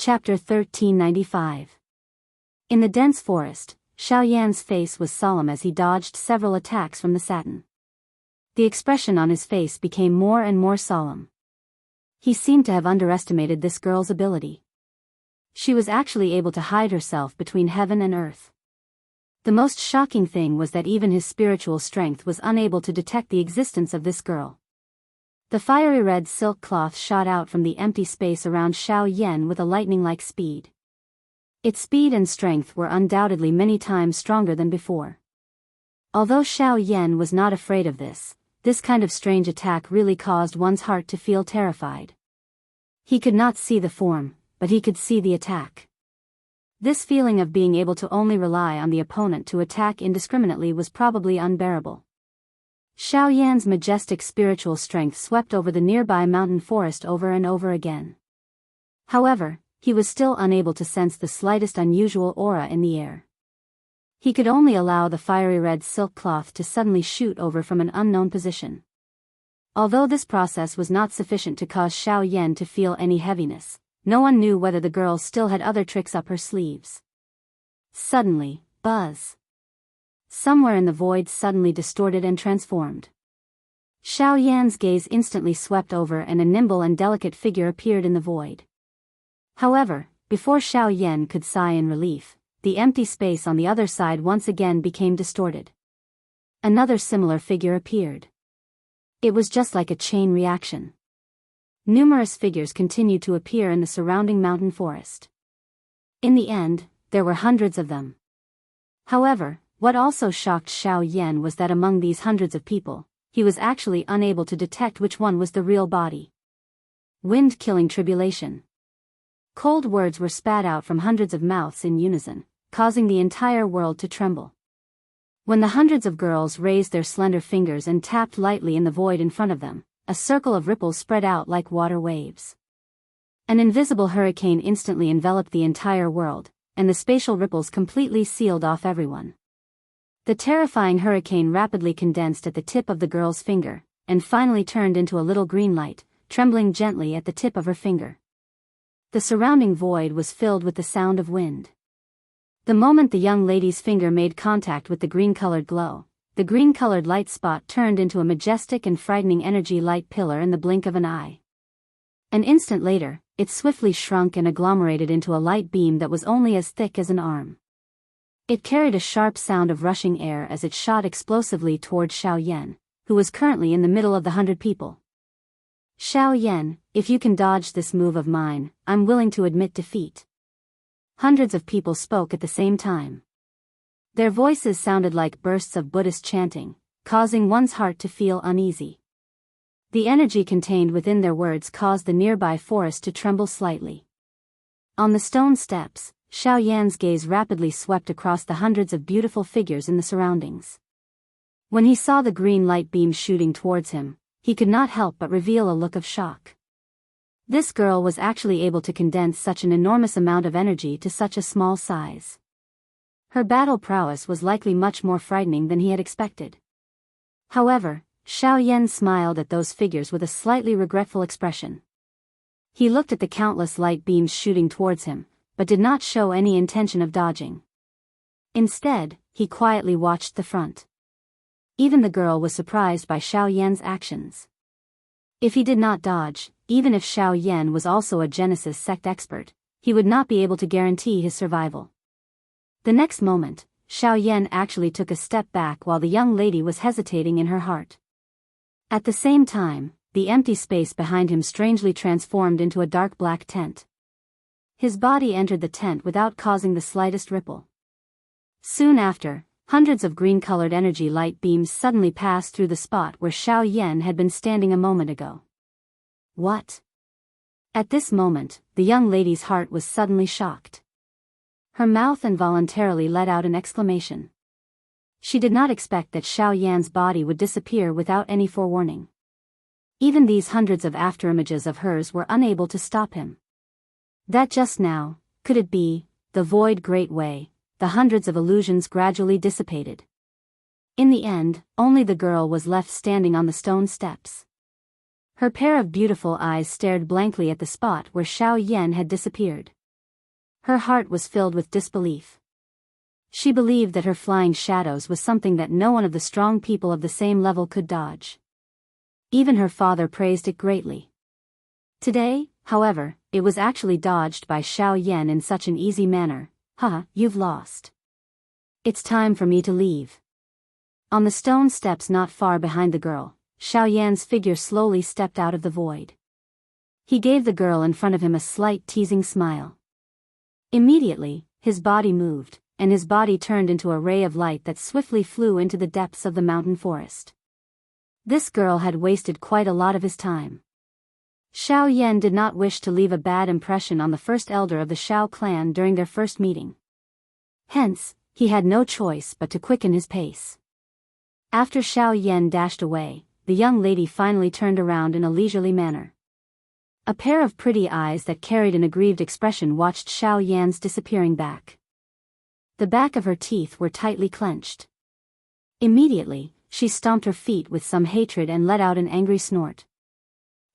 Chapter 1395. In the dense forest, Xiao Yan's face was solemn as he dodged several attacks from the satin. The expression on his face became more and more solemn. He seemed to have underestimated this girl's ability. She was actually able to hide herself between heaven and earth. The most shocking thing was that even his spiritual strength was unable to detect the existence of this girl. The fiery red silk cloth shot out from the empty space around Xiao Yan with a lightning-like speed. Its speed and strength were undoubtedly many times stronger than before. Although Xiao Yan was not afraid of this kind of strange attack really caused one's heart to feel terrified. He could not see the form, but he could see the attack. This feeling of being able to only rely on the opponent to attack indiscriminately was probably unbearable. Xiao Yan's majestic spiritual strength swept over the nearby mountain forest over and over again. However, he was still unable to sense the slightest unusual aura in the air. He could only allow the fiery red silk cloth to suddenly shoot over from an unknown position. Although this process was not sufficient to cause Xiao Yan to feel any heaviness, no one knew whether the girl still had other tricks up her sleeves. Suddenly, buzz. Somewhere in the void suddenly distorted and transformed. Xiao Yan's gaze instantly swept over and a nimble and delicate figure appeared in the void. However, before Xiao Yan could sigh in relief, the empty space on the other side once again became distorted. Another similar figure appeared. It was just like a chain reaction. Numerous figures continued to appear in the surrounding mountain forest. In the end, there were hundreds of them. However, what also shocked Xiao Yan was that among these hundreds of people, he was actually unable to detect which one was the real body. Wind-killing tribulation. Cold words were spat out from hundreds of mouths in unison, causing the entire world to tremble. When the hundreds of girls raised their slender fingers and tapped lightly in the void in front of them, a circle of ripples spread out like water waves. An invisible hurricane instantly enveloped the entire world, and the spatial ripples completely sealed off everyone. The terrifying hurricane rapidly condensed at the tip of the girl's finger, and finally turned into a little green light, trembling gently at the tip of her finger. The surrounding void was filled with the sound of wind. The moment the young lady's finger made contact with the green-colored glow, the green-colored light spot turned into a majestic and frightening energy light pillar in the blink of an eye. An instant later, it swiftly shrunk and agglomerated into a light beam that was only as thick as an arm. It carried a sharp sound of rushing air as it shot explosively toward Xiao Yan, who was currently in the middle of the 100 people. Xiao Yan, if you can dodge this move of mine, I'm willing to admit defeat. Hundreds of people spoke at the same time. Their voices sounded like bursts of Buddhist chanting, causing one's heart to feel uneasy. The energy contained within their words caused the nearby forest to tremble slightly. On the stone steps, Xiao Yan's gaze rapidly swept across the hundreds of beautiful figures in the surroundings. When he saw the green light beam shooting towards him, he could not help but reveal a look of shock. This girl was actually able to condense such an enormous amount of energy to such a small size. Her battle prowess was likely much more frightening than he had expected. However, Xiao Yan smiled at those figures with a slightly regretful expression. He looked at the countless light beams shooting towards him, but did not show any intention of dodging. Instead, he quietly watched the front. Even the girl was surprised by Xiao Yan's actions. If he did not dodge, even if Xiao Yan was also a Genesis sect expert, he would not be able to guarantee his survival. The next moment, Xiao Yan actually took a step back while the young lady was hesitating in her heart. At the same time, the empty space behind him strangely transformed into a dark black tent. His body entered the tent without causing the slightest ripple. Soon after, hundreds of green-colored energy light beams suddenly passed through the spot where Xiao Yan had been standing a moment ago. What? At this moment, the young lady's heart was suddenly shocked. Her mouth involuntarily let out an exclamation. She did not expect that Xiao Yan's body would disappear without any forewarning. Even these hundreds of afterimages of hers were unable to stop him. That just now, could it be, the void great way, the hundreds of illusions gradually dissipated. In the end, only the girl was left standing on the stone steps. Her pair of beautiful eyes stared blankly at the spot where Xiao Yan had disappeared. Her heart was filled with disbelief. She believed that her flying shadows was something that no one of the strong people of the same level could dodge. Even her father praised it greatly. Today, however, it was actually dodged by Xiao Yan in such an easy manner. Haha, you've lost. It's time for me to leave. On the stone steps not far behind the girl, Xiao Yan's figure slowly stepped out of the void. He gave the girl in front of him a slight teasing smile. Immediately, his body moved, and his body turned into a ray of light that swiftly flew into the depths of the mountain forest. This girl had wasted quite a lot of his time. Xiao Yan did not wish to leave a bad impression on the first elder of the Xiao clan during their first meeting. Hence, he had no choice but to quicken his pace. After Xiao Yan dashed away, the young lady finally turned around in a leisurely manner. A pair of pretty eyes that carried an aggrieved expression watched Xiao Yan's disappearing back. The back of her teeth were tightly clenched. Immediately, she stomped her feet with some hatred and let out an angry snort.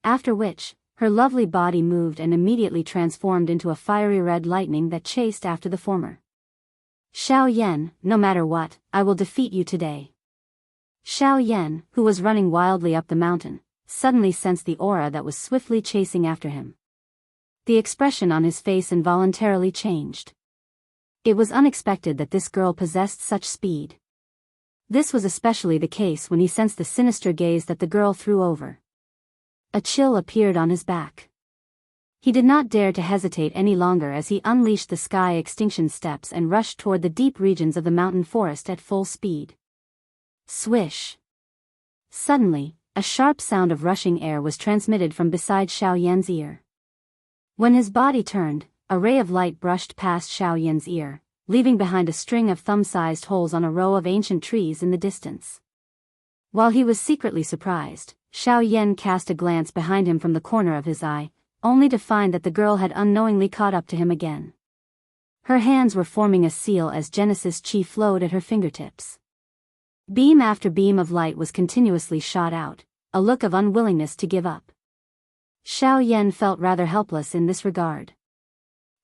After which, her lovely body moved and immediately transformed into a fiery red lightning that chased after the former. Xiao Yan, no matter what, I will defeat you today. Xiao Yan, who was running wildly up the mountain, suddenly sensed the aura that was swiftly chasing after him. The expression on his face involuntarily changed. It was unexpected that this girl possessed such speed. This was especially the case when he sensed the sinister gaze that the girl threw over. A chill appeared on his back. He did not dare to hesitate any longer as he unleashed the sky extinction steps and rushed toward the deep regions of the mountain forest at full speed. Swish! Suddenly, a sharp sound of rushing air was transmitted from beside Xiao Yan's ear. When his body turned, a ray of light brushed past Xiao Yan's ear, leaving behind a string of thumb-sized holes on a row of ancient trees in the distance. While he was secretly surprised, Xiao Yan cast a glance behind him from the corner of his eye, only to find that the girl had unknowingly caught up to him again. Her hands were forming a seal as Genesis Chi flowed at her fingertips. Beam after beam of light was continuously shot out, a look of unwillingness to give up. Xiao Yan felt rather helpless in this regard.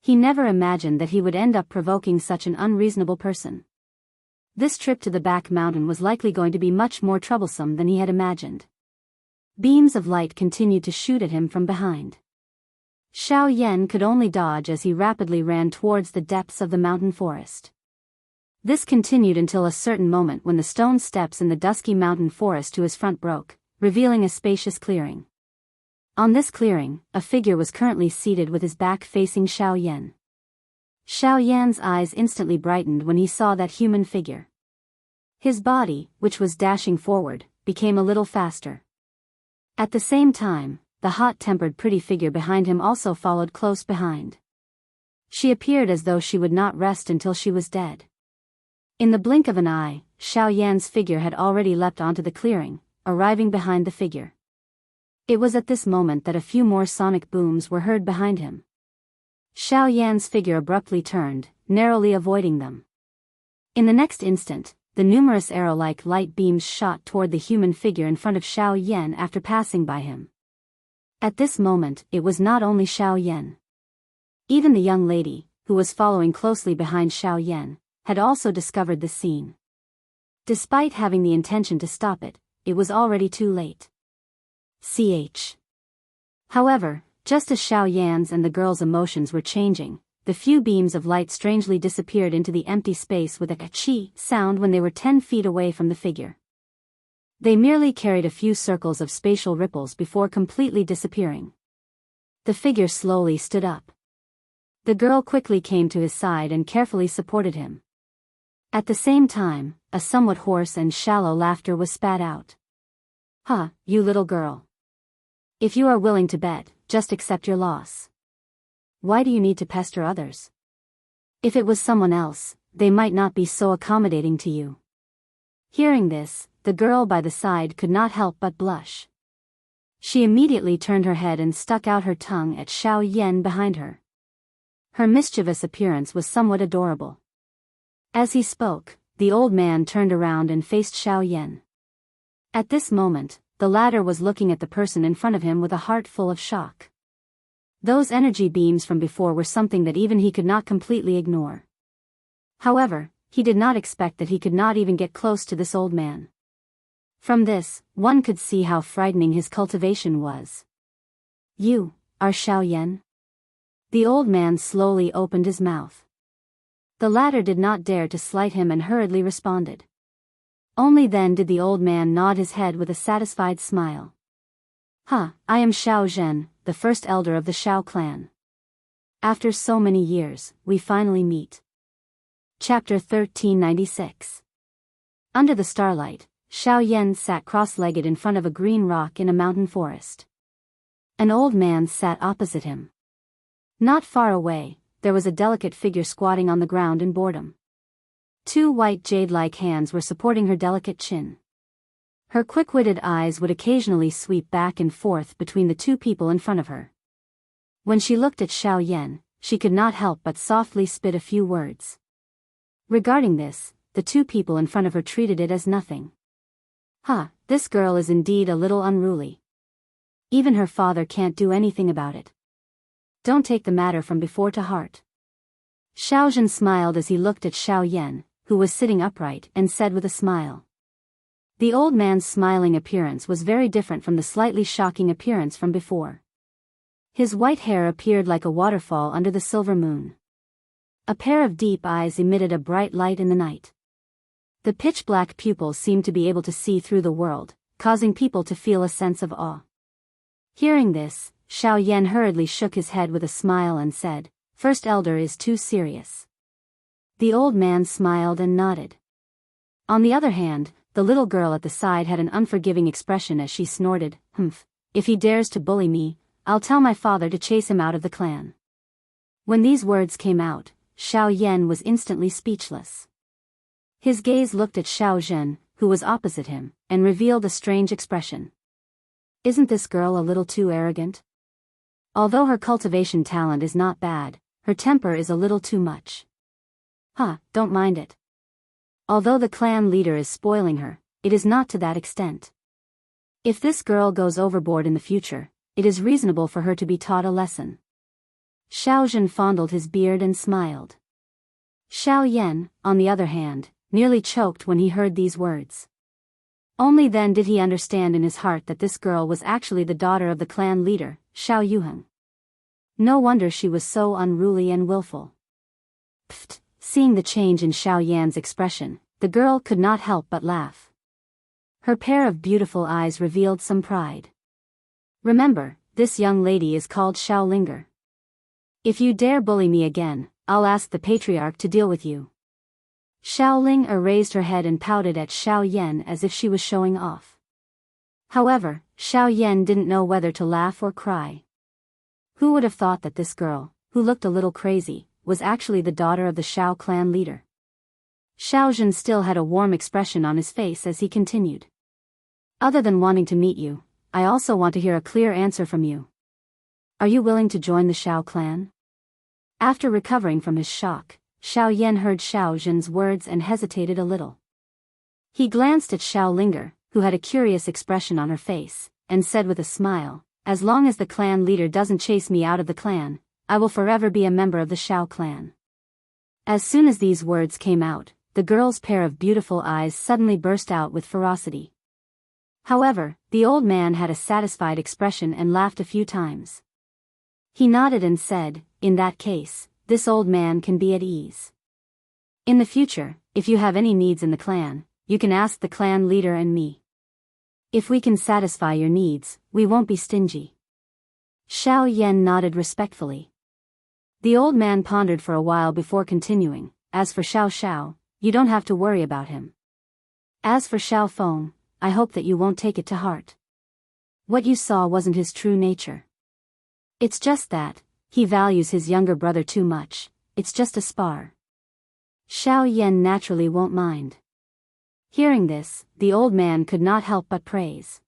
He never imagined that he would end up provoking such an unreasonable person. This trip to the back mountain was likely going to be much more troublesome than he had imagined. Beams of light continued to shoot at him from behind. Xiao Yan could only dodge as he rapidly ran towards the depths of the mountain forest. This continued until a certain moment when the stone steps in the dusky mountain forest to his front broke, revealing a spacious clearing. On this clearing, a figure was currently seated with his back facing Xiao Yan. Xiao Yan's eyes instantly brightened when he saw that human figure. His body, which was dashing forward, became a little faster. At the same time, the hot-tempered pretty figure behind him also followed close behind. She appeared as though she would not rest until she was dead. In the blink of an eye, Xiao Yan's figure had already leapt onto the clearing, arriving behind the figure. It was at this moment that a few more sonic booms were heard behind him. Xiao Yan's figure abruptly turned, narrowly avoiding them. In the next instant, the numerous arrow-like light beams shot toward the human figure in front of Xiao Yan after passing by him. At this moment, it was not only Xiao Yan. Even the young lady, who was following closely behind Xiao Yan, had also discovered the scene. Despite having the intention to stop it, it was already too late. However, just as Xiao Yan's and the girl's emotions were changing, the few beams of light strangely disappeared into the empty space with a ka-chi sound when they were 10 feet away from the figure. They merely carried a few circles of spatial ripples before completely disappearing. The figure slowly stood up. The girl quickly came to his side and carefully supported him. At the same time, a somewhat hoarse and shallow laughter was spat out. "Huh, you little girl. If you are willing to bet, just accept your loss. Why do you need to pester others? If it was someone else, they might not be so accommodating to you." Hearing this, the girl by the side could not help but blush. She immediately turned her head and stuck out her tongue at Xiao Yan behind her. Her mischievous appearance was somewhat adorable. As he spoke, the old man turned around and faced Xiao Yan. At this moment, the latter was looking at the person in front of him with a heart full of shock. Those energy beams from before were something that even he could not completely ignore. However, he did not expect that he could not even get close to this old man. From this, one could see how frightening his cultivation was. You are Xiaoyan? The old man slowly opened his mouth. The latter did not dare to slight him and hurriedly responded. Only then did the old man nod his head with a satisfied smile. I am Xiao Zhen, the first elder of the Xiao clan. After so many years, we finally meet. Chapter 1396. Under the starlight, Xiaoyan sat cross-legged in front of a green rock in a mountain forest. An old man sat opposite him. Not far away, there was a delicate figure squatting on the ground in boredom. Two white jade-like hands were supporting her delicate chin. Her quick-witted eyes would occasionally sweep back and forth between the two people in front of her. When she looked at Xiaoyan, she could not help but softly spit a few words. Regarding this, the two people in front of her treated it as nothing. This girl is indeed a little unruly. Even her father can't do anything about it. Don't take the matter from before to heart. Xiaozhen smiled as he looked at Xiaoyan, who was sitting upright, and said with a smile. The old man's smiling appearance was very different from the slightly shocking appearance from before. His white hair appeared like a waterfall under the silver moon. A pair of deep eyes emitted a bright light in the night. The pitch-black pupils seemed to be able to see through the world, causing people to feel a sense of awe. Hearing this, Xiaoyan hurriedly shook his head with a smile and said, "First elder is too serious." The old man smiled and nodded. On the other hand, the little girl at the side had an unforgiving expression as she snorted, If he dares to bully me, I'll tell my father to chase him out of the clan." When these words came out, Xiaoyan was instantly speechless. His gaze looked at Xiaozhen, who was opposite him, and revealed a strange expression. Isn't this girl a little too arrogant? Although her cultivation talent is not bad, her temper is a little too much. Don't mind it. Although the clan leader is spoiling her, it is not to that extent. If this girl goes overboard in the future, it is reasonable for her to be taught a lesson. Xiaozhen fondled his beard and smiled. Xiaoyan, on the other hand, nearly choked when he heard these words. Only then did he understand in his heart that this girl was actually the daughter of the clan leader, Xiao Yuheng. No wonder she was so unruly and willful. Seeing the change in Xiaoyan's expression, the girl could not help but laugh. Her pair of beautiful eyes revealed some pride. Remember, this young lady is called Xiaolinger. If you dare bully me again, I'll ask the patriarch to deal with you. Xiaoling raised her head and pouted at Xiaoyan as if she was showing off. However, Xiaoyan didn't know whether to laugh or cry. Who would have thought that this girl, who looked a little crazy, was actually the daughter of the Xiao clan leader? Xiaozhen still had a warm expression on his face as he continued. Other than wanting to meet you, I also want to hear a clear answer from you. Are you willing to join the Xiao clan? After recovering from his shock, Xiaoyan heard Xiaozhen's words and hesitated a little. He glanced at Xiaolinger, who had a curious expression on her face, and said with a smile, "As long as the clan leader doesn't chase me out of the clan, I will forever be a member of the Xiao clan." As soon as these words came out, the girl's pair of beautiful eyes suddenly burst out with ferocity. However, the old man had a satisfied expression and laughed a few times. He nodded and said, "In that case, this old man can be at ease. In the future, if you have any needs in the clan, you can ask the clan leader and me. If we can satisfy your needs, we won't be stingy." Xiaoyan nodded respectfully. The old man pondered for a while before continuing, "As for Xiao Xiao, you don't have to worry about him. As for Xiao Feng, I hope that you won't take it to heart. What you saw wasn't his true nature. It's just that he values his younger brother too much. It's just a spar. Xiaoyan naturally won't mind." Hearing this, the old man could not help but praise.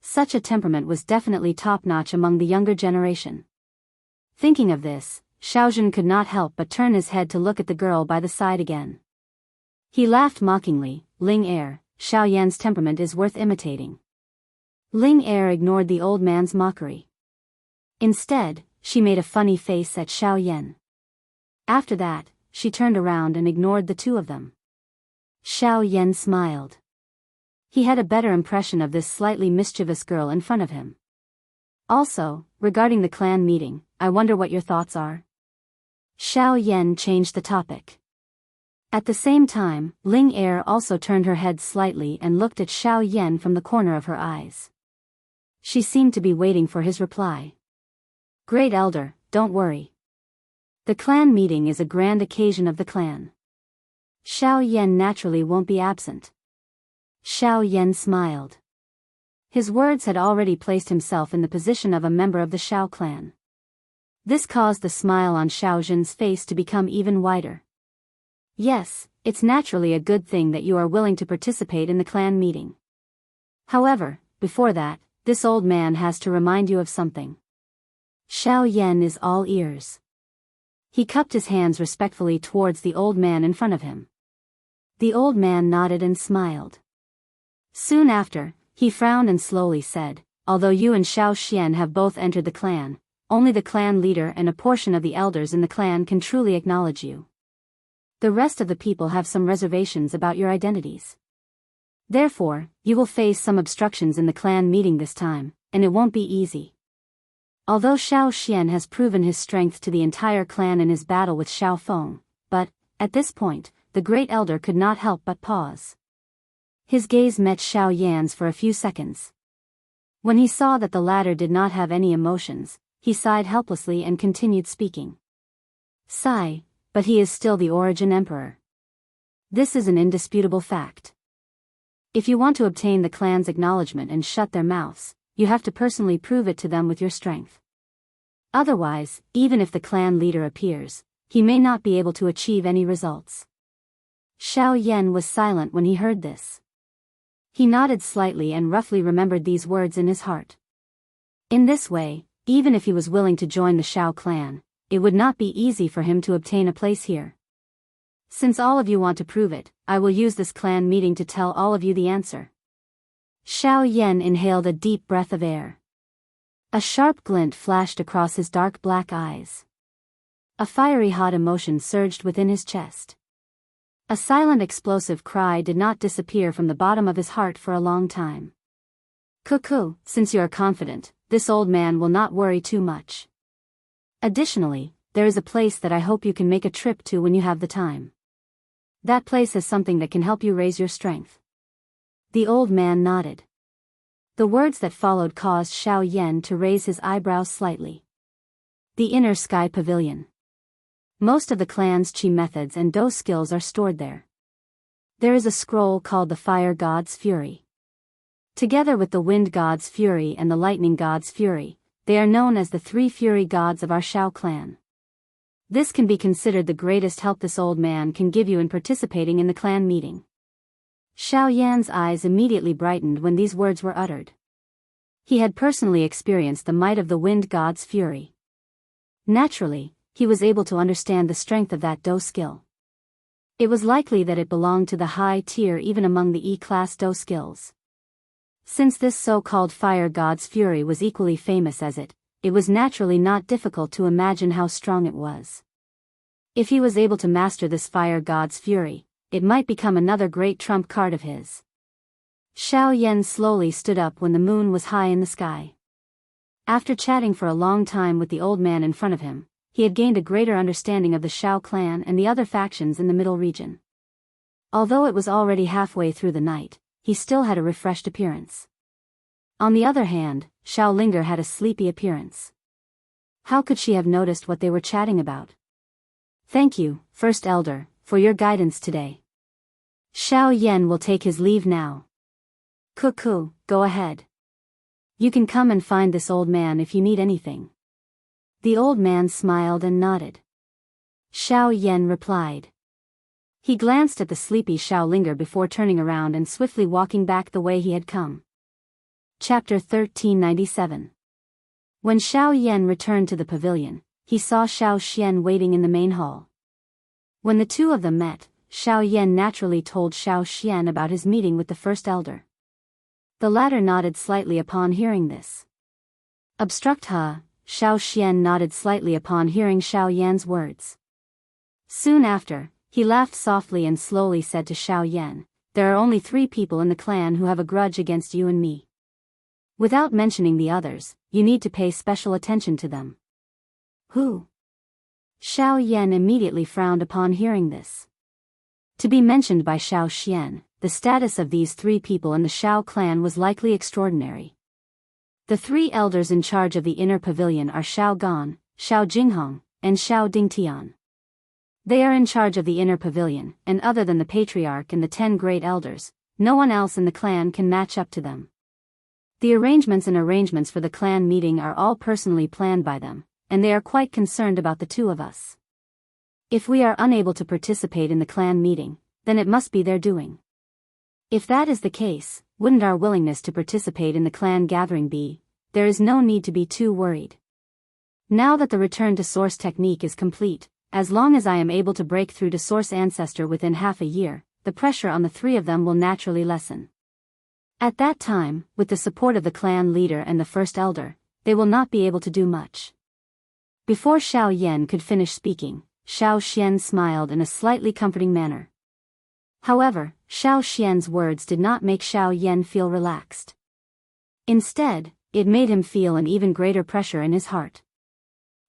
Such a temperament was definitely top-notch among the younger generation. Thinking of this, Xiaozhen could not help but turn his head to look at the girl by the side again. He laughed mockingly. "Ling Er, Xiaoyan's temperament is worth imitating." Ling Er ignored the old man's mockery. Instead, she made a funny face at Xiao Yan. After that, she turned around and ignored the two of them. Xiao Yan smiled. He had a better impression of this slightly mischievous girl in front of him. Also, regarding the clan meeting, I wonder what your thoughts are? Xiao Yan changed the topic. At the same time, Ling Er also turned her head slightly and looked at Xiao Yan from the corner of her eyes. She seemed to be waiting for his reply. Great Elder, don't worry. The clan meeting is a grand occasion of the clan. Xiao Yan naturally won't be absent. Xiao Yan smiled. His words had already placed himself in the position of a member of the Xiao clan. This caused the smile on Xiao Zhen's face to become even wider. Yes, it's naturally a good thing that you are willing to participate in the clan meeting. However, before that, this old man has to remind you of something. Xiao Yan is all ears. He cupped his hands respectfully towards the old man in front of him. The old man nodded and smiled. Soon after, he frowned and slowly said, although you and Xiao Xian have both entered the clan, only the clan leader and a portion of the elders in the clan can truly acknowledge you. The rest of the people have some reservations about your identities. Therefore, you will face some obstructions in the clan meeting this time, and it won't be easy. Although Xiao Xian has proven his strength to the entire clan in his battle with Xiao Feng, but, at this point, the great elder could not help but pause. His gaze met Xiao Yan's for a few seconds. When he saw that the latter did not have any emotions, he sighed helplessly and continued speaking. Sigh, but he is still the Origin Emperor. This is an indisputable fact. If you want to obtain the clan's acknowledgement and shut their mouths, you have to personally prove it to them with your strength. Otherwise, even if the clan leader appears, he may not be able to achieve any results. Xiao Yan was silent when he heard this. He nodded slightly and roughly remembered these words in his heart. In this way, even if he was willing to join the Xiao clan, it would not be easy for him to obtain a place here. Since all of you want to prove it, I will use this clan meeting to tell all of you the answer. Xiao Yan inhaled a deep breath of air. A sharp glint flashed across his dark black eyes. A fiery hot emotion surged within his chest. A silent explosive cry did not disappear from the bottom of his heart for a long time. Cuckoo, since you are confident, this old man will not worry too much. Additionally, there is a place that I hope you can make a trip to when you have the time. That place has something that can help you raise your strength. The old man nodded. The words that followed caused Xiao Yan to raise his eyebrows slightly. The Inner Sky Pavilion. Most of the clan's chi methods and do skills are stored there. There is a scroll called the Fire God's Fury. Together with the Wind God's Fury and the Lightning God's Fury, they are known as the three Fury Gods of our Xiao clan. This can be considered the greatest help this old man can give you in participating in the clan meeting. Xiao Yan's eyes immediately brightened when these words were uttered. He had personally experienced the might of the Wind God's Fury. Naturally, he was able to understand the strength of that do skill. It was likely that it belonged to the high tier even among the E-class do skills. Since this so-called Fire God's Fury was equally famous as it was naturally not difficult to imagine how strong it was. If he was able to master this Fire God's Fury, it might become another great trump card of his. Xiao Yan slowly stood up when the moon was high in the sky. After chatting for a long time with the old man in front of him, he had gained a greater understanding of the Xiao clan and the other factions in the middle region. Although it was already halfway through the night, he still had a refreshed appearance. On the other hand, Xiao Linger had a sleepy appearance. How could she have noticed what they were chatting about? Thank you, First Elder, for your guidance today. Xiao Yan will take his leave now. Cuckoo, go ahead. You can come and find this old man if you need anything. The old man smiled and nodded. Xiao Yan replied. He glanced at the sleepy Xiao Linger before turning around and swiftly walking back the way he had come. Chapter 1397. When Xiao Yan returned to the pavilion, he saw Xiao Xian waiting in the main hall. When the two of them met, Xiao Yan naturally told Xiao Xian about his meeting with the First Elder. The latter nodded slightly upon hearing this. Obstruct huh? Xiao Xian nodded slightly upon hearing Xiao Yan's words. Soon after, he laughed softly and slowly said to Xiao Yan, "There are only 3 people in the clan who have a grudge against you and me. Without mentioning the others, you need to pay special attention to them." "Who?" Xiao Yan immediately frowned upon hearing this. To be mentioned by Xiao Xian, the status of these 3 people in the Xiao clan was likely extraordinary. The 3 elders in charge of the inner pavilion are Xiao Gan, Xiao Jinghong, and Xiao Dingtian. They are in charge of the inner pavilion, and other than the patriarch and the 10 great elders, no one else in the clan can match up to them. The arrangements for the clan meeting are all personally planned by them, and they are quite concerned about the 2 of us. If we are unable to participate in the clan meeting, then it must be their doing. If that is the case, wouldn't our willingness to participate in the clan gathering be? There is no need to be too worried. Now that the return to source technique is complete, as long as I am able to break through to source ancestor within half a year, the pressure on the 3 of them will naturally lessen. At that time, with the support of the clan leader and the first elder, they will not be able to do much." Before Xiao Yan could finish speaking, Xiao Xian smiled in a slightly comforting manner. However, Xiao Xian's words did not make Xiao Yan feel relaxed. Instead, it made him feel an even greater pressure in his heart.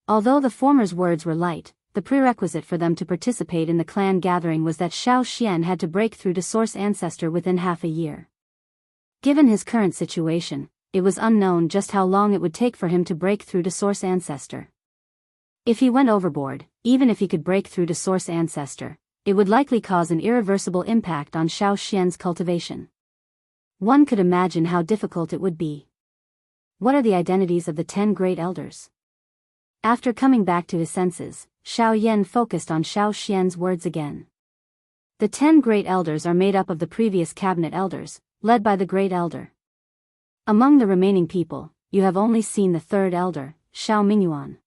Although the former's words were light, the prerequisite for them to participate in the clan gathering was that Xiao Xian had to break through to source ancestor within half a year. Given his current situation, it was unknown just how long it would take for him to break through to source ancestor. If he went overboard, even if he could break through to source ancestor, it would likely cause an irreversible impact on Xiao Xian's cultivation. One could imagine how difficult it would be. What are the identities of the 10 great elders? After coming back to his senses, Xiao Yan focused on Xiao Xian's words again. The 10 great elders are made up of the previous cabinet elders, led by the great elder. Among the remaining people, you have only seen the 3rd elder, Xiao Mingyuan.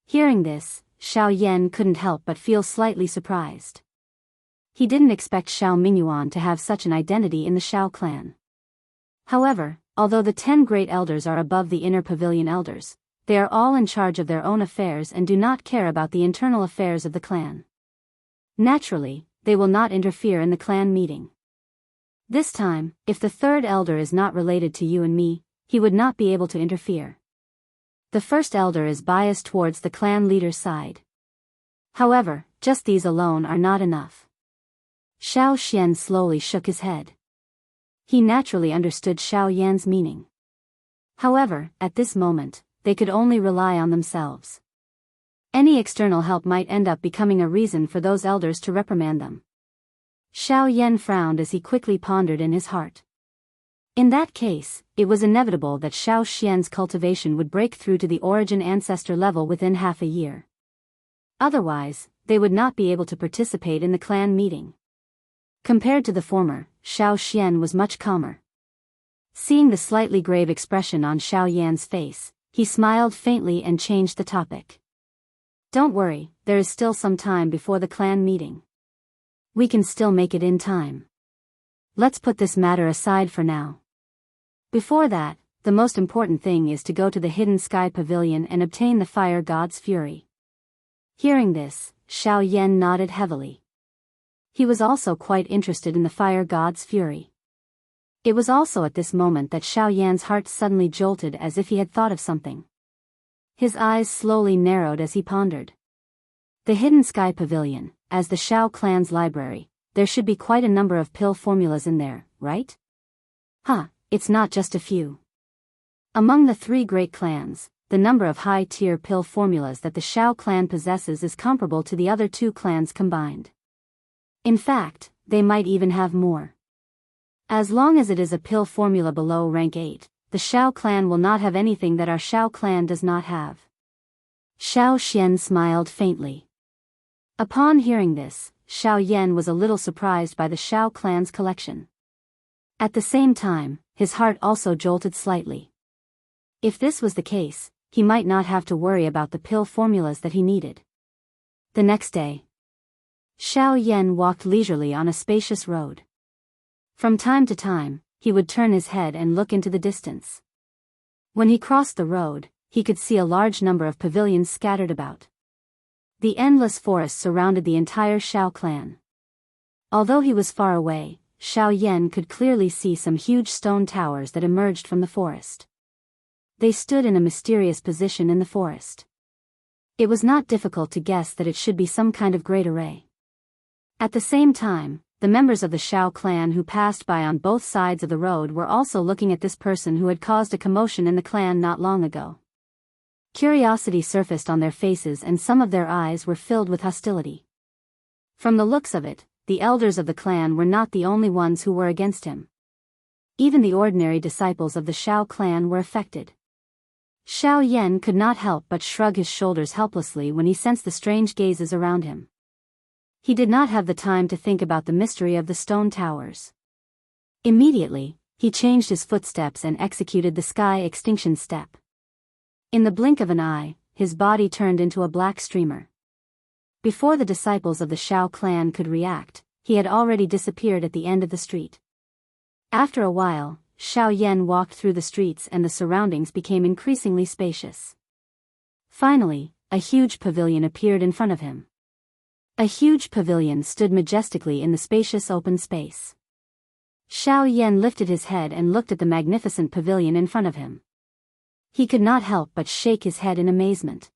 Hearing this, Xiao Yan couldn't help but feel slightly surprised. He didn't expect Xiao Mingyuan to have such an identity in the Xiao clan. However, although the 10 great elders are above the inner pavilion elders, they are all in charge of their own affairs and do not care about the internal affairs of the clan. Naturally, they will not interfere in the clan meeting. This time, if the 3rd elder is not related to you and me, he would not be able to interfere. The first elder is biased towards the clan leader's side. However, just these alone are not enough. Xiao Xian slowly shook his head. He naturally understood Xiao Yan's meaning. However, at this moment, they could only rely on themselves. Any external help might end up becoming a reason for those elders to reprimand them. Xiao Yan frowned as he quickly pondered in his heart. In that case, it was inevitable that Xiao Xian's cultivation would break through to the origin ancestor level within half a year. Otherwise, they would not be able to participate in the clan meeting. Compared to the former, Xiao Xian was much calmer. Seeing the slightly grave expression on Xiao Yan's face, he smiled faintly and changed the topic. "Don't worry, there is still some time before the clan meeting. We can still make it in time. Let's put this matter aside for now. Before that, the most important thing is to go to the hidden sky pavilion and obtain the fire god's fury." Hearing this, Xiao Yan nodded heavily. He was also quite interested in the fire god's fury. It was also at this moment that Xiao Yan's heart suddenly jolted as if he had thought of something. His eyes slowly narrowed as he pondered. The hidden sky pavilion, as the Xiao clan's library, there should be quite a number of pill formulas in there, right? It's not just a few. Among the 3 great clans, the number of high-tier pill formulas that the Xiao clan possesses is comparable to the other 2 clans combined. In fact, they might even have more. As long as it is a pill formula below rank 8, the Xiao clan will not have anything that our Xiao clan does not have. Xiao Xian smiled faintly. Upon hearing this, Xiao Yan was a little surprised by the Xiao clan's collection. At the same time, his heart also jolted slightly. If this was the case, he might not have to worry about the pill formulas that he needed. The next day, Xiao Yan walked leisurely on a spacious road. From time to time, he would turn his head and look into the distance. When he crossed the road, he could see a large number of pavilions scattered about. The endless forest surrounded the entire Shao clan. Although he was far away, Xiao Yan could clearly see some huge stone towers that emerged from the forest. They stood in a mysterious position in the forest. It was not difficult to guess that it should be some kind of great array. At the same time, the members of the Shao clan who passed by on both sides of the road were also looking at this person who had caused a commotion in the clan not long ago. Curiosity surfaced on their faces and some of their eyes were filled with hostility. From the looks of it, the elders of the clan were not the only ones who were against him. Even the ordinary disciples of the Shao clan were affected. Xiao Yan could not help but shrug his shoulders helplessly when he sensed the strange gazes around him. He did not have the time to think about the mystery of the stone towers. Immediately, he changed his footsteps and executed the sky extinction step. In the blink of an eye, his body turned into a black streamer. Before the disciples of the Shao clan could react, he had already disappeared at the end of the street. After a while, Xiao Yan walked through the streets and the surroundings became increasingly spacious. Finally, a huge pavilion appeared in front of him. A huge pavilion stood majestically in the spacious open space. Xiao Yan lifted his head and looked at the magnificent pavilion in front of him. He could not help but shake his head in amazement.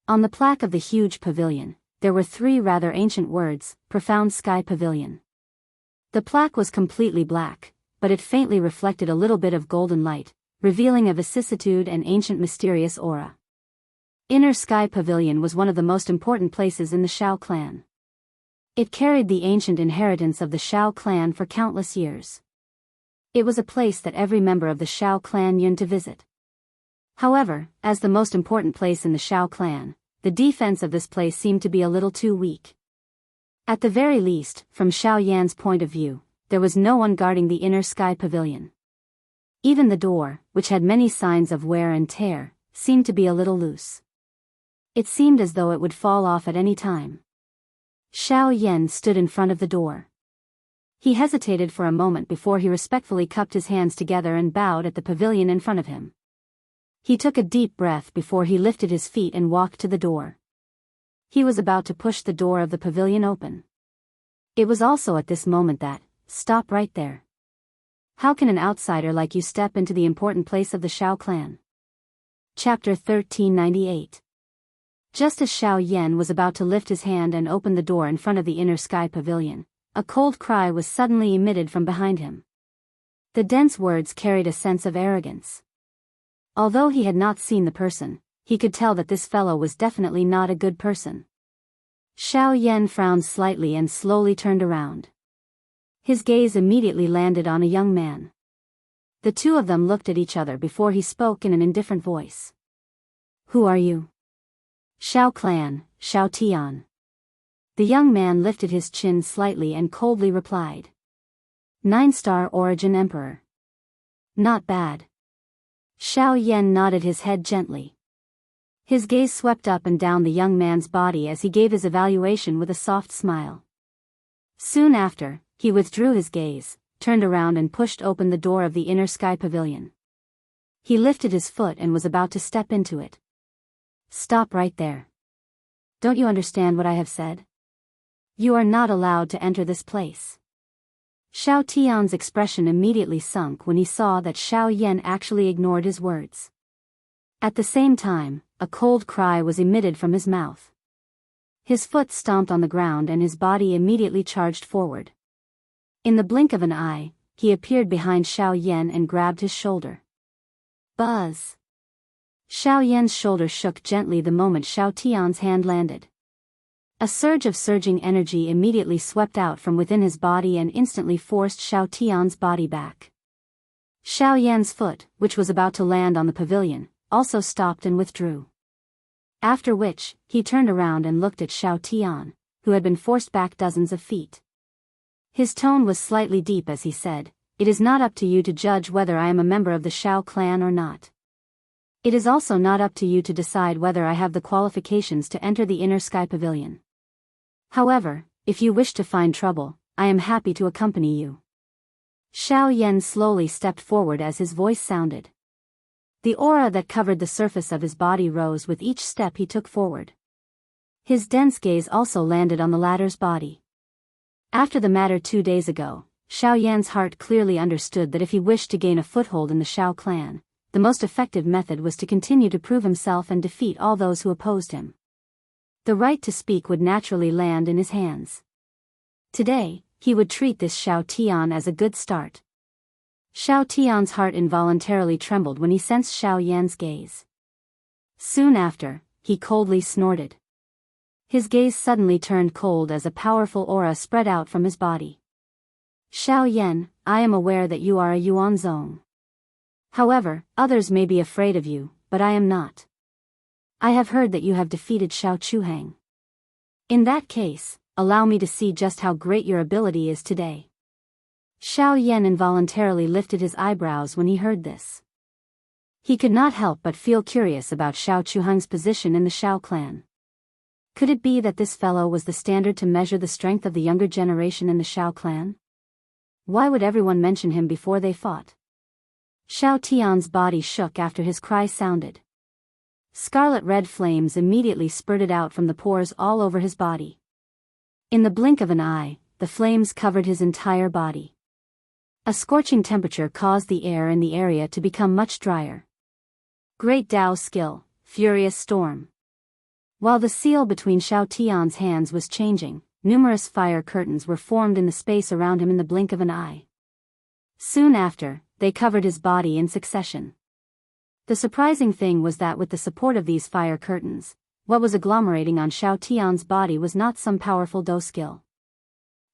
On the plaque of the huge pavilion, there were 3 rather ancient words, Profound Sky Pavilion. The plaque was completely black, but it faintly reflected a little bit of golden light, revealing a vicissitude and ancient mysterious aura. Inner Sky Pavilion was one of the most important places in the Shao clan. It carried the ancient inheritance of the Shao clan for countless years. It was a place that every member of the Shao clan yearned to visit. However, as the most important place in the Shao clan, the defense of this place seemed to be a little too weak. At the very least, from Xiao Yan's point of view, there was no one guarding the Inner Sky Pavilion. Even the door, which had many signs of wear and tear, seemed to be a little loose. It seemed as though it would fall off at any time. Xiao Yan stood in front of the door. He hesitated for a moment before he respectfully cupped his hands together and bowed at the pavilion in front of him. He took a deep breath before he lifted his feet and walked to the door. He was about to push the door of the pavilion open. It was also at this moment that, stop right there. How can an outsider like you step into the important place of the Shao clan? Chapter 1398. Just as Xiao Yan was about to lift his hand and open the door in front of the Inner Sky Pavilion, a cold cry was suddenly emitted from behind him. The dense words carried a sense of arrogance. Although he had not seen the person, he could tell that this fellow was definitely not a good person. Xiao Yan frowned slightly and slowly turned around. His gaze immediately landed on a young man. The two of them looked at each other before he spoke in an indifferent voice. Who are you? Shao clan, Shao Tian. The young man lifted his chin slightly and coldly replied. 9-star origin emperor. Not bad. Xiao Yan nodded his head gently. His gaze swept up and down the young man's body as he gave his evaluation with a soft smile. Soon after, he withdrew his gaze, turned around and pushed open the door of the Inner Sky Pavilion. He lifted his foot and was about to step into it. Stop right there. Don't you understand what I have said? You are not allowed to enter this place. Xiao Tian's expression immediately sunk when he saw that Xiao Yan actually ignored his words. At the same time, a cold cry was emitted from his mouth. His foot stomped on the ground and his body immediately charged forward. In the blink of an eye, he appeared behind Xiao Yan and grabbed his shoulder. Buzz! Xiao Yan's shoulder shook gently the moment Xiao Tian's hand landed. A surge of surging energy immediately swept out from within his body and instantly forced Xiao Tian's body back. Xiao Yan's foot, which was about to land on the pavilion, also stopped and withdrew. After which, he turned around and looked at Xiao Tian, who had been forced back dozens of feet. His tone was slightly deep as he said, "It is not up to you to judge whether I am a member of the Shao clan or not. It is also not up to you to decide whether I have the qualifications to enter the Inner Sky Pavilion. However, if you wish to find trouble, I am happy to accompany you." Xiao Yan slowly stepped forward as his voice sounded. The aura that covered the surface of his body rose with each step he took forward. His dense gaze also landed on the latter's body. After the matter 2 days ago, Xiao Yan's heart clearly understood that if he wished to gain a foothold in the Shao clan, the most effective method was to continue to prove himself and defeat all those who opposed him. The right to speak would naturally land in his hands. Today, he would treat this Xiao Tian as a good start. Xiao Tian's heart involuntarily trembled when he sensed Xiao Yan's gaze. Soon after, he coldly snorted. His gaze suddenly turned cold as a powerful aura spread out from his body. Xiao Yan, I am aware that you are a Yuanzong. However, others may be afraid of you, but I am not. I have heard that you have defeated Xiao Chuhang. In that case, allow me to see just how great your ability is today. Xiao Yan involuntarily lifted his eyebrows when he heard this. He could not help but feel curious about Xiao Chuhang's position in the Shao clan. Could it be that this fellow was the standard to measure the strength of the younger generation in the Shao clan? Why would everyone mention him before they fought? Xiao Tian's body shook after his cry sounded. Scarlet-red flames immediately spurted out from the pores all over his body. In the blink of an eye, the flames covered his entire body. A scorching temperature caused the air in the area to become much drier. Great Dao skill, furious storm. While the seal between Xiao Tian's hands was changing, numerous fire curtains were formed in the space around him in the blink of an eye. Soon after, they covered his body in succession. The surprising thing was that with the support of these fire curtains, what was agglomerating on Xiao Tian's body was not some powerful Dou skill.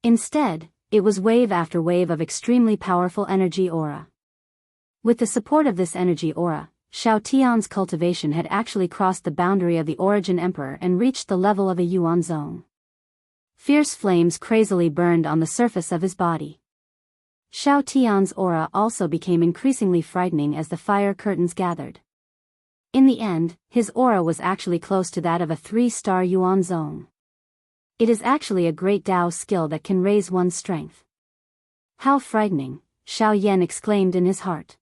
Instead, it was wave after wave of extremely powerful energy aura. With the support of this energy aura, Xiao Tian's cultivation had actually crossed the boundary of the Origin Emperor and reached the level of a Yuanzong. Fierce flames crazily burned on the surface of his body. Xiao Tian's aura also became increasingly frightening as the fire curtains gathered. In the end, his aura was actually close to that of a 3-star Yuanzong. It is actually a great Dao skill that can raise one's strength. How frightening, Xiao Yan exclaimed in his heart.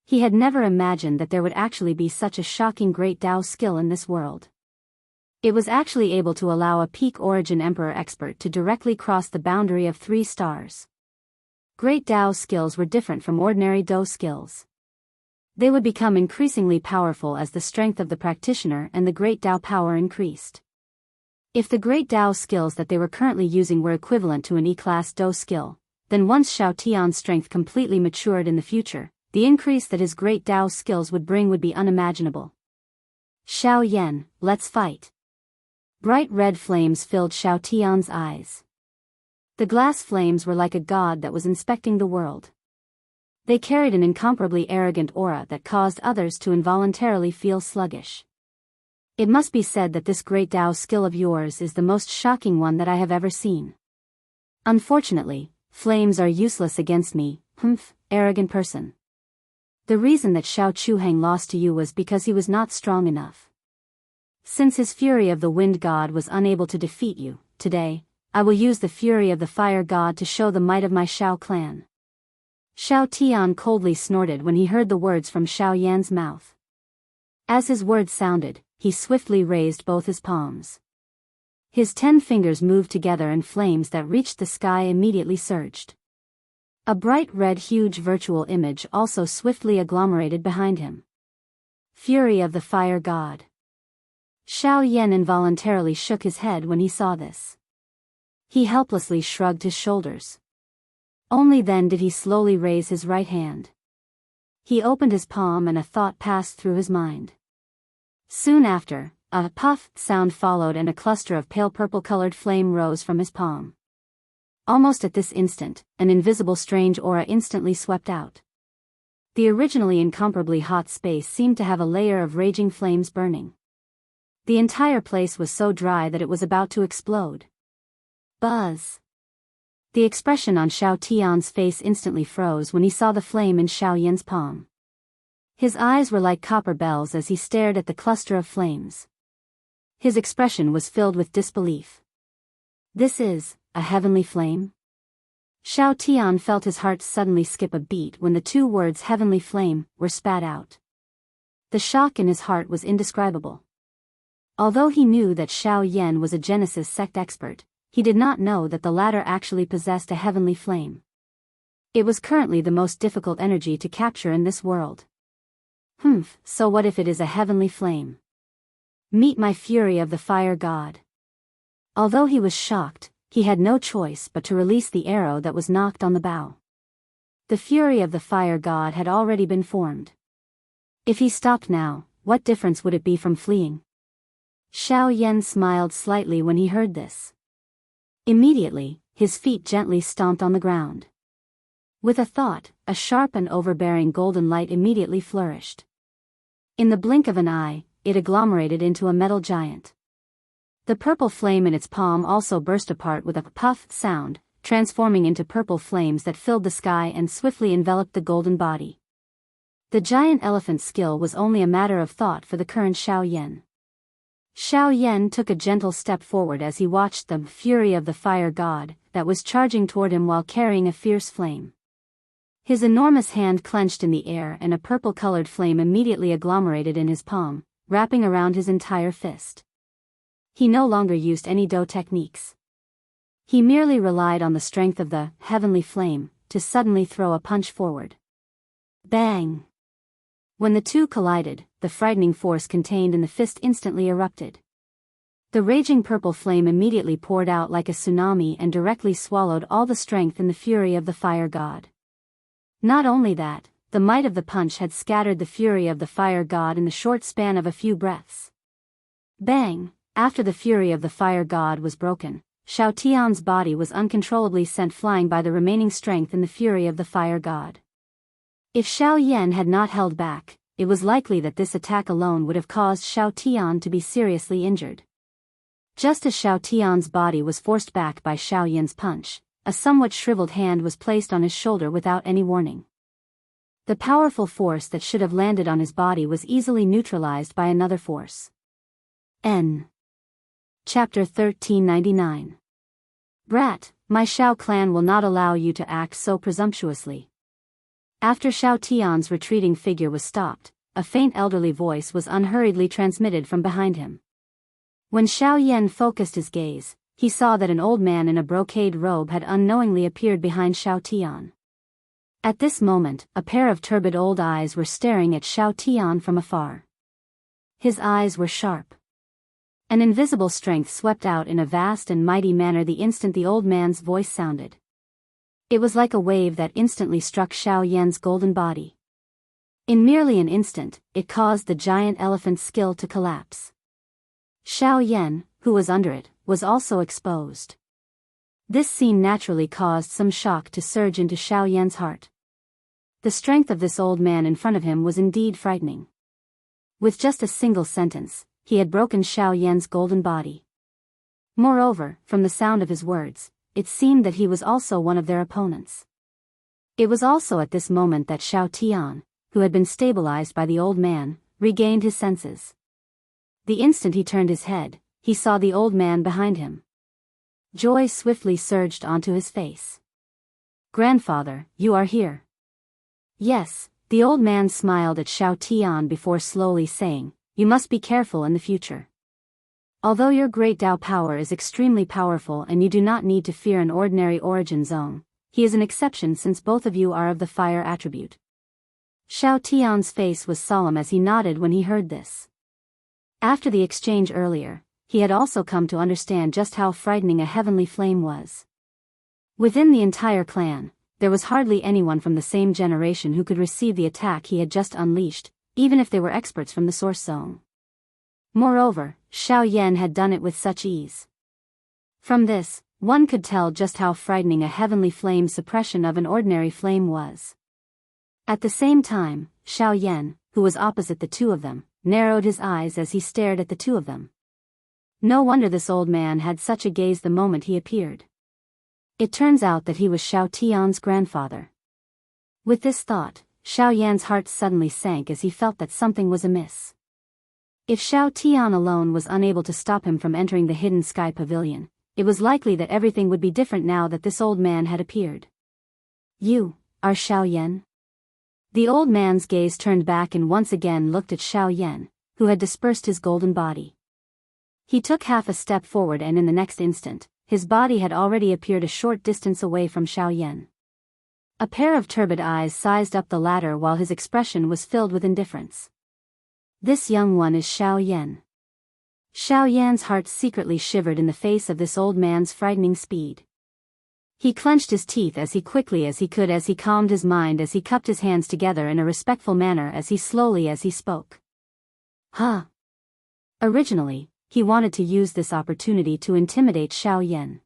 He had never imagined that there would actually be such a shocking great Dao skill in this world. It was actually able to allow a peak Origin Emperor expert to directly cross the boundary of 3 stars. Great Dao skills were different from ordinary Dou skills. They would become increasingly powerful as the strength of the practitioner and the great Dao power increased. If the great Dao skills that they were currently using were equivalent to an E-class Dou skill, then once Xiao Tian's strength completely matured in the future, the increase that his great Dao skills would bring would be unimaginable. Xiao Yan, let's fight. Bright red flames filled Xiao Tian's eyes. The glass flames were like a god that was inspecting the world. They carried an incomparably arrogant aura that caused others to involuntarily feel sluggish. It must be said that this great Dao skill of yours is the most shocking one that I have ever seen. Unfortunately, flames are useless against me, arrogant person. The reason that Xiao Chuhang lost to you was because he was not strong enough. Since his fury of the wind god was unable to defeat you, today, I will use the fury of the fire god to show the might of my Shao clan. Xiao Tian coldly snorted when he heard the words from Xiao Yan's mouth. As his words sounded, he swiftly raised both his palms. His 10 fingers moved together and flames that reached the sky immediately surged. A bright red huge virtual image also swiftly agglomerated behind him. Fury of the fire god. Xiao Yan involuntarily shook his head when he saw this. He helplessly shrugged his shoulders. Only then did he slowly raise his right hand. He opened his palm and a thought passed through his mind. Soon after, a puff sound followed and a cluster of pale purple-colored flame rose from his palm. Almost at this instant, an invisible strange aura instantly swept out. The originally incomparably hot space seemed to have a layer of raging flames burning. The entire place was so dry that it was about to explode. Buzz! The expression on Xiao Tian's face instantly froze when he saw the flame in Xiao Yan's palm. His eyes were like copper bells as he stared at the cluster of flames. His expression was filled with disbelief. This is a heavenly flame? Xiao Tian felt his heart suddenly skip a beat when the 2 words heavenly flame were spat out. The shock in his heart was indescribable. Although he knew that Xiao Yan was a Genesis sect expert, he did not know that the latter actually possessed a heavenly flame. It was currently the most difficult energy to capture in this world. So what if it is a heavenly flame? Meet my fury of the fire god. Although he was shocked, he had no choice but to release the arrow that was knocked on the bow. The fury of the fire god had already been formed. If he stopped now, what difference would it be from fleeing? Xiao Yan smiled slightly when he heard this. Immediately, his feet gently stomped on the ground. With a thought, a sharp and overbearing golden light immediately flourished. In the blink of an eye, it agglomerated into a metal giant. The purple flame in its palm also burst apart with a puff sound, transforming into purple flames that filled the sky and swiftly enveloped the golden body. The giant elephant's skill was only a matter of thought for the current Xiao Yan. Xiao Yan took a gentle step forward as he watched the fury of the fire god that was charging toward him while carrying a fierce flame. His enormous hand clenched in the air and a purple-colored flame immediately agglomerated in his palm, wrapping around his entire fist. He no longer used any Do techniques. He merely relied on the strength of the heavenly flame to suddenly throw a punch forward. Bang! When the two collided, the frightening force contained in the fist instantly erupted. The raging purple flame immediately poured out like a tsunami and directly swallowed all the strength in the fury of the fire god. Not only that, the might of the punch had scattered the fury of the fire god in the short span of a few breaths. Bang! After the fury of the fire god was broken, Xiao Tian's body was uncontrollably sent flying by the remaining strength in the fury of the fire god. If Xiao Yan had not held back, it was likely that this attack alone would have caused Xiao Tian to be seriously injured. Just as Xiao Tian's body was forced back by Xiao Yan's punch, a somewhat shriveled hand was placed on his shoulder without any warning. The powerful force that should have landed on his body was easily neutralized by another force. N. Chapter 1399. Brat, my Xiao clan will not allow you to act so presumptuously. After Xiao Tian's retreating figure was stopped, a faint elderly voice was unhurriedly transmitted from behind him. When Xiao Yan focused his gaze, he saw that an old man in a brocade robe had unknowingly appeared behind Xiao Tian. At this moment, a pair of turbid old eyes were staring at Xiao Tian from afar. His eyes were sharp. An invisible strength swept out in a vast and mighty manner the instant the old man's voice sounded. It was like a wave that instantly struck Xiao Yan's golden body. In merely an instant, it caused the giant elephant's skill to collapse. Xiao Yan, who was under it, was also exposed. This scene naturally caused some shock to surge into Xiao Yan's heart. The strength of this old man in front of him was indeed frightening. With just a single sentence, he had broken Xiao Yan's golden body. Moreover, from the sound of his words, it seemed that he was also one of their opponents. It was also at this moment that Xiao Tian, who had been stabilized by the old man, regained his senses. The instant he turned his head, he saw the old man behind him. Joy swiftly surged onto his face. "Grandfather, you are here." "Yes," the old man smiled at Xiao Tian before slowly saying, "You must be careful in the future. Although your great Dao power is extremely powerful and you do not need to fear an ordinary origin zone, he is an exception since both of you are of the fire attribute." Xiao Tian's face was solemn as he nodded when he heard this. After the exchange earlier, he had also come to understand just how frightening a heavenly flame was. Within the entire clan, there was hardly anyone from the same generation who could receive the attack he had just unleashed, even if they were experts from the source zone. Moreover, Xiao Yan had done it with such ease. From this, one could tell just how frightening a heavenly flame's suppression of an ordinary flame was. At the same time, Xiao Yan, who was opposite the two of them, narrowed his eyes as he stared at the two of them. No wonder this old man had such a gaze the moment he appeared. It turns out that he was Xiao Tian's grandfather. With this thought, Xiao Yan's heart suddenly sank as he felt that something was amiss. If Xiao Tian alone was unable to stop him from entering the hidden sky pavilion, it was likely that everything would be different now that this old man had appeared. "You are Xiao Yan?" The old man's gaze turned back and once again looked at Xiao Yan, who had dispersed his golden body. He took half a step forward and in the next instant, his body had already appeared a short distance away from Xiao Yan. A pair of turbid eyes sized up the latter while his expression was filled with indifference. This young one is Xiao Yan. Xiao Yan's heart secretly shivered in the face of this old man's frightening speed. He clenched his teeth as quickly as he could as he calmed his mind as he cupped his hands together in a respectful manner as he spoke. Huh. Originally, he wanted to use this opportunity to intimidate Xiao Yan.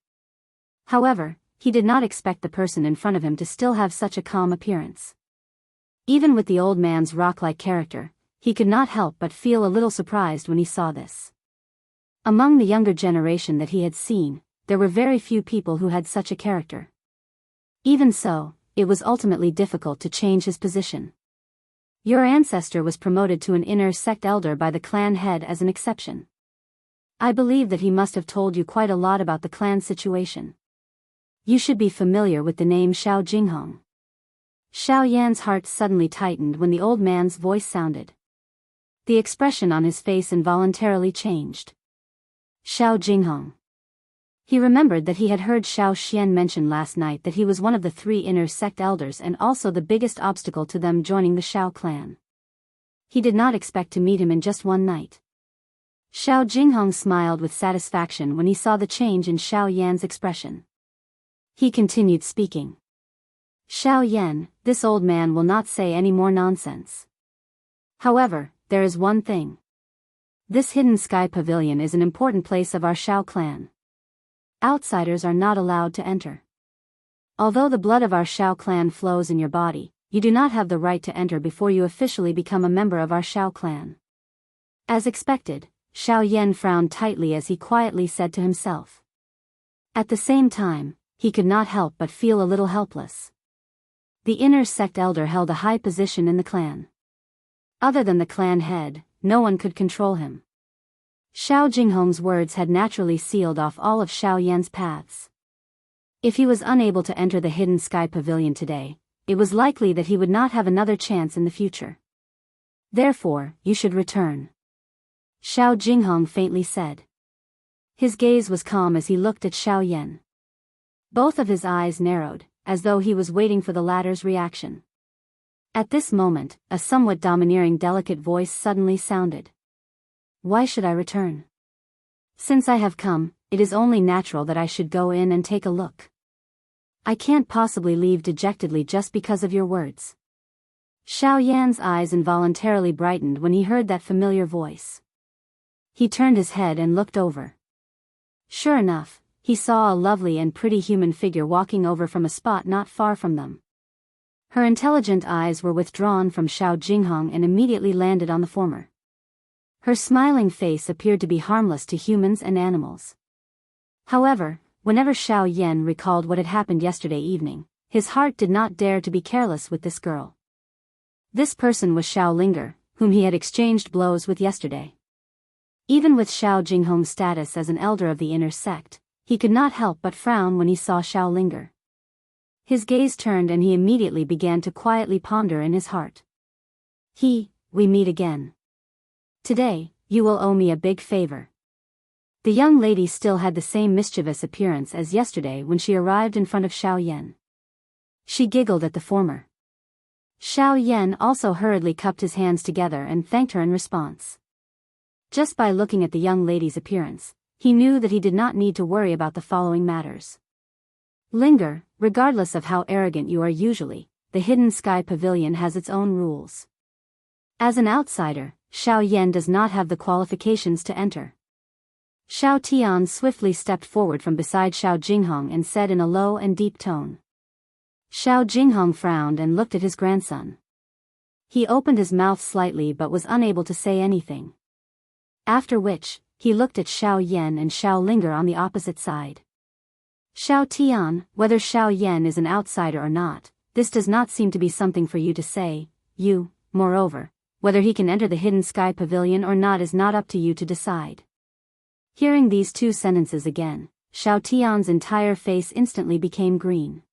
However, he did not expect the person in front of him to still have such a calm appearance. Even with the old man's rock-like character, he could not help but feel a little surprised when he saw this. Among the younger generation that he had seen, there were very few people who had such a character. Even so, it was ultimately difficult to change his position. Your ancestor was promoted to an inner sect elder by the clan head as an exception. I believe that he must have told you quite a lot about the clan situation. You should be familiar with the name Xiao Jinghong. Xiao Yan's heart suddenly tightened when the old man's voice sounded. The expression on his face involuntarily changed. Xiao Jinghong. He remembered that he had heard Xiao Xian mention last night that he was one of the 3 inner sect elders and also the biggest obstacle to them joining the Xiao clan. He did not expect to meet him in just one night. Xiao Jinghong smiled with satisfaction when he saw the change in Xiao Yan's expression. He continued speaking. Xiao Yan, this old man will not say any more nonsense. However, there is one thing. This hidden sky pavilion is an important place of our Xiao clan. Outsiders are not allowed to enter. Although the blood of our Xiao clan flows in your body, you do not have the right to enter before you officially become a member of our Xiao clan. As expected, Xiao Yan frowned tightly as he quietly said to himself. At the same time, he could not help but feel a little helpless. The inner sect elder held a high position in the clan. Other than the clan head, no one could control him. Xiao Jinghong's words had naturally sealed off all of Xiao Yan's paths. If he was unable to enter the hidden sky pavilion today, it was likely that he would not have another chance in the future. Therefore, you should return. Xiao Jinghong faintly said. His gaze was calm as he looked at Xiao Yan. Both of his eyes narrowed, as though he was waiting for the latter's reaction. At this moment, a somewhat domineering delicate voice suddenly sounded. Why should I return? Since I have come, it is only natural that I should go in and take a look. I can't possibly leave dejectedly just because of your words. Xiao Yan's eyes involuntarily brightened when he heard that familiar voice. He turned his head and looked over. Sure enough, he saw a lovely and pretty human figure walking over from a spot not far from them. Her intelligent eyes were withdrawn from Xiao Jinghong and immediately landed on the former. Her smiling face appeared to be harmless to humans and animals. However, whenever Xiao Yan recalled what had happened yesterday evening, his heart did not dare to be careless with this girl. This person was Xiao Linger, whom he had exchanged blows with yesterday. Even with Xiao Jinghong's status as an elder of the inner sect, he could not help but frown when he saw Xiao Linger. His gaze turned and he immediately began to quietly ponder in his heart. We meet again. Today, you will owe me a big favor. The young lady still had the same mischievous appearance as yesterday when she arrived in front of Xiao Yan. She giggled at the former. Xiao Yan also hurriedly cupped his hands together and thanked her in response. Just by looking at the young lady's appearance, he knew that he did not need to worry about the following matters. Linger, regardless of how arrogant you are usually, the hidden sky pavilion has its own rules. As an outsider, Xiao Yan does not have the qualifications to enter. Xiao Tian swiftly stepped forward from beside Xiao Jinghong and said in a low and deep tone. Xiao Jinghong frowned and looked at his grandson. He opened his mouth slightly but was unable to say anything. After which, he looked at Xiao Yan and Xiao Linger on the opposite side. Xiao Tian, whether Xiao Yan is an outsider or not, this does not seem to be something for you to say. Moreover, whether he can enter the hidden sky pavilion or not is not up to you to decide. Hearing these 2 sentences again, Xiao Tian's entire face instantly became green.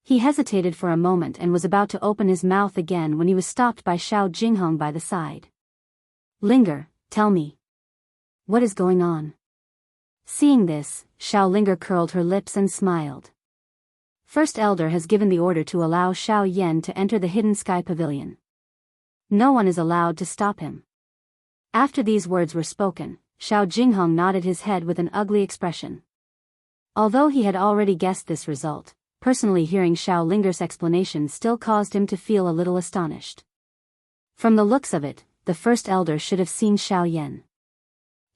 He hesitated for a moment and was about to open his mouth again when he was stopped by Xiao Jinghong by the side. Linger, tell me. What is going on? Seeing this, Xiao Linger curled her lips and smiled. First Elder has given the order to allow Xiao Yan to enter the Hidden Sky Pavilion. No one is allowed to stop him. After these words were spoken, Xiao Jinghong nodded his head with an ugly expression. Although he had already guessed this result, personally hearing Xiao Linger's explanation still caused him to feel a little astonished. From the looks of it, the First Elder should have seen Xiao Yan.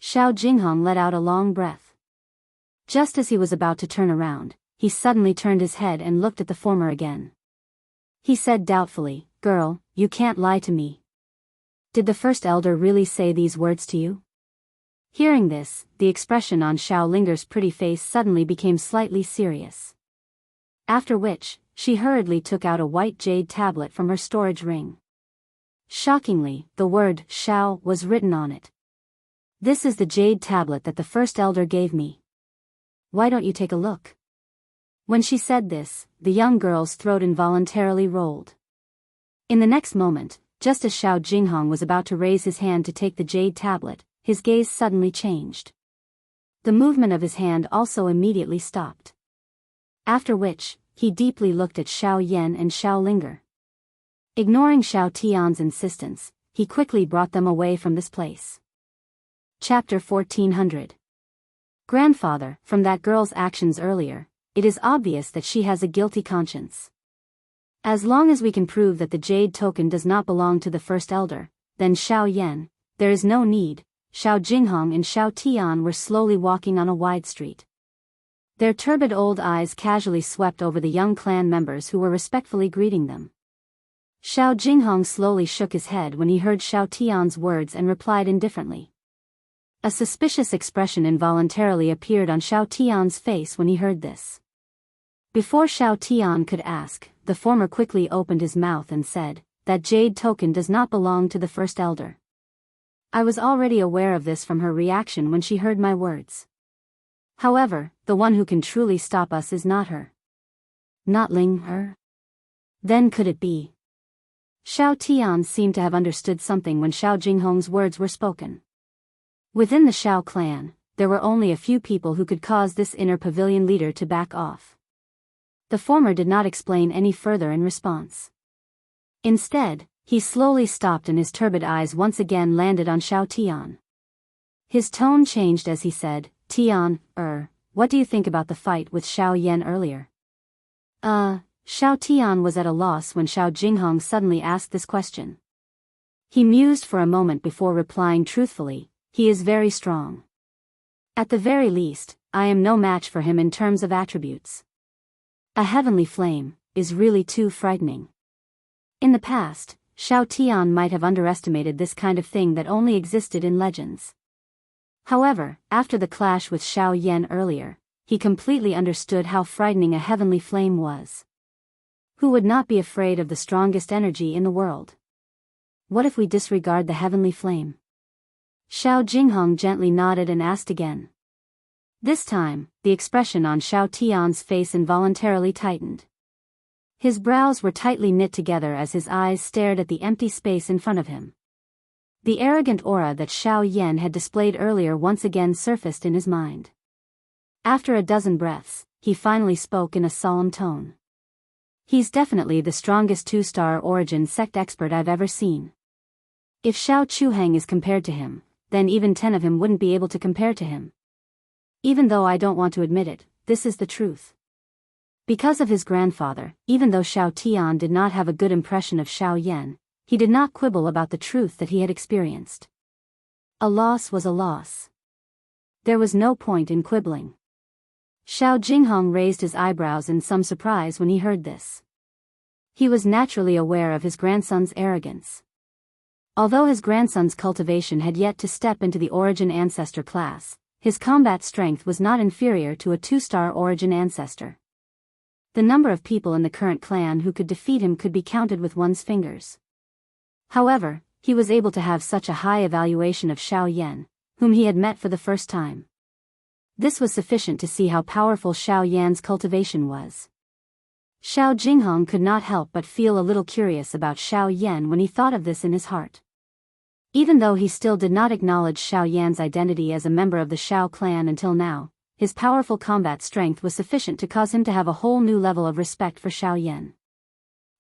Xiao Jinghong let out a long breath. Just as he was about to turn around, he suddenly turned his head and looked at the former again. He said doubtfully, "Girl, you can't lie to me. Did the First Elder really say these words to you?" Hearing this, the expression on Xiao Linger's pretty face suddenly became slightly serious. After which, she hurriedly took out a white jade tablet from her storage ring. Shockingly, the word Xiao was written on it. "This is the jade tablet that the First Elder gave me. Why don't you take a look?" When she said this, the young girl's throat involuntarily rolled. In the next moment, just as Xiao Jinghong was about to raise his hand to take the jade tablet, his gaze suddenly changed. The movement of his hand also immediately stopped. After which, he deeply looked at Xiao Yan and Xiao Linger. Ignoring Xiao Tian's insistence, he quickly brought them away from this place. Chapter 1400. Grandfather, from that girl's actions earlier, it is obvious that she has a guilty conscience. As long as we can prove that the jade token does not belong to the First Elder, then Xiao Yan, there is no need. Xiao Jinghong and Xiao Tian were slowly walking on a wide street. Their turbid old eyes casually swept over the young clan members who were respectfully greeting them. Xiao Jinghong slowly shook his head when he heard Xiao Tian's words and replied indifferently. A suspicious expression involuntarily appeared on Xiao Tian's face when he heard this. Before Xiao Tian could ask, the former quickly opened his mouth and said, "That jade token does not belong to the First Elder." I was already aware of this from her reaction when she heard my words. However, the one who can truly stop us is not her. Not Ling Er? Then could it be? Xiao Tian seemed to have understood something when Xiao Jinghong's words were spoken. Within the Xiao clan, there were only a few people who could cause this inner pavilion leader to back off. The former did not explain any further in response. Instead, he slowly stopped and his turbid eyes once again landed on Xiao Tian. His tone changed as he said, "Tian, what do you think about the fight with Xiao Yan earlier?" Xiao Tian was at a loss when Xiao Jinghong suddenly asked this question. He mused for a moment before replying truthfully, "He is very strong. At the very least, I am no match for him in terms of attributes. A heavenly flame is really too frightening." In the past, Xiao Tian might have underestimated this kind of thing that only existed in legends. However, after the clash with Xiao Yan earlier, he completely understood how frightening a heavenly flame was. Who would not be afraid of the strongest energy in the world? What if we disregard the heavenly flame? Xiao Jinghong gently nodded and asked again. This time, the expression on Xiao Tian's face involuntarily tightened. His brows were tightly knit together as his eyes stared at the empty space in front of him. The arrogant aura that Xiao Yan had displayed earlier once again surfaced in his mind. After a dozen breaths, he finally spoke in a solemn tone. "He's definitely the strongest two-star origin sect expert I've ever seen. If Xiao Chuhang is compared to him, then even 10 of him wouldn't be able to compare to him. Even though I don't want to admit it, this is the truth." Because of his grandfather, even though Xiao Tian did not have a good impression of Xiao Yan, he did not quibble about the truth that he had experienced. A loss was a loss. There was no point in quibbling. Xiao Jinghong raised his eyebrows in some surprise when he heard this. He was naturally aware of his grandson's arrogance. Although his grandson's cultivation had yet to step into the origin ancestor class, his combat strength was not inferior to a 2-star origin ancestor. The number of people in the current clan who could defeat him could be counted with one's fingers. However, he was able to have such a high evaluation of Xiao Yan, whom he had met for the first time. This was sufficient to see how powerful Xiao Yan's cultivation was. Xiao Jinghong could not help but feel a little curious about Xiao Yan when he thought of this in his heart. Even though he still did not acknowledge Xiao Yan's identity as a member of the Xiao clan until now, his powerful combat strength was sufficient to cause him to have a whole new level of respect for Xiao Yan.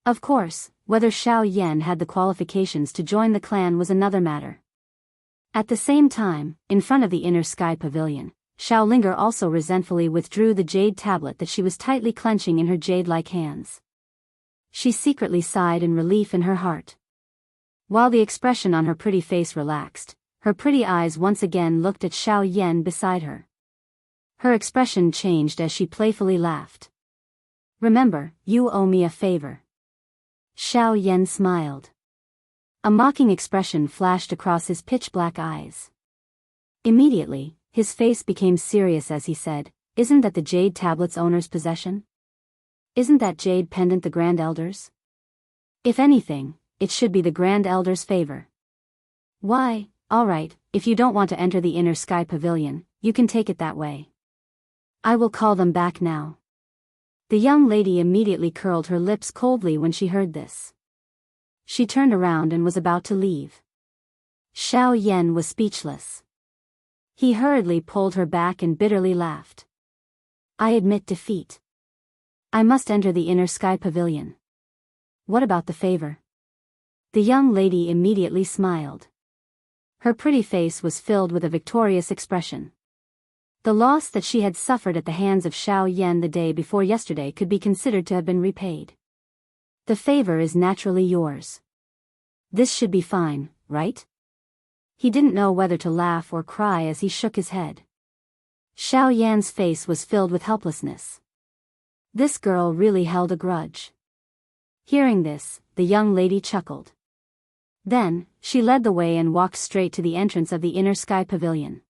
Of course, whether Xiao Yan had the qualifications to join the clan was another matter. At the same time, in front of the inner sky pavilion, Xiao Linger also resentfully withdrew the jade tablet that she was tightly clenching in her jade-like hands. She secretly sighed in relief in her heart. While the expression on her pretty face relaxed, her pretty eyes once again looked at Xiao Yan beside her. Her expression changed as she playfully laughed. "Remember, you owe me a favor." Xiao Yan smiled. A mocking expression flashed across his pitch-black eyes. Immediately, his face became serious as he said, "Isn't that the jade tablet's owner's possession? Isn't that jade pendant the Grand Elder's? If anything, it should be the Grand Elder's favor." "Why, all right, if you don't want to enter the inner sky pavilion, you can take it that way. I will call them back now." The young lady immediately curled her lips coldly when she heard this. She turned around and was about to leave. Xiao Yan was speechless. He hurriedly pulled her back and bitterly laughed. "I admit defeat. I must enter the inner sky pavilion. What about the favor?" The young lady immediately smiled. Her pretty face was filled with a victorious expression. The loss that she had suffered at the hands of Xiao Yan the day before yesterday could be considered to have been repaid. "The favor is naturally yours. This should be fine, right?" He didn't know whether to laugh or cry as he shook his head. Xiao Yan's face was filled with helplessness. This girl really held a grudge. Hearing this, the young lady chuckled. Then, she led the way and walked straight to the entrance of the inner sky pavilion.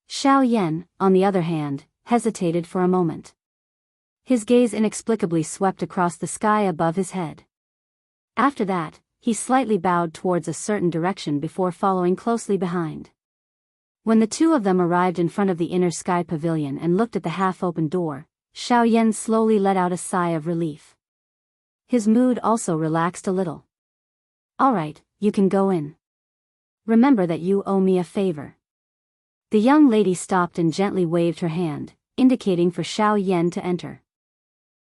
Xiao Yan, on the other hand, hesitated for a moment. His gaze inexplicably swept across the sky above his head. After that, he slightly bowed towards a certain direction before following closely behind. When the two of them arrived in front of the inner sky pavilion and looked at the half-open door, Xiao Yan slowly let out a sigh of relief. His mood also relaxed a little. "All right, you can go in. Remember that you owe me a favor." The young lady stopped and gently waved her hand, indicating for Xiao Yan to enter.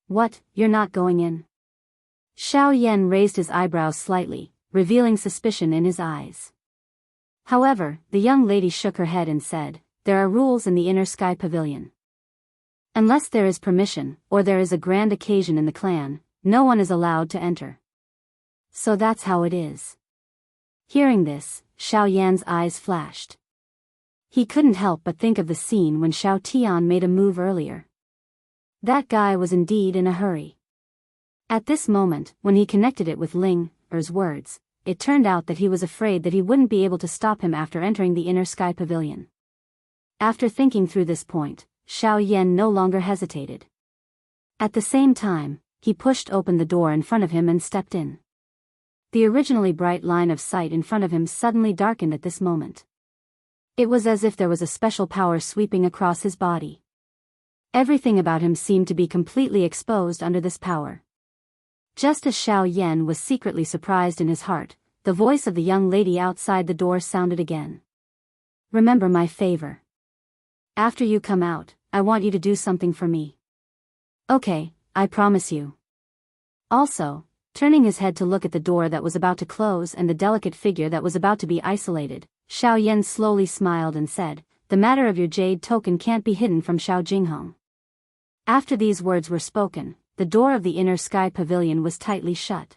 "What, you're not going in?" Xiao Yan raised his eyebrows slightly, revealing suspicion in his eyes. However, the young lady shook her head and said, "There are rules in the inner sky pavilion. Unless there is permission, or there is a grand occasion in the clan, no one is allowed to enter. So that's how it is." Hearing this, Xiao Yan's eyes flashed. He couldn't help but think of the scene when Xiao Tian made a move earlier. That guy was indeed in a hurry. At this moment, when he connected it with Ling Er's words, it turned out that he was afraid that he wouldn't be able to stop him after entering the inner sky pavilion. After thinking through this point, Xiao Yan no longer hesitated. At the same time, he pushed open the door in front of him and stepped in. The originally bright line of sight in front of him suddenly darkened at this moment. It was as if there was a special power sweeping across his body. Everything about him seemed to be completely exposed under this power. Just as Xiao Yan was secretly surprised in his heart, the voice of the young lady outside the door sounded again. "Remember my favor. After you come out, I want you to do something for me." "Okay, I promise you." Also, turning his head to look at the door that was about to close and the delicate figure that was about to be isolated, Xiao Yan slowly smiled and said, "The matter of your jade token can't be hidden from Xiao Jinghong." After these words were spoken, the door of the inner sky pavilion was tightly shut.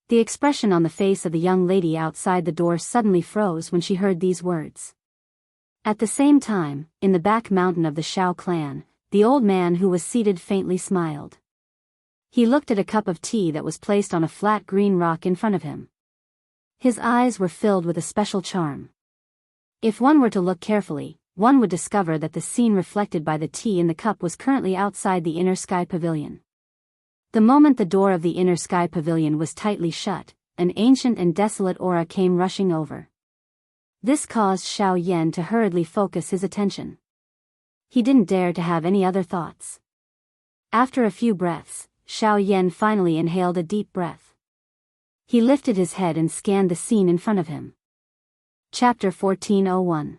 The expression on the face of the young lady outside the door suddenly froze when she heard these words. At the same time, in the back mountain of the Xiao clan, the old man who was seated faintly smiled. He looked at a cup of tea that was placed on a flat green rock in front of him. His eyes were filled with a special charm. If one were to look carefully, one would discover that the scene reflected by the tea in the cup was currently outside the inner sky pavilion. The moment the door of the inner sky pavilion was tightly shut, an ancient and desolate aura came rushing over. This caused Xiao Yan to hurriedly focus his attention. He didn't dare to have any other thoughts. After a few breaths, Xiao Yan finally inhaled a deep breath. He lifted his head and scanned the scene in front of him. Chapter 1401.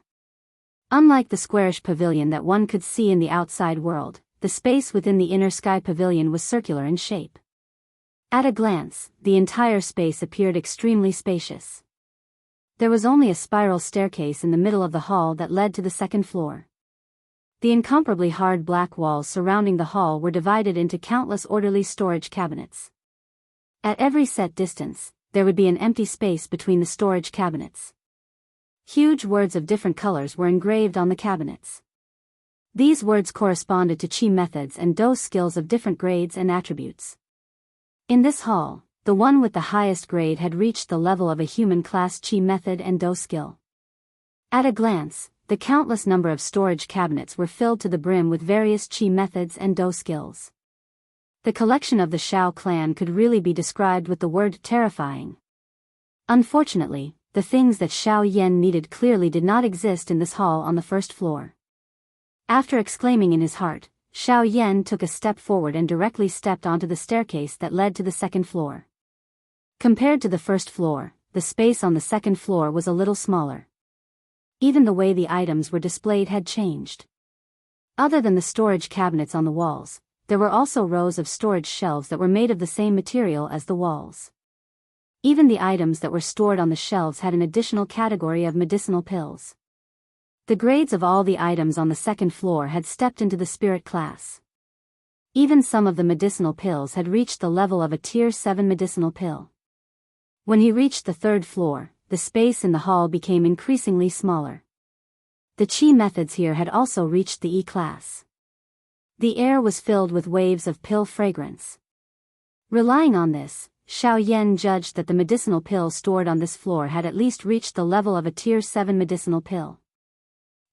Unlike the squarish pavilion that one could see in the outside world, the space within the inner sky pavilion was circular in shape. At a glance, the entire space appeared extremely spacious. There was only a spiral staircase in the middle of the hall that led to the second floor. The incomparably hard black walls surrounding the hall were divided into countless orderly storage cabinets. At every set distance, there would be an empty space between the storage cabinets. Huge words of different colors were engraved on the cabinets. These words corresponded to Qi methods and Daoist skills of different grades and attributes. In this hall, the one with the highest grade had reached the level of a human class Qi method and Daoist skill. At a glance, the countless number of storage cabinets were filled to the brim with various Qi methods and Daoist skills. The collection of the Shao clan could really be described with the word terrifying. Unfortunately, the things that Xiao Yan needed clearly did not exist in this hall on the first floor. After exclaiming in his heart, Xiao Yan took a step forward and directly stepped onto the staircase that led to the second floor. Compared to the first floor, the space on the second floor was a little smaller. Even the way the items were displayed had changed. Other than the storage cabinets on the walls, there were also rows of storage shelves that were made of the same material as the walls. Even the items that were stored on the shelves had an additional category of medicinal pills. The grades of all the items on the second floor had stepped into the spirit class. Even some of the medicinal pills had reached the level of a Tier 7 medicinal pill. When he reached the third floor, the space in the hall became increasingly smaller. The Qi methods here had also reached the E class. The air was filled with waves of pill fragrance. Relying on this, Xiao Yan judged that the medicinal pill stored on this floor had at least reached the level of a Tier 7 medicinal pill.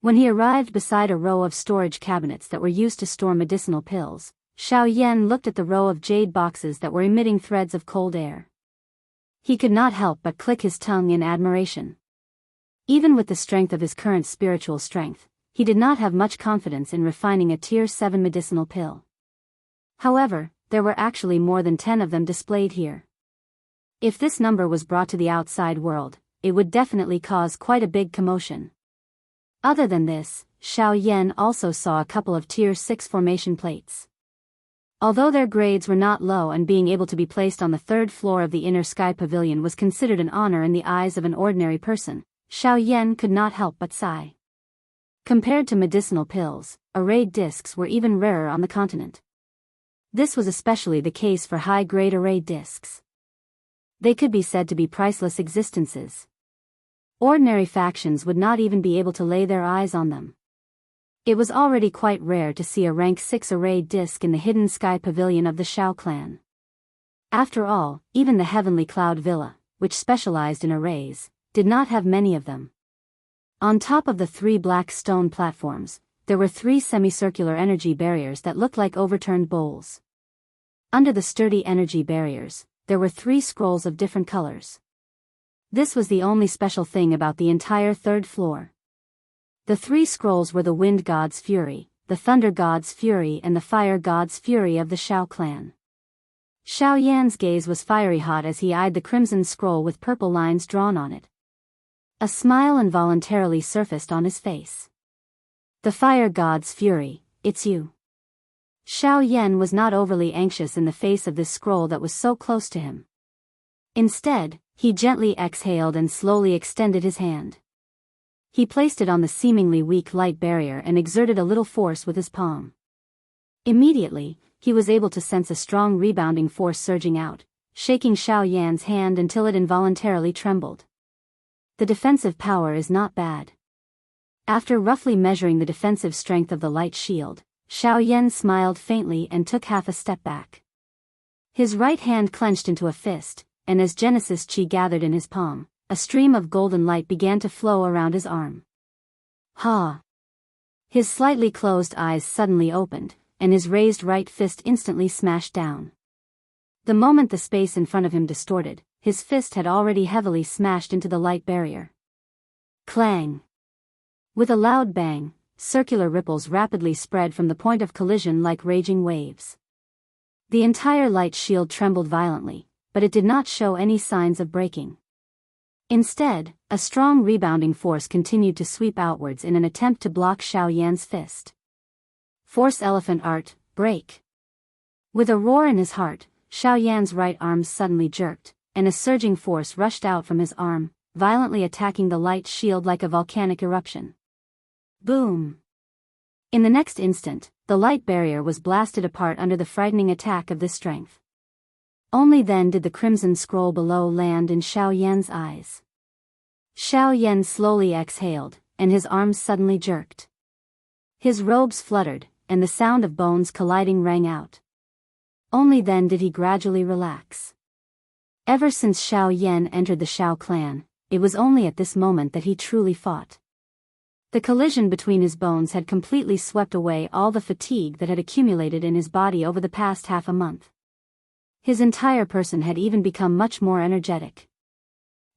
When he arrived beside a row of storage cabinets that were used to store medicinal pills, Xiao Yan looked at the row of jade boxes that were emitting threads of cold air. He could not help but click his tongue in admiration. Even with the strength of his current spiritual strength, he did not have much confidence in refining a Tier 7 medicinal pill. However, there were actually more than 10 of them displayed here. If this number was brought to the outside world, it would definitely cause quite a big commotion. Other than this, Xiao Yan also saw a couple of Tier 6 formation plates. Although their grades were not low and being able to be placed on the third floor of the inner sky pavilion was considered an honor in the eyes of an ordinary person, Xiao Yan could not help but sigh. Compared to medicinal pills, arrayed discs were even rarer on the continent. This was especially the case for high-grade arrayed discs. They could be said to be priceless existences. Ordinary factions would not even be able to lay their eyes on them. It was already quite rare to see a rank 6 arrayed disc in the hidden sky pavilion of the Shao clan. After all, even the Heavenly Cloud Villa, which specialized in arrays, did not have many of them. On top of the 3 black stone platforms, there were 3 semicircular energy barriers that looked like overturned bowls. Under the sturdy energy barriers, there were 3 scrolls of different colors. This was the only special thing about the entire third floor. The 3 scrolls were the Wind God's Fury, the Thunder God's Fury and the Fire God's Fury of the Shao clan. Xiao Yan's gaze was fiery hot as he eyed the crimson scroll with purple lines drawn on it. A smile involuntarily surfaced on his face. The Fire God's Fury, it's you. Xiao Yan was not overly anxious in the face of this scroll that was so close to him. Instead, he gently exhaled and slowly extended his hand. He placed it on the seemingly weak light barrier and exerted a little force with his palm. Immediately, he was able to sense a strong rebounding force surging out, shaking Xiao Yan's hand until it involuntarily trembled. The defensive power is not bad. After roughly measuring the defensive strength of the light shield, Xiao Yan smiled faintly and took half a step back. His right hand clenched into a fist, and as Genesis Qi gathered in his palm, a stream of golden light began to flow around his arm. Ha! His slightly closed eyes suddenly opened, and his raised right fist instantly smashed down. The moment the space in front of him distorted, his fist had already heavily smashed into the light barrier. Clang! With a loud bang, circular ripples rapidly spread from the point of collision like raging waves. The entire light shield trembled violently, but it did not show any signs of breaking. Instead, a strong rebounding force continued to sweep outwards in an attempt to block Xiao Yan's fist. Force elephant art, break. With a roar in his heart, Xiao Yan's right arm suddenly jerked, and a surging force rushed out from his arm, violently attacking the light shield like a volcanic eruption. Boom! In the next instant, the light barrier was blasted apart under the frightening attack of this strength. Only then did the crimson scroll below land in Xiao Yan's eyes. Xiao Yan slowly exhaled, and his arms suddenly jerked. His robes fluttered, and the sound of bones colliding rang out. Only then did he gradually relax. Ever since Xiao Yan entered the Xiao clan, it was only at this moment that he truly fought. The collision between his bones had completely swept away all the fatigue that had accumulated in his body over the past half a month. His entire person had even become much more energetic.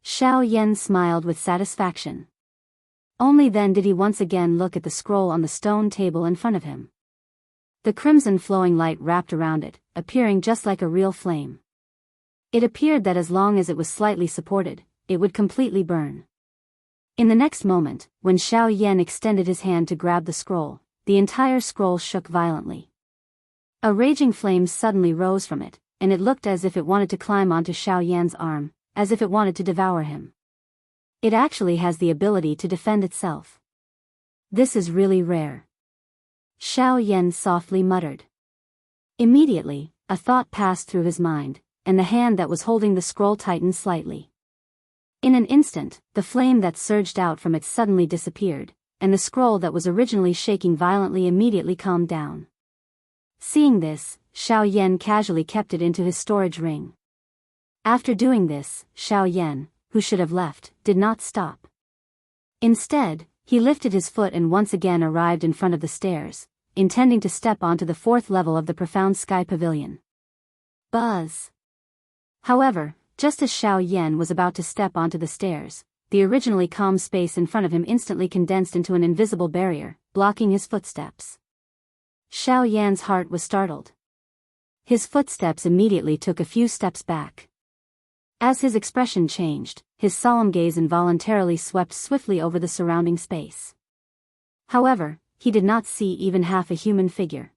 Xiao Yan smiled with satisfaction. Only then did he once again look at the scroll on the stone table in front of him. The crimson flowing light wrapped around it, appearing just like a real flame. It appeared that as long as it was slightly supported, it would completely burn. In the next moment, when Xiao Yan extended his hand to grab the scroll, the entire scroll shook violently. A raging flame suddenly rose from it, and it looked as if it wanted to climb onto Xiao Yan's arm, as if it wanted to devour him. It actually has the ability to defend itself. This is really rare. Xiao Yan softly muttered. Immediately, a thought passed through his mind, and the hand that was holding the scroll tightened slightly. In an instant, the flame that surged out from it suddenly disappeared, and the scroll that was originally shaking violently immediately calmed down. Seeing this, Xiao Yan casually kept it into his storage ring. After doing this, Xiao Yan, who should have left, did not stop. Instead, he lifted his foot and once again arrived in front of the stairs, intending to step onto the 4th level of the profound sky pavilion. Buzz! However, just as Xiao Yan was about to step onto the stairs, the originally calm space in front of him instantly condensed into an invisible barrier, blocking his footsteps. Xiao Yan's heart was startled. His footsteps immediately took a few steps back. As his expression changed, his solemn gaze involuntarily swept swiftly over the surrounding space. However, he did not see even half a human figure.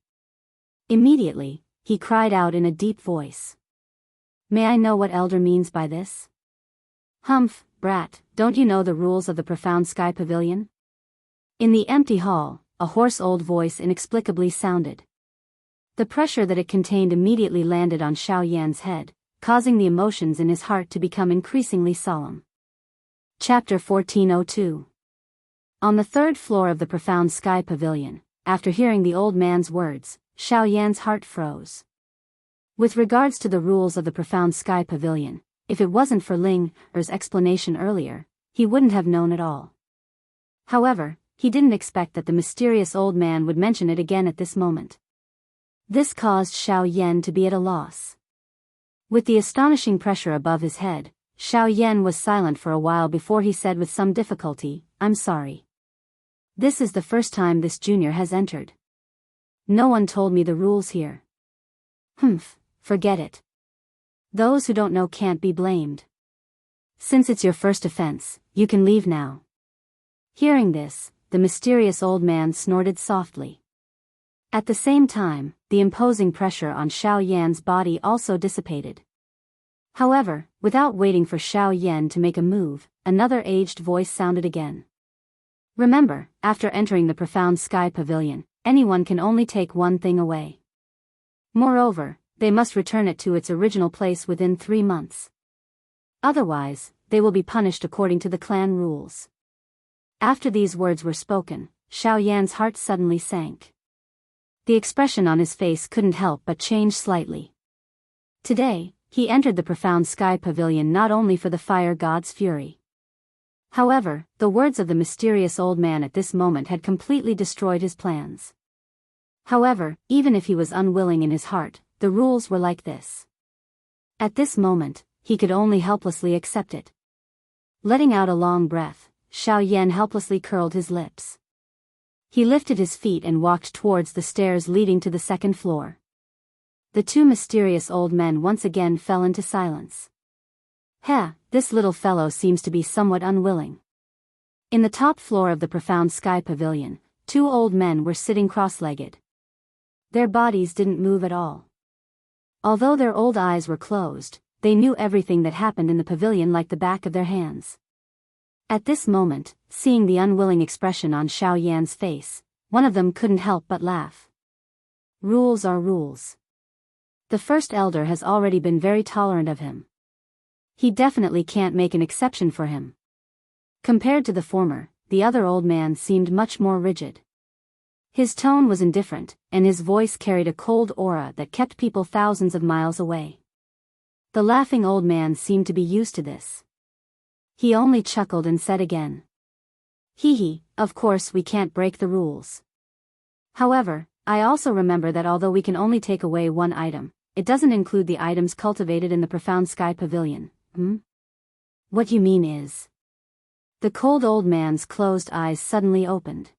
Immediately, he cried out in a deep voice. "May I know what elder means by this?" "Humph, brat, don't you know the rules of the profound sky pavilion?" In the empty hall, a hoarse old voice inexplicably sounded. The pressure that it contained immediately landed on Xiao Yan's head, causing the emotions in his heart to become increasingly solemn. Chapter 1402. On the 3rd floor of the profound sky pavilion, after hearing the old man's words, Xiao Yan's heart froze. With regards to the rules of the profound sky pavilion, if it wasn't for Ling Er's explanation earlier, he wouldn't have known at all. However, he didn't expect that the mysterious old man would mention it again at this moment. This caused Xiao Yan to be at a loss. With the astonishing pressure above his head, Xiao Yan was silent for a while before he said with some difficulty, "I'm sorry. This is the first time this junior has entered. No one told me the rules here." "Humph, forget it. Those who don't know can't be blamed. Since it's your first offense, you can leave now." Hearing this, the mysterious old man snorted softly. At the same time, the imposing pressure on Xiao Yan's body also dissipated. However, without waiting for Xiao Yan to make a move, another aged voice sounded again. "Remember, after entering the profound sky pavilion, anyone can only take one thing away. Moreover, they must return it to its original place within 3 months. Otherwise, they will be punished according to the clan rules." After these words were spoken, Xiao Yan's heart suddenly sank. The expression on his face couldn't help but change slightly. Today, he entered the profound sky pavilion not only for the fire god's fury. However, the words of the mysterious old man at this moment had completely destroyed his plans. However, even if he was unwilling in his heart, the rules were like this. At this moment, he could only helplessly accept it. Letting out a long breath, Xiao Yan helplessly curled his lips. He lifted his feet and walked towards the stairs leading to the 2nd floor. the two mysterious old men once again fell into silence. This little fellow seems to be somewhat unwilling. In the top floor of the profound sky pavilion, two old men were sitting cross-legged. Their bodies didn't move at all. Although their old eyes were closed, they knew everything that happened in the pavilion like the back of their hands. At this moment, seeing the unwilling expression on Xiaoyan's face, one of them couldn't help but laugh. Rules are rules. The first elder has already been very tolerant of him. He definitely can't make an exception for him. Compared to the former, the other old man seemed much more rigid. His tone was indifferent, and his voice carried a cold aura that kept people thousands of miles away. The laughing old man seemed to be used to this. He only chuckled and said again, "Hee, of course we can't break the rules. However, I also remember that although we can only take away one item, it doesn't include the items cultivated in the profound sky pavilion." What you mean is... The cold old man's closed eyes suddenly opened.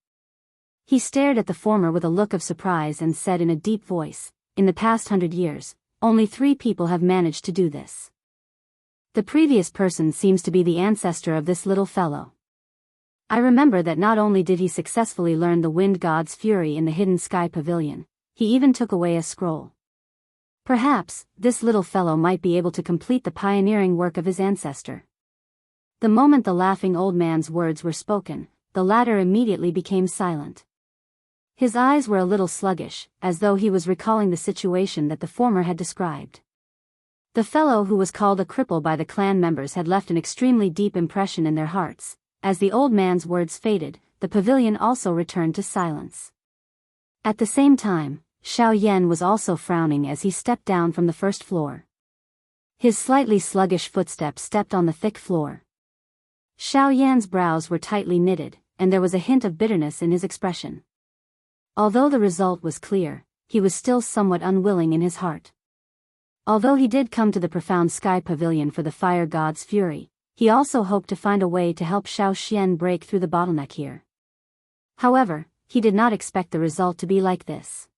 He stared at the former with a look of surprise and said in a deep voice, "In the past 100 years, only 3 people have managed to do this. The previous person seems to be the ancestor of this little fellow. I remember that not only did he successfully learn the wind god's fury in the hidden sky pavilion, he even took away a scroll. Perhaps, this little fellow might be able to complete the pioneering work of his ancestor." The moment the laughing old man's words were spoken, the latter immediately became silent. His eyes were a little sluggish, as though he was recalling the situation that the former had described. The fellow who was called a cripple by the clan members had left an extremely deep impression in their hearts. As the old man's words faded, the pavilion also returned to silence. At the same time, Xiaoyan was also frowning as he stepped down from the first floor. His slightly sluggish footsteps stepped on the thick floor. Xiaoyan's brows were tightly knitted, and there was a hint of bitterness in his expression. Although the result was clear, he was still somewhat unwilling in his heart. Although he did come to the profound sky pavilion for the fire god's fury, he also hoped to find a way to help Xiao Xian break through the bottleneck here. However, he did not expect the result to be like this.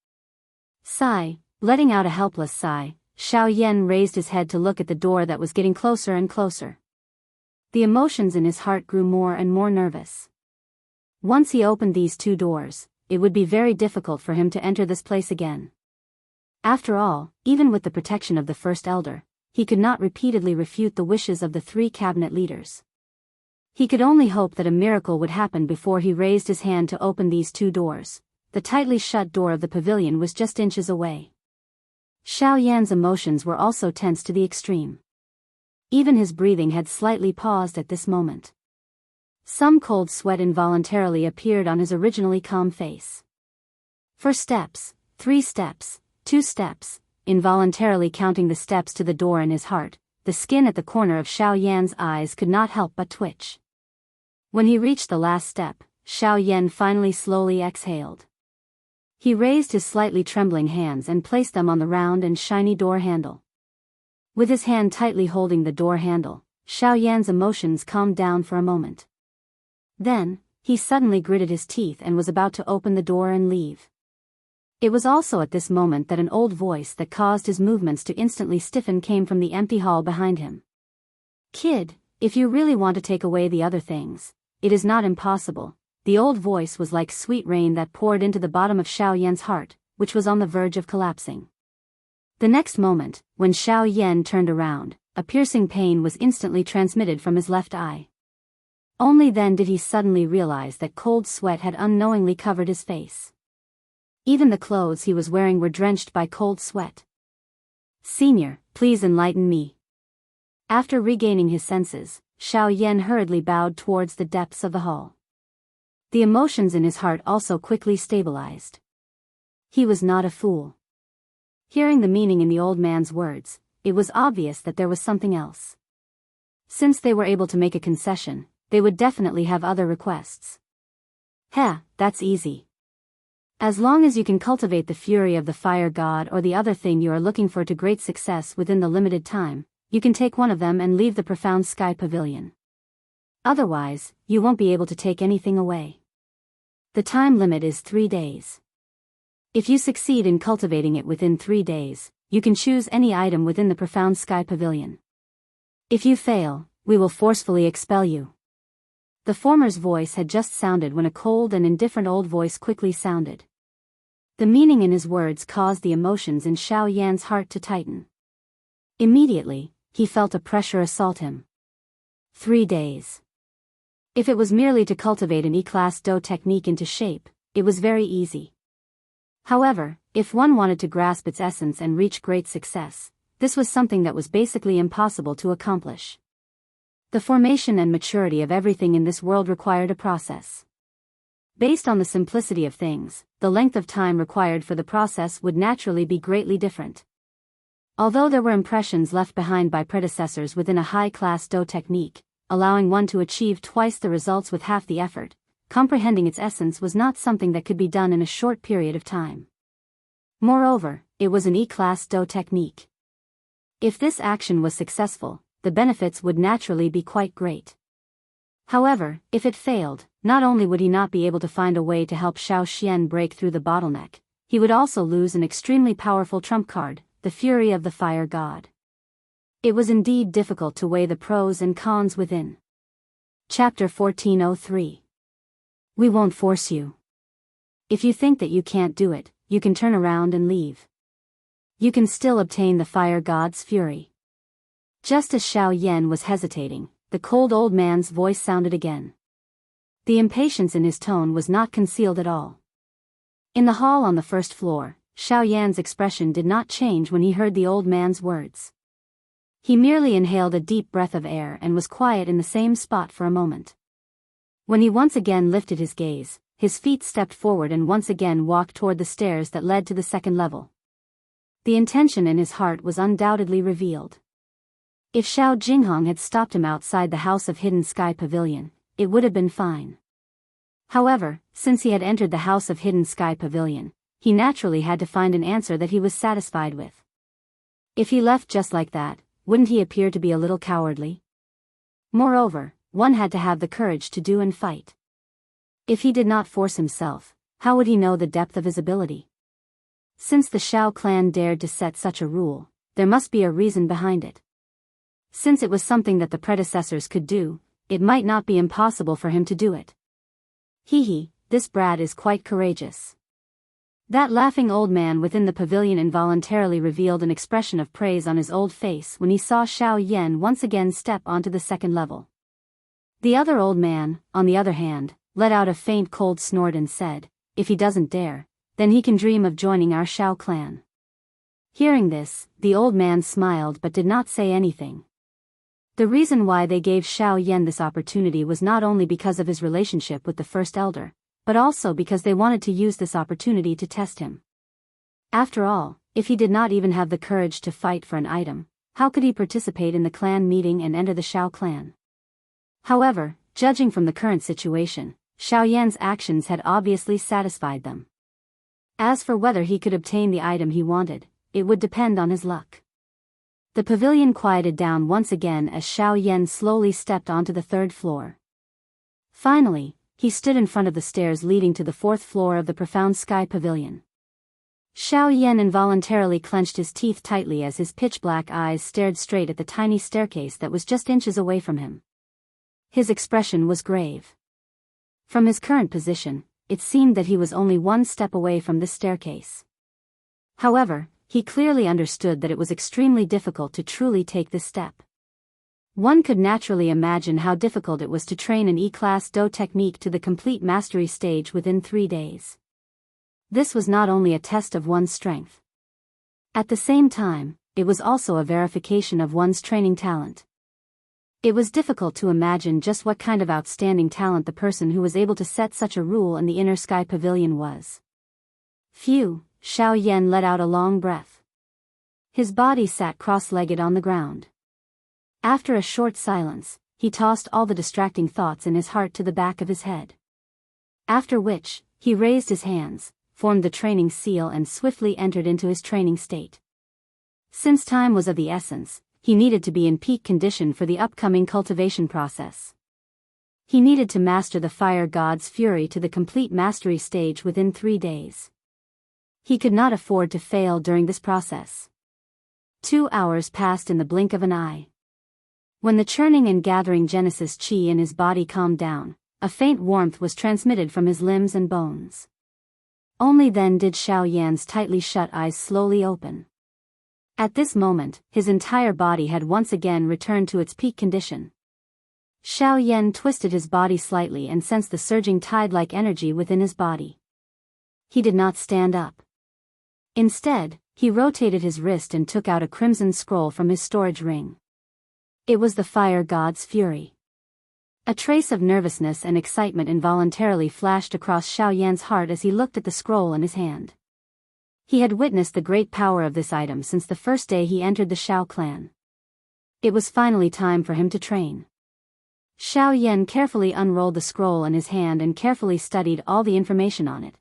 Letting out a helpless sigh, Xiaoyan raised his head to look at the door that was getting closer and closer. The emotions in his heart grew more and more nervous. Once he opened these 2 doors, it would be very difficult for him to enter this place again. After all, even with the protection of the first elder, he could not repeatedly refute the wishes of the 3 cabinet leaders. He could only hope that a miracle would happen before he raised his hand to open these 2 doors. The tightly shut door of the pavilion was just inches away. Xiaoyan's emotions were also tense to the extreme. Even his breathing had slightly paused at this moment. Some cold sweat involuntarily appeared on his originally calm face. 4 steps, 3 steps, 2 steps, involuntarily counting the steps to the door in his heart, the skin at the corner of Xiaoyan's eyes could not help but twitch. When he reached the last step, Xiaoyan finally slowly exhaled. He raised his slightly trembling hands and placed them on the round and shiny door handle. With his hand tightly holding the door handle, Xiaoyan's emotions calmed down for a moment. Then, he suddenly gritted his teeth and was about to open the door and leave. It was also at this moment that an old voice that caused his movements to instantly stiffen came from the empty hall behind him. "Kid, if you really want to take away the other things, it is not impossible." The old voice was like sweet rain that poured into the bottom of Xiaoyan's heart, which was on the verge of collapsing. The next moment, when Xiaoyan turned around, a piercing pain was instantly transmitted from his left eye. Only then did he suddenly realize that cold sweat had unknowingly covered his face. Even the clothes he was wearing were drenched by cold sweat. "Senior, please enlighten me." After regaining his senses, Xiaoyan hurriedly bowed towards the depths of the hall. The emotions in his heart also quickly stabilized. He was not a fool. Hearing the meaning in the old man's words, it was obvious that there was something else. Since they were able to make a concession, they would definitely have other requests. That's easy. As long as you can cultivate the fury of the fire god or the other thing you are looking for to great success within the limited time, you can take one of them and leave the profound sky pavilion. Otherwise, you won't be able to take anything away. The time limit is 3 days. If you succeed in cultivating it within 3 days, you can choose any item within the Profound Sky Pavilion. If you fail, we will forcefully expel you. The former's voice had just sounded when a cold and indifferent old voice quickly sounded. The meaning in his words caused the emotions in Xiao Yan's heart to tighten. Immediately, he felt a pressure assault him. 3 days. If it was merely to cultivate an E-class Do technique into shape, it was very easy. However, if one wanted to grasp its essence and reach great success, this was something that was basically impossible to accomplish. The formation and maturity of everything in this world required a process. Based on the simplicity of things, the length of time required for the process would naturally be greatly different. Although there were impressions left behind by predecessors within a high-class Do technique, allowing one to achieve twice the results with half the effort, comprehending its essence was not something that could be done in a short period of time. Moreover, it was an E-class Do technique. If this action was successful, the benefits would naturally be quite great. However, if it failed, not only would he not be able to find a way to help Xiao Xian break through the bottleneck, he would also lose an extremely powerful trump card, the fury of the fire god. It was indeed difficult to weigh the pros and cons within. Chapter 1403. We won't force you. If you think that you can't do it, you can turn around and leave. You can still obtain the fire god's fury. Just as Xiao Yan was hesitating, the cold old man's voice sounded again. The impatience in his tone was not concealed at all. In the hall on the first floor, Xiao Yan's expression did not change when he heard the old man's words. He merely inhaled a deep breath of air and was quiet in the same spot for a moment. When he once again lifted his gaze, his feet stepped forward and once again walked toward the stairs that led to the second level. The intention in his heart was undoubtedly revealed. If Xiao Jinghong had stopped him outside the House of Hidden Sky Pavilion, it would have been fine. However, since he had entered the House of Hidden Sky Pavilion, he naturally had to find an answer that he was satisfied with. If he left just like that, wouldn't he appear to be a little cowardly? Moreover, one had to have the courage to do and fight. If he did not force himself, how would he know the depth of his ability? Since the Xiao clan dared to set such a rule, there must be a reason behind it. Since it was something that the predecessors could do, it might not be impossible for him to do it. This brat is quite courageous. That laughing old man within the pavilion involuntarily revealed an expression of praise on his old face when he saw Xiao Yan once again step onto the second level. The other old man, on the other hand, let out a faint cold snort and said, if he doesn't dare, then he can dream of joining our Xiao clan. Hearing this, the old man smiled but did not say anything. The reason why they gave Xiao Yan this opportunity was not only because of his relationship with the first elder, but also because they wanted to use this opportunity to test him. After all, if he did not even have the courage to fight for an item, how could he participate in the clan meeting and enter the Xiao clan? However, judging from the current situation, Xiao Yan's actions had obviously satisfied them. As for whether he could obtain the item he wanted, it would depend on his luck. The pavilion quieted down once again as Xiao Yan slowly stepped onto the third floor. Finally, he stood in front of the stairs leading to the fourth floor of the Profound Sky Pavilion. Xiao Yan involuntarily clenched his teeth tightly as his pitch-black eyes stared straight at the tiny staircase that was just inches away from him. His expression was grave. From his current position, it seemed that he was only one step away from this staircase. However, he clearly understood that it was extremely difficult to truly take this step. One could naturally imagine how difficult it was to train an E-class Do technique to the complete mastery stage within 3 days. This was not only a test of one's strength. At the same time, it was also a verification of one's training talent. It was difficult to imagine just what kind of outstanding talent the person who was able to set such a rule in the Inner Sky Pavilion was. Phew, Xiao Yan let out a long breath. His body sat cross-legged on the ground. After a short silence, he tossed all the distracting thoughts in his heart to the back of his head. After which, he raised his hands, formed the training seal and swiftly entered into his training state. Since time was of the essence, he needed to be in peak condition for the upcoming cultivation process. He needed to master the fire god's fury to the complete mastery stage within 3 days. He could not afford to fail during this process. 2 hours passed in the blink of an eye. When the churning and gathering Genesis chi in his body calmed down, a faint warmth was transmitted from his limbs and bones. Only then did Xiaoyan's tightly shut eyes slowly open. At this moment, his entire body had once again returned to its peak condition. Xiaoyan twisted his body slightly and sensed the surging tide-like energy within his body. He did not stand up. Instead, he rotated his wrist and took out a crimson scroll from his storage ring. It was the fire god's fury. A trace of nervousness and excitement involuntarily flashed across Xiaoyan's heart as he looked at the scroll in his hand. He had witnessed the great power of this item since the first day he entered the Xiao clan. It was finally time for him to train. Xiaoyan carefully unrolled the scroll in his hand and carefully studied all the information on it.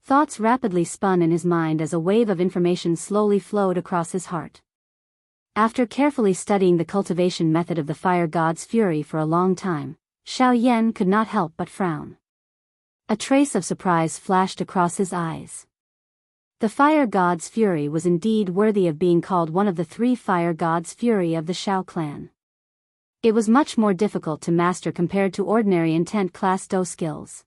Thoughts rapidly spun in his mind as a wave of information slowly flowed across his heart. After carefully studying the cultivation method of the fire god's fury for a long time, Xiaoyan could not help but frown. A trace of surprise flashed across his eyes. The fire god's fury was indeed worthy of being called one of the 3 fire god's fury of the Xiao clan. It was much more difficult to master compared to ordinary intent class Do skills.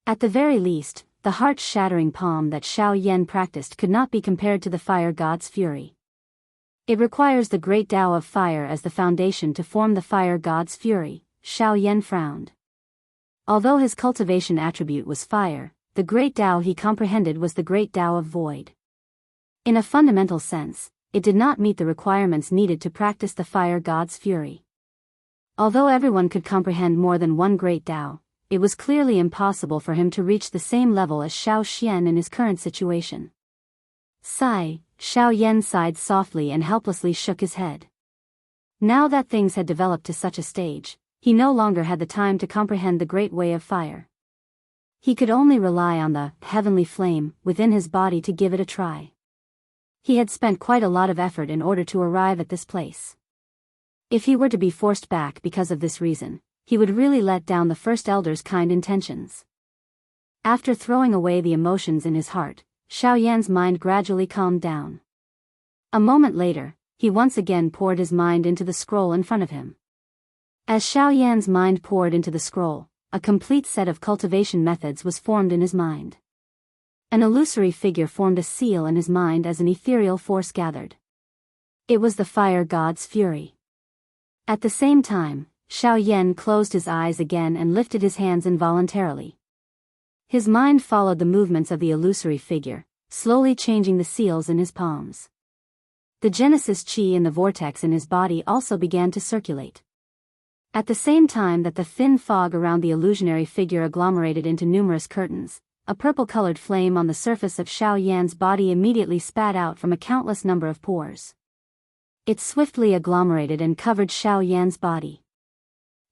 At the very least, the heart-shattering palm that Xiaoyan practiced could not be compared to the fire god's fury. It requires the great Tao of fire as the foundation to form the fire god's fury. Xiaoyan frowned. Although his cultivation attribute was fire, the great Tao he comprehended was the great Tao of void. In a fundamental sense, it did not meet the requirements needed to practice the fire god's fury. Although everyone could comprehend more than one great Tao, it was clearly impossible for him to reach the same level as Xiao Xian in his current situation. Sigh, Xiaoyan sighed softly and helplessly shook his head. Now that things had developed to such a stage, he no longer had the time to comprehend the great way of fire. He could only rely on the heavenly flame within his body to give it a try. He had spent quite a lot of effort in order to arrive at this place. If he were to be forced back because of this reason, he would really let down the First Elder's kind intentions. After throwing away the emotions in his heart, Xiaoyan's mind gradually calmed down. A moment later, he once again poured his mind into the scroll in front of him. As Xiaoyan's mind poured into the scroll, a complete set of cultivation methods was formed in his mind. An illusory figure formed a seal in his mind as an ethereal force gathered. It was the fire god's fury. At the same time, Xiaoyan closed his eyes again and lifted his hands involuntarily. His mind followed the movements of the illusory figure, slowly changing the seals in his palms. The Genesis chi in the vortex in his body also began to circulate. At the same time that the thin fog around the illusionary figure agglomerated into numerous curtains, a purple-colored flame on the surface of Xiaoyan's body immediately spat out from a countless number of pores. It swiftly agglomerated and covered Xiaoyan's body.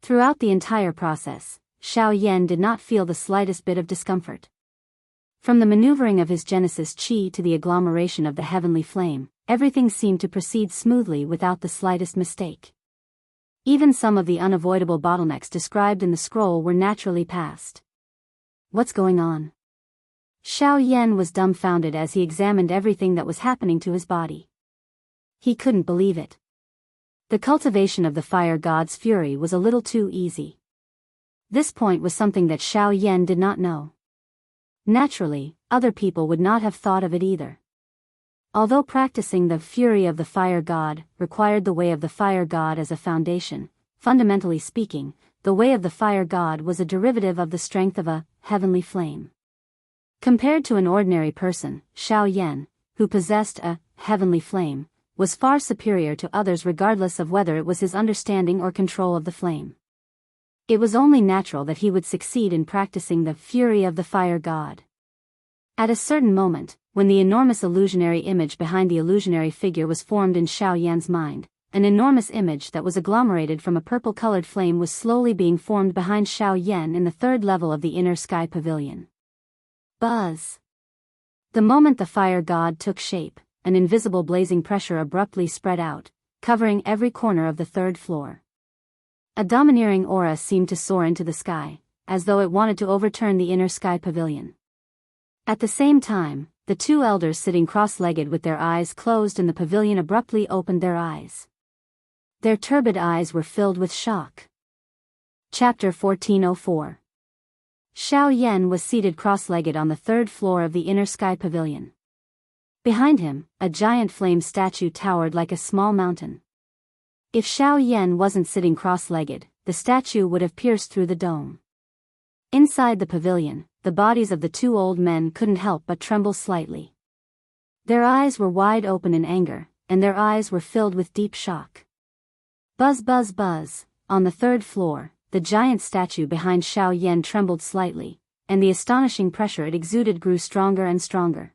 Throughout the entire process, Xiaoyan did not feel the slightest bit of discomfort. From the maneuvering of his Genesis chi to the agglomeration of the heavenly flame, everything seemed to proceed smoothly without the slightest mistake. Even some of the unavoidable bottlenecks described in the scroll were naturally passed. What's going on? Xiaoyan was dumbfounded as he examined everything that was happening to his body. He couldn't believe it. The cultivation of the fire god's fury was a little too easy. This point was something that Xiaoyan did not know. Naturally, other people would not have thought of it either. Although practicing the fury of the fire god required the way of the fire god as a foundation, fundamentally speaking, the way of the fire god was a derivative of the strength of a heavenly flame. Compared to an ordinary person, Xiaoyan, who possessed a heavenly flame, was far superior to others regardless of whether it was his understanding or control of the flame. It was only natural that he would succeed in practicing the fury of the fire god. At a certain moment, when the enormous illusionary image behind the illusionary figure was formed in Xiaoyan's mind, an enormous image that was agglomerated from a purple-colored flame was slowly being formed behind Xiaoyan in the 3rd level of the inner sky pavilion. Buzz! The moment the fire god took shape, an invisible blazing pressure abruptly spread out, covering every corner of the 3rd floor. A domineering aura seemed to soar into the sky, as though it wanted to overturn the inner sky pavilion. At the same time, the two elders sitting cross-legged with their eyes closed in the pavilion abruptly opened their eyes. Their turbid eyes were filled with shock. Chapter 1404. Xiao Yan was seated cross-legged on the third floor of the inner sky pavilion. Behind him, a giant flame statue towered like a small mountain. If Xiao Yan wasn't sitting cross-legged, the statue would have pierced through the dome. Inside the pavilion, the bodies of the two old men couldn't help but tremble slightly. Their eyes were wide open in anger, and their eyes were filled with deep shock. Buzz buzz buzz, on the third floor, the giant statue behind Xiao Yan trembled slightly, and the astonishing pressure it exuded grew stronger and stronger.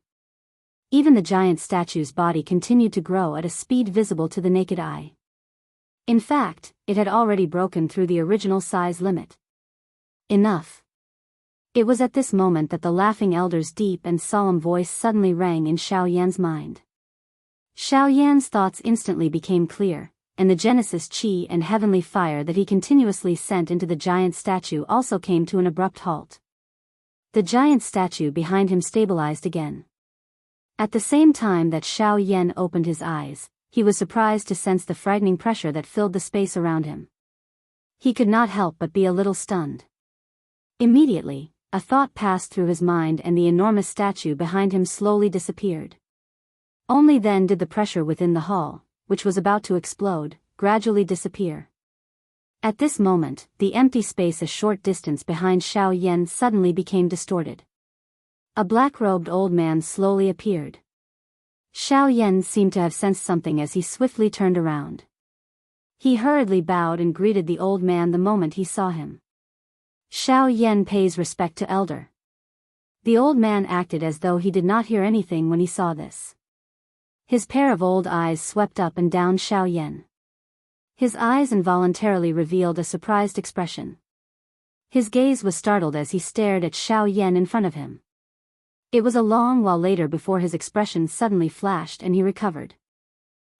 Even the giant statue's body continued to grow at a speed visible to the naked eye. In fact, it had already broken through the original size limit. Enough. It was at this moment that the laughing elder's deep and solemn voice suddenly rang in Xiao Yan's mind. Xiao Yan's thoughts instantly became clear, and the Genesis Qi and heavenly fire that he continuously sent into the giant statue also came to an abrupt halt. The giant statue behind him stabilized again. At the same time that Xiao Yan opened his eyes, he was surprised to sense the frightening pressure that filled the space around him. He could not help but be a little stunned. Immediately, a thought passed through his mind and the enormous statue behind him slowly disappeared. Only then did the pressure within the hall, which was about to explode, gradually disappear. At this moment, the empty space a short distance behind Xiao Yan suddenly became distorted. A black-robed old man slowly appeared. Xiao Yan seemed to have sensed something as he swiftly turned around. He hurriedly bowed and greeted the old man the moment he saw him. Xiao Yan pays respect to elder. The old man acted as though he did not hear anything when he saw this. His pair of old eyes swept up and down Xiao Yan. His eyes involuntarily revealed a surprised expression. His gaze was startled as he stared at Xiao Yan in front of him. It was a long while later before his expression suddenly flashed and he recovered.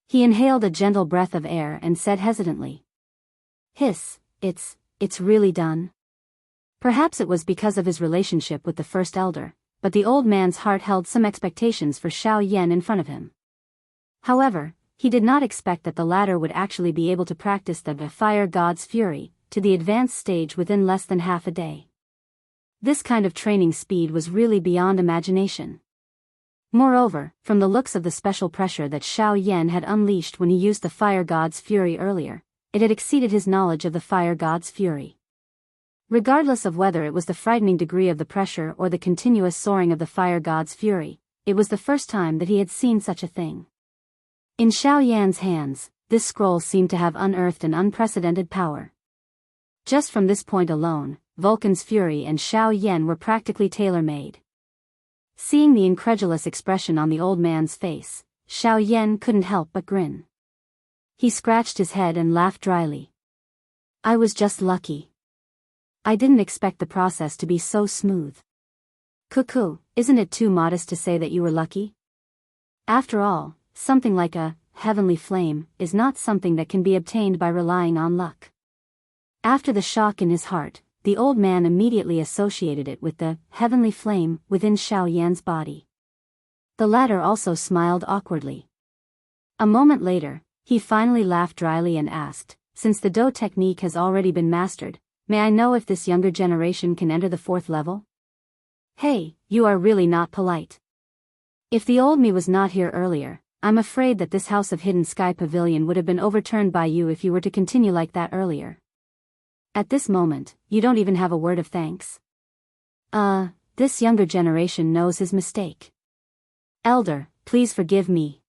He inhaled a gentle breath of air and said hesitantly. Hiss, it's really done. Perhaps it was because of his relationship with the first elder, but the old man's heart held some expectations for Xiao Yan in front of him. However, he did not expect that the latter would actually be able to practice the fire god's fury to the advanced stage within less than half a day. This kind of training speed was really beyond imagination. Moreover, from the looks of the special pressure that Xiao Yan had unleashed when he used the fire god's fury earlier, it had exceeded his knowledge of the fire god's fury. Regardless of whether it was the frightening degree of the pressure or the continuous soaring of the fire god's fury, it was the first time that he had seen such a thing. In Xiao Yan's hands, this scroll seemed to have unearthed an unprecedented power. Just from this point alone, Vulcan's fury and Xiao Yan were practically tailor-made. Seeing the incredulous expression on the old man's face, Xiao Yan couldn't help but grin. He scratched his head and laughed dryly. I was just lucky. I didn't expect the process to be so smooth. Cuckoo, isn't it too modest to say that you were lucky? After all, something like a heavenly flame is not something that can be obtained by relying on luck. After the shock in his heart, the old man immediately associated it with the heavenly flame within Xiao Yan's body. The latter also smiled awkwardly. A moment later, he finally laughed dryly and asked, since the Do technique has already been mastered, may I know if this younger generation can enter the 4th level? Hey, you are really not polite. If the old me was not here earlier, I'm afraid that this House of Hidden Sky Pavilion would have been overturned by you if you were to continue like that earlier. At this moment, you don't even have a word of thanks. This younger generation knows his mistake. Elder, please forgive me.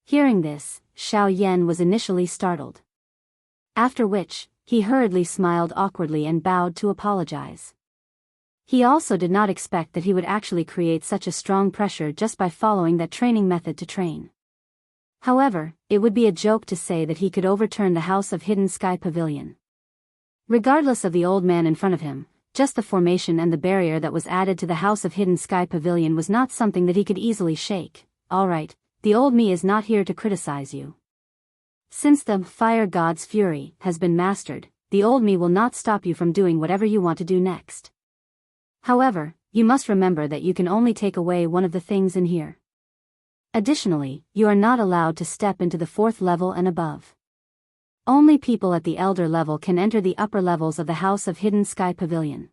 Hearing this, Xiao Yan was initially startled. After which, he hurriedly smiled awkwardly and bowed to apologize. He also did not expect that he would actually create such a strong pressure just by following that training method to train. However, it would be a joke to say that he could overturn the House of Hidden Sky Pavilion. Regardless of the old man in front of him, just the formation and the barrier that was added to the House of Hidden Sky Pavilion was not something that he could easily shake. Alright, the old me is not here to criticize you. Since the fire god's fury has been mastered, the old me will not stop you from doing whatever you want to do next. However, you must remember that you can only take away one of the things in here. Additionally, you are not allowed to step into the 4th level and above. Only people at the elder level can enter the upper levels of the House of Hidden Sky Pavilion.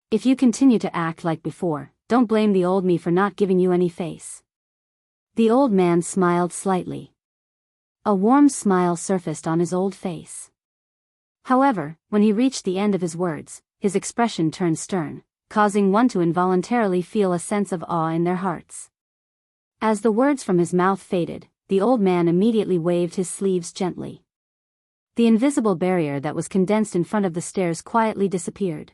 If you continue to act like before, don't blame the old me for not giving you any face." The old man smiled slightly. A warm smile surfaced on his old face. However, when he reached the end of his words, his expression turned stern, causing one to involuntarily feel a sense of awe in their hearts. As the words from his mouth faded, the old man immediately waved his sleeves gently. The invisible barrier that was condensed in front of the stairs quietly disappeared.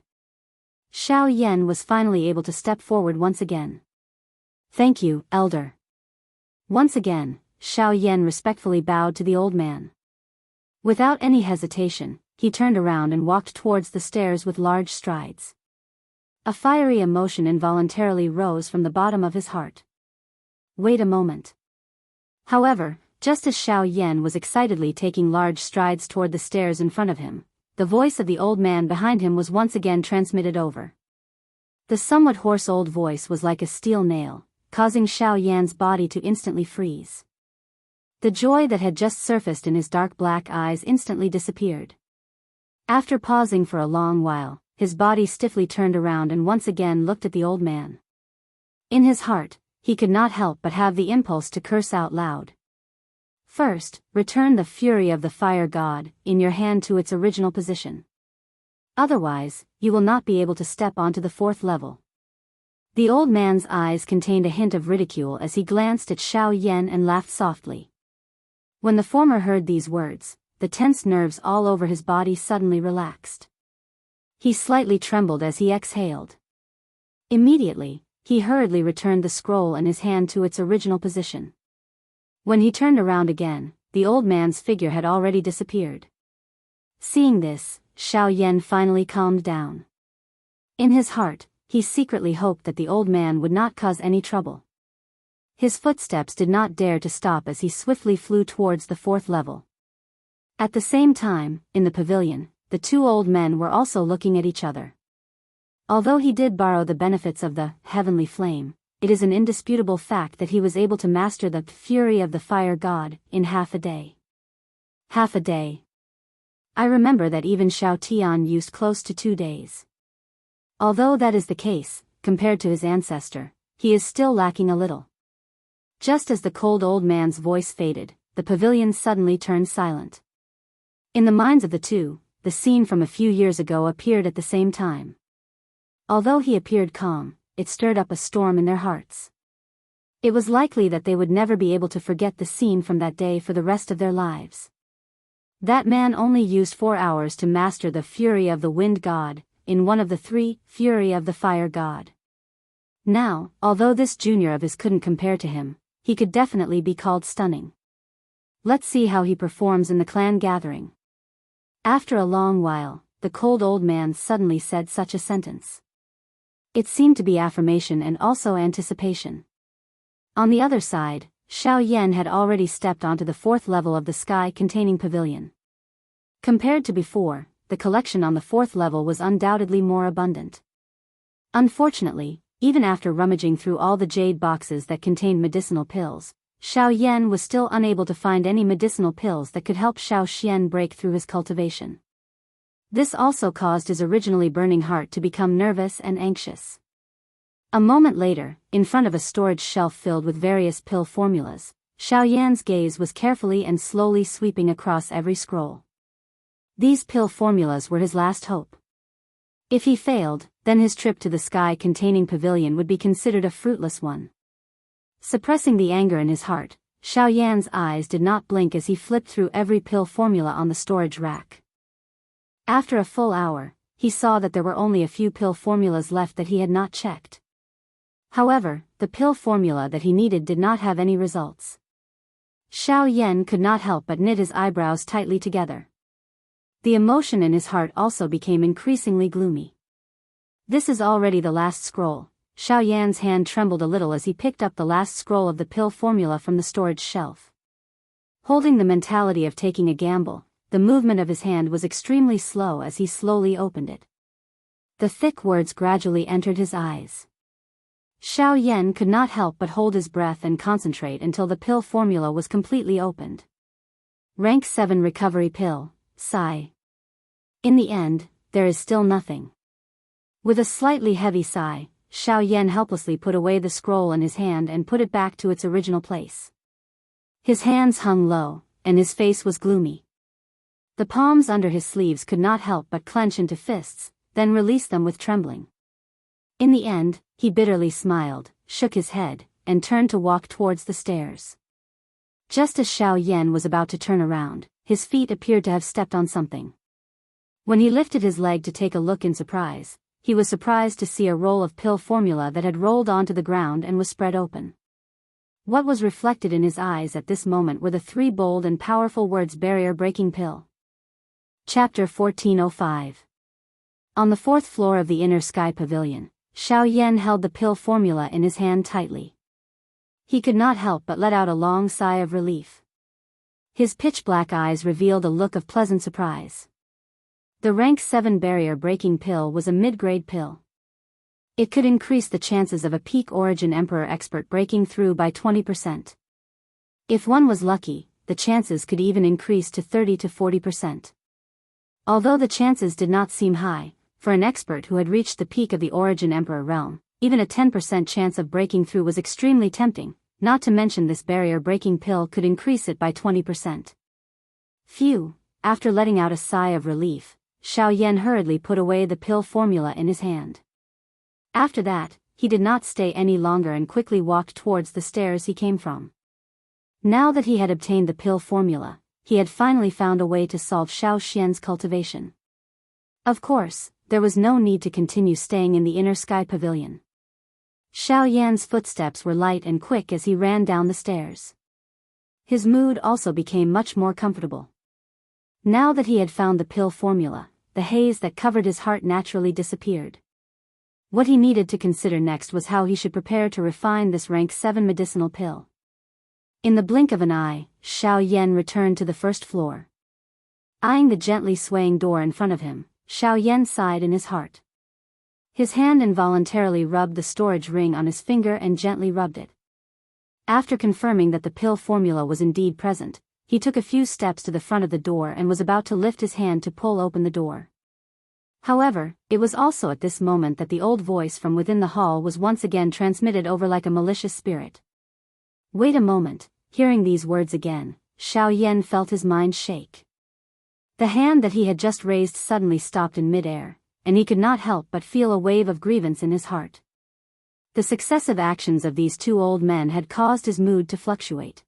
Xiao Yan was finally able to step forward once again. "Thank you, elder." Once again, Xiao Yan respectfully bowed to the old man. Without any hesitation, he turned around and walked towards the stairs with large strides. A fiery emotion involuntarily rose from the bottom of his heart. Wait a moment. However, just as Xiao Yan was excitedly taking large strides toward the stairs in front of him, the voice of the old man behind him was once again transmitted over. The somewhat hoarse old voice was like a steel nail, causing Xiao Yan's body to instantly freeze. The joy that had just surfaced in his dark black eyes instantly disappeared. After pausing for a long while, his body stiffly turned around and once again looked at the old man. In his heart, he could not help but have the impulse to curse out loud. "First, return the fury of the fire god in your hand to its original position. Otherwise, you will not be able to step onto the 4th level." The old man's eyes contained a hint of ridicule as he glanced at Xiao Yan and laughed softly. When the former heard these words, the tense nerves all over his body suddenly relaxed. He slightly trembled as he exhaled. Immediately, he hurriedly returned the scroll in his hand to its original position. When he turned around again, the old man's figure had already disappeared. Seeing this, Xiao Yan finally calmed down. In his heart, he secretly hoped that the old man would not cause any trouble. His footsteps did not dare to stop as he swiftly flew towards the 4th level. At the same time, in the pavilion, the two old men were also looking at each other. Although he did borrow the benefits of the heavenly flame, it is an indisputable fact that he was able to master the fury of the fire god in half a day. Half a day. I remember that even Xiao Tian used close to 2 days. Although that is the case, compared to his ancestor, he is still lacking a little. Just as the cold old man's voice faded, the pavilion suddenly turned silent. In the minds of the two, the scene from a few years ago appeared at the same time. Although he appeared calm, it stirred up a storm in their hearts. It was likely that they would never be able to forget the scene from that day for the rest of their lives. That man only used 4 hours to master the fury of the wind god, in one of the 3, fury of the fire god. Now, although this junior of his couldn't compare to him, he could definitely be called stunning. Let's see how he performs in the clan gathering. After a long while, the cold old man suddenly said such a sentence. It seemed to be affirmation and also anticipation. On the other side, Xiao Yan had already stepped onto the 4th level of the sky-containing pavilion. Compared to before, the collection on the 4th level was undoubtedly more abundant. Unfortunately, even after rummaging through all the jade boxes that contained medicinal pills, Xiao Yan was still unable to find any medicinal pills that could help Xiao Xian break through his cultivation. This also caused his originally burning heart to become nervous and anxious. A moment later, in front of a storage shelf filled with various pill formulas, Xiao Yan's gaze was carefully and slowly sweeping across every scroll. These pill formulas were his last hope. If he failed, then his trip to the sky-containing pavilion would be considered a fruitless one. Suppressing the anger in his heart, Xiao Yan's eyes did not blink as he flipped through every pill formula on the storage rack. After a full hour, he saw that there were only a few pill formulas left that he had not checked. However, the pill formula that he needed did not have any results. Xiao Yan could not help but knit his eyebrows tightly together. The emotion in his heart also became increasingly gloomy. This is already the last scroll. Xiao Yan's hand trembled a little as he picked up the last scroll of the pill formula from the storage shelf. Holding the mentality of taking a gamble, the movement of his hand was extremely slow as he slowly opened it. The thick words gradually entered his eyes. Xiao Yan could not help but hold his breath and concentrate until the pill formula was completely opened. Rank 7 Recovery Pill, sigh. In the end, there is still nothing. With a slightly heavy sigh, Xiao Yan helplessly put away the scroll in his hand and put it back to its original place. His hands hung low, and his face was gloomy. The palms under his sleeves could not help but clench into fists, then release them with trembling. In the end, he bitterly smiled, shook his head, and turned to walk towards the stairs. Just as Xiao Yan was about to turn around, his feet appeared to have stepped on something. When he lifted his leg to take a look in surprise, he was surprised to see a roll of pill formula that had rolled onto the ground and was spread open. What was reflected in his eyes at this moment were the 3 bold and powerful words barrier-breaking pill. Chapter 1405. On the 4th floor of the inner sky pavilion, Xiao Yan held the pill formula in his hand tightly. He could not help but let out a long sigh of relief. His pitch-black eyes revealed a look of pleasant surprise. The rank 7 barrier-breaking pill was a mid-grade pill. It could increase the chances of a peak origin emperor expert breaking through by 20%. If one was lucky, the chances could even increase to 30 to 40%. Although the chances did not seem high, for an expert who had reached the peak of the origin emperor realm, even a 10% chance of breaking through was extremely tempting, not to mention this barrier-breaking pill could increase it by 20%. Phew, after letting out a sigh of relief, Xiao Yan hurriedly put away the pill formula in his hand. After that, he did not stay any longer and quickly walked towards the stairs he came from. Now that he had obtained the pill formula, he had finally found a way to solve Xiao Xian's cultivation. Of course, there was no need to continue staying in the inner sky pavilion. Xiao Yan's footsteps were light and quick as he ran down the stairs. His mood also became much more comfortable. Now that he had found the pill formula, the haze that covered his heart naturally disappeared. What he needed to consider next was how he should prepare to refine this rank 7 medicinal pill. In the blink of an eye, Xiao Yan returned to the 1st floor. Eyeing the gently swaying door in front of him, Xiao Yan sighed in his heart. His hand involuntarily rubbed the storage ring on his finger and gently rubbed it. After confirming that the pill formula was indeed present, he took a few steps to the front of the door and was about to lift his hand to pull open the door. However, it was also at this moment that the old voice from within the hall was once again transmitted over like a malicious spirit. Wait a moment. Hearing these words again, Xiao Yan felt his mind shake. The hand that he had just raised suddenly stopped in mid-air, and he could not help but feel a wave of grievance in his heart. The successive actions of these 2 old men had caused his mood to fluctuate.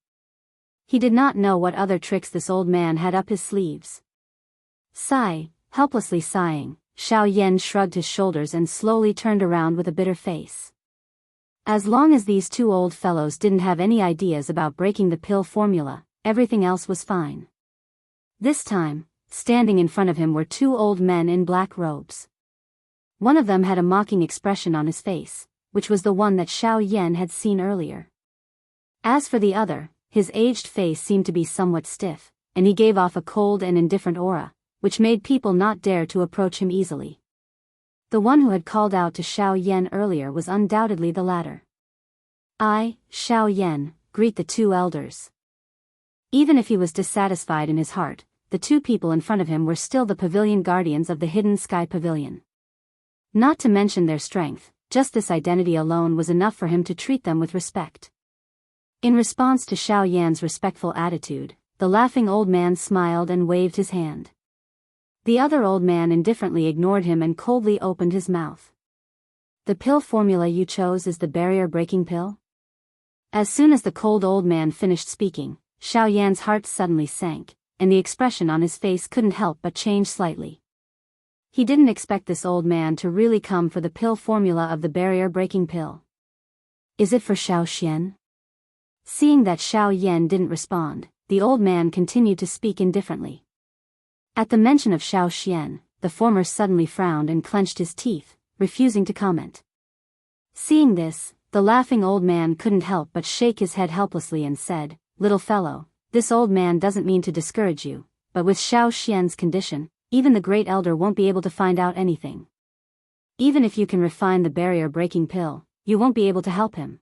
He did not know what other tricks this old man had up his sleeves. Helplessly sighing, Xiao Yan shrugged his shoulders and slowly turned around with a bitter face. As long as these 2 old fellows didn't have any ideas about breaking the pill formula, everything else was fine. This time, standing in front of him were 2 old men in black robes. One of them had a mocking expression on his face, which was the one that Xiao Yan had seen earlier. As for the other, his aged face seemed to be somewhat stiff, and he gave off a cold and indifferent aura, which made people not dare to approach him easily. The one who had called out to Xiao Yan earlier was undoubtedly the latter. I, Xiao Yan, greet the 2 elders. Even if he was dissatisfied in his heart, the 2 people in front of him were still the pavilion guardians of the hidden sky pavilion. Not to mention their strength, just this identity alone was enough for him to treat them with respect. In response to Xiao Yan's respectful attitude, the laughing old man smiled and waved his hand. The other old man indifferently ignored him and coldly opened his mouth. The pill formula you chose is the barrier-breaking pill? As soon as the cold old man finished speaking, Xiao Yan's heart suddenly sank, and the expression on his face couldn't help but change slightly. He didn't expect this old man to really come for the pill formula of the barrier-breaking pill. Is it for Xiao Xian? Seeing that Xiao Yan didn't respond, the old man continued to speak indifferently. At the mention of Xiao Xian, the former suddenly frowned and clenched his teeth, refusing to comment. Seeing this, the laughing old man couldn't help but shake his head helplessly and said, "Little fellow, this old man doesn't mean to discourage you, but with Xiao Xian's condition, even the great elder won't be able to find out anything." Even if you can refine the barrier-breaking pill, you won't be able to help him.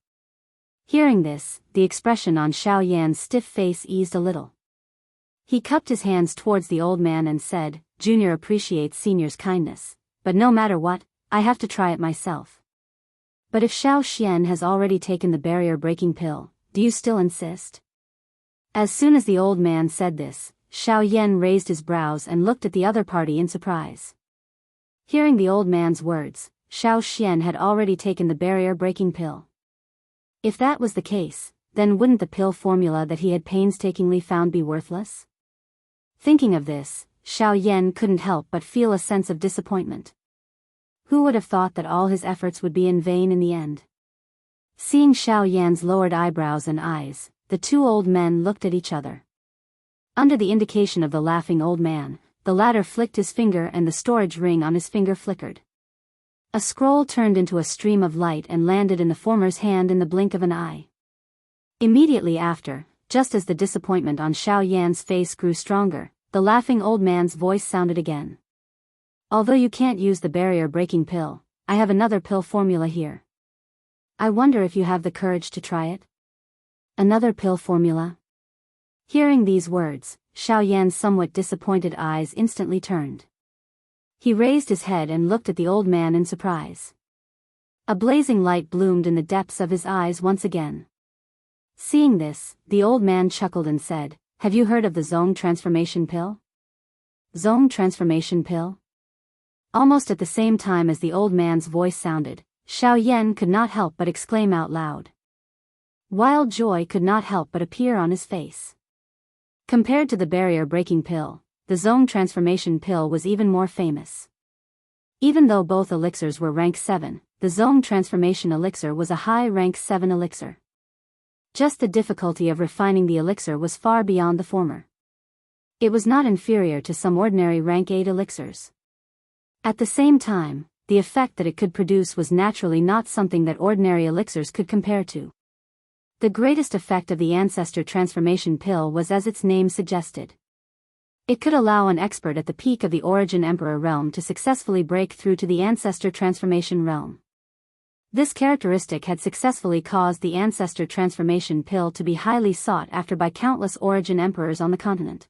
Hearing this, the expression on Xiao Yan's stiff face eased a little. He cupped his hands towards the old man and said, Junior appreciates Senior's kindness, but no matter what, I have to try it myself. But if Xiao Xian has already taken the barrier-breaking pill, do you still insist? As soon as the old man said this, Xiao Yan raised his brows and looked at the other party in surprise. Hearing the old man's words, Xiao Xian had already taken the barrier-breaking pill. If that was the case, then wouldn't the pill formula that he had painstakingly found be worthless? Thinking of this, Xiao Yan couldn't help but feel a sense of disappointment. Who would have thought that all his efforts would be in vain in the end? Seeing Xiao Yan's lowered eyebrows and eyes, the two old men looked at each other. Under the indication of the laughing old man, the latter flicked his finger and the storage ring on his finger flickered. A scroll turned into a stream of light and landed in the former's hand in the blink of an eye. Immediately after, just as the disappointment on Xiao Yan's face grew stronger, the laughing old man's voice sounded again. Although you can't use the barrier-breaking pill, I have another pill formula here. I wonder if you have the courage to try it? Another pill formula? Hearing these words, Xiao Yan's somewhat disappointed eyes instantly turned. He raised his head and looked at the old man in surprise. A blazing light bloomed in the depths of his eyes once again. Seeing this, the old man chuckled and said, Have you heard of the Zone Transformation Pill? Zone Transformation Pill? Almost at the same time as the old man's voice sounded, Xiao Yan could not help but exclaim out loud. Wild joy could not help but appear on his face. Compared to the barrier-breaking pill, the Zone Transformation Pill was even more famous. Even though both elixirs were rank 7, the Zone Transformation Elixir was a high rank 7 elixir. Just the difficulty of refining the elixir was far beyond the former. It was not inferior to some ordinary rank 8 elixirs. At the same time, the effect that it could produce was naturally not something that ordinary elixirs could compare to. The greatest effect of the Ancestor Transformation Pill was as its name suggested. It could allow an expert at the peak of the Origin Emperor realm to successfully break through to the Ancestor Transformation realm. This characteristic had successfully caused the Ancestor Transformation Pill to be highly sought after by countless Origin Emperors on the continent.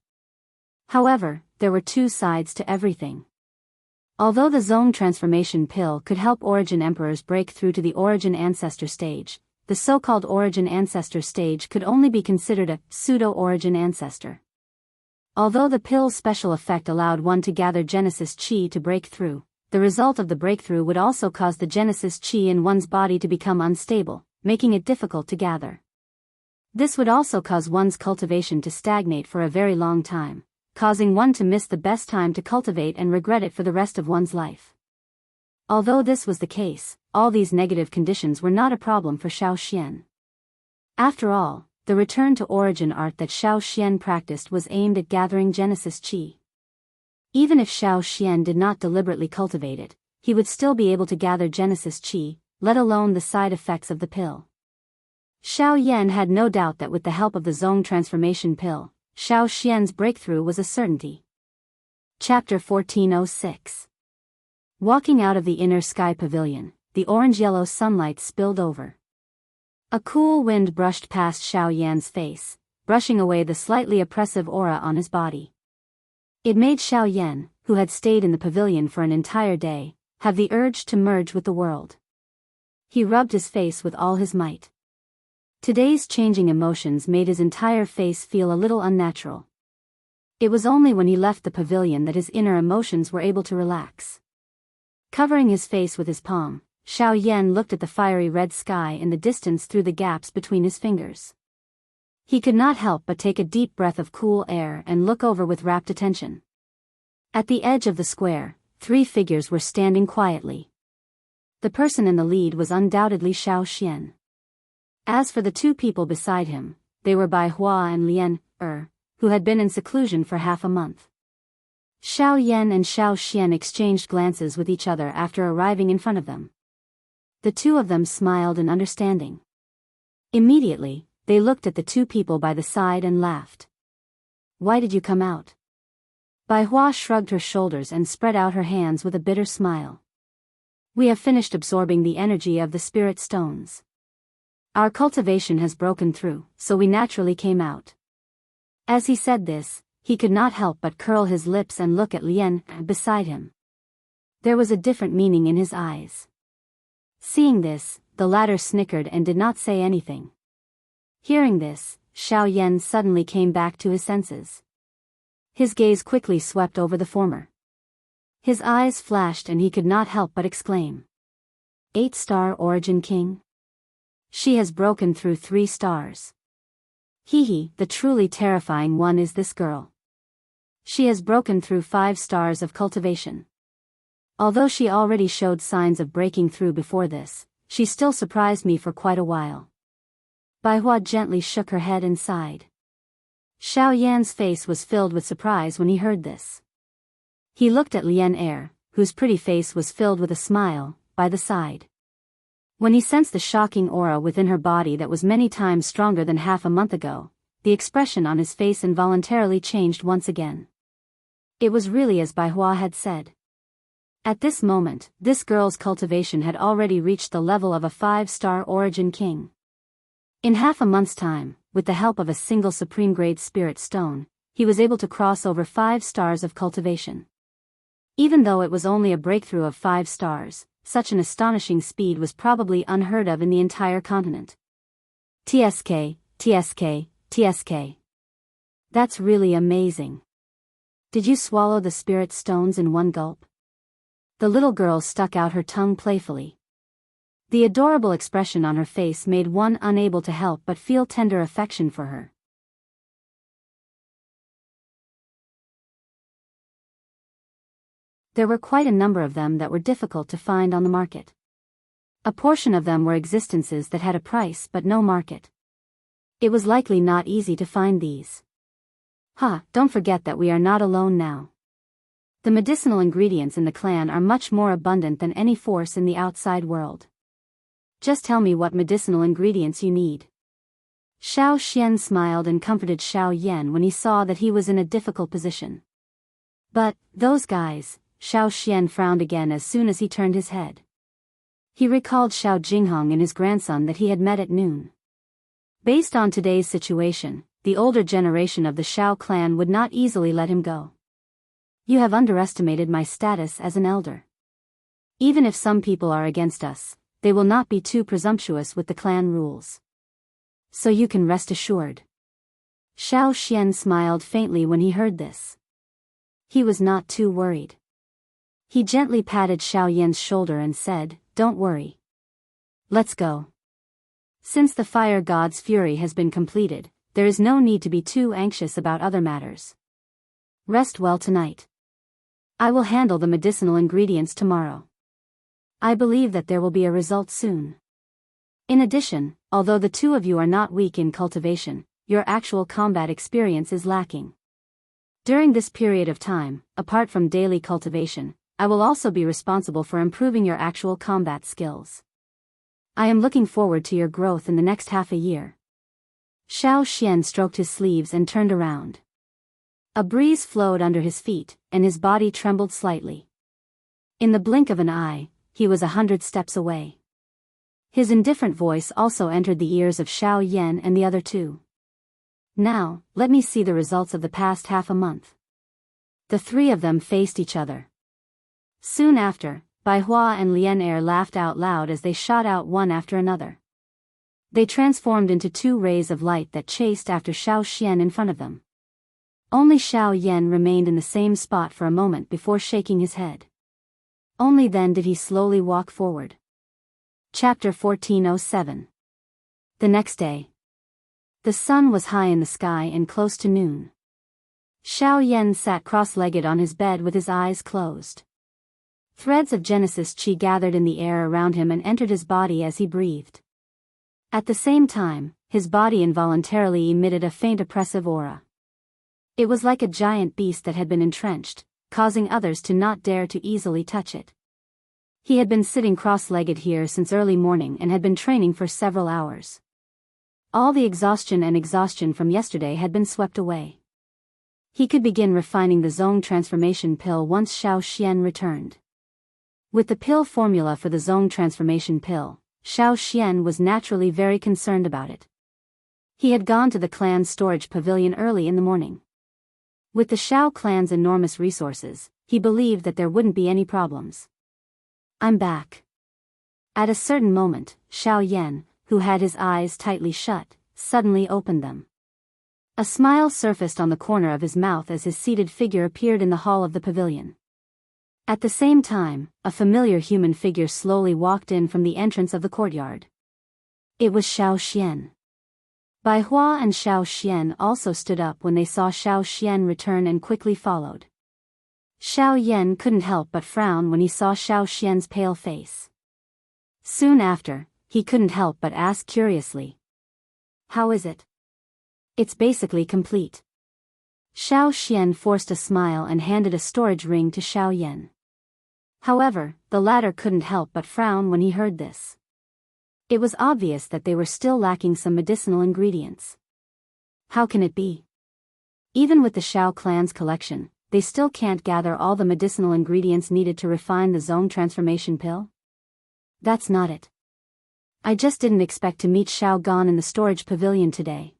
However, there were two sides to everything. Although the Zone Transformation Pill could help Origin Emperors break through to the Origin Ancestor stage, the so-called Origin Ancestor stage could only be considered a pseudo-Origin Ancestor. Although the pill's special effect allowed one to gather Genesis Chi to break through, the result of the breakthrough would also cause the Genesis Chi in one's body to become unstable, making it difficult to gather. This would also cause one's cultivation to stagnate for a very long time, causing one to miss the best time to cultivate and regret it for the rest of one's life. Although this was the case, all these negative conditions were not a problem for Xiao Xian. After all, the return to origin art that Xiao Xian practiced was aimed at gathering Genesis Chi. Even if Xiao Xian did not deliberately cultivate it, he would still be able to gather Genesis Chi, let alone the side effects of the pill. Xiao Yan had no doubt that with the help of the Zone Transformation Pill, Xiao Xian's breakthrough was a certainty. Chapter 1406. Walking out of the inner sky pavilion, the orange-yellow sunlight spilled over. A cool wind brushed past Xiao Yan's face, brushing away the slightly oppressive aura on his body. It made Xiao Yan, who had stayed in the pavilion for an entire day, have the urge to merge with the world. He rubbed his face with all his might. Today's changing emotions made his entire face feel a little unnatural. It was only when he left the pavilion that his inner emotions were able to relax. Covering his face with his palm, Xiao Yan looked at the fiery red sky in the distance through the gaps between his fingers. He could not help but take a deep breath of cool air and look over with rapt attention. At the edge of the square, 3 figures were standing quietly. The person in the lead was undoubtedly Xiao Xian. As for the 2 people beside him, they were Bai Hua and Lian who had been in seclusion for half a month. Xiao Yan and Xiao Xian exchanged glances with each other after arriving in front of them. The 2 of them smiled in understanding. Immediately, they looked at the 2 people by the side and laughed. Why did you come out? Bai Hua shrugged her shoulders and spread out her hands with a bitter smile. We have finished absorbing the energy of the spirit stones. Our cultivation has broken through, so we naturally came out. As he said this, he could not help but curl his lips and look at Lian beside him. There was a different meaning in his eyes. Seeing this, the latter snickered and did not say anything. Hearing this, Xiao Yan suddenly came back to his senses. His gaze quickly swept over the former. His eyes flashed and he could not help but exclaim. 8-star origin king? She has broken through 3 stars. The truly terrifying one is this girl. She has broken through 5 stars of cultivation. Although she already showed signs of breaking through before this, she still surprised me for quite a while. Bai Hua gently shook her head and sighed. Xiao Yan's face was filled with surprise when he heard this. He looked at Lian Er, whose pretty face was filled with a smile, by the side. When he sensed the shocking aura within her body that was many times stronger than half a month ago, the expression on his face involuntarily changed once again. It was really as Bai Hua had said. At this moment, this girl's cultivation had already reached the level of a 5-star origin king. In half a month's time, with the help of a single supreme-grade spirit stone, he was able to cross over 5 stars of cultivation. Even though it was only a breakthrough of 5 stars, such an astonishing speed was probably unheard of in the entire continent. TSK, TSK, TSK. That's really amazing. Did you swallow the spirit stones in one gulp? The little girl stuck out her tongue playfully. The adorable expression on her face made one unable to help but feel tender affection for her. There were quite a number of them that were difficult to find on the market. A portion of them were existences that had a price but no market. It was likely not easy to find these. Don't forget that we are not alone now. The medicinal ingredients in the clan are much more abundant than any force in the outside world. Just tell me what medicinal ingredients you need. Xiao Xian smiled and comforted Xiao Yan when he saw that he was in a difficult position. But, those guys, Xiao Xian frowned again as soon as he turned his head. He recalled Xiao Jinghong and his grandson that he had met at noon. Based on today's situation, the older generation of the Xiao clan would not easily let him go. You have underestimated my status as an elder. Even if some people are against us, they will not be too presumptuous with the clan rules. So you can rest assured. Xiao Xian smiled faintly when he heard this. He was not too worried. He gently patted Xiao Yan's shoulder and said, "Don't worry. Let's go. Since the fire god's fury has been completed, there is no need to be too anxious about other matters. Rest well tonight. I will handle the medicinal ingredients tomorrow. I believe that there will be a result soon. In addition, although the two of you are not weak in cultivation, your actual combat experience is lacking. During this period of time, apart from daily cultivation, I will also be responsible for improving your actual combat skills. I am looking forward to your growth in the next half a year." Xiao Xian stroked his sleeves and turned around. A breeze flowed under his feet, and his body trembled slightly. In the blink of an eye, he was 100 steps away. His indifferent voice also entered the ears of Xiao Yan and the other two. "Now, let me see the results of the past half a month." The three of them faced each other. Soon after, Bai Hua and Lian Er laughed out loud as they shot out one after another. They transformed into 2 rays of light that chased after Xiao Xian in front of them. Only Xiao Yan remained in the same spot for a moment before shaking his head. Only then did he slowly walk forward. Chapter 1407. The next day. The sun was high in the sky and close to noon. Xiao Yan sat cross-legged on his bed with his eyes closed. Threads of Genesis Qi gathered in the air around him and entered his body as he breathed. At the same time, his body involuntarily emitted a faint oppressive aura. It was like a giant beast that had been entrenched, causing others to not dare to easily touch it. He had been sitting cross-legged here since early morning and had been training for several hours. All the exhaustion from yesterday had been swept away. He could begin refining the zone transformation pill once Xiao Xian returned. With the pill formula for the zone transformation pill, Xiao Xian was naturally very concerned about it. He had gone to the clan's storage pavilion early in the morning. With the Xiao clan's enormous resources, he believed that there wouldn't be any problems. I'm back. At a certain moment, Xiao Yan, who had his eyes tightly shut, suddenly opened them. A smile surfaced on the corner of his mouth as his seated figure appeared in the hall of the pavilion. At the same time, a familiar human figure slowly walked in from the entrance of the courtyard. It was Xiao Xian. Bai Hua and Xiao Xian also stood up when they saw Xiao Xian return and quickly followed. Xiao Yan couldn't help but frown when he saw Xiao Xian's pale face. Soon after, he couldn't help but ask curiously, "How is it?" "It's basically complete." Xiao Xian forced a smile and handed a storage ring to Xiao Yan. However, the latter couldn't help but frown when he heard this. It was obvious that they were still lacking some medicinal ingredients. How can it be? Even with the Xiao clan's collection, they still can't gather all the medicinal ingredients needed to refine the zone transformation pill? That's not it. I just didn't expect to meet Xiao Gan in the storage pavilion today.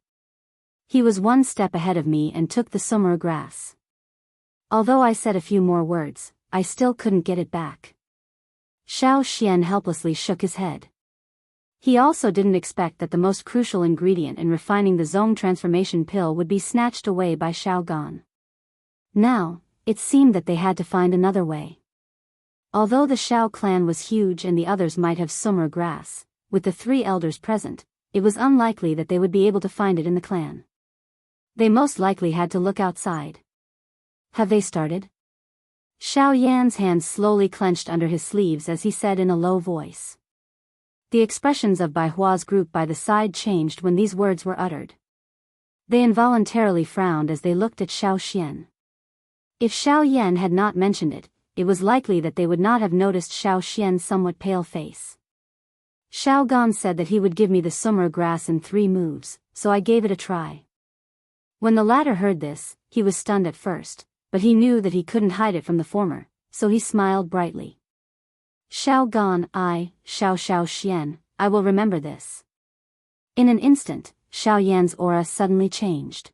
He was one step ahead of me and took the summer grass. Although I said a few more words, I still couldn't get it back. Xiao Xian helplessly shook his head. He also didn't expect that the most crucial ingredient in refining the zone transformation pill would be snatched away by Xiao Gan. Now, it seemed that they had to find another way. Although the Xiao clan was huge and the others might have summer grass, with the three elders present, it was unlikely that they would be able to find it in the clan. They most likely had to look outside. Have they started? Xiao Yan's hands slowly clenched under his sleeves as he said in a low voice. The expressions of Bai Hua's group by the side changed when these words were uttered. They involuntarily frowned as they looked at Xiao Xian. If Xiao Yan had not mentioned it, it was likely that they would not have noticed Xiao Xian's somewhat pale face. Xiao Gan said that he would give me the summer grass in 3 moves, so I gave it a try. When the latter heard this, he was stunned at first, but he knew that he couldn't hide it from the former, so he smiled brightly. Xiao Gan, Xiao Xian, I will remember this. In an instant, Xiao Yan's aura suddenly changed.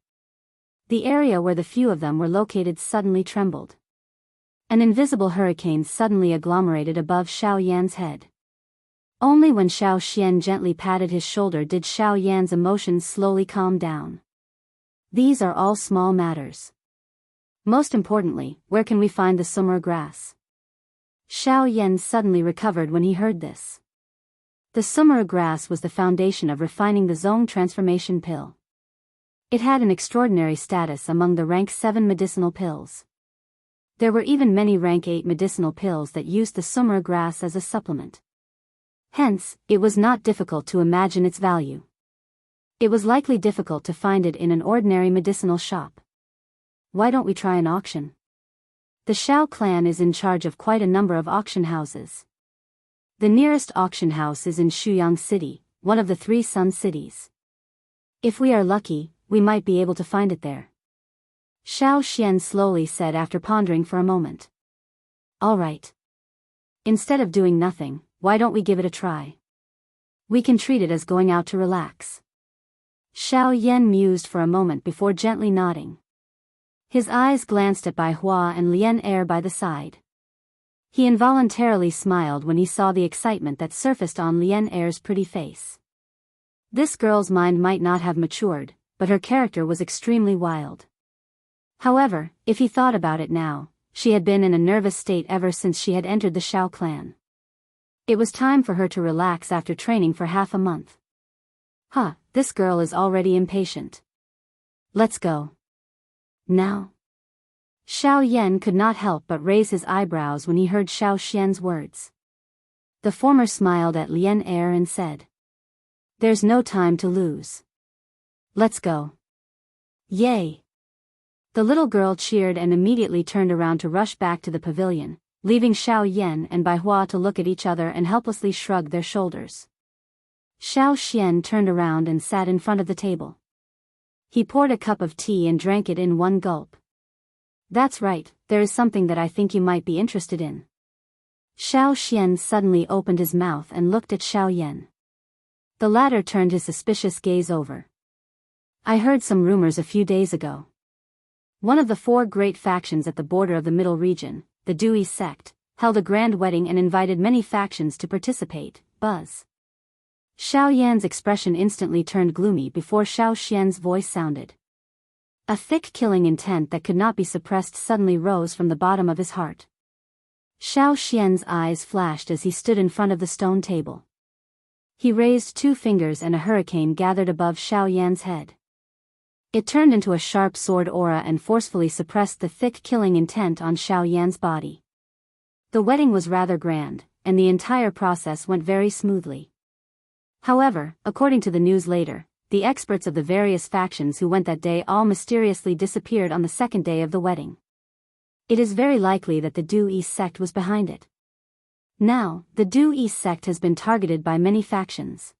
The area where the few of them were located suddenly trembled. An invisible hurricane suddenly agglomerated above Xiao Yan's head. Only when Xiao Xian gently patted his shoulder did Xiao Yan's emotions slowly calm down. These are all small matters. Most importantly, where can we find the summer grass? Xiao Yan suddenly recovered when he heard this. The summer grass was the foundation of refining the zone transformation pill. It had an extraordinary status among the rank 7 medicinal pills. There were even many rank 8 medicinal pills that used the summer grass as a supplement. Hence, it was not difficult to imagine its value. It was likely difficult to find it in an ordinary medicinal shop. Why don't we try an auction? The Xiao clan is in charge of quite a number of auction houses. The nearest auction house is in Shuyang City, one of the 3 Sun cities. If we are lucky, we might be able to find it there. Xiao Xian slowly said after pondering for a moment. All right. Instead of doing nothing, why don't we give it a try? We can treat it as going out to relax. Xiao Yan mused for a moment before gently nodding. His eyes glanced at Bai Hua and Lian Er by the side. He involuntarily smiled when he saw the excitement that surfaced on Lian Er's pretty face. This girl's mind might not have matured, but her character was extremely wild. However, if he thought about it now, she had been in a nervous state ever since she had entered the Xiao clan. It was time for her to relax after training for half a month. This girl is already impatient. Let's go. Now. Xiao Yan could not help but raise his eyebrows when he heard Xiao Xian's words. The former smiled at Lian Er and said, "There's no time to lose. Let's go." Yay! The little girl cheered and immediately turned around to rush back to the pavilion, leaving Xiao Yan and Bai Hua to look at each other and helplessly shrug their shoulders. Xiao Xian turned around and sat in front of the table. He poured a cup of tea and drank it in one gulp. That's right, there is something that I think you might be interested in. Xiao Xian suddenly opened his mouth and looked at Xiao Yan. The latter turned his suspicious gaze over. I heard some rumors a few days ago. One of the 4 great factions at the border of the Middle Region, the Daoist sect, held a grand wedding and invited many factions to participate. Buzz. Xiao Yan's expression instantly turned gloomy before Xiao Xian's voice sounded. A thick killing intent that could not be suppressed suddenly rose from the bottom of his heart. Xiao Xian's eyes flashed as he stood in front of the stone table. He raised 2 fingers and a hurricane gathered above Xiao Yan's head. It turned into a sharp sword aura and forcefully suppressed the thick killing intent on Xiao Yan's body. The wedding was rather grand, and the entire process went very smoothly. However, according to the news later, the experts of the various factions who went that day all mysteriously disappeared on the second day of the wedding. It is very likely that the Daoist sect was behind it. Now, the Daoist sect has been targeted by many factions.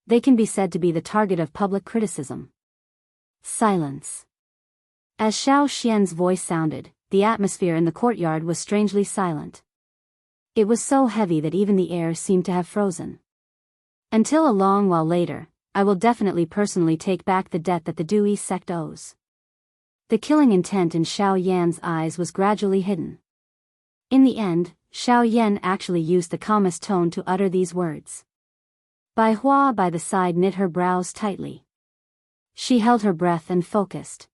They can be said to be the target of public criticism. Silence. As Xiao Xian's voice sounded, the atmosphere in the courtyard was strangely silent. It was so heavy that even the air seemed to have frozen. Until a long while later, I will definitely personally take back the debt that the Daoist sect owes. The killing intent in Xiao Yan's eyes was gradually hidden. In the end, Xiao Yan actually used the calmest tone to utter these words. Bai Hua by the side knit her brows tightly. She held her breath and focused.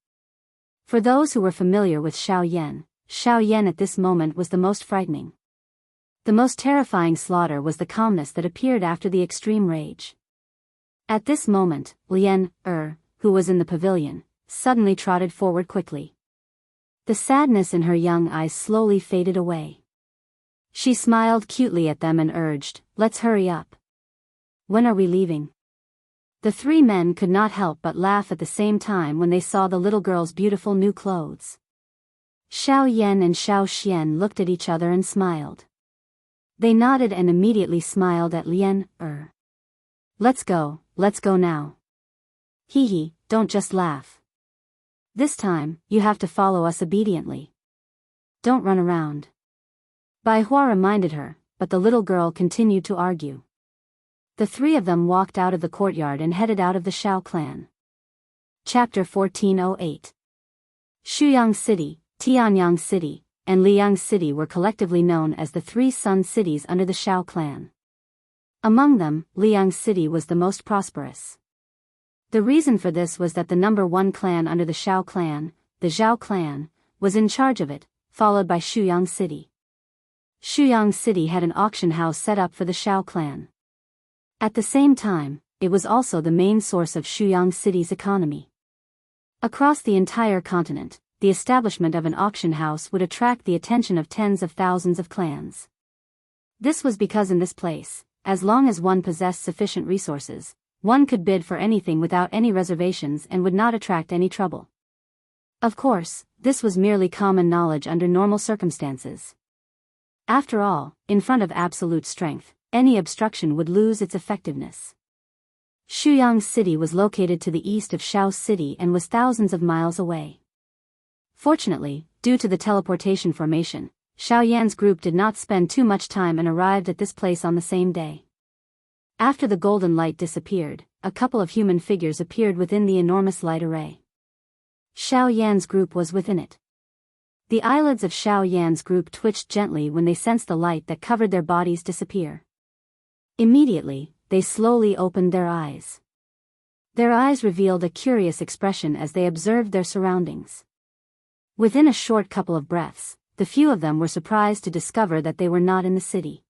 For those who were familiar with Xiao Yan at this moment was the most frightening. The most terrifying slaughter was the calmness that appeared after the extreme rage. At this moment, Lian, who was in the pavilion, suddenly trotted forward quickly. The sadness in her young eyes slowly faded away. She smiled cutely at them and urged, "Let's hurry up. When are we leaving?" The 3 men could not help but laugh at the same time when they saw the little girl's beautiful new clothes. Xiao Yan and Xiao Xian looked at each other and smiled. They nodded and immediately smiled at Lian, Let's go now. Hee, don't just laugh. This time, you have to follow us obediently. Don't run around. Bai Hua reminded her, but the little girl continued to argue. The 3 of them walked out of the courtyard and headed out of the Shao clan. Chapter 1408. Shuyang City, Tianyang City, and Liang City were collectively known as the 3 Sun cities under the Shao clan. Among them, Liang City was the most prosperous. The reason for this was that the number 1 clan under the Shao clan, the Zhao clan, was in charge of it, followed by Shuyang City. Shuyang City had an auction house set up for the Shao clan. At the same time, it was also the main source of Shuyang City's economy. Across the entire continent, the establishment of an auction house would attract the attention of tens of thousands of clans. This was because in this place, as long as one possessed sufficient resources, one could bid for anything without any reservations and would not attract any trouble. Of course, this was merely common knowledge under normal circumstances. After all, in front of absolute strength, any obstruction would lose its effectiveness. Shuyang City was located to the east of Shao City and was thousands of miles away. Fortunately, due to the teleportation formation, Xiao Yan's group did not spend too much time and arrived at this place on the same day. After the golden light disappeared, a couple of human figures appeared within the enormous light array. Xiao Yan's group was within it. The eyelids of Xiao Yan's group twitched gently when they sensed the light that covered their bodies disappear. Immediately, they slowly opened their eyes. Their eyes revealed a curious expression as they observed their surroundings. Within a short couple of breaths, the few of them were surprised to discover that they were not in the city.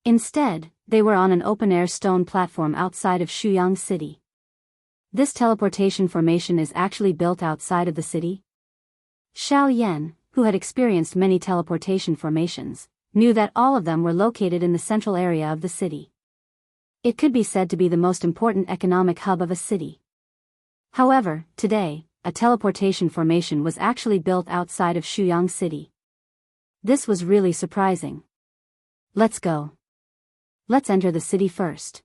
Instead, they were on an open-air stone platform outside of Shuyang City. This teleportation formation is actually built outside of the city? Xiao Yan, who had experienced many teleportation formations, knew that all of them were located in the central area of the city. It could be said to be the most important economic hub of a city. However, today, a teleportation formation was actually built outside of Shuyang City. This was really surprising. Let's go. Let's enter the city first.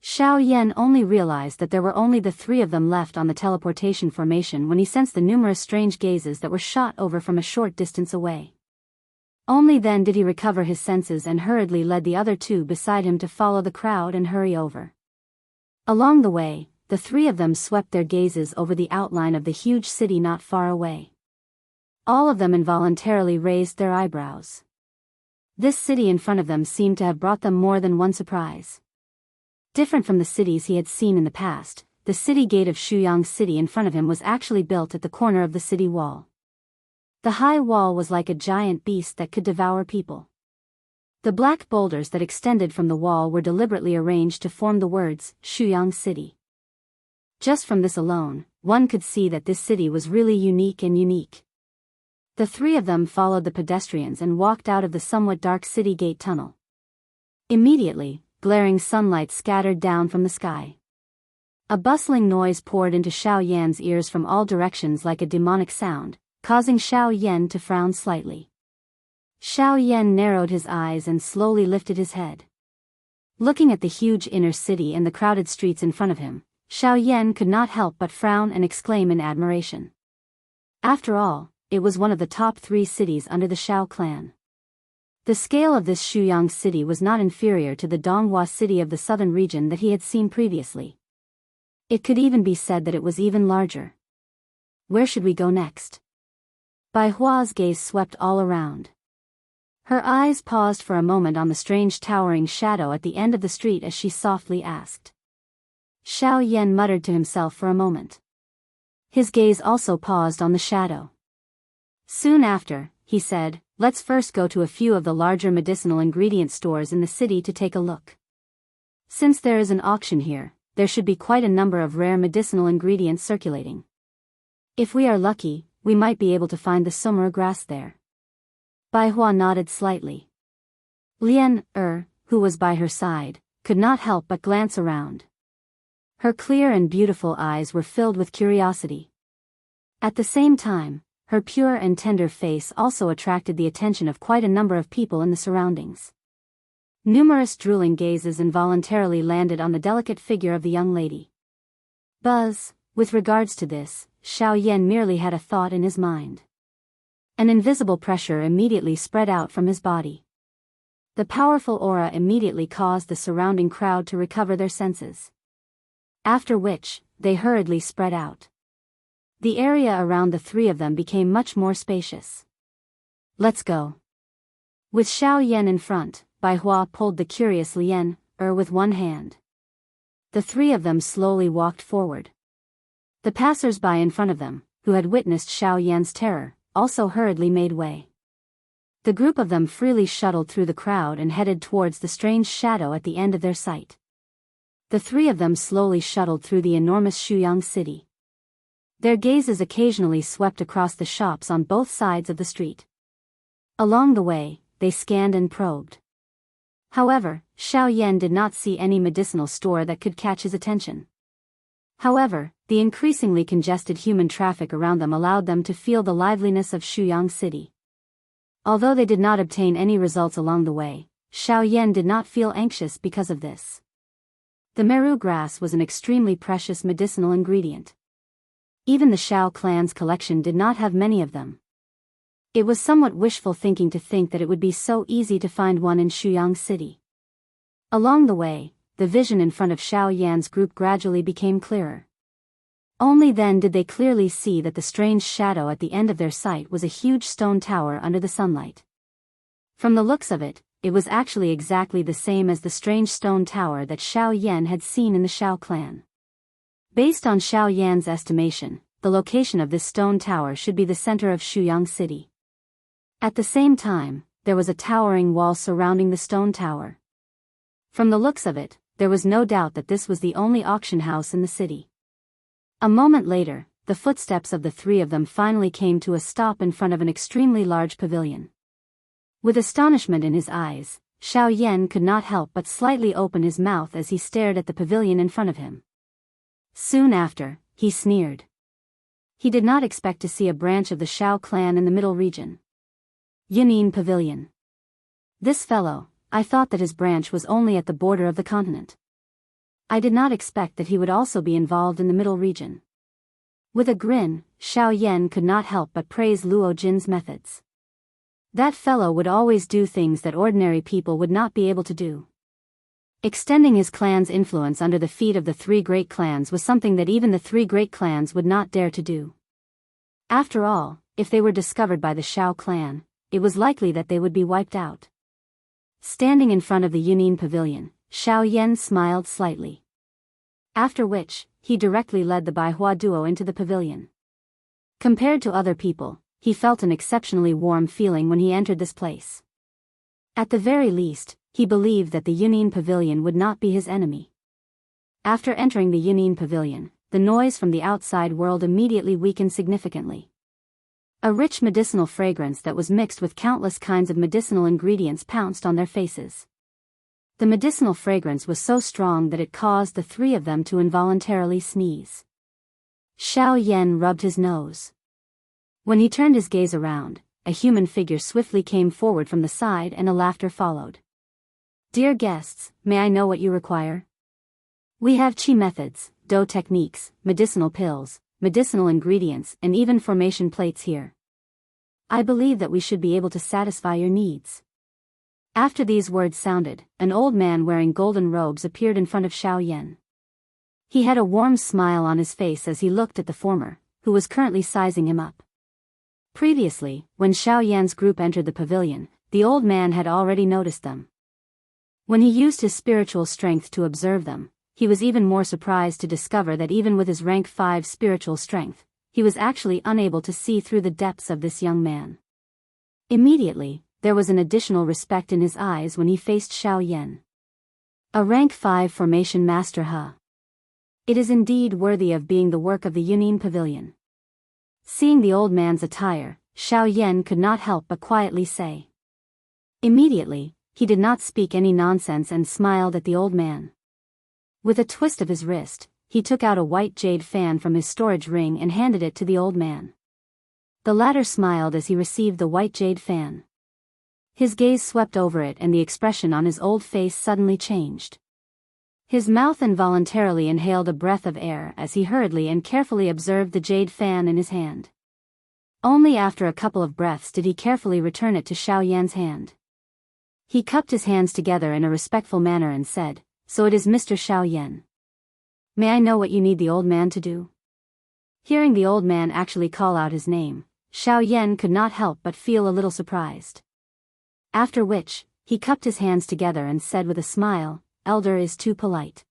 Xiao Yan only realized that there were only the 3 of them left on the teleportation formation when he sensed the numerous strange gazes that were shot over from a short distance away. Only then did he recover his senses and hurriedly led the other two beside him to follow the crowd and hurry over. Along the way, the three of them swept their gazes over the outline of the huge city not far away. All of them involuntarily raised their eyebrows. This city in front of them seemed to have brought them more than one surprise. Different from the cities he had seen in the past, the city gate of Shuyang City in front of him was actually built at the corner of the city wall. The high wall was like a giant beast that could devour people. The black boulders that extended from the wall were deliberately arranged to form the words, Shuyang City. Just from this alone, one could see that this city was really unique. The three of them followed the pedestrians and walked out of the somewhat dark city gate tunnel. Immediately, glaring sunlight scattered down from the sky. A bustling noise poured into Xiao Yan's ears from all directions like a demonic sound, causing Xiao Yan to frown slightly. Xiao Yan narrowed his eyes and slowly lifted his head. Looking at the huge inner city and the crowded streets in front of him, Xiao Yan could not help but frown and exclaim in admiration. After all, it was one of the top 3 cities under the Xiao clan. The scale of this Shuyang city was not inferior to the Donghua city of the southern region that he had seen previously. It could even be said that it was even larger. Where should we go next? Bai Hua's gaze swept all around. Her eyes paused for a moment on the strange towering shadow at the end of the street as she softly asked. Xiao Yan muttered to himself for a moment. His gaze also paused on the shadow. Soon after, he said, "Let's first go to a few of the larger medicinal ingredient stores in the city to take a look. Since there is an auction here, there should be quite a number of rare medicinal ingredients circulating. If we are lucky, we might be able to find the summer grass there." Bai Hua nodded slightly. Lian, who was by her side, could not help but glance around. Her clear and beautiful eyes were filled with curiosity. At the same time, her pure and tender face also attracted the attention of quite a number of people in the surroundings. Numerous drooling gazes involuntarily landed on the delicate figure of the young lady. Buzz, with regards to this, Xiao Yan merely had a thought in his mind. An invisible pressure immediately spread out from his body. The powerful aura immediately caused the surrounding crowd to recover their senses. After which, they hurriedly spread out. The area around the three of them became much more spacious. "Let's go." With Xiao Yan in front, Bai Hua pulled the curious Lian, with one hand. The three of them slowly walked forward. The passers-by in front of them, who had witnessed Xiao Yan's terror, also hurriedly made way. The group of them freely shuttled through the crowd and headed towards the strange shadow at the end of their sight. The three of them slowly shuttled through the enormous Shuyang city. Their gazes occasionally swept across the shops on both sides of the street. Along the way, they scanned and probed. However, Xiao Yan did not see any medicinal store that could catch his attention. However, the increasingly congested human traffic around them allowed them to feel the liveliness of Shuyang City. Although they did not obtain any results along the way, Xiao Yan did not feel anxious because of this. The meru grass was an extremely precious medicinal ingredient. Even the Xiao clan's collection did not have many of them. It was somewhat wishful thinking to think that it would be so easy to find one in Shuyang City. Along the way, the vision in front of Xiao Yan's group gradually became clearer. Only then did they clearly see that the strange shadow at the end of their sight was a huge stone tower under the sunlight. From the looks of it, it was actually exactly the same as the strange stone tower that Xiao Yan had seen in the Xiao clan. Based on Xiao Yan's estimation, the location of this stone tower should be the center of Shuyang City. At the same time, there was a towering wall surrounding the stone tower. From the looks of it, there was no doubt that this was the only auction house in the city. A moment later, the footsteps of the three of them finally came to a stop in front of an extremely large pavilion. With astonishment in his eyes, Xiao Yan could not help but slightly open his mouth as he stared at the pavilion in front of him. Soon after, he sneered. He did not expect to see a branch of the Xiao clan in the middle region. Yanin Pavilion. This fellow, I thought that his branch was only at the border of the continent. I did not expect that he would also be involved in the middle region. With a grin, Xiao Yan could not help but praise Luo Jin's methods. That fellow would always do things that ordinary people would not be able to do. Extending his clan's influence under the feet of the three great clans was something that even the three great clans would not dare to do. After all, if they were discovered by the Shao clan, it was likely that they would be wiped out. Standing in front of the Yunin pavilion, Xiaoyan smiled slightly. After which, he directly led the Baihua duo into the pavilion. Compared to other people, he felt an exceptionally warm feeling when he entered this place. At the very least, he believed that the Yunin pavilion would not be his enemy. After entering the Yunin pavilion, the noise from the outside world immediately weakened significantly. A rich medicinal fragrance that was mixed with countless kinds of medicinal ingredients pounced on their faces. The medicinal fragrance was so strong that it caused the three of them to involuntarily sneeze. Xiaoyan rubbed his nose. When he turned his gaze around, a human figure swiftly came forward from the side and a laughter followed. "Dear guests, may I know what you require? We have qi methods, dou techniques, medicinal pills, medicinal ingredients, and even formation plates here. I believe that we should be able to satisfy your needs." After these words sounded, an old man wearing golden robes appeared in front of Xiaoyan. He had a warm smile on his face as he looked at the former, who was currently sizing him up. Previously, when Xiaoyan's group entered the pavilion, the old man had already noticed them. When he used his spiritual strength to observe them, he was even more surprised to discover that even with his rank 5 spiritual strength, he was actually unable to see through the depths of this young man. Immediately, there was an additional respect in his eyes when he faced Xiaoyan. A rank 5 formation master, huh? It is indeed worthy of being the work of the Yunin pavilion. Seeing the old man's attire, Xiaoyan could not help but quietly say. Immediately, he did not speak any nonsense and smiled at the old man. With a twist of his wrist, he took out a white jade fan from his storage ring and handed it to the old man. The latter smiled as he received the white jade fan. His gaze swept over it and the expression on his old face suddenly changed. His mouth involuntarily inhaled a breath of air as he hurriedly and carefully observed the jade fan in his hand. Only after a couple of breaths did he carefully return it to Xiaoyan's hand. He cupped his hands together in a respectful manner and said, "So it is Mr. Xiaoyan. May I know what you need the old man to do?" Hearing the old man actually call out his name, Xiaoyan could not help but feel a little surprised. After which, he cupped his hands together and said with a smile, "Elder is too polite.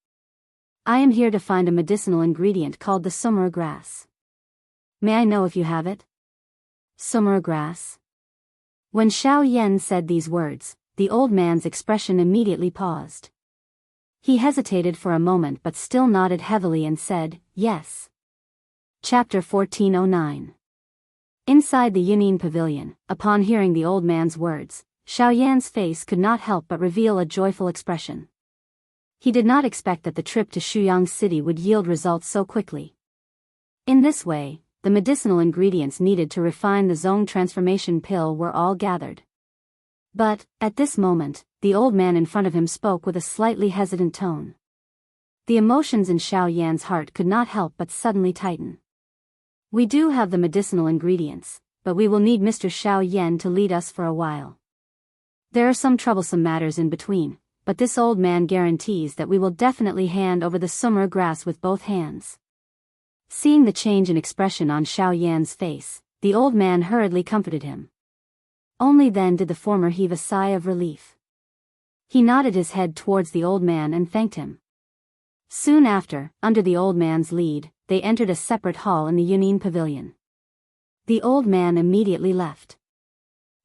I am here to find a medicinal ingredient called the summer grass. May I know if you have it?" Summer grass? When Xiaoyan said these words, the old man's expression immediately paused. He hesitated for a moment but still nodded heavily and said, "Yes." Chapter 1409. Inside the Yunin pavilion, upon hearing the old man's words, Xiaoyan's face could not help but reveal a joyful expression. He did not expect that the trip to Shuyang City would yield results so quickly. In this way, the medicinal ingredients needed to refine the Zong transformation pill were all gathered. But, at this moment, the old man in front of him spoke with a slightly hesitant tone. The emotions in Xiaoyan's heart could not help but suddenly tighten. "We do have the medicinal ingredients, but we will need Mr. Xiaoyan to lead us for a while. There are some troublesome matters in between, but this old man guarantees that we will definitely hand over the summer grass with both hands." Seeing the change in expression on Xiaoyan's face, the old man hurriedly comforted him. Only then did the former heave a sigh of relief. He nodded his head towards the old man and thanked him. Soon after, under the old man's lead, they entered a separate hall in the Yunin pavilion. The old man immediately left.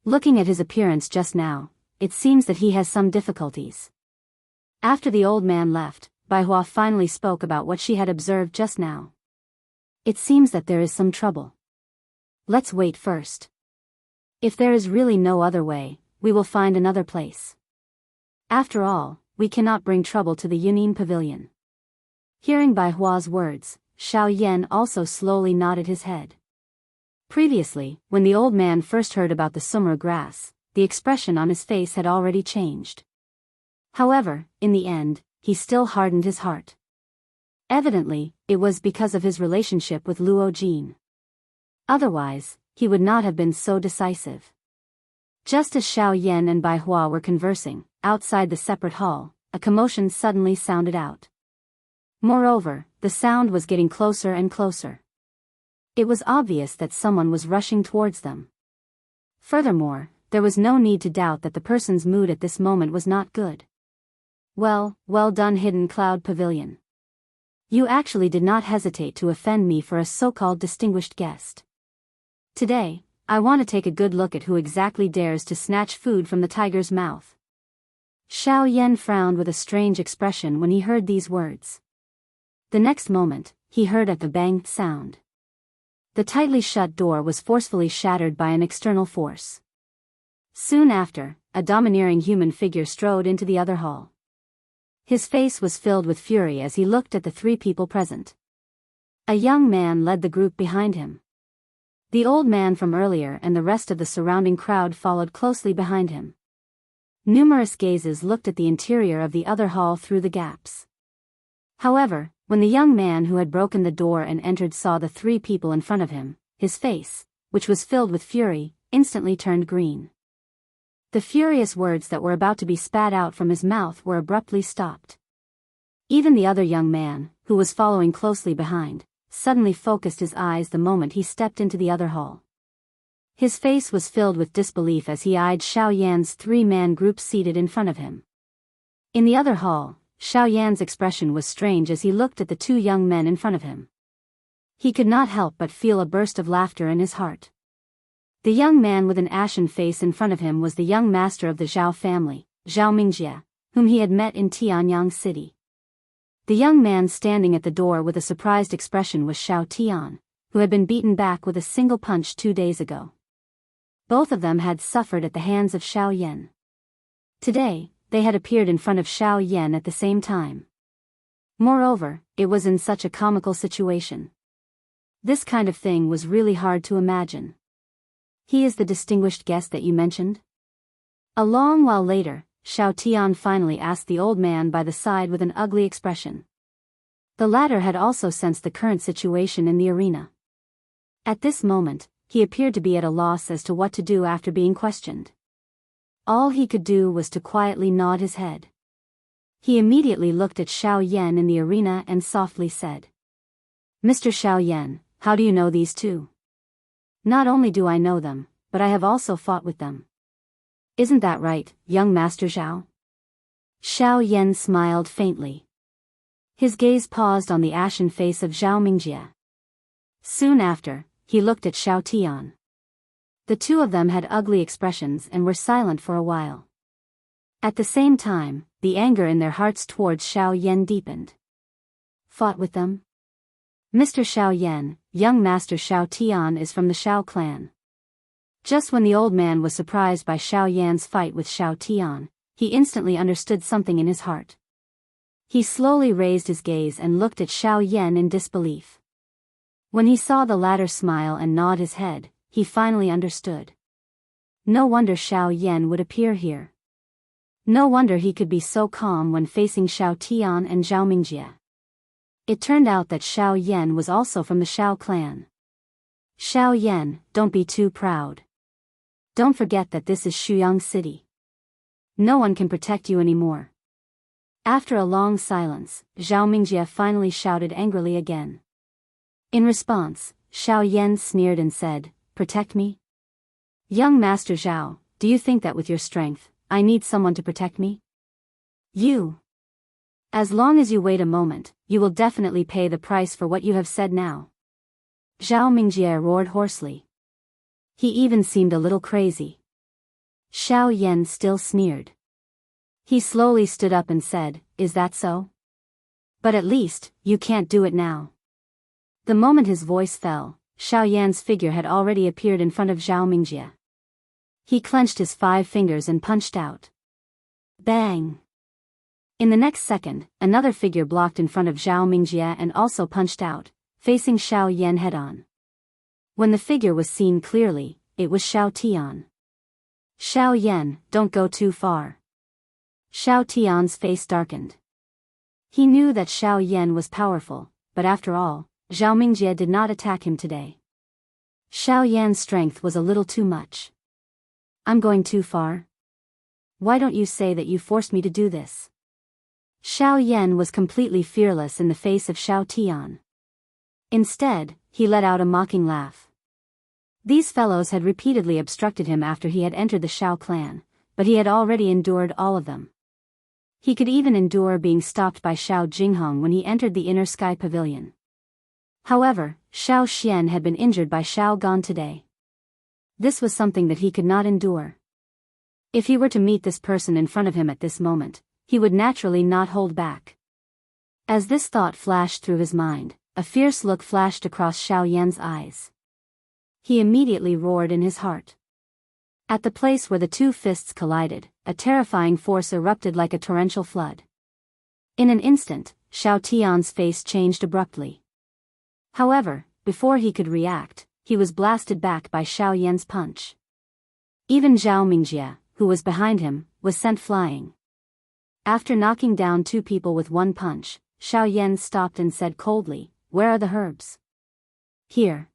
Looking at his appearance just now, it seems that he has some difficulties. After the old man left, Baihua finally spoke about what she had observed just now. "It seems that there is some trouble. Let's wait first. If there is really no other way, we will find another place. After all, we cannot bring trouble to the Yunin pavilion." Hearing Baihua's words, Xiaoyan also slowly nodded his head. Previously, when the old man first heard about the summer grass, the expression on his face had already changed. However, in the end, he still hardened his heart. Evidently, it was because of his relationship with Luo Jin. Otherwise, he would not have been so decisive. Just as Xiao Yan and Bai Hua were conversing, outside the separate hall, a commotion suddenly sounded out. Moreover, the sound was getting closer and closer. It was obvious that someone was rushing towards them. Furthermore, there was no need to doubt that the person's mood at this moment was not good. Well done, Hidden Cloud Pavilion. You actually did not hesitate to offend me for a so-called distinguished guest. Today, I want to take a good look at who exactly dares to snatch food from the tiger's mouth. Xiao Yan frowned with a strange expression when he heard these words. The next moment, he heard a bang sound. The tightly shut door was forcefully shattered by an external force. Soon after, a domineering human figure strode into the other hall. His face was filled with fury as he looked at the three people present. A young man led the group behind him. The old man from earlier and the rest of the surrounding crowd followed closely behind him. Numerous gazes looked at the interior of the other hall through the gaps. However, when the young man who had broken the door and entered saw the three people in front of him, his face, which was filled with fury, instantly turned green. The furious words that were about to be spat out from his mouth were abruptly stopped. Even the other young man, who was following closely behind, suddenly focused his eyes the moment he stepped into the other hall. His face was filled with disbelief as he eyed Xiao Yan's three-man group seated in front of him. In the other hall, Xiao Yan's expression was strange as he looked at the two young men in front of him. He could not help but feel a burst of laughter in his heart. The young man with an ashen face in front of him was the young master of the Zhao family, Zhao Mingjie, whom he had met in Tianyang City. The young man standing at the door with a surprised expression was Xiao Tian, who had been beaten back with a single punch 2 days ago. Both of them had suffered at the hands of Xiao Yan. Today, they had appeared in front of Xiao Yan at the same time. Moreover, it was in such a comical situation. This kind of thing was really hard to imagine. He is the distinguished guest that you mentioned? A long while later, Xiao Tian finally asked the old man by the side with an ugly expression. The latter had also sensed the current situation in the arena. At this moment, he appeared to be at a loss as to what to do after being questioned. All he could do was to quietly nod his head. He immediately looked at Xiao Yan in the arena and softly said, "Mr. Xiao Yan, how do you know these two? Not only do I know them, but I have also fought with them. Isn't that right, young Master Zhao?" Xiao Yan smiled faintly. His gaze paused on the ashen face of Zhao Mingjie. Soon after, he looked at Xiao Tian. The two of them had ugly expressions and were silent for a while. At the same time, the anger in their hearts towards Xiao Yan deepened. Fought with them? Mr. Xiao Yan, young Master Xiao Tian is from the Xiao clan. Just when the old man was surprised by Xiao Yan's fight with Xiao Tian, he instantly understood something in his heart. He slowly raised his gaze and looked at Xiao Yan in disbelief. When he saw the latter smile and nod his head, he finally understood. No wonder Xiao Yan would appear here. No wonder he could be so calm when facing Xiao Tian and Zhao Mingjie. It turned out that Xiao Yan was also from the Xiao clan. Xiao Yan, don't be too proud. Don't forget that this is Shuyang City. No one can protect you anymore. After a long silence, Zhao Mingjie finally shouted angrily again. In response, Xiao Yan sneered and said, "Protect me? Young Master Zhao, do you think that with your strength, I need someone to protect me? You. As long as you wait a moment, you will definitely pay the price for what you have said now." Zhao Mingjie roared hoarsely. He even seemed a little crazy. Xiao Yan still sneered. He slowly stood up and said, "Is that so? But at least, you can't do it now." The moment his voice fell, Xiao Yan's figure had already appeared in front of Zhao Mingjie. He clenched his 5 fingers and punched out. Bang! In the next second, another figure blocked in front of Zhao Mingjie and also punched out, facing Xiao Yan head-on. When the figure was seen clearly, it was Xiao Tian. "Xiao Yan, don't go too far." Xiao Tian's face darkened. He knew that Xiao Yan was powerful, but after all, Zhao Mingjie did not attack him today. Xiao Yan's strength was a little too much. I'm going too far? Why don't you say that you forced me to do this? Xiao Yan was completely fearless in the face of Xiao Tian. Instead, he let out a mocking laugh. These fellows had repeatedly obstructed him after he had entered the Xiao clan, but he had already endured all of them. He could even endure being stopped by Xiao Jinghong when he entered the inner sky pavilion. However, Xiao Xian had been injured by Xiao Gan today. This was something that he could not endure. If he were to meet this person in front of him at this moment, he would naturally not hold back. As this thought flashed through his mind, a fierce look flashed across Xiao Yan's eyes. He immediately roared in his heart. At the place where the two fists collided, a terrifying force erupted like a torrential flood. In an instant, Xiao Tian's face changed abruptly. However, before he could react, he was blasted back by Xiao Yan's punch. Even Zhao Mingjie, who was behind him, was sent flying. After knocking down two people with one punch, Xiao Yan stopped and said coldly, "Where are the herbs?" "Here."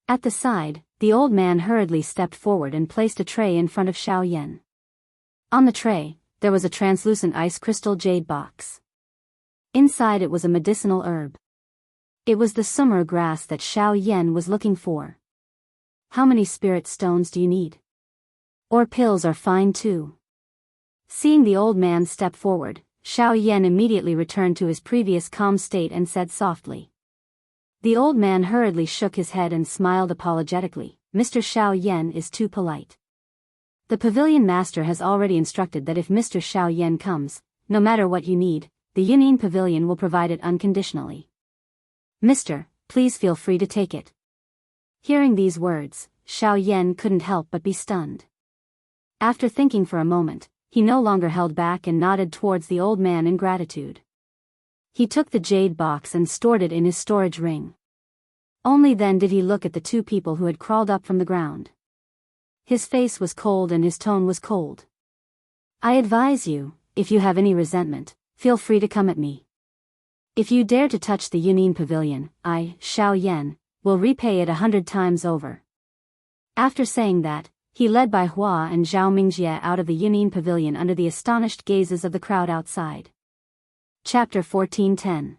At the side, the old man hurriedly stepped forward and placed a tray in front of Xiao Yan. On the tray, there was a translucent ice crystal jade box. Inside it was a medicinal herb. It was the summer grass that Xiao Yan was looking for. "How many spirit stones do you need? Or pills are fine too." Seeing the old man step forward, Xiao Yan immediately returned to his previous calm state and said softly. The old man hurriedly shook his head and smiled apologetically. "Mr. Xiao Yan is too polite. The pavilion master has already instructed that if Mr. Xiao Yan comes, no matter what you need, the Yunin pavilion will provide it unconditionally. Mister, please feel free to take it." Hearing these words, Xiao Yan couldn't help but be stunned. After thinking for a moment, he no longer held back and nodded towards the old man in gratitude. He took the jade box and stored it in his storage ring. Only then did he look at the two people who had crawled up from the ground. His face was cold and his tone was cold. "I advise you, if you have any resentment, feel free to come at me. If you dare to touch the Yunin pavilion, I, Xiao Yan, will repay it 100 times over." After saying that, he led Bai Hua and Zhao Mingjie out of the Yunin pavilion under the astonished gazes of the crowd outside. Chapter 14:10.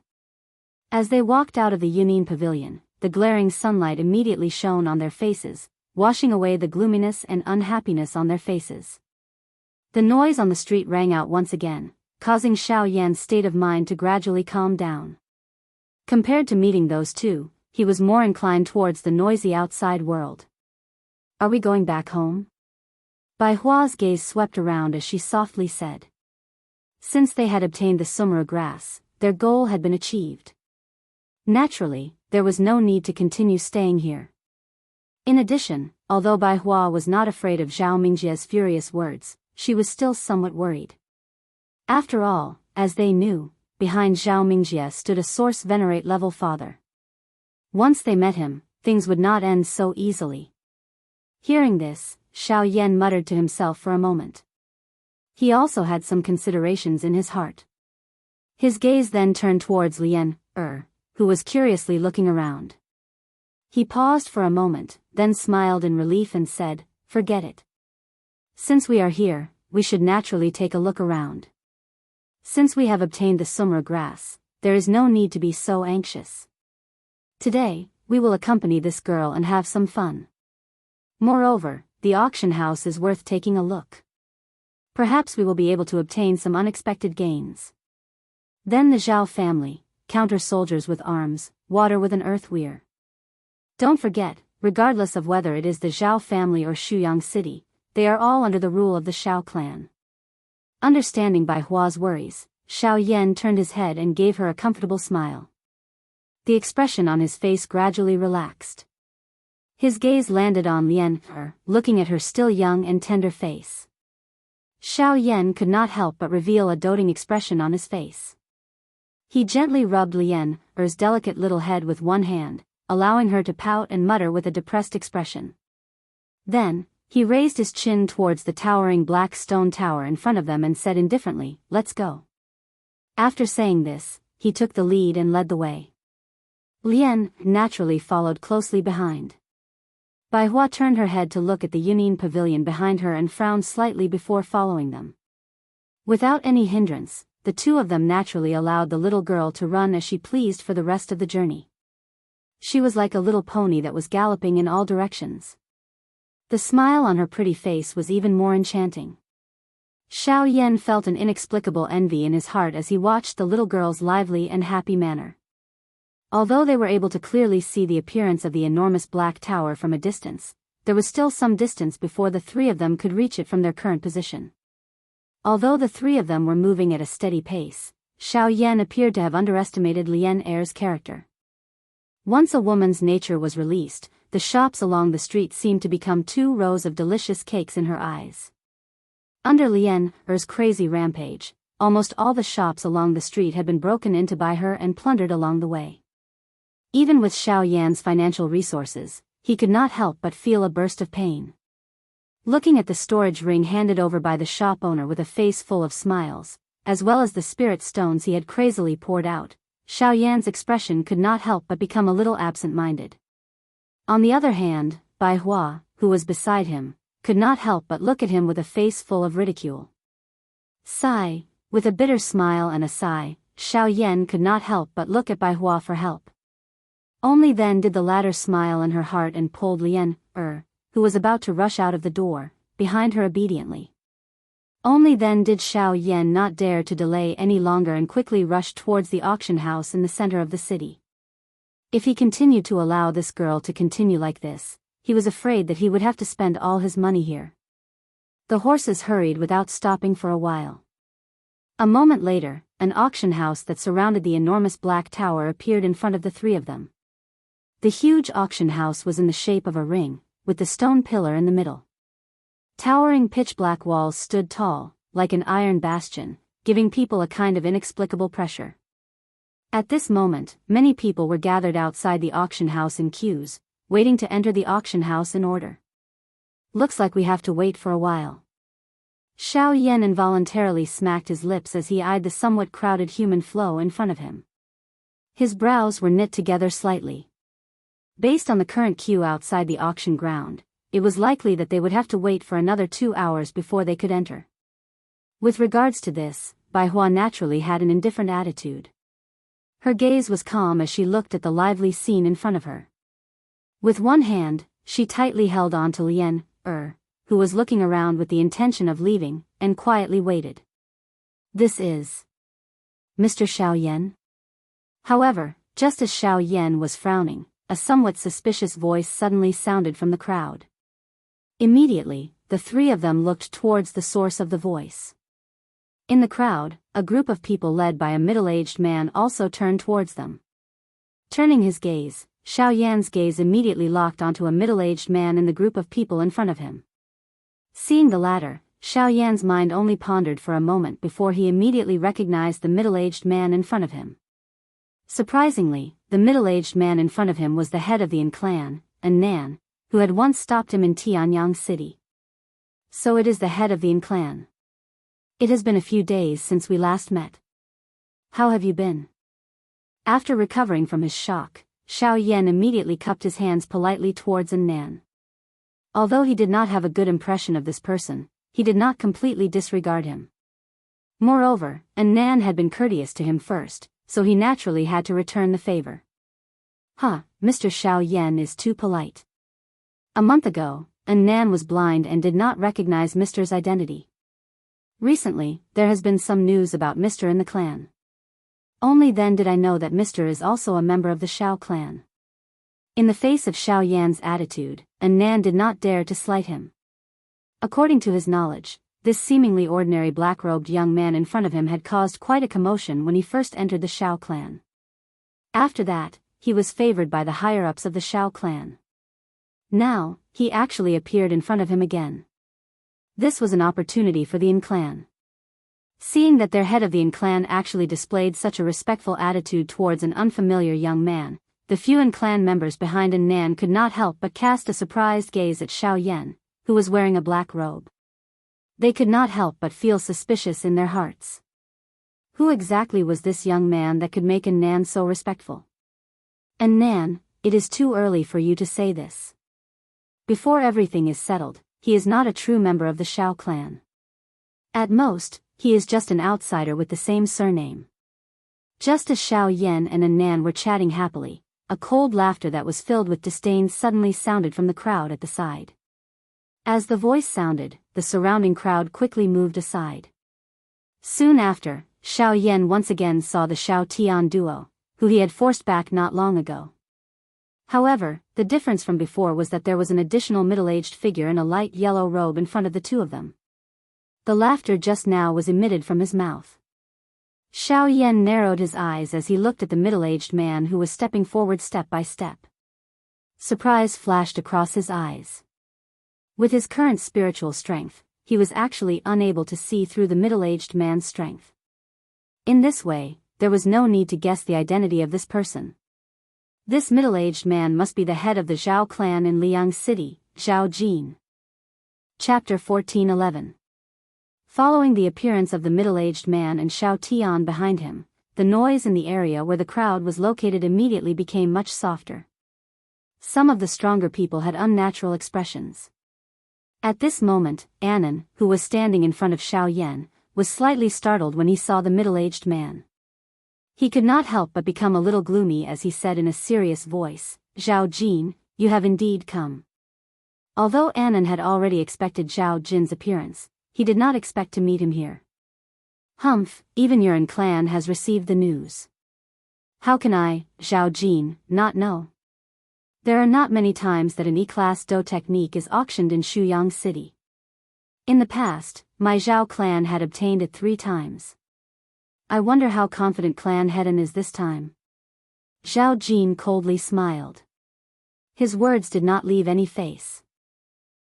As they walked out of the Yunin pavilion, the glaring sunlight immediately shone on their faces, washing away the gloominess and unhappiness on their faces. The noise on the street rang out once again, causing Xiao Yan's state of mind to gradually calm down. Compared to meeting those two, he was more inclined towards the noisy outside world. "Are we going back home?" Bai Hua's gaze swept around as she softly said. Since they had obtained the summer grass, their goal had been achieved. Naturally, there was no need to continue staying here. In addition, although Bai Hua was not afraid of Zhao Mingjie's furious words, she was still somewhat worried. After all, as they knew, behind Zhao Mingjie stood a source venerate level father. Once they met him, things would not end so easily. Hearing this, Xiao Yan muttered to himself for a moment. He also had some considerations in his heart. His gaze then turned towards Lian, who was curiously looking around. He paused for a moment, then smiled in relief and said, "Forget it. Since we are here, we should naturally take a look around. Since we have obtained the summer grass, there is no need to be so anxious. Today, we will accompany this girl and have some fun. Moreover, the auction house is worth taking a look. Perhaps we will be able to obtain some unexpected gains." Then the Zhao family, counter soldiers with arms, water with an earth weir. Don't forget, regardless of whether it is the Zhao family or Shuyang City, they are all under the rule of the Xiao clan. Understanding Bai Hua's worries, Xiao Yan turned his head and gave her a comfortable smile. The expression on his face gradually relaxed. His gaze landed on Lian, looking at her still young and tender face. Xiao Yan could not help but reveal a doting expression on his face. He gently rubbed Lian's delicate little head with one hand, allowing her to pout and mutter with a depressed expression. Then, he raised his chin towards the towering black stone tower in front of them and said indifferently, "Let's go." After saying this, he took the lead and led the way. Lian naturally followed closely behind. Bai Hua turned her head to look at the Yunin pavilion behind her and frowned slightly before following them. Without any hindrance, the two of them naturally allowed the little girl to run as she pleased for the rest of the journey. She was like a little pony that was galloping in all directions. The smile on her pretty face was even more enchanting. Xiao Yan felt an inexplicable envy in his heart as he watched the little girl's lively and happy manner. Although they were able to clearly see the appearance of the enormous black tower from a distance, there was still some distance before the three of them could reach it from their current position. Although the three of them were moving at a steady pace, Xiao Yan appeared to have underestimated Lien Er's character. Once a woman's nature was released, the shops along the street seemed to become 2 rows of delicious cakes in her eyes. Under Lien Er's crazy rampage, almost all the shops along the street had been broken into by her and plundered along the way. Even with Xiao Yan's financial resources, he could not help but feel a burst of pain. Looking at the storage ring handed over by the shop owner with a face full of smiles, as well as the spirit stones he had crazily poured out, Xiao Yan's expression could not help but become a little absent-minded. On the other hand, Bai Hua, who was beside him, could not help but look at him with a face full of ridicule. Sigh, with a bitter smile and a sigh, Xiao Yan could not help but look at Bai Hua for help. Only then did the latter smile in her heart and pulled Lien Er, who was about to rush out of the door, behind her obediently. Only then did Xiao Yan not dare to delay any longer and quickly rushed towards the auction house in the center of the city. If he continued to allow this girl to continue like this, he was afraid that he would have to spend all his money here. The horses hurried without stopping for a while. A moment later, an auction house that surrounded the enormous black tower appeared in front of the three of them. The huge auction house was in the shape of a ring, with the stone pillar in the middle. Towering pitch-black walls stood tall, like an iron bastion, giving people a kind of inexplicable pressure. At this moment, many people were gathered outside the auction house in queues, waiting to enter the auction house in order. Looks like we have to wait for a while. Xiao Yan involuntarily smacked his lips as he eyed the somewhat crowded human flow in front of him. His brows were knit together slightly. Based on the current queue outside the auction ground, it was likely that they would have to wait for another 2 hours before they could enter. With regards to this, Bai Hua naturally had an indifferent attitude. Her gaze was calm as she looked at the lively scene in front of her. With one hand, she tightly held on to Lien Er, who was looking around with the intention of leaving, and quietly waited. This is Mr. Xiao Yan? However, just as Xiao Yan was frowning, a somewhat suspicious voice suddenly sounded from the crowd. Immediately, the three of them looked towards the source of the voice. In the crowd, a group of people led by a middle-aged man also turned towards them. Turning his gaze, Xiao Yan's gaze immediately locked onto a middle-aged man in the group of people in front of him. Seeing the latter, Xiao Yan's mind only pondered for a moment before he immediately recognized the middle-aged man in front of him. Surprisingly, the middle-aged man in front of him was the head of the Yin clan, An Nan, who had once stopped him in Tianyang City. So it is the head of the Yin clan. It has been a few days since we last met. How have you been? After recovering from his shock, Xiao Yan immediately cupped his hands politely towards An Nan. Although he did not have a good impression of this person, he did not completely disregard him. Moreover, An Nan had been courteous to him first, so he naturally had to return the favor. Mr. Xiao Yan is too polite. A month ago, An Nan was blind and did not recognize Mr.'s identity. Recently, there has been some news about Mr. in the clan. Only then did I know that Mr. is also a member of the Xiao clan. In the face of Xiao Yan's attitude, An Nan did not dare to slight him. According to his knowledge, this seemingly ordinary black-robed young man in front of him had caused quite a commotion when he first entered the Xiao clan. After that, he was favored by the higher-ups of the Xiao clan. Now, he actually appeared in front of him again. This was an opportunity for the Yin clan. Seeing that their head of the Yin clan actually displayed such a respectful attitude towards an unfamiliar young man, the few Yin clan members behind An Nan could not help but cast a surprised gaze at Xiao Yan, who was wearing a black robe. They could not help but feel suspicious in their hearts. Who exactly was this young man that could make An Nan so respectful? An Nan, it is too early for you to say this. Before everything is settled, he is not a true member of the Xiao clan. At most, he is just an outsider with the same surname. Just as Xiao Yan and Nan were chatting happily, a cold laughter that was filled with disdain suddenly sounded from the crowd at the side. As the voice sounded, the surrounding crowd quickly moved aside. Soon after, Xiao Yan once again saw the Xiao Tian duo, who he had forced back not long ago. However, the difference from before was that there was an additional middle-aged figure in a light yellow robe in front of the two of them. The laughter just now was emitted from his mouth. Xiao Yan narrowed his eyes as he looked at the middle-aged man who was stepping forward step by step. Surprise flashed across his eyes. With his current spiritual strength, he was actually unable to see through the middle-aged man's strength. In this way, there was no need to guess the identity of this person. This middle-aged man must be the head of the Zhao clan in Liang City, Zhao Jin. Chapter 14:11. Following the appearance of the middle-aged man and Xiao Tian behind him, the noise in the area where the crowd was located immediately became much softer. Some of the stronger people had unnatural expressions. At this moment, Annan, who was standing in front of Xiao Yan, was slightly startled when he saw the middle-aged man. He could not help but become a little gloomy as he said in a serious voice, "Zhao Jin, you have indeed come." Although Annan had already expected Zhao Jin's appearance, he did not expect to meet him here. "Humph, even your clan has received the news. How can I, Zhao Jin, not know? There are not many times that an E-class Do technique is auctioned in Shuyang City. In the past, my Zhao clan had obtained it 3 times. I wonder how confident Clan Hedan is this time." Zhao Jin coldly smiled. His words did not leave any face.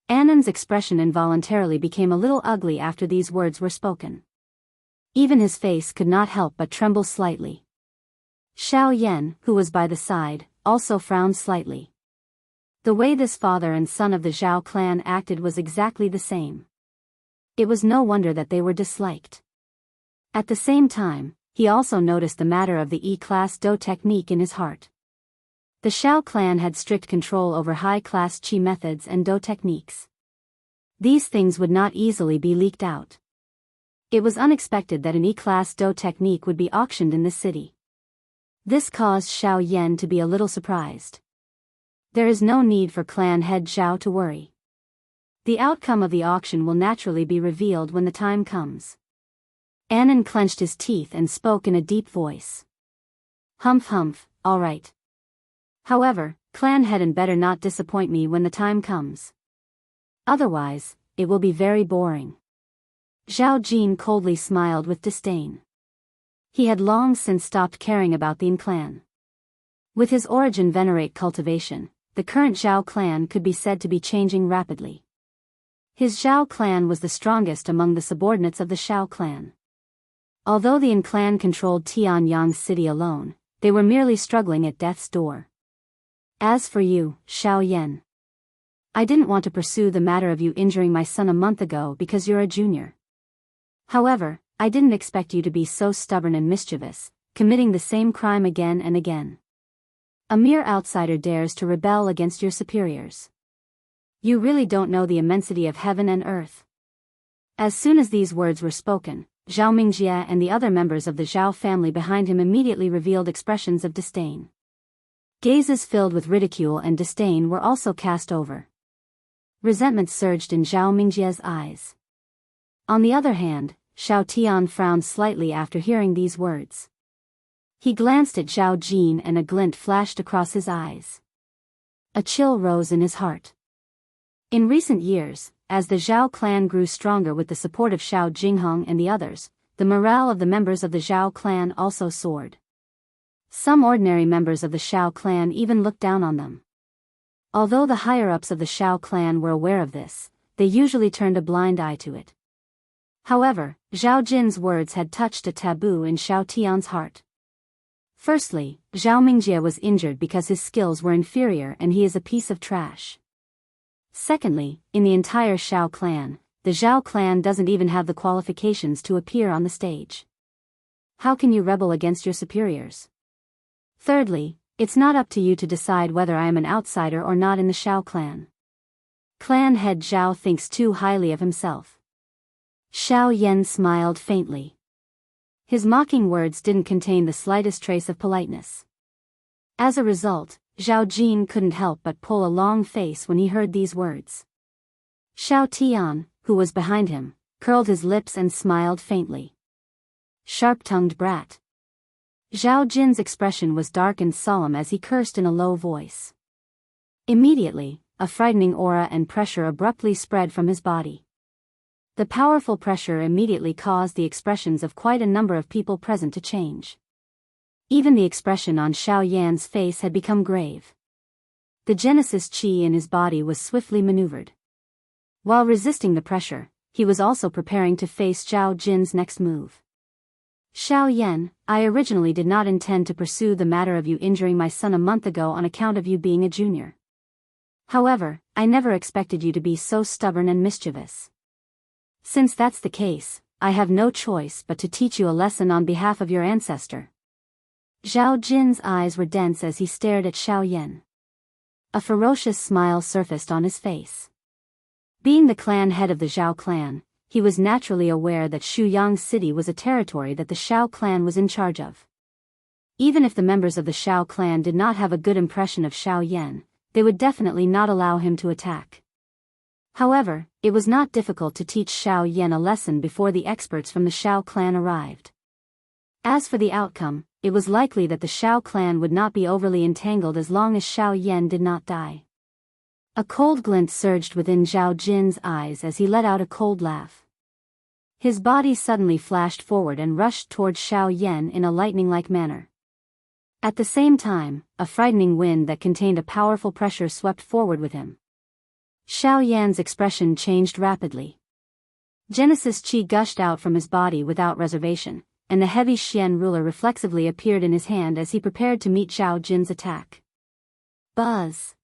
Annan's expression involuntarily became a little ugly after these words were spoken. Even his face could not help but tremble slightly. Xiao Yan, who was by the side, also frowned slightly. The way this father and son of the Zhao clan acted was exactly the same. It was no wonder that they were disliked. At the same time, he also noticed the matter of the E-class Do technique in his heart. The Xiao clan had strict control over high-class Qi methods and Do techniques. These things would not easily be leaked out. It was unexpected that an E-class Do technique would be auctioned in the city. This caused Xiao Yan to be a little surprised. There is no need for clan head Zhao to worry. The outcome of the auction will naturally be revealed when the time comes. Annan clenched his teeth and spoke in a deep voice. "Humph humph, all right. However, Clan Hedan better not disappoint me when the time comes. Otherwise, it will be very boring." Zhao Jin coldly smiled with disdain. He had long since stopped caring about the clan. With his origin venerate cultivation, the current Zhao clan could be said to be changing rapidly. His Zhao clan was the strongest among the subordinates of the Xiao clan. Although the clan controlled Tianyang City alone, they were merely struggling at death's door. "As for you, Xiao Yan, I didn't want to pursue the matter of you injuring my son a month ago because you're a junior. However, I didn't expect you to be so stubborn and mischievous, committing the same crime again and again. A mere outsider dares to rebel against your superiors. You really don't know the immensity of heaven and earth." As soon as these words were spoken, Zhao Mingjie and the other members of the Zhao family behind him immediately revealed expressions of disdain. Gazes filled with ridicule and disdain were also cast over. Resentment surged in Zhao Mingjie's eyes. On the other hand, Xiao Tian frowned slightly after hearing these words. He glanced at Zhao Jin and a glint flashed across his eyes. A chill rose in his heart. In recent years, as the Zhao clan grew stronger with the support of Xiao Jinghong and the others, the morale of the members of the Zhao clan also soared. Some ordinary members of the Xiao clan even looked down on them. Although the higher-ups of the Xiao clan were aware of this, they usually turned a blind eye to it. However, Zhao Jin's words had touched a taboo in Xiao Tian's heart. Firstly, Zhao Mingjie was injured because his skills were inferior and he is a piece of trash. Secondly, in the entire Xiao clan, the Zhao clan doesn't even have the qualifications to appear on the stage. How can you rebel against your superiors? Thirdly, it's not up to you to decide whether I am an outsider or not in the Xiao clan. Clan head Zhao thinks too highly of himself. Xiao Yan smiled faintly. His mocking words didn't contain the slightest trace of politeness. As a result, Zhao Jin couldn't help but pull a long face when he heard these words. Xiao Tian, who was behind him, curled his lips and smiled faintly. Sharp-tongued brat. Zhao Jin's expression was dark and solemn as he cursed in a low voice. Immediately, a frightening aura and pressure abruptly spread from his body. The powerful pressure immediately caused the expressions of quite a number of people present to change. Even the expression on Xiao Yan's face had become grave. The Genesis Qi in his body was swiftly maneuvered. While resisting the pressure, he was also preparing to face Zhao Jin's next move. Xiao Yan, I originally did not intend to pursue the matter of you injuring my son a month ago on account of you being a junior. However, I never expected you to be so stubborn and mischievous. Since that's the case, I have no choice but to teach you a lesson on behalf of your ancestor. Zhao Jin's eyes were dense as he stared at Xiao Yan. A ferocious smile surfaced on his face. Being the clan head of the Zhao clan, he was naturally aware that Shuyang City was a territory that the Xiao clan was in charge of. Even if the members of the Xiao clan did not have a good impression of Xiao Yan, they would definitely not allow him to attack. However, it was not difficult to teach Xiao Yan a lesson before the experts from the Xiao clan arrived. As for the outcome, it was likely that the Xiao clan would not be overly entangled as long as Xiao Yan did not die. A cold glint surged within Zhao Jin's eyes as he let out a cold laugh. His body suddenly flashed forward and rushed towards Xiao Yan in a lightning-like manner. At the same time, a frightening wind that contained a powerful pressure swept forward with him. Xiao Yan's expression changed rapidly. Genesis Qi gushed out from his body without reservation, and the heavy Xian ruler reflexively appeared in his hand as he prepared to meet Zhao Jin's attack. Buzz!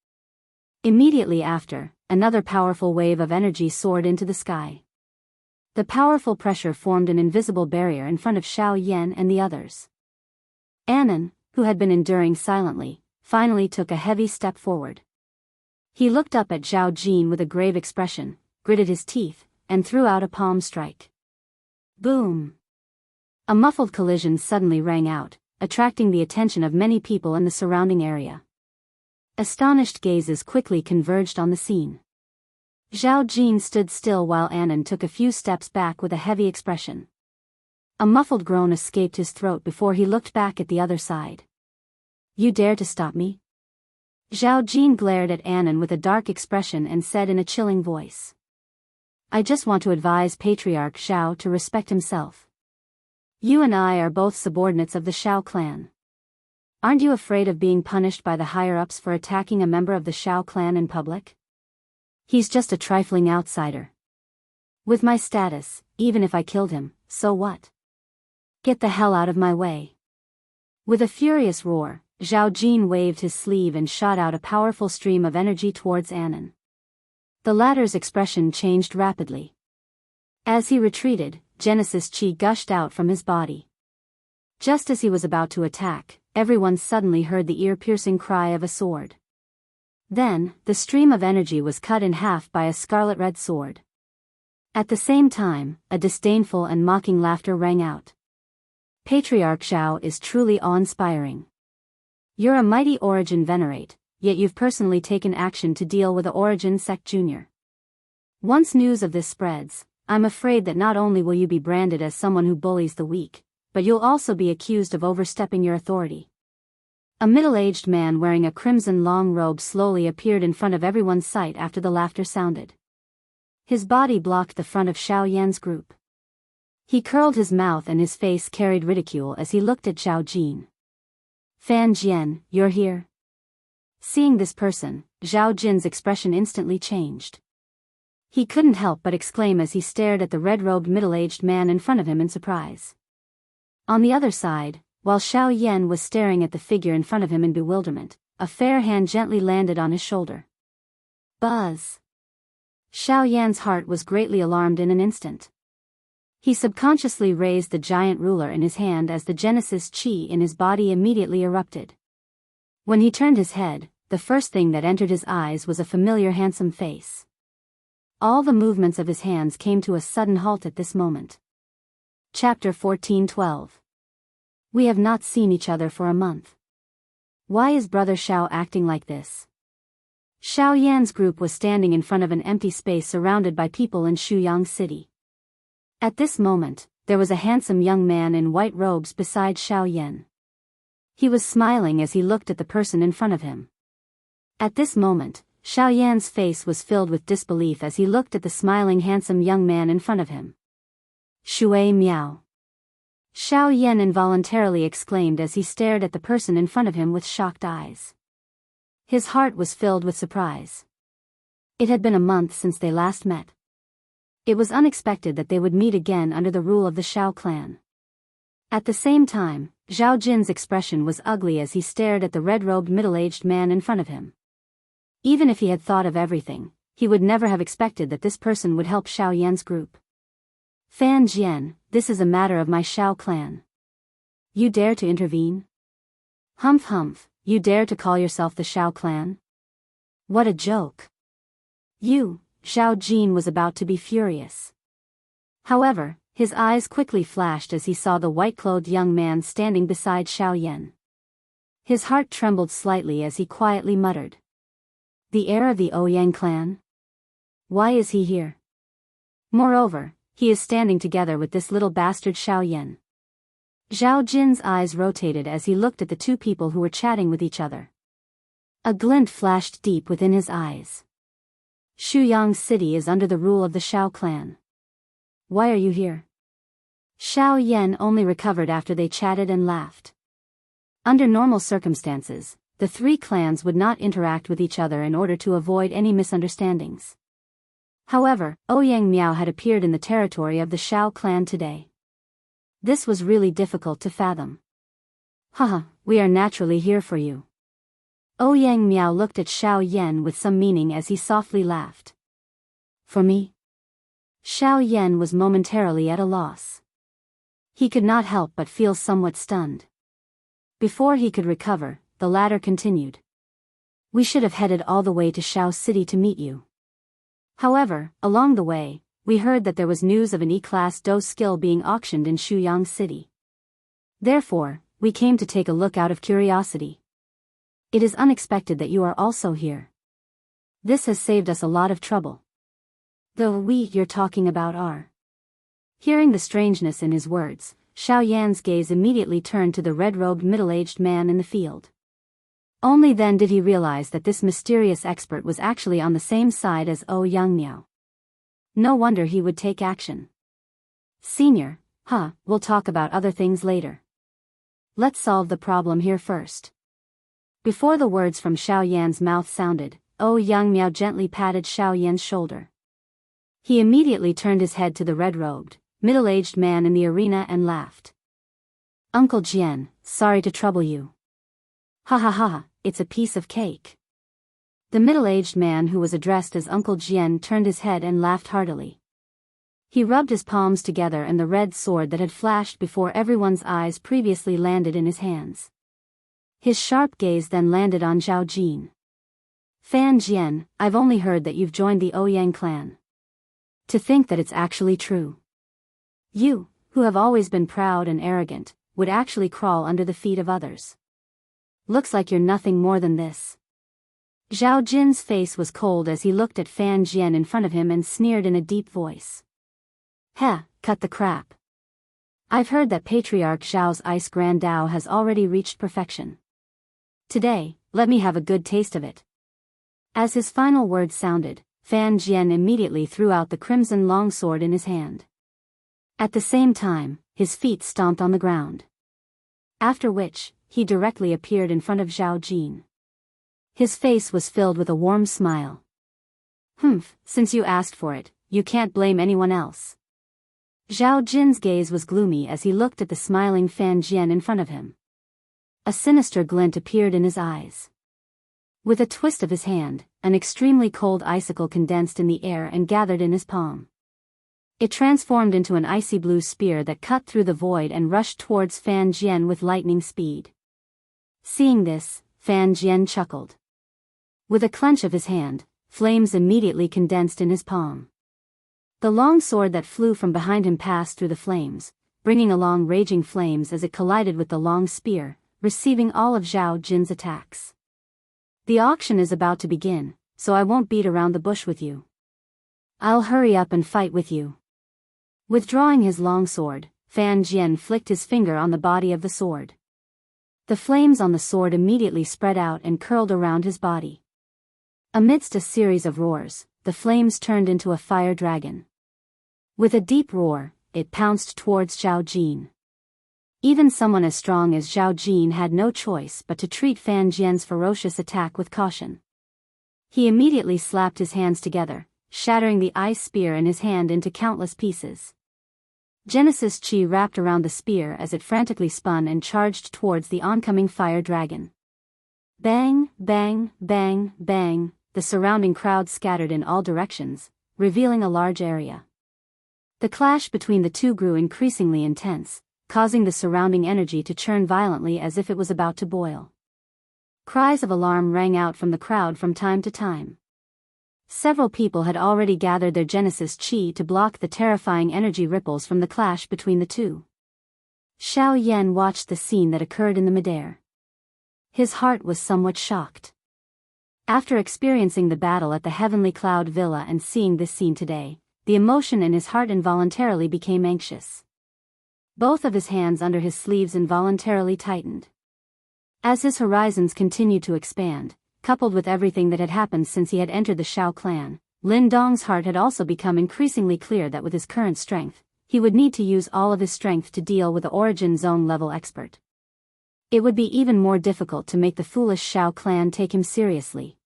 Immediately after, another powerful wave of energy soared into the sky. The powerful pressure formed an invisible barrier in front of Xiao Yan and the others. Anan, who had been enduring silently, finally took a heavy step forward. He looked up at Zhao Jin with a grave expression, gritted his teeth, and threw out a palm strike. Boom! A muffled collision suddenly rang out, attracting the attention of many people in the surrounding area. Astonished gazes quickly converged on the scene. Zhao Jin stood still while Anan took a few steps back with a heavy expression. A muffled groan escaped his throat before he looked back at the other side. You dare to stop me? Zhao Jin glared at Anan with a dark expression and said in a chilling voice. I just want to advise Patriarch Xiao to respect himself. You and I are both subordinates of the Xiao clan. Aren't you afraid of being punished by the higher-ups for attacking a member of the Xiao clan in public? He's just a trifling outsider. With my status, even if I killed him, so what? Get the hell out of my way. With a furious roar, Zhao Jin waved his sleeve and shot out a powerful stream of energy towards Anan. The latter's expression changed rapidly. As he retreated, Genesis Qi gushed out from his body. Just as he was about to attack, everyone suddenly heard the ear-piercing cry of a sword. Then, the stream of energy was cut in half by a scarlet-red sword. At the same time, a disdainful and mocking laughter rang out. Patriarch Xiao is truly awe-inspiring. You're a mighty Origin Venerate, yet you've personally taken action to deal with the Origin Sect Junior. Once news of this spreads, I'm afraid that not only will you be branded as someone who bullies the weak, but you'll also be accused of overstepping your authority. A middle-aged man wearing a crimson long robe slowly appeared in front of everyone's sight after the laughter sounded. His body blocked the front of Xiao Yan's group. He curled his mouth and his face carried ridicule as he looked at Zhao Jin. Fan Jian, you're here? Seeing this person, Zhao Jin's expression instantly changed. He couldn't help but exclaim as he stared at the red-robed middle-aged man in front of him in surprise. On the other side, while Xiao Yan was staring at the figure in front of him in bewilderment, a fair hand gently landed on his shoulder. Buzz! Xiao Yan's heart was greatly alarmed in an instant. He subconsciously raised the giant ruler in his hand as the Genesis Qi in his body immediately erupted. When he turned his head, the first thing that entered his eyes was a familiar handsome face. All the movements of his hands came to a sudden halt at this moment. Chapter 14:12. We have not seen each other for a month. Why is Brother Xiao acting like this? Xiao Yan's group was standing in front of an empty space surrounded by people in Shuyang City. At this moment, there was a handsome young man in white robes beside Xiao Yan. He was smiling as he looked at the person in front of him. At this moment, Xiao Yan's face was filled with disbelief as he looked at the smiling handsome young man in front of him. Shui Miao. Xiao Yan involuntarily exclaimed as he stared at the person in front of him with shocked eyes. His heart was filled with surprise. It had been a month since they last met. It was unexpected that they would meet again under the rule of the Xiao clan. At the same time, Zhao Jin's expression was ugly as he stared at the red-robed middle-aged man in front of him. Even if he had thought of everything, he would never have expected that this person would help Xiao Yan's group. Fan Jian, this is a matter of my Xiao clan. You dare to intervene? Humph humph, you dare to call yourself the Xiao clan? What a joke. You, Zhao Jin was about to be furious. However, his eyes quickly flashed as he saw the white-clothed young man standing beside Xiao Yan. His heart trembled slightly as he quietly muttered. The heir of the Ouyang clan? Why is he here? Moreover, he is standing together with this little bastard Xiao Yan. Zhao Jin's eyes rotated as he looked at the two people who were chatting with each other. A glint flashed deep within his eyes. Shuyang City is under the rule of the Xiao clan. Why are you here? Xiao Yan only recovered after they chatted and laughed. Under normal circumstances, the three clans would not interact with each other in order to avoid any misunderstandings. However, Ouyang Miao had appeared in the territory of the Xiao clan today. This was really difficult to fathom. Haha, we are naturally here for you. Ouyang Miao looked at Xiao Yan with some meaning as he softly laughed. For me? Xiao Yan was momentarily at a loss. He could not help but feel somewhat stunned. Before he could recover, the latter continued. We should have headed all the way to Xiao City to meet you. However, along the way, we heard that there was news of an E-class Daoist skill being auctioned in Shuyang City. Therefore, we came to take a look out of curiosity. It is unexpected that you are also here. This has saved us a lot of trouble. The we you're talking about are. Hearing the strangeness in his words, Xiao Yan's gaze immediately turned to the red-robed middle-aged man in the field. Only then did he realize that this mysterious expert was actually on the same side as Ouyang Miao. No wonder he would take action. Senior, we'll talk about other things later. Let's solve the problem here first. Before the words from Xiao Yan's mouth sounded, Ouyang Miao gently patted Xiao Yan's shoulder. He immediately turned his head to the red-robed, middle-aged man in the arena and laughed. Uncle Jian, sorry to trouble you. Ha ha ha, it's a piece of cake. The middle-aged man who was addressed as Uncle Jian turned his head and laughed heartily. He rubbed his palms together and the red sword that had flashed before everyone's eyes previously landed in his hands. His sharp gaze then landed on Zhao Jin. Fan Jian, I've only heard that you've joined the Ouyang clan. To think that it's actually true. You, who have always been proud and arrogant, would actually crawl under the feet of others. Looks like you're nothing more than this. Zhao Jin's face was cold as he looked at Fan Jian in front of him and sneered in a deep voice. Heh, cut the crap. I've heard that Patriarch Zhao's ice grand Dao has already reached perfection. Today, let me have a good taste of it. As his final words sounded, Fan Jian immediately threw out the crimson longsword in his hand. At the same time, his feet stomped on the ground. After which, he directly appeared in front of Zhao Jin. His face was filled with a warm smile. Since you asked for it, you can't blame anyone else. Zhao Jin's gaze was gloomy as he looked at the smiling Fan Jian in front of him. A sinister glint appeared in his eyes. With a twist of his hand, an extremely cold icicle condensed in the air and gathered in his palm. It transformed into an icy blue spear that cut through the void and rushed towards Fan Jian with lightning speed. Seeing this, Fan Jian chuckled. With a clench of his hand, flames immediately condensed in his palm. The long sword that flew from behind him passed through the flames, bringing along raging flames as it collided with the long spear, receiving all of Zhao Jin's attacks. The auction is about to begin, so I won't beat around the bush with you. I'll hurry up and fight with you. Withdrawing his long sword, Fan Jian flicked his finger on the body of the sword. The flames on the sword immediately spread out and curled around his body. Amidst a series of roars, the flames turned into a fire dragon. With a deep roar, it pounced towards Zhao Jin. Even someone as strong as Zhao Jin had no choice but to treat Fan Jian's ferocious attack with caution. He immediately slapped his hands together, shattering the ice spear in his hand into countless pieces. Genesis Chi wrapped around the spear as it frantically spun and charged towards the oncoming fire dragon. Bang, bang, bang, bang, the surrounding crowd scattered in all directions, revealing a large area. The clash between the two grew increasingly intense, causing the surrounding energy to churn violently as if it was about to boil. Cries of alarm rang out from the crowd from time to time. Several people had already gathered their Genesis Chi to block the terrifying energy ripples from the clash between the two. Xiao Yan watched the scene that occurred in the midair. His heart was somewhat shocked. After experiencing the battle at the Heavenly Cloud Villa and seeing this scene today, the emotion in his heart involuntarily became anxious. Both of his hands under his sleeves involuntarily tightened. As his horizons continued to expand, coupled with everything that had happened since he had entered the Shao clan, Lin Dong's heart had also become increasingly clear that with his current strength, he would need to use all of his strength to deal with the Origin Zone level expert. It would be even more difficult to make the foolish Shao clan take him seriously.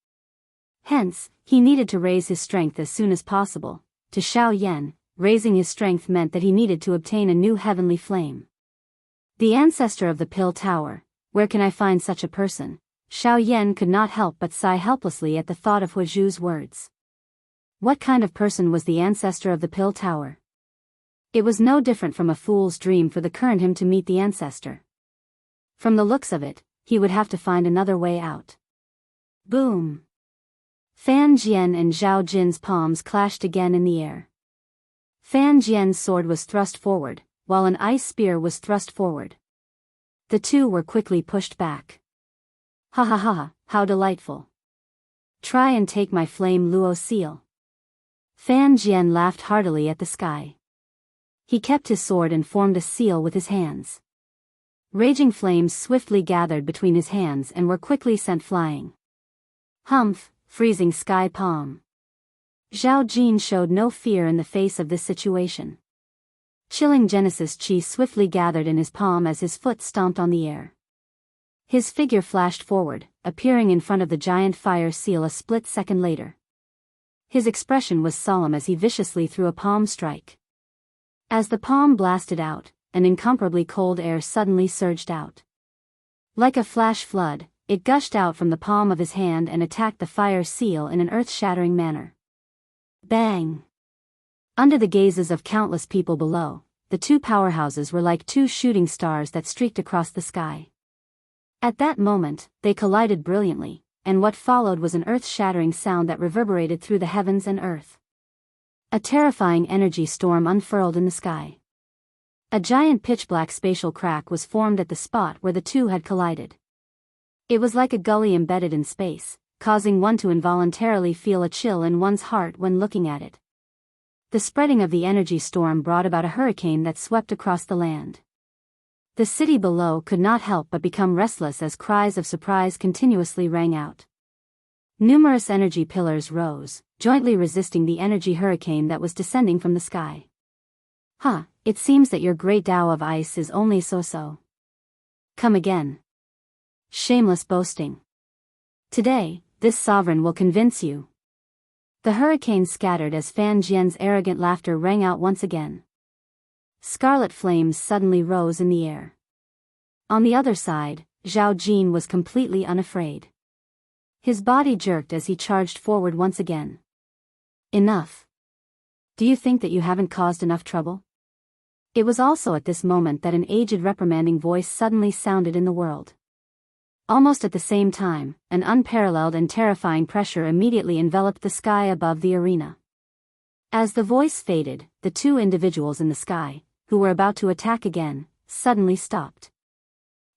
Hence, he needed to raise his strength as soon as possible. To Xiao Yan, raising his strength meant that he needed to obtain a new heavenly flame. The ancestor of the Pill Tower, where can I find such a person? Xiao Yan could not help but sigh helplessly at the thought of Huazhu's words. What kind of person was the ancestor of the Pill Tower? It was no different from a fool's dream for the current him to meet the ancestor. From the looks of it, he would have to find another way out. Boom! Fan Jian and Zhao Jin's palms clashed again in the air. Fan Jian's sword was thrust forward, while an ice spear was thrust forward. The two were quickly pushed back. Ha ha ha, how delightful. Try and take my flame Luo seal. Fan Jian laughed heartily at the sky. He kept his sword and formed a seal with his hands. Raging flames swiftly gathered between his hands and were quickly sent flying. Humph, freezing sky palm. Zhao Jin showed no fear in the face of this situation. Chilling Genesis Chi swiftly gathered in his palm as his foot stomped on the air. His figure flashed forward, appearing in front of the giant fire seal a split second later. His expression was solemn as he viciously threw a palm strike. As the palm blasted out, an incomparably cold air suddenly surged out. Like a flash flood, it gushed out from the palm of his hand and attacked the fire seal in an earth-shattering manner. Bang! Under the gazes of countless people below, the two powerhouses were like two shooting stars that streaked across the sky. At that moment, they collided brilliantly, and what followed was an earth-shattering sound that reverberated through the heavens and earth. A terrifying energy storm unfurled in the sky. A giant pitch-black spatial crack was formed at the spot where the two had collided. It was like a gully embedded in space, causing one to involuntarily feel a chill in one's heart when looking at it. The spreading of the energy storm brought about a hurricane that swept across the land. The city below could not help but become restless as cries of surprise continuously rang out. Numerous energy pillars rose, jointly resisting the energy hurricane that was descending from the sky. It seems that your great Tao of ice is only so-so. Come again. Shameless boasting. Today, this sovereign will convince you. The hurricane scattered as Fan Jian's arrogant laughter rang out once again. Scarlet flames suddenly rose in the air. On the other side, Zhao Jin was completely unafraid. His body jerked as he charged forward once again. Enough. Do you think that you haven't caused enough trouble? It was also at this moment that an aged reprimanding voice suddenly sounded in the world. Almost at the same time, an unparalleled and terrifying pressure immediately enveloped the sky above the arena. As the voice faded, the two individuals in the sky, who were about to attack again, suddenly stopped.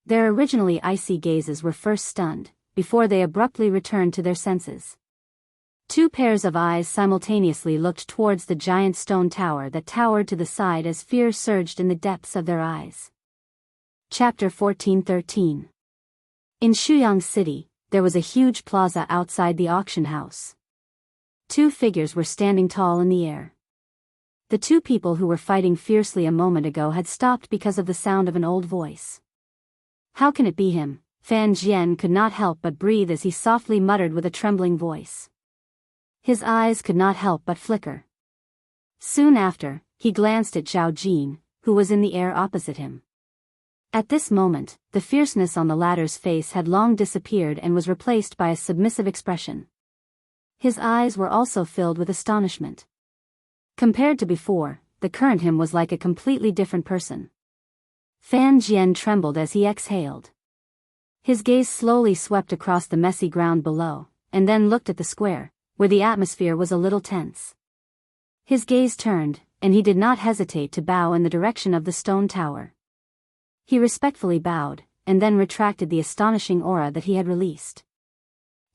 Their originally icy gazes were first stunned, before they abruptly returned to their senses. Two pairs of eyes simultaneously looked towards the giant stone tower that towered to the side as fear surged in the depths of their eyes. Chapter 14:13. In Shuyang City, there was a huge plaza outside the auction house. Two figures were standing tall in the air. The two people who were fighting fiercely a moment ago had stopped because of the sound of an old voice. How can it be him? Fan Jian could not help but breathe as he softly muttered with a trembling voice. His eyes could not help but flicker. Soon after, he glanced at Zhao Jin, who was in the air opposite him. At this moment, the fierceness on the latter's face had long disappeared and was replaced by a submissive expression. His eyes were also filled with astonishment. Compared to before, the current him was like a completely different person. Fan Jian trembled as he exhaled. His gaze slowly swept across the messy ground below, and then looked at the square, where the atmosphere was a little tense. His gaze turned, and he did not hesitate to bow in the direction of the stone tower. He respectfully bowed, and then retracted the astonishing aura that he had released.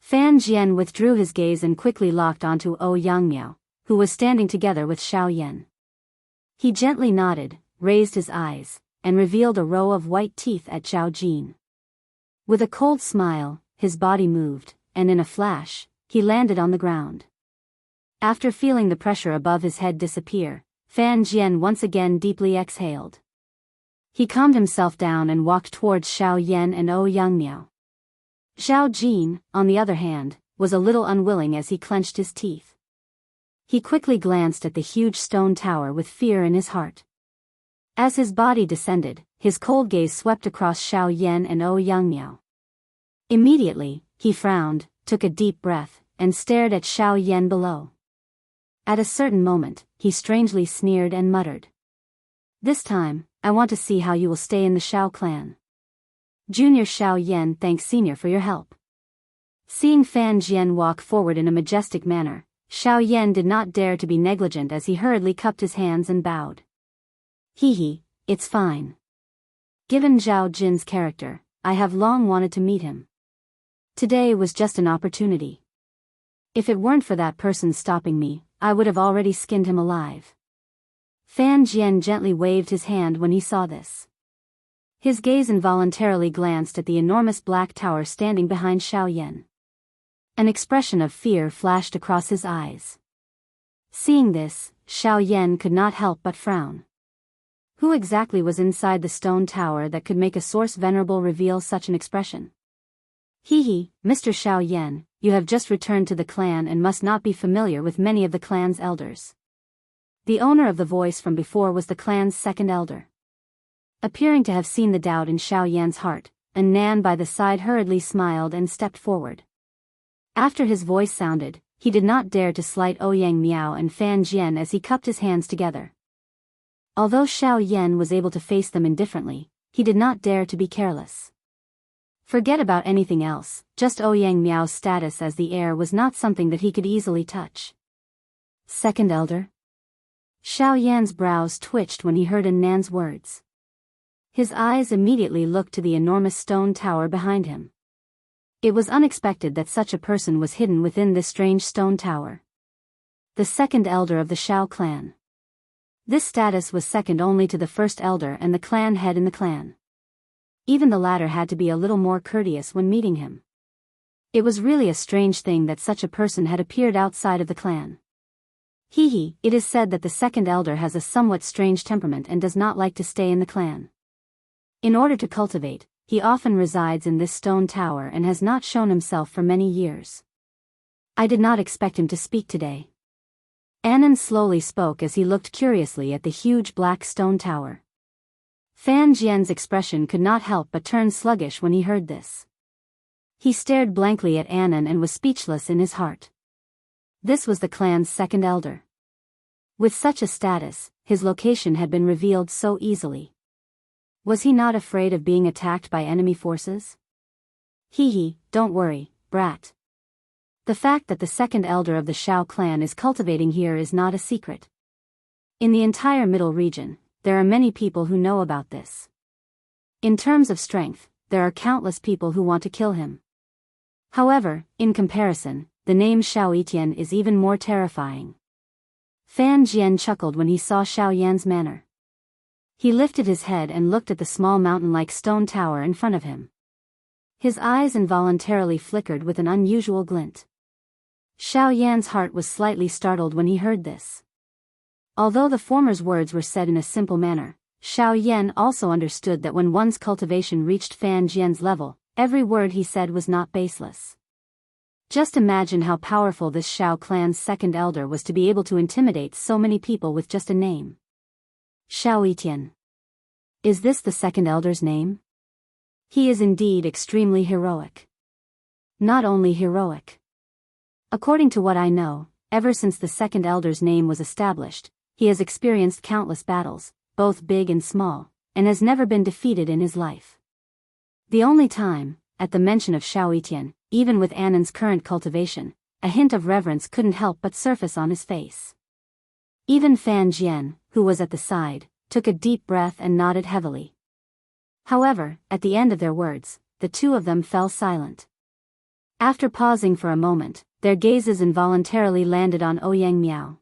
Fan Jian withdrew his gaze and quickly locked onto Yang Miao, who was standing together with Xiao Yan. He gently nodded, raised his eyes, and revealed a row of white teeth at Zhao Jin. With a cold smile, his body moved, and in a flash, he landed on the ground. After feeling the pressure above his head disappear, Fan Jian once again deeply exhaled. He calmed himself down and walked towards Xiao Yan and Yang Miao. Zhao Jin, on the other hand, was a little unwilling as he clenched his teeth. He quickly glanced at the huge stone tower with fear in his heart. As his body descended, his cold gaze swept across Xiao Yan and Yang Miao. Immediately, he frowned, took a deep breath, and stared at Xiao Yan below. At a certain moment, he strangely sneered and muttered. "This time, I want to see how you will stay in the Xiao clan." Junior Xiao Yan thanks Senior for your help. Seeing Fan Jian walk forward in a majestic manner, Xiao Yan did not dare to be negligent as he hurriedly cupped his hands and bowed. Hee, it's fine. Given Zhao Jin's character, I have long wanted to meet him. Today was just an opportunity. If it weren't for that person stopping me, I would have already skinned him alive. Fan Jian gently waved his hand when he saw this. His gaze involuntarily glanced at the enormous black tower standing behind Xiao Yan. An expression of fear flashed across his eyes. Seeing this, Xiao Yan could not help but frown. Who exactly was inside the stone tower that could make a source venerable reveal such an expression? Mr. Xiao Yan, you have just returned to the clan and must not be familiar with many of the clan's elders. The owner of the voice from before was the clan's second elder. Appearing to have seen the doubt in Xiao Yan's heart, a Nan by the side hurriedly smiled and stepped forward. After his voice sounded, he did not dare to slight Yang Miao and Fan Jian as he cupped his hands together. Although Xiao Yan was able to face them indifferently, he did not dare to be careless. Forget about anything else, just Yang Miao's status as the heir was not something that he could easily touch. Second elder? Xiao Yan's brows twitched when he heard Nan's words. His eyes immediately looked to the enormous stone tower behind him. It was unexpected that such a person was hidden within this strange stone tower. The second elder of the Xiao clan. This status was second only to the first elder and the clan head in the clan. Even the latter had to be a little more courteous when meeting him. It was really a strange thing that such a person had appeared outside of the clan. It is said that the second elder has a somewhat strange temperament and does not like to stay in the clan. In order to cultivate, he often resides in this stone tower and has not shown himself for many years. I did not expect him to speak today. Annan slowly spoke as he looked curiously at the huge black stone tower. Fan Jian's expression could not help but turn sluggish when he heard this. He stared blankly at Annan and was speechless in his heart. This was the clan's second elder. With such a status, his location had been revealed so easily. Was he not afraid of being attacked by enemy forces? Don't worry, brat. The fact that the second elder of the Shao clan is cultivating here is not a secret. In the entire middle region, there are many people who know about this. In terms of strength, there are countless people who want to kill him. However, in comparison, the name Xiaoitian is even more terrifying. Fan Jian chuckled when he saw Xiaoyan's manner. He lifted his head and looked at the small mountain-like stone tower in front of him. His eyes involuntarily flickered with an unusual glint. Xiaoyan's heart was slightly startled when he heard this. Although the former's words were said in a simple manner, Xiaoyan also understood that when one's cultivation reached Fan Jian's level, every word he said was not baseless. Just imagine how powerful this Shao clan's second elder was to be able to intimidate so many people with just a name. Xiaoitian. Is this the second elder's name? He is indeed extremely heroic. Not only heroic. According to what I know, ever since the second elder's name was established, he has experienced countless battles, both big and small, and has never been defeated in his life. The only time, at the mention of Xiaoitian, even with Annan's current cultivation, a hint of reverence couldn't help but surface on his face. Even Fan Jian, who was at the side, took a deep breath and nodded heavily. However, at the end of their words, the two of them fell silent. After pausing for a moment, their gazes involuntarily landed on Ouyang Miao.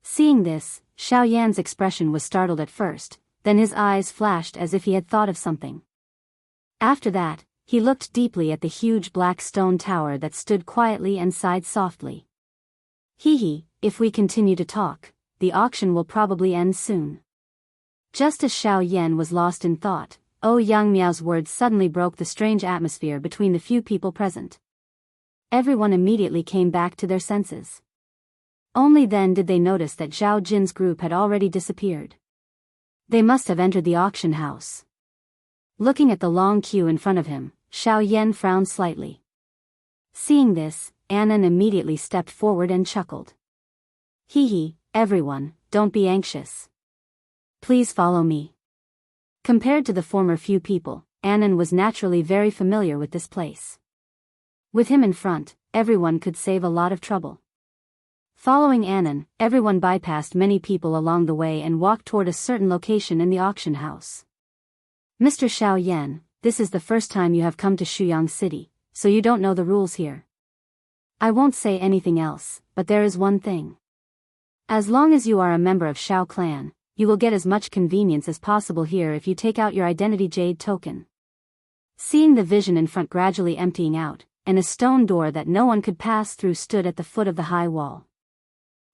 Seeing this, Xiaoyan's expression was startled at first, then his eyes flashed as if he had thought of something. After that, he looked deeply at the huge black stone tower that stood quietly and sighed softly. Hee, if we continue to talk, the auction will probably end soon. Just as Xiaoyan was lost in thought, Ouyang Miao's words suddenly broke the strange atmosphere between the few people present. Everyone immediately came back to their senses. Only then did they notice that Zhao Jin's group had already disappeared. They must have entered the auction house. Looking at the long queue in front of him, Xiaoyan frowned slightly. Seeing this, Annan immediately stepped forward and chuckled. Hee, everyone, don't be anxious. Please follow me. Compared to the former few people, Annan was naturally very familiar with this place. With him in front, everyone could save a lot of trouble. Following Annan, everyone bypassed many people along the way and walked toward a certain location in the auction house. Mr. Xiaoyan, this is the first time you have come to Shuyang City, so you don't know the rules here. I won't say anything else, but there is one thing. As long as you are a member of Shao clan, you will get as much convenience as possible here if you take out your identity jade token. Seeing the vision in front gradually emptying out, and a stone door that no one could pass through stood at the foot of the high wall.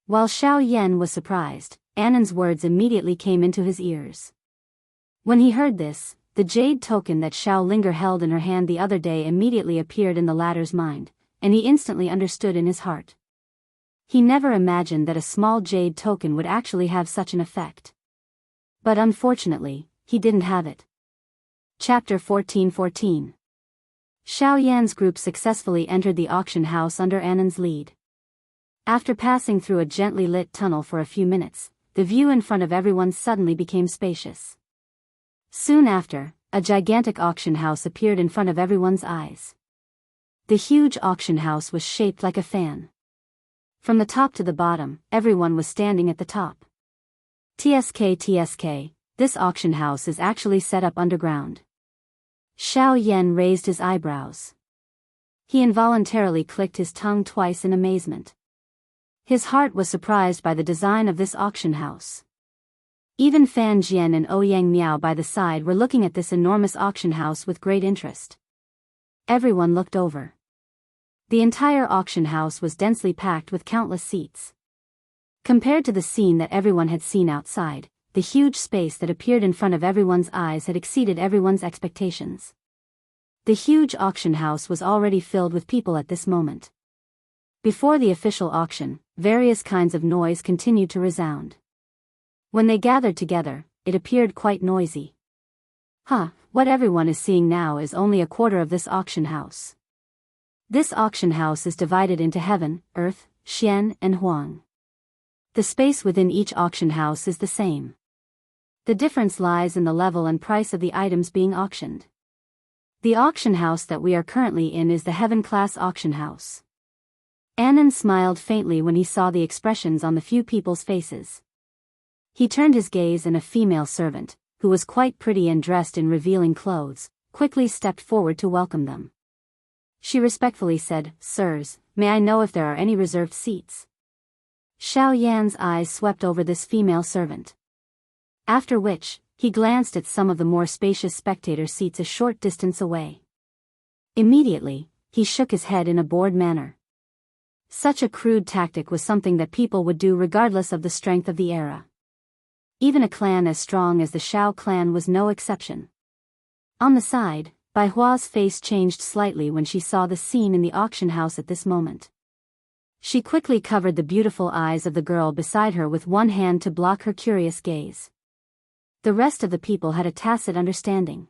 While Xiaoyan was surprised, Annan's words immediately came into his ears. When he heard this, the jade token that Xiao Linger held in her hand the other day immediately appeared in the latter's mind, and he instantly understood in his heart. He never imagined that a small jade token would actually have such an effect. But unfortunately, he didn't have it. Chapter 14:14. Xiaoyan's group successfully entered the auction house under Annan's lead. After passing through a gently lit tunnel for a few minutes, the view in front of everyone suddenly became spacious. Soon after, a gigantic auction house appeared in front of everyone's eyes. The huge auction house was shaped like a fan. From the top to the bottom, everyone was standing at the top. TSK, this auction house is actually set up underground. Xiaoyan raised his eyebrows. He involuntarily clicked his tongue twice in amazement. His heart was surprised by the design of this auction house. Even Fan Jian and Ouyang Miao by the side were looking at this enormous auction house with great interest. Everyone looked over. The entire auction house was densely packed with countless seats. Compared to the scene that everyone had seen outside, the huge space that appeared in front of everyone's eyes had exceeded everyone's expectations. The huge auction house was already filled with people at this moment. Before the official auction, various kinds of noise continued to resound. When they gathered together, it appeared quite noisy. What everyone is seeing now is only a quarter of this auction house. This auction house is divided into heaven, earth, Xian, and Huang. The space within each auction house is the same. The difference lies in the level and price of the items being auctioned. The auction house that we are currently in is the heaven class auction house. Annan smiled faintly when he saw the expressions on the few people's faces. He turned his gaze and a female servant, who was quite pretty and dressed in revealing clothes, quickly stepped forward to welcome them. She respectfully said, "Sirs, may I know if there are any reserved seats?" Xiao Yan's eyes swept over this female servant. After which, he glanced at some of the more spacious spectator seats a short distance away. Immediately, he shook his head in a bored manner. Such a crude tactic was something that people would do regardless of the strength of the era. Even a clan as strong as the Shao clan was no exception. On the side, Bai Hua's face changed slightly when she saw the scene in the auction house at this moment. She quickly covered the beautiful eyes of the girl beside her with one hand to block her curious gaze. The rest of the people had a tacit understanding.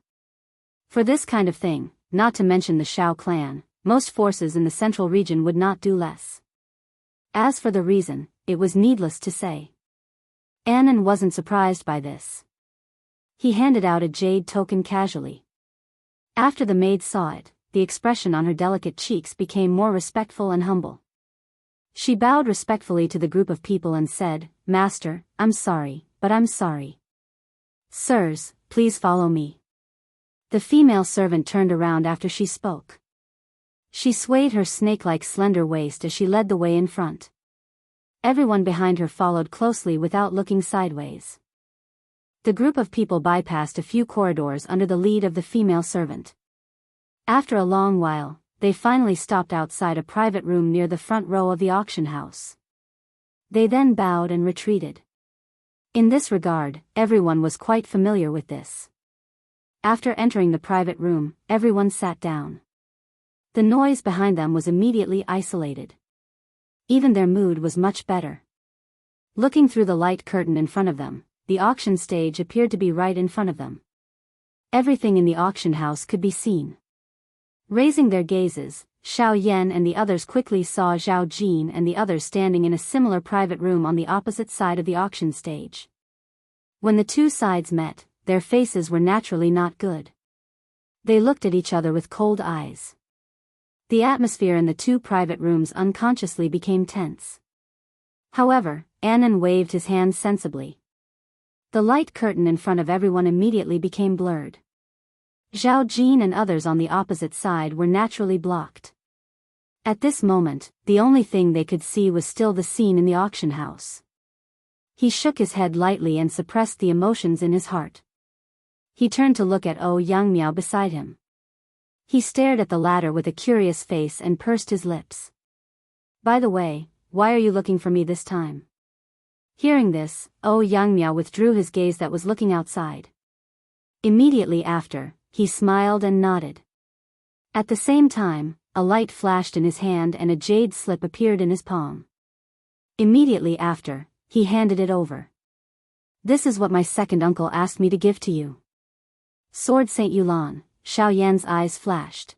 For this kind of thing, not to mention the Shao clan, most forces in the central region would not do less. As for the reason, it was needless to say. Annan wasn't surprised by this. He handed out a jade token casually. After the maid saw it, the expression on her delicate cheeks became more respectful and humble. She bowed respectfully to the group of people and said, "Master, I'm sorry, but I'm sorry. Sirs, please follow me." The female servant turned around after she spoke. She swayed her snake-like slender waist as she led the way in front. Everyone behind her followed closely without looking sideways. The group of people bypassed a few corridors under the lead of the female servant. After a long while, they finally stopped outside a private room near the front row of the auction house. They then bowed and retreated. In this regard, everyone was quite familiar with this. After entering the private room, everyone sat down. The noise behind them was immediately isolated. Even their mood was much better. Looking through the light curtain in front of them, the auction stage appeared to be right in front of them. Everything in the auction house could be seen. Raising their gazes, Xiao Yan and the others quickly saw Zhao Jin and the others standing in a similar private room on the opposite side of the auction stage. When the two sides met, their faces were naturally not good. They looked at each other with cold eyes. The atmosphere in the two private rooms unconsciously became tense. However, Annan waved his hand sensibly. The light curtain in front of everyone immediately became blurred. Zhao Jin and others on the opposite side were naturally blocked. At this moment, the only thing they could see was still the scene in the auction house. He shook his head lightly and suppressed the emotions in his heart. He turned to look at Yang Miao beside him. He stared at the latter with a curious face and pursed his lips. "By the way, why are you looking for me this time?" Hearing this, Yang Miao withdrew his gaze that was looking outside. Immediately after, he smiled and nodded. At the same time, a light flashed in his hand and a jade slip appeared in his palm. Immediately after, he handed it over. "This is what my second uncle asked me to give to you." Sword Saint Yulan. Xiao Yan's eyes flashed.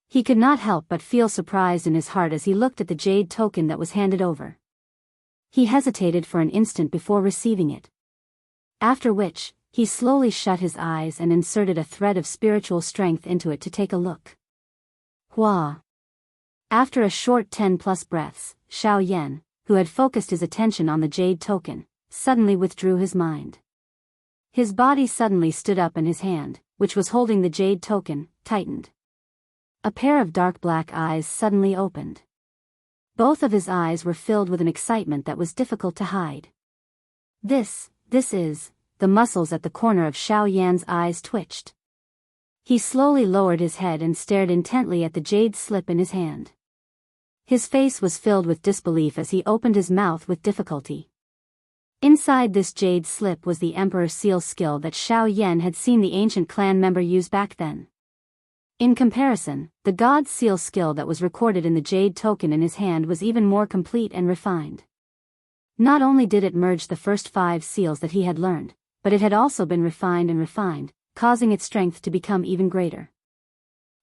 He could not help but feel surprised in his heart as he looked at the jade token that was handed over. He hesitated for an instant before receiving it. After which, he slowly shut his eyes and inserted a thread of spiritual strength into it to take a look. Hua. After a short 10+ breaths, Xiao Yan, who had focused his attention on the jade token, suddenly withdrew his mind. His body suddenly stood up and his hand, which was holding the jade token, tightened. A pair of dark black eyes suddenly opened. Both of his eyes were filled with an excitement that was difficult to hide. This is, the muscles at the corner of Xiao Yan's eyes twitched. He slowly lowered his head and stared intently at the jade slip in his hand. His face was filled with disbelief as he opened his mouth with difficulty. Inside this jade slip was the Emperor's Seal skill that Xiao Yan had seen the ancient clan member use back then. In comparison, the God's Seal skill that was recorded in the jade token in his hand was even more complete and refined. Not only did it merge the first 5 seals that he had learned, but it had also been refined, causing its strength to become even greater.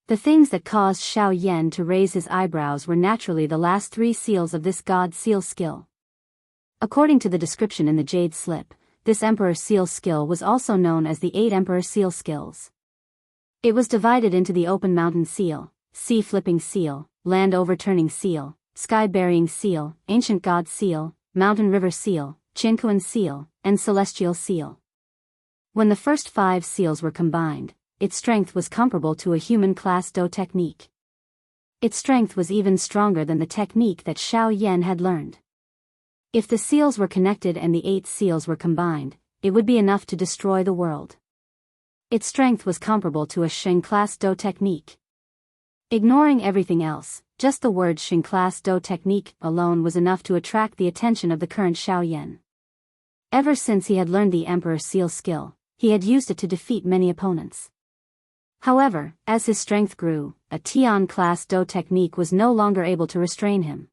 The things that caused Xiao Yan to raise his eyebrows were naturally the last 3 seals of this God's Seal skill. According to the description in the jade slip, this Emperor's Seal skill was also known as the 8 Emperor Seal skills. It was divided into the Open Mountain Seal, Sea Flipping Seal, Land Overturning Seal, sky-burying seal, ancient god seal, mountain river seal, Jianghu seal, and celestial seal. When the first 5 seals were combined, its strength was comparable to a human class Do technique. Its strength was even stronger than the technique that Xiao Yan had learned. If the seals were connected and the 8 seals were combined, it would be enough to destroy the world. Its strength was comparable to a Shen class Do technique. Ignoring everything else, just the word Shen class Do technique alone was enough to attract the attention of the current Xiao Yan. Ever since he had learned the Emperor Seal skill, he had used it to defeat many opponents. However, as his strength grew, a Tian class Do technique was no longer able to restrain him.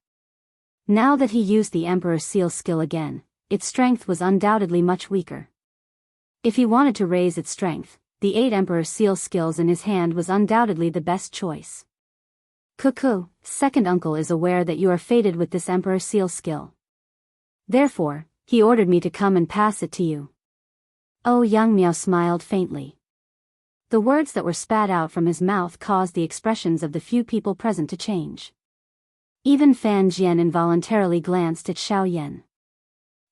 Now that he used the Emperor Seal skill again, its strength was undoubtedly much weaker. If he wanted to raise its strength, the 8 Emperor Seal skills in his hand was undoubtedly the best choice. Cuckoo, second uncle is aware that you are fated with this Emperor Seal skill. Therefore, he ordered me to come and pass it to you. Oh, Yang Miao smiled faintly. The words that were spat out from his mouth caused the expressions of the few people present to change. Even Fan Jian involuntarily glanced at Xiao Yan.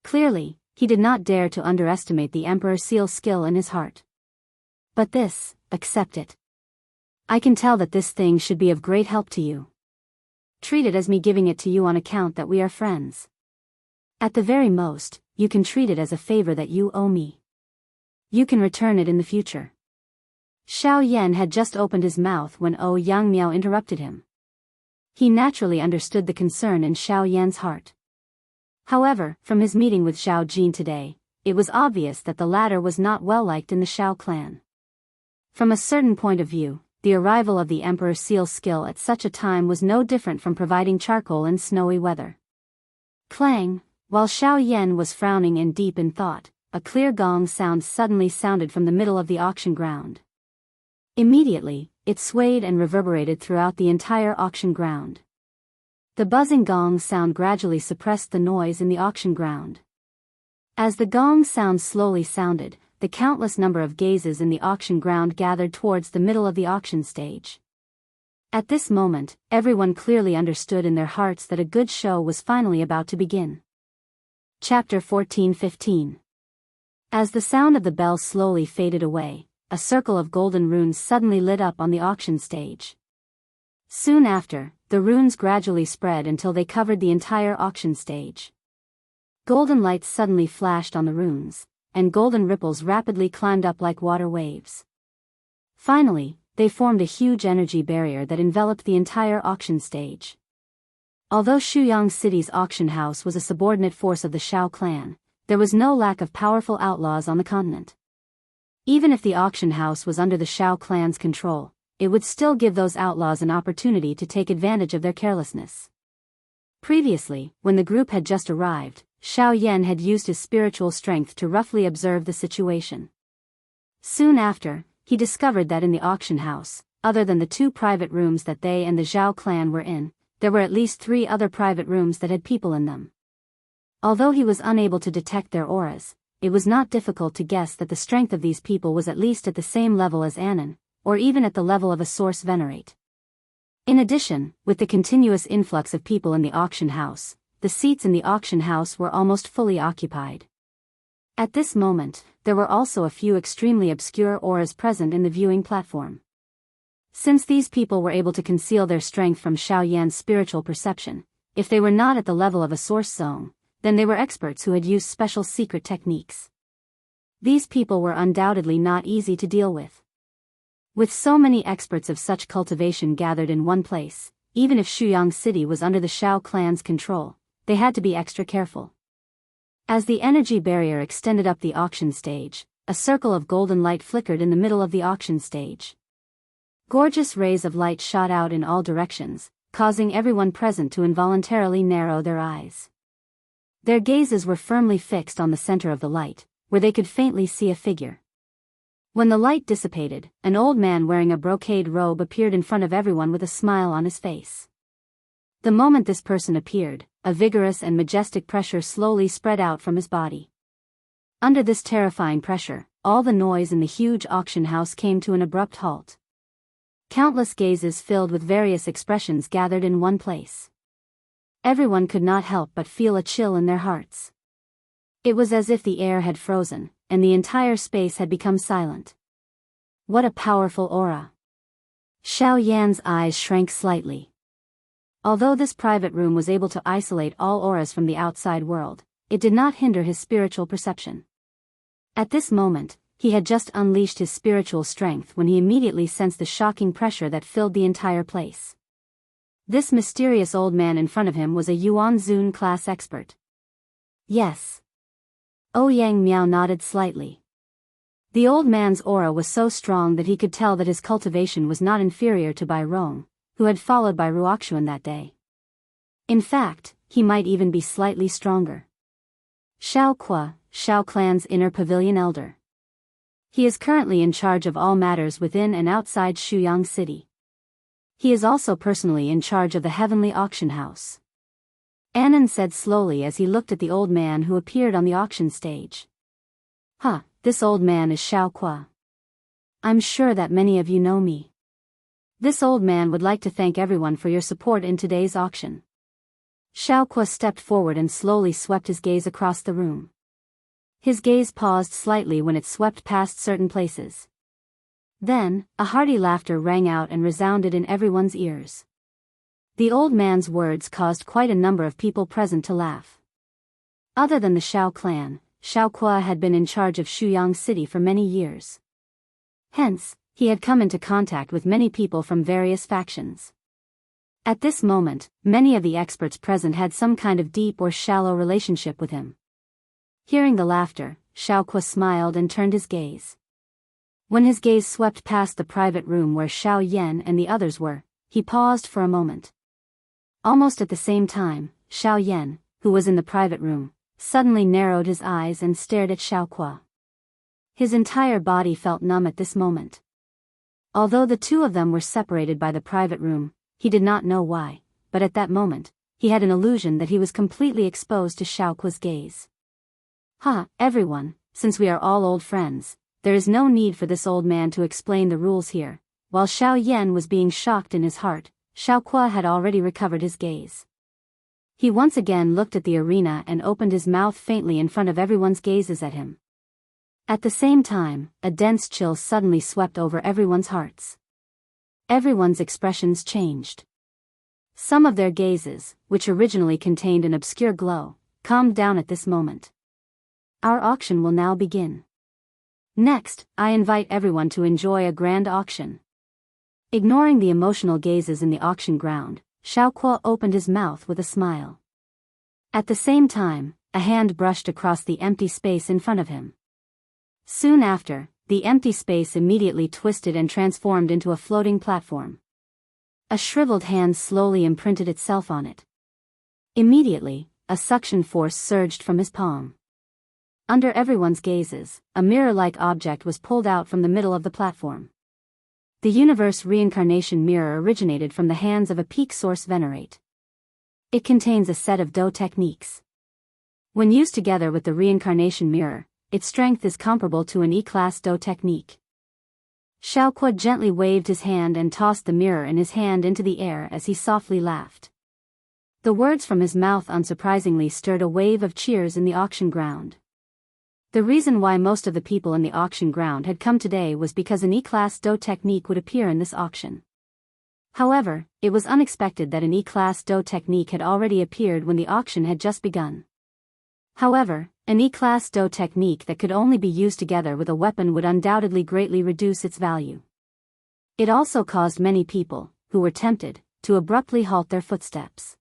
Clearly, he did not dare to underestimate the Emperor Seal skill in his heart. But this, accept it. I can tell that this thing should be of great help to you. Treat it as me giving it to you on account that we are friends. At the very most, you can treat it as a favor that you owe me. You can return it in the future. Xiao Yan had just opened his mouth when Yang Miao interrupted him. He naturally understood the concern in Xiao Yan's heart. However, from his meeting with Xiao Jin today, it was obvious that the latter was not well liked in the Xiao clan. From a certain point of view, the arrival of the Emperor Seal skill at such a time was no different from providing charcoal in snowy weather. Clang, while Xiao Yan was frowning and deep in thought, a clear gong sound suddenly sounded from the middle of the auction ground. Immediately, it swayed and reverberated throughout the entire auction ground. The buzzing gong sound gradually suppressed the noise in the auction ground. As the gong sound slowly sounded, the countless number of gazes in the auction ground gathered towards the middle of the auction stage. At this moment, everyone clearly understood in their hearts that a good show was finally about to begin. Chapter 14-15. As the sound of the bell slowly faded away, a circle of golden runes suddenly lit up on the auction stage. Soon after, the runes gradually spread until they covered the entire auction stage. Golden lights suddenly flashed on the runes, and golden ripples rapidly climbed up like water waves. Finally, they formed a huge energy barrier that enveloped the entire auction stage. Although Shuyang City's auction house was a subordinate force of the Xiao clan, there was no lack of powerful outlaws on the continent. Even if the auction house was under the Xiao clan's control, it would still give those outlaws an opportunity to take advantage of their carelessness. Previously, when the group had just arrived, Xiao Yan had used his spiritual strength to roughly observe the situation. Soon after, he discovered that in the auction house, other than the 2 private rooms that they and the Zhao clan were in, there were at least 3 other private rooms that had people in them. Although he was unable to detect their auras, it was not difficult to guess that the strength of these people was at least at the same level as Anan, or even at the level of a source venerate. In addition, with the continuous influx of people in the auction house, the seats in the auction house were almost fully occupied. At this moment, there were also a few extremely obscure auras present in the viewing platform. Since these people were able to conceal their strength from Xiao Yan's spiritual perception, if they were not at the level of a source zone, then they were experts who had used special secret techniques. These people were undoubtedly not easy to deal with. With so many experts of such cultivation gathered in one place, even if Shuyang City was under the Xiao clan's control, they had to be extra careful. As the energy barrier extended up the auction stage, a circle of golden light flickered in the middle of the auction stage. Gorgeous rays of light shot out in all directions, causing everyone present to involuntarily narrow their eyes. Their gazes were firmly fixed on the center of the light, where they could faintly see a figure. When the light dissipated, an old man wearing a brocade robe appeared in front of everyone with a smile on his face. The moment this person appeared, a vigorous and majestic pressure slowly spread out from his body. Under this terrifying pressure, all the noise in the huge auction house came to an abrupt halt. Countless gazes filled with various expressions gathered in one place. Everyone could not help but feel a chill in their hearts. It was as if the air had frozen, and the entire space had become silent. What a powerful aura! Xiao Yan's eyes shrank slightly. Although this private room was able to isolate all auras from the outside world, it did not hinder his spiritual perception. At this moment, he had just unleashed his spiritual strength when he immediately sensed the shocking pressure that filled the entire place. This mysterious old man in front of him was a Yuan Zun class expert. Yes. Ouyang Miao nodded slightly. The old man's aura was so strong that he could tell that his cultivation was not inferior to Bai Rong, who had followed by Ruoxuan that day. In fact, he might even be slightly stronger. Xiao Qua, Xiao clan's inner pavilion elder. He is currently in charge of all matters within and outside Shuyang City. He is also personally in charge of the heavenly auction house. Annan said slowly as he looked at the old man who appeared on the auction stage. Huh, this old man is Xiao Qua. I'm sure that many of you know me. This old man would like to thank everyone for your support in today's auction. Xiao Qua stepped forward and slowly swept his gaze across the room. His gaze paused slightly when it swept past certain places. Then, a hearty laughter rang out and resounded in everyone's ears. The old man's words caused quite a number of people present to laugh. Other than the Xiao clan, Xiao Qua had been in charge of Shuyang City for many years. Hence, he had come into contact with many people from various factions. At this moment, many of the experts present had some kind of deep or shallow relationship with him. Hearing the laughter, Xiao Qua smiled and turned his gaze. When his gaze swept past the private room where Xiao Yan and the others were, he paused for a moment. Almost at the same time, Xiao Yan, who was in the private room, suddenly narrowed his eyes and stared at Xiao Qua. His entire body felt numb at this moment. Although the two of them were separated by the private room, he did not know why, but at that moment, he had an illusion that he was completely exposed to Xiao Qua's gaze. Everyone, since we are all old friends, there is no need for this old man to explain the rules here. While Xiao Yan was being shocked in his heart, Xiao Qua had already recovered his gaze. He once again looked at the arena and opened his mouth faintly in front of everyone's gazes at him. At the same time, a dense chill suddenly swept over everyone's hearts. Everyone's expressions changed. Some of their gazes, which originally contained an obscure glow, calmed down at this moment. Our auction will now begin. Next, I invite everyone to enjoy a grand auction. Ignoring the emotional gazes in the auction ground, Xiao Qua opened his mouth with a smile. At the same time, a hand brushed across the empty space in front of him. Soon after, the empty space immediately twisted and transformed into a floating platform. A shriveled hand slowly imprinted itself on it. Immediately, a suction force surged from his palm. Under everyone's gazes, a mirror-like object was pulled out from the middle of the platform. The universe reincarnation mirror originated from the hands of a peak source venerate. It contains a set of Do techniques. When used together with the reincarnation mirror, its strength is comparable to an E-class Do technique. Xiao Qua gently waved his hand and tossed the mirror in his hand into the air as he softly laughed. The words from his mouth unsurprisingly stirred a wave of cheers in the auction ground. The reason why most of the people in the auction ground had come today was because an E-class Do technique would appear in this auction. However, it was unexpected that an E-class Do technique had already appeared when the auction had just begun. However, an E-class Do technique that could only be used together with a weapon would undoubtedly greatly reduce its value. It also caused many people, who were tempted, to abruptly halt their footsteps.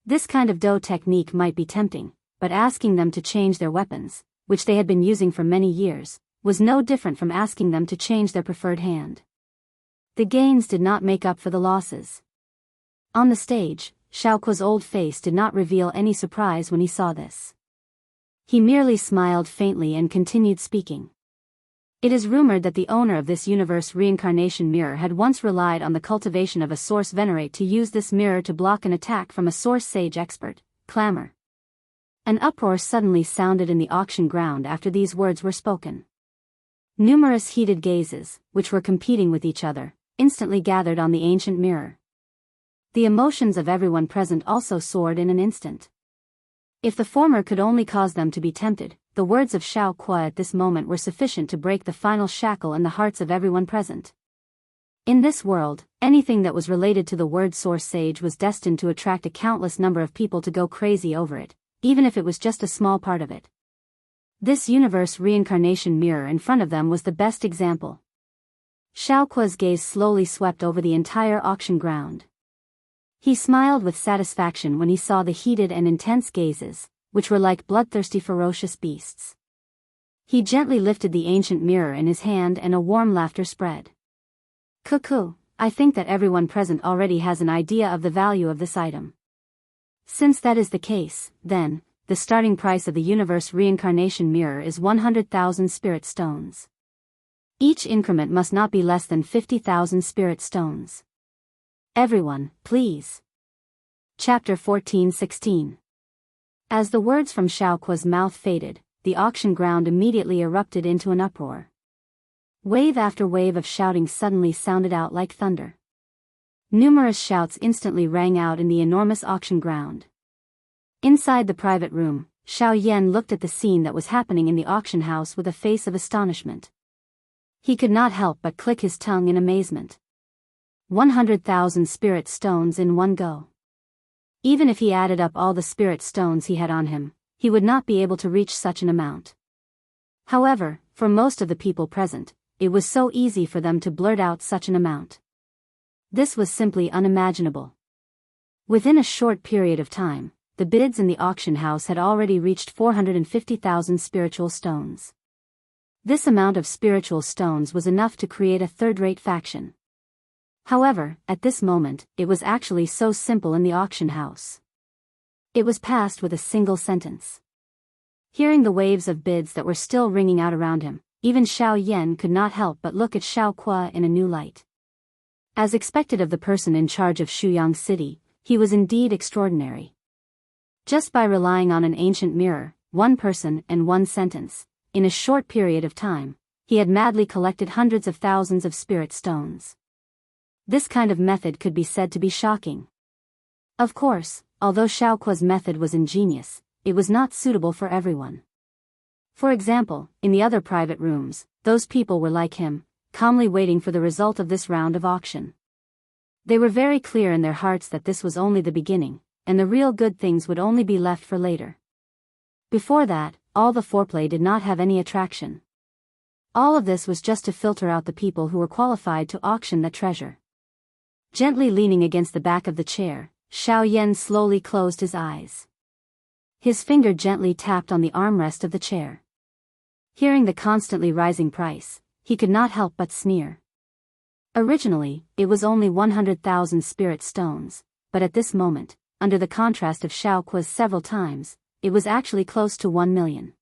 This kind of Do technique might be tempting, but asking them to change their weapons, which they had been using for many years, was no different from asking them to change their preferred hand. The gains did not make up for the losses. On the stage, Xiao Qua's old face did not reveal any surprise when he saw this. He merely smiled faintly and continued speaking. It is rumored that the owner of this universe reincarnation mirror had once relied on the cultivation of a source venerate to use this mirror to block an attack from a source sage expert. Clamor. An uproar suddenly sounded in the auction ground after these words were spoken. Numerous heated gazes, which were competing with each other, instantly gathered on the ancient mirror. The emotions of everyone present also soared in an instant. If the former could only cause them to be tempted, the words of Xiao Kuo at this moment were sufficient to break the final shackle in the hearts of everyone present. In this world, anything that was related to the word source sage was destined to attract a countless number of people to go crazy over it, even if it was just a small part of it. This universe reincarnation mirror in front of them was the best example. Xiao Kuo's gaze slowly swept over the entire auction ground. He smiled with satisfaction when he saw the heated and intense gazes, which were like bloodthirsty ferocious beasts. He gently lifted the ancient mirror in his hand and a warm laughter spread. Cuckoo, I think that everyone present already has an idea of the value of this item. Since that is the case, then, the starting price of the universe reincarnation mirror is 100,000 spirit stones. Each increment must not be less than 50,000 spirit stones. Everyone, please. Chapter 14:16. As the words from Xiao Kuo's mouth faded, the auction ground immediately erupted into an uproar. Wave after wave of shouting suddenly sounded out like thunder. Numerous shouts instantly rang out in the enormous auction ground. Inside the private room, Xiao Yan looked at the scene that was happening in the auction house with a face of astonishment. He could not help but click his tongue in amazement. 100,000 spirit stones in one go. Even if he added up all the spirit stones he had on him, he would not be able to reach such an amount. However, for most of the people present, it was so easy for them to blurt out such an amount. This was simply unimaginable. Within a short period of time, the bids in the auction house had already reached 450,000 spiritual stones. This amount of spiritual stones was enough to create a third-rate faction. However, at this moment, it was actually so simple in the auction house. It was passed with a single sentence. Hearing the waves of bids that were still ringing out around him, even Xiao Yan could not help but look at Xiao Kuo in a new light. As expected of the person in charge of Shuyang City, he was indeed extraordinary. Just by relying on an ancient mirror, one person and one sentence, in a short period of time, he had madly collected hundreds of thousands of spirit stones. This kind of method could be said to be shocking. Of course, although Xiao Kuo's method was ingenious, it was not suitable for everyone. For example, in the other private rooms, those people were like him, calmly waiting for the result of this round of auction. They were very clear in their hearts that this was only the beginning, and the real good things would only be left for later. Before that, all the foreplay did not have any attraction. All of this was just to filter out the people who were qualified to auction the treasure. Gently leaning against the back of the chair, Xiao Yan slowly closed his eyes. His finger gently tapped on the armrest of the chair. Hearing the constantly rising price, he could not help but sneer. Originally, it was only 100,000 spirit stones, but at this moment, under the contrast of Xiao Kuo's several times, it was actually close to 1 million.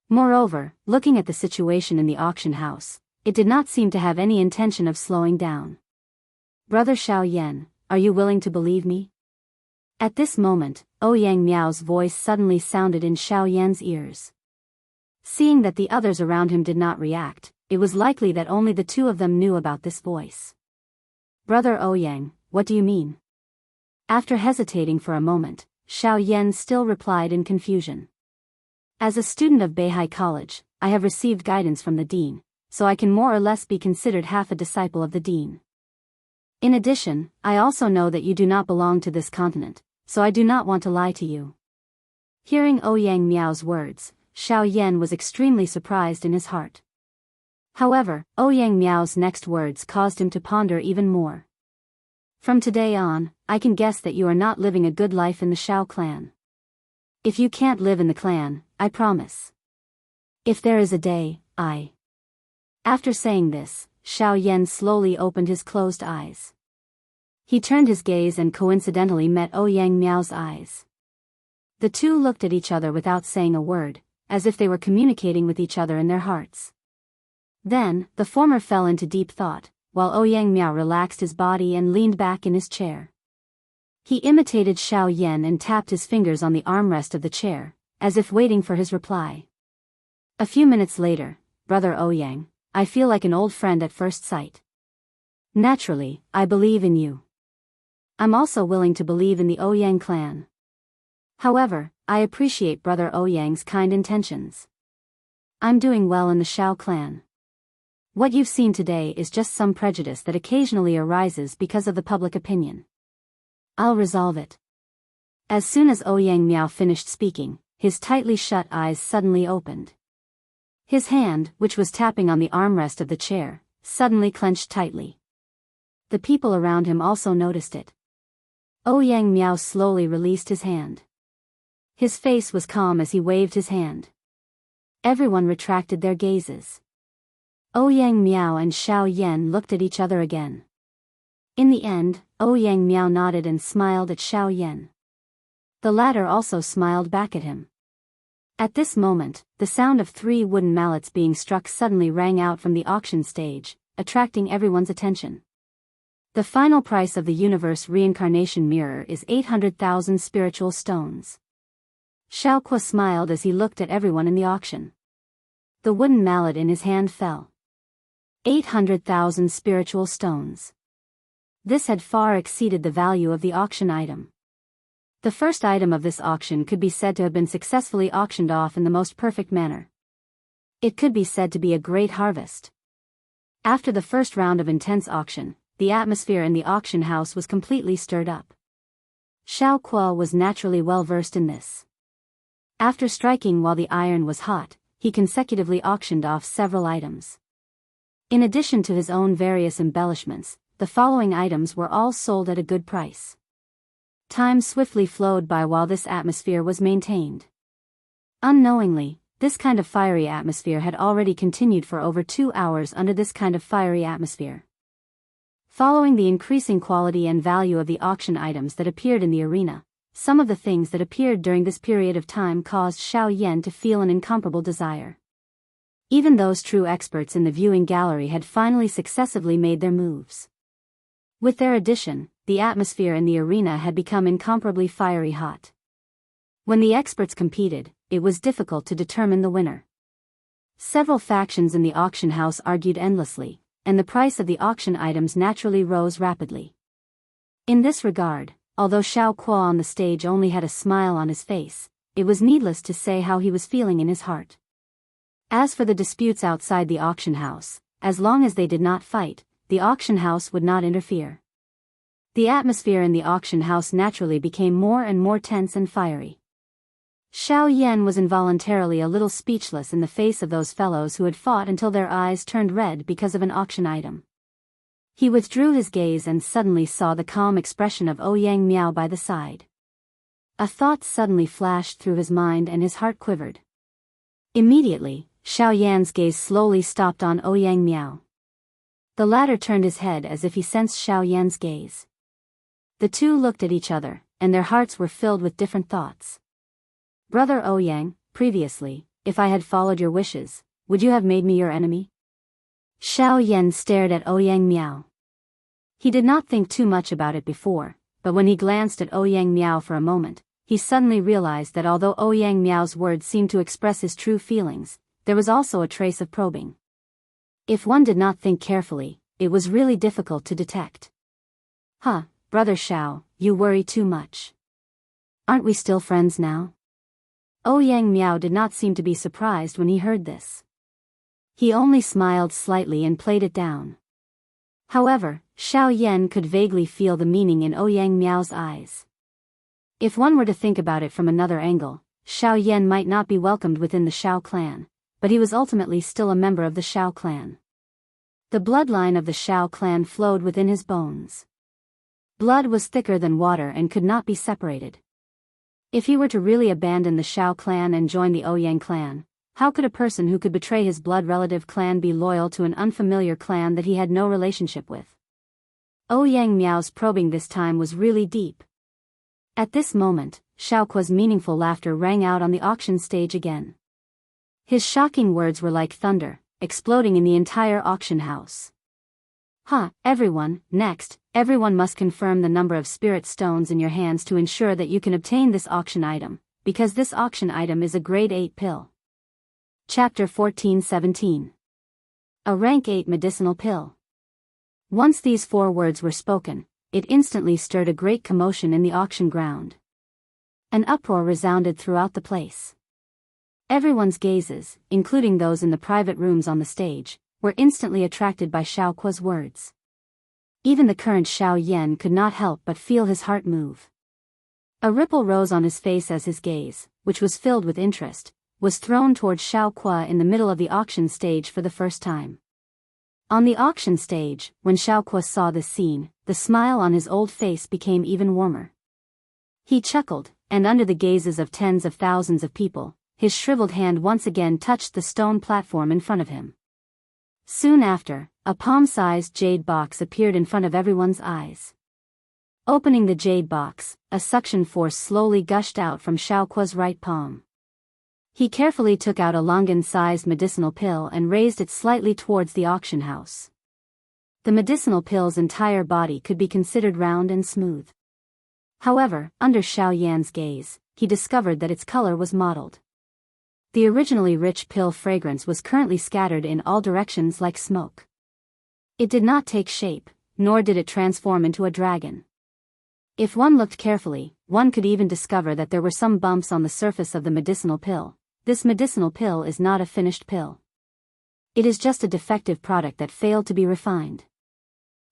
Moreover, looking at the situation in the auction house, it did not seem to have any intention of slowing down. Brother Xiao Yan, are you willing to believe me? At this moment, Ouyang Miao's voice suddenly sounded in Xiao Yan's ears. Seeing that the others around him did not react, it was likely that only the two of them knew about this voice. Brother Ouyang, what do you mean? After hesitating for a moment, Xiao Yan still replied in confusion. As a student of Beihai College, I have received guidance from the dean, so I can more or less be considered half a disciple of the dean. In addition, I also know that you do not belong to this continent, so I do not want to lie to you. Hearing Ouyang Miao's words, Xiao Yan was extremely surprised in his heart. However, Ouyang Miao's next words caused him to ponder even more. From today on, I can guess that you are not living a good life in the Xiao clan. If you can't live in the clan, I promise. If there is a day, I. After saying this, Xiao Yan slowly opened his closed eyes. He turned his gaze and coincidentally met Ouyang Miao's eyes. The two looked at each other without saying a word, as if they were communicating with each other in their hearts. Then, the former fell into deep thought, while Ouyang Miao relaxed his body and leaned back in his chair. He imitated Xiao Yan and tapped his fingers on the armrest of the chair, as if waiting for his reply. A few minutes later, Brother Ouyang, I feel like an old friend at first sight. Naturally, I believe in you. I'm also willing to believe in the Ouyang clan. However, I appreciate Brother Ouyang's kind intentions. I'm doing well in the Shao clan. What you've seen today is just some prejudice that occasionally arises because of the public opinion. I'll resolve it. As soon as Ouyang Miao finished speaking, his tightly shut eyes suddenly opened. His hand, which was tapping on the armrest of the chair, suddenly clenched tightly. The people around him also noticed it. Ouyang Miao slowly released his hand. His face was calm as he waved his hand. Everyone retracted their gazes. Ouyang Miao and Xiao Yan looked at each other again. In the end, Ouyang Miao nodded and smiled at Xiao Yan. The latter also smiled back at him. At this moment, the sound of 3 wooden mallets being struck suddenly rang out from the auction stage, attracting everyone's attention. The final price of the universe reincarnation mirror is 800,000 spiritual stones. Xiaoqua smiled as he looked at everyone in the auction. The wooden mallet in his hand fell. 800,000 spiritual stones. This had far exceeded the value of the auction item. The first item of this auction could be said to have been successfully auctioned off in the most perfect manner. It could be said to be a great harvest. After the first round of intense auction, the atmosphere in the auction house was completely stirred up. Xiao Kuo was naturally well versed in this. After striking while the iron was hot, he consecutively auctioned off several items. In addition to his own various embellishments, the following items were all sold at a good price. Time swiftly flowed by while this atmosphere was maintained. Unknowingly, this kind of fiery atmosphere had already continued for over 2 hours under this kind of fiery atmosphere. Following the increasing quality and value of the auction items that appeared in the arena, some of the things that appeared during this period of time caused Xiao Yan to feel an incomparable desire. Even those true experts in the viewing gallery had finally successively made their moves. With their addition, the atmosphere in the arena had become incomparably fiery hot. When the experts competed, it was difficult to determine the winner. Several factions in the auction house argued endlessly, and the price of the auction items naturally rose rapidly. In this regard, although Xiao Kuo on the stage only had a smile on his face, it was needless to say how he was feeling in his heart. As for the disputes outside the auction house, as long as they did not fight, the auction house would not interfere. The atmosphere in the auction house naturally became more and more tense and fiery. Xiao Yan was involuntarily a little speechless in the face of those fellows who had fought until their eyes turned red because of an auction item. He withdrew his gaze and suddenly saw the calm expression of Ouyang Miao by the side. A thought suddenly flashed through his mind and his heart quivered. Immediately, Xiao Yan's gaze slowly stopped on Ouyang Miao. The latter turned his head as if he sensed Xiao Yan's gaze. The two looked at each other, and their hearts were filled with different thoughts. Brother Ouyang, previously, if I had followed your wishes, would you have made me your enemy? Xiao Yan stared at Ouyang Miao. He did not think too much about it before, but when he glanced at Ouyang Miao for a moment, he suddenly realized that although Ouyang Miao's words seemed to express his true feelings, there was also a trace of probing. If one did not think carefully, it was really difficult to detect. Huh, Brother Xiao, you worry too much. Aren't we still friends now? Ouyang Miao did not seem to be surprised when he heard this. He only smiled slightly and played it down. However, Xiao Yan could vaguely feel the meaning in Ouyang Miao's eyes. If one were to think about it from another angle, Xiao Yan might not be welcomed within the Shao clan, but he was ultimately still a member of the Shao clan. The bloodline of the Shao clan flowed within his bones. Blood was thicker than water and could not be separated. If he were to really abandon the Shao clan and join the Ouyang clan, how could a person who could betray his blood relative clan be loyal to an unfamiliar clan that he had no relationship with? Ouyang Miao's probing this time was really deep. At this moment, Xiaoqua's meaningful laughter rang out on the auction stage again. His shocking words were like thunder, exploding in the entire auction house. Everyone, next, everyone must confirm the number of spirit stones in your hands to ensure that you can obtain this auction item, because this auction item is a grade 8 pill. Chapter 14:17. A rank 8 medicinal pill. Once these 4 words were spoken, it instantly stirred a great commotion in the auction ground. An uproar resounded throughout the place. Everyone's gazes, including those in the private rooms on the stage, were instantly attracted by Xiao Kuo's words. Even the current Xiao Yan could not help but feel his heart move. A ripple rose on his face as his gaze, which was filled with interest, was thrown towards Xiao Kuo in the middle of the auction stage for the first time. On the auction stage, when Xiao Kuo saw this scene, the smile on his old face became even warmer. He chuckled, and under the gazes of tens of thousands of people, his shriveled hand once again touched the stone platform in front of him. Soon after, a palm-sized jade box appeared in front of everyone's eyes. Opening the jade box, a suction force slowly gushed out from Xiao Kuo's right palm. He carefully took out a longan-sized medicinal pill and raised it slightly towards the auction house. The medicinal pill's entire body could be considered round and smooth. However, under Xiao Yan's gaze, he discovered that its color was mottled. The originally rich pill fragrance was currently scattered in all directions like smoke. It did not take shape, nor did it transform into a dragon. If one looked carefully, one could even discover that there were some bumps on the surface of the medicinal pill. This medicinal pill is not a finished pill. It is just a defective product that failed to be refined.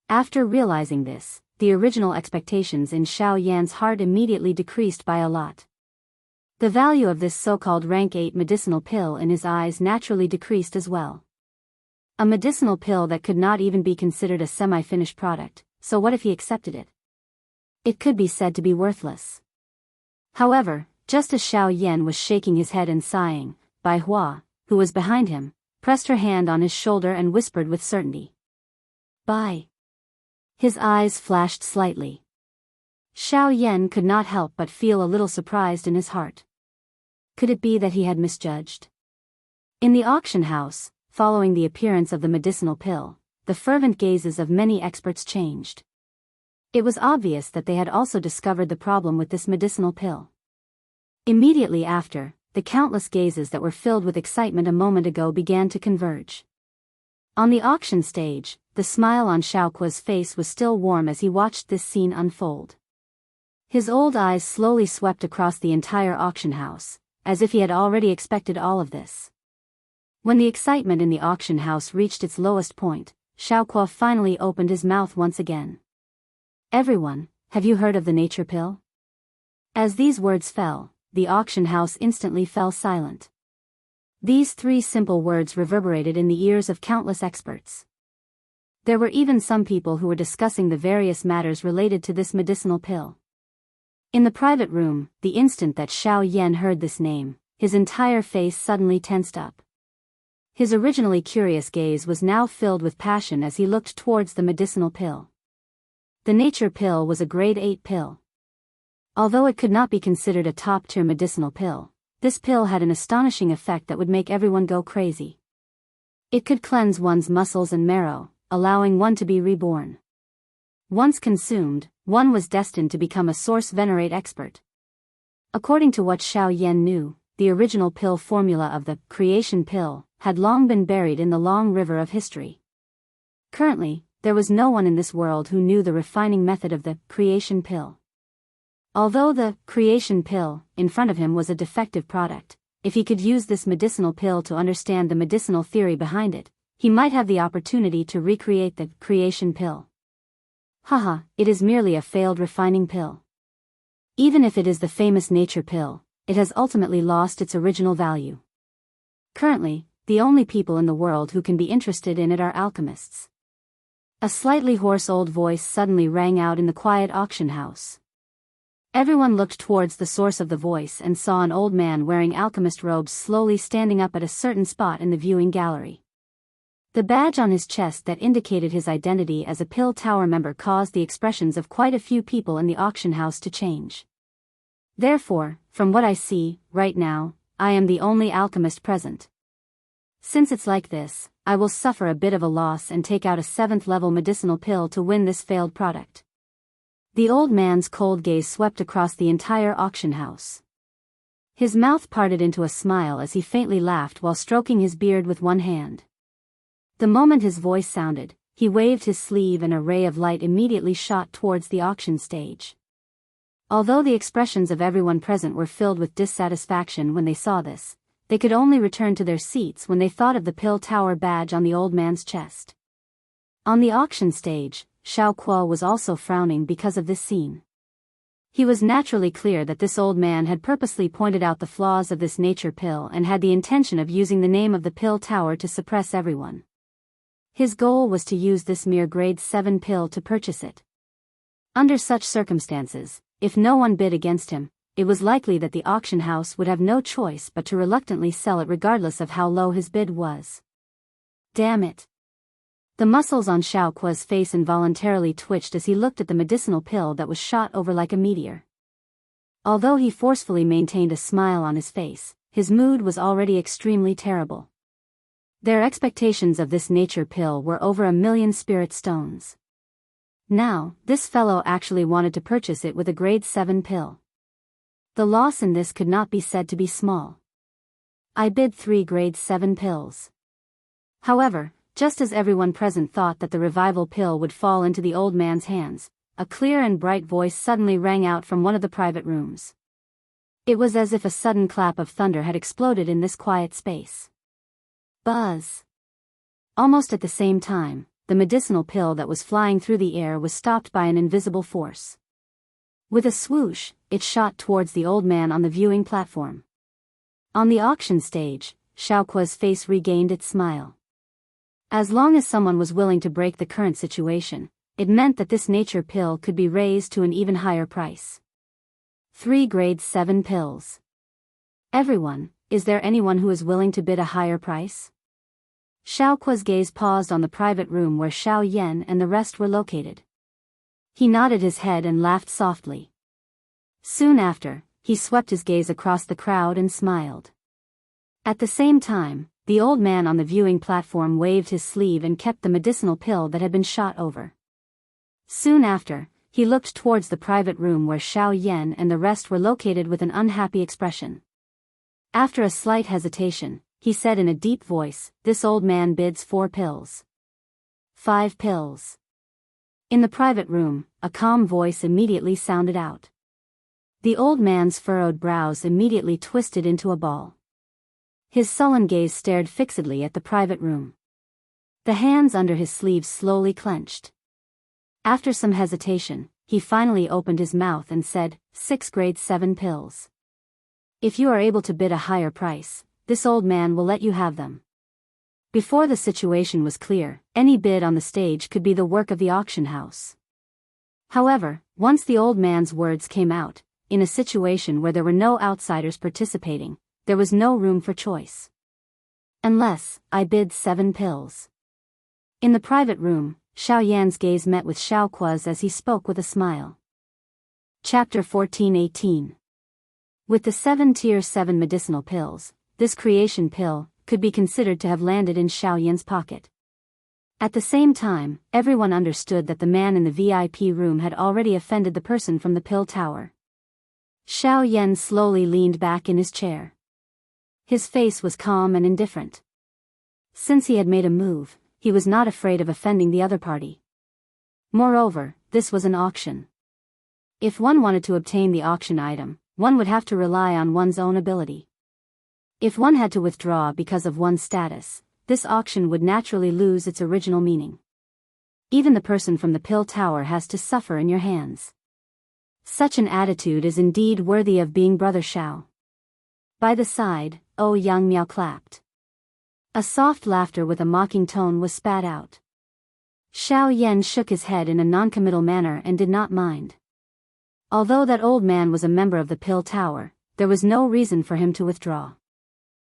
After realizing this, the original expectations in Xiao Yan's heart immediately decreased by a lot. The value of this so-called rank 8 medicinal pill in his eyes naturally decreased as well. A medicinal pill that could not even be considered a semi-finished product, so what if he accepted it? It could be said to be worthless. However, just as Xiao Yan was shaking his head and sighing, Bai Hua, who was behind him, pressed her hand on his shoulder and whispered with certainty. Bai. His eyes flashed slightly. Xiao Yan could not help but feel a little surprised in his heart. Could it be that he had misjudged? In the auction house, following the appearance of the medicinal pill, the fervent gazes of many experts changed. It was obvious that they had also discovered the problem with this medicinal pill. Immediately after, the countless gazes that were filled with excitement a moment ago began to converge. On the auction stage, the smile on Xiao Kuo's face was still warm as he watched this scene unfold. His old eyes slowly swept across the entire auction house, as if he had already expected all of this. When the excitement in the auction house reached its lowest point, Xiao Kuo finally opened his mouth once again. Everyone, have you heard of the nature pill? As these words fell, the auction house instantly fell silent. These 3 simple words reverberated in the ears of countless experts. There were even some people who were discussing the various matters related to this medicinal pill. In the private room, the instant that Xiao Yan heard this name, his entire face suddenly tensed up. His originally curious gaze was now filled with passion as he looked towards the medicinal pill. The nature pill was a grade 8 pill. Although it could not be considered a top-tier medicinal pill, this pill had an astonishing effect that would make everyone go crazy. It could cleanse one's muscles and marrow, allowing one to be reborn. Once consumed, one was destined to become a source venerate expert. According to what Xiao Yan knew, the original pill formula of the creation pill had long been buried in the long river of history. Currently, there was no one in this world who knew the refining method of the creation pill. Although the creation pill in front of him was a defective product, if he could use this medicinal pill to understand the medicinal theory behind it, he might have the opportunity to recreate the creation pill. Haha, it is merely a failed refining pill. Even if it is the famous nature pill, it has ultimately lost its original value. Currently, the only people in the world who can be interested in it are alchemists. A slightly hoarse old voice suddenly rang out in the quiet auction house. Everyone looked towards the source of the voice and saw an old man wearing alchemist robes slowly standing up at a certain spot in the viewing gallery. The badge on his chest that indicated his identity as a Pill Tower member caused the expressions of quite a few people in the auction house to change. Therefore, from what I see, right now, I am the only alchemist present. Since it's like this, I will suffer a bit of a loss and take out a 7th level medicinal pill to win this failed product. The old man's cold gaze swept across the entire auction house. His mouth parted into a smile as he faintly laughed while stroking his beard with one hand. The moment his voice sounded, he waved his sleeve and a ray of light immediately shot towards the auction stage. Although the expressions of everyone present were filled with dissatisfaction when they saw this, they could only return to their seats when they thought of the pill tower badge on the old man's chest. On the auction stage, Xiaokuo was also frowning because of this scene. He was naturally clear that this old man had purposely pointed out the flaws of this nature pill and had the intention of using the name of the pill tower to suppress everyone. His goal was to use this mere grade 7 pill to purchase it. Under such circumstances, if no one bid against him, it was likely that the auction house would have no choice but to reluctantly sell it regardless of how low his bid was. Damn it. The muscles on Xiaokuo's face involuntarily twitched as he looked at the medicinal pill that was shot over like a meteor. Although he forcefully maintained a smile on his face, his mood was already extremely terrible. Their expectations of this nature pill were over 1,000,000 spirit stones. Now, this fellow actually wanted to purchase it with a grade 7 pill. The loss in this could not be said to be small. I bid 3 grade 7 pills. However, just as everyone present thought that the revival pill would fall into the old man's hands, a clear and bright voice suddenly rang out from one of the private rooms. It was as if a sudden clap of thunder had exploded in this quiet space. Buzz! Almost at the same time, the medicinal pill that was flying through the air was stopped by an invisible force. With a swoosh, it shot towards the old man on the viewing platform. On the auction stage, Xiaokuo's face regained its smile. As long as someone was willing to break the current situation, it meant that this nature pill could be raised to an even higher price. 3 grade 7 pills. Everyone, is there anyone who is willing to bid a higher price? Xiaokuo's gaze paused on the private room where Xiao Yan and the rest were located. He nodded his head and laughed softly. Soon after, he swept his gaze across the crowd and smiled. At the same time, the old man on the viewing platform waved his sleeve and kept the medicinal pill that had been shot over. Soon after, he looked towards the private room where Xiao Yan and the rest were located with an unhappy expression. After a slight hesitation, he said in a deep voice, "This old man bids 4 pills. 5 pills." In the private room, a calm voice immediately sounded out. The old man's furrowed brows immediately twisted into a ball. His sullen gaze stared fixedly at the private room. The hands under his sleeves slowly clenched. After some hesitation, he finally opened his mouth and said, 6 grade 7 pills. If you are able to bid a higher price, this old man will let you have them. Before the situation was clear, any bid on the stage could be the work of the auction house. However, once the old man's words came out, in a situation where there were no outsiders participating, there was no room for choice. Unless, I bid 7 pills. In the private room, Xiao Yan's gaze met with Xiaokuo's as he spoke with a smile. Chapter 14:18. With the 7 Tier 7 medicinal pills, this creation pill could be considered to have landed in Xiao Yan's pocket. At the same time, everyone understood that the man in the VIP room had already offended the person from the pill tower. Xiao Yan slowly leaned back in his chair. His face was calm and indifferent. Since he had made a move, he was not afraid of offending the other party. Moreover, this was an auction. If one wanted to obtain the auction item, one would have to rely on one's own ability. If one had to withdraw because of one's status, this auction would naturally lose its original meaning. Even the person from the pill tower has to suffer in your hands. Such an attitude is indeed worthy of being Brother Xiao. By the side, Yang Miao clapped. A soft laughter with a mocking tone was spat out. Xiao Yan shook his head in a noncommittal manner and did not mind. Although that old man was a member of the pill tower, there was no reason for him to withdraw.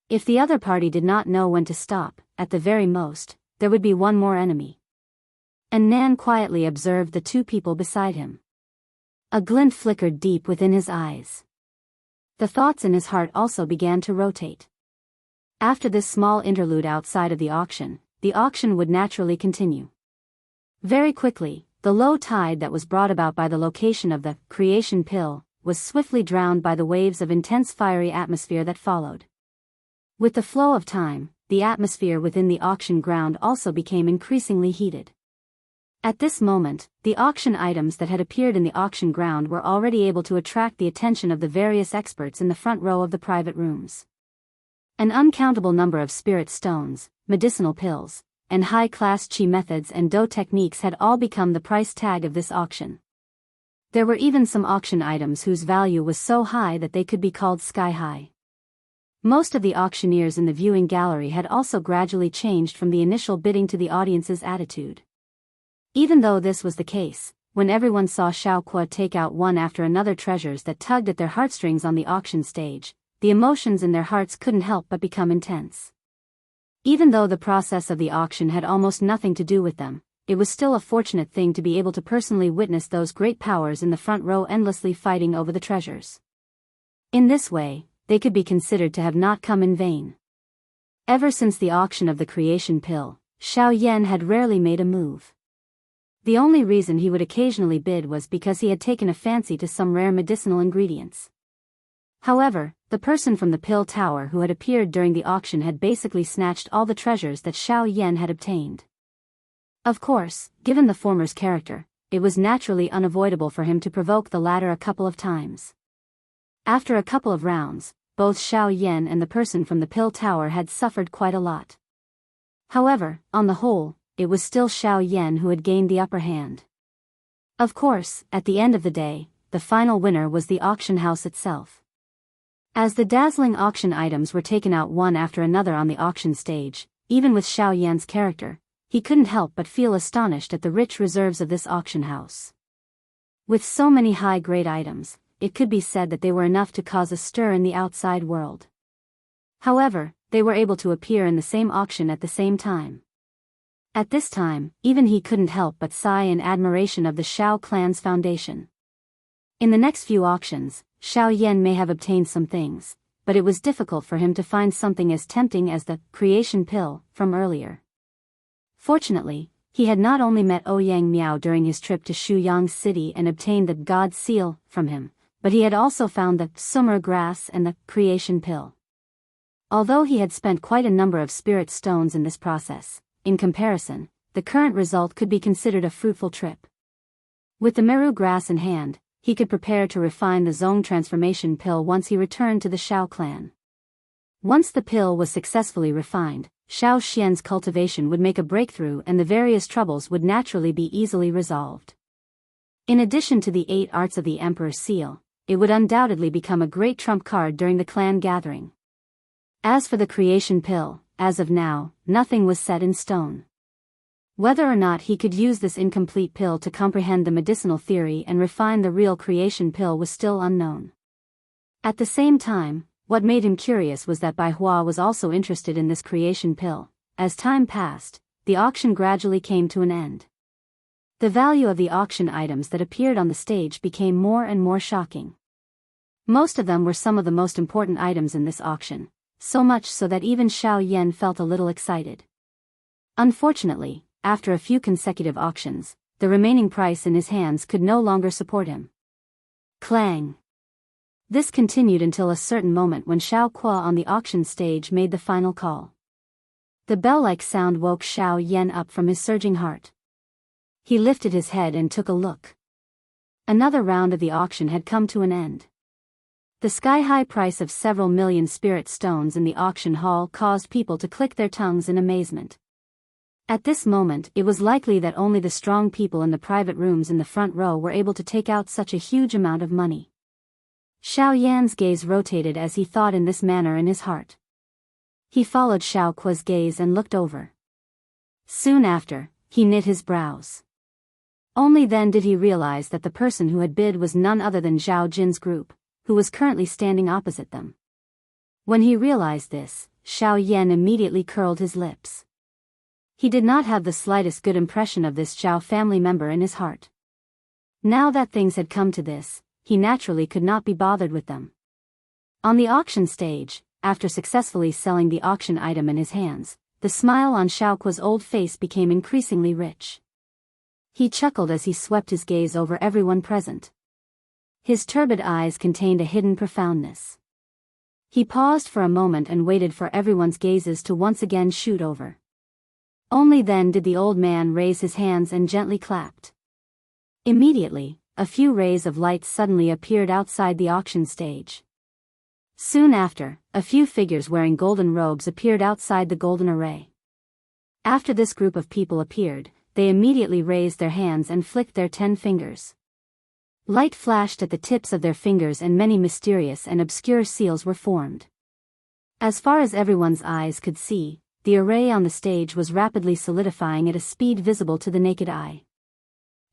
If the other party did not know when to stop, at the very most, there would be one more enemy. And Nan quietly observed the 2 people beside him. A glint flickered deep within his eyes. The thoughts in his heart also began to rotate. After this small interlude outside of the auction would naturally continue. Very quickly, the low tide that was brought about by the location of the creation pill was swiftly drowned by the waves of intense fiery atmosphere that followed. With the flow of time, the atmosphere within the auction ground also became increasingly heated. At this moment, the auction items that had appeared in the auction ground were already able to attract the attention of the various experts in the front row of the private rooms. An uncountable number of spirit stones, medicinal pills, and high-class qi methods and dou techniques had all become the price tag of this auction. There were even some auction items whose value was so high that they could be called sky-high. Most of the auctioneers in the viewing gallery had also gradually changed from the initial bidding to the audience's attitude. Even though this was the case, when everyone saw Xiao Kuo take out one after another treasures that tugged at their heartstrings on the auction stage, the emotions in their hearts couldn't help but become intense. Even though the process of the auction had almost nothing to do with them, it was still a fortunate thing to be able to personally witness those great powers in the front row endlessly fighting over the treasures. In this way, they could be considered to have not come in vain. Ever since the auction of the creation pill, Xiao Yan had rarely made a move. The only reason he would occasionally bid was because he had taken a fancy to some rare medicinal ingredients. However, the person from the pill tower who had appeared during the auction had basically snatched all the treasures that Xiao Yan had obtained. Of course, given the former's character, it was naturally unavoidable for him to provoke the latter a couple of times. After a couple of rounds, both Xiao Yan and the person from the pill tower had suffered quite a lot. However, on the whole, it was still Xiao Yan who had gained the upper hand. Of course, at the end of the day, the final winner was the auction house itself. As the dazzling auction items were taken out one after another on the auction stage, even with Xiao Yan's character, he couldn't help but feel astonished at the rich reserves of this auction house. With so many high-grade items, it could be said that they were enough to cause a stir in the outside world. However, they were able to appear in the same auction at the same time. At this time, even he couldn't help but sigh in admiration of the Xiao clan's foundation. In the next few auctions, Xiao Yan may have obtained some things, but it was difficult for him to find something as tempting as the creation pill from earlier. Fortunately, he had not only met Ouyang Miao during his trip to Shuyang City and obtained the God Seal from him, but he had also found the summer grass and the creation pill. Although he had spent quite a number of spirit stones in this process, in comparison, the current result could be considered a fruitful trip. With the Meru grass in hand, he could prepare to refine the Zong transformation pill once he returned to the Xiao clan. Once the pill was successfully refined, Xiao Xian's cultivation would make a breakthrough and the various troubles would naturally be easily resolved. In addition to the 8 arts of the Emperor's Seal, it would undoubtedly become a great trump card during the clan gathering. As for the creation pill, as of now, nothing was set in stone. Whether or not he could use this incomplete pill to comprehend the medicinal theory and refine the real creation pill was still unknown. At the same time, what made him curious was that Bai Hua was also interested in this creation pill. As time passed, the auction gradually came to an end. The value of the auction items that appeared on the stage became more and more shocking. Most of them were some of the most important items in this auction, so much so that even Xiao Yan felt a little excited. Unfortunately, after a few consecutive auctions, the remaining price in his hands could no longer support him. Clang! This continued until a certain moment when Xiao Kuo on the auction stage made the final call. The bell-like sound woke Xiao Yan up from his surging heart. He lifted his head and took a look. Another round of the auction had come to an end. The sky-high price of several million spirit stones in the auction hall caused people to click their tongues in amazement. At this moment, it was likely that only the strong people in the private rooms in the front row were able to take out such a huge amount of money. Xiao Yan's gaze rotated as he thought in this manner in his heart. He followed Xiao Kuo's gaze and looked over. Soon after, he knit his brows. Only then did he realize that the person who had bid was none other than Zhao Jin's group, who was currently standing opposite them. When he realized this, Xiao Yan immediately curled his lips. He did not have the slightest good impression of this Zhao family member in his heart. Now that things had come to this, he naturally could not be bothered with them. On the auction stage, after successfully selling the auction item in his hands, the smile on Xiao Kuo's old face became increasingly rich. He chuckled as he swept his gaze over everyone present. His turbid eyes contained a hidden profoundness. He paused for a moment and waited for everyone's gazes to once again shoot over. Only then did the old man raise his hands and gently clapped. Immediately, a few rays of light suddenly appeared outside the auction stage. Soon after, a few figures wearing golden robes appeared outside the golden array. After this group of people appeared, they immediately raised their hands and flicked their 10 fingers. Light flashed at the tips of their fingers and many mysterious and obscure seals were formed. As far as everyone's eyes could see, the array on the stage was rapidly solidifying at a speed visible to the naked eye.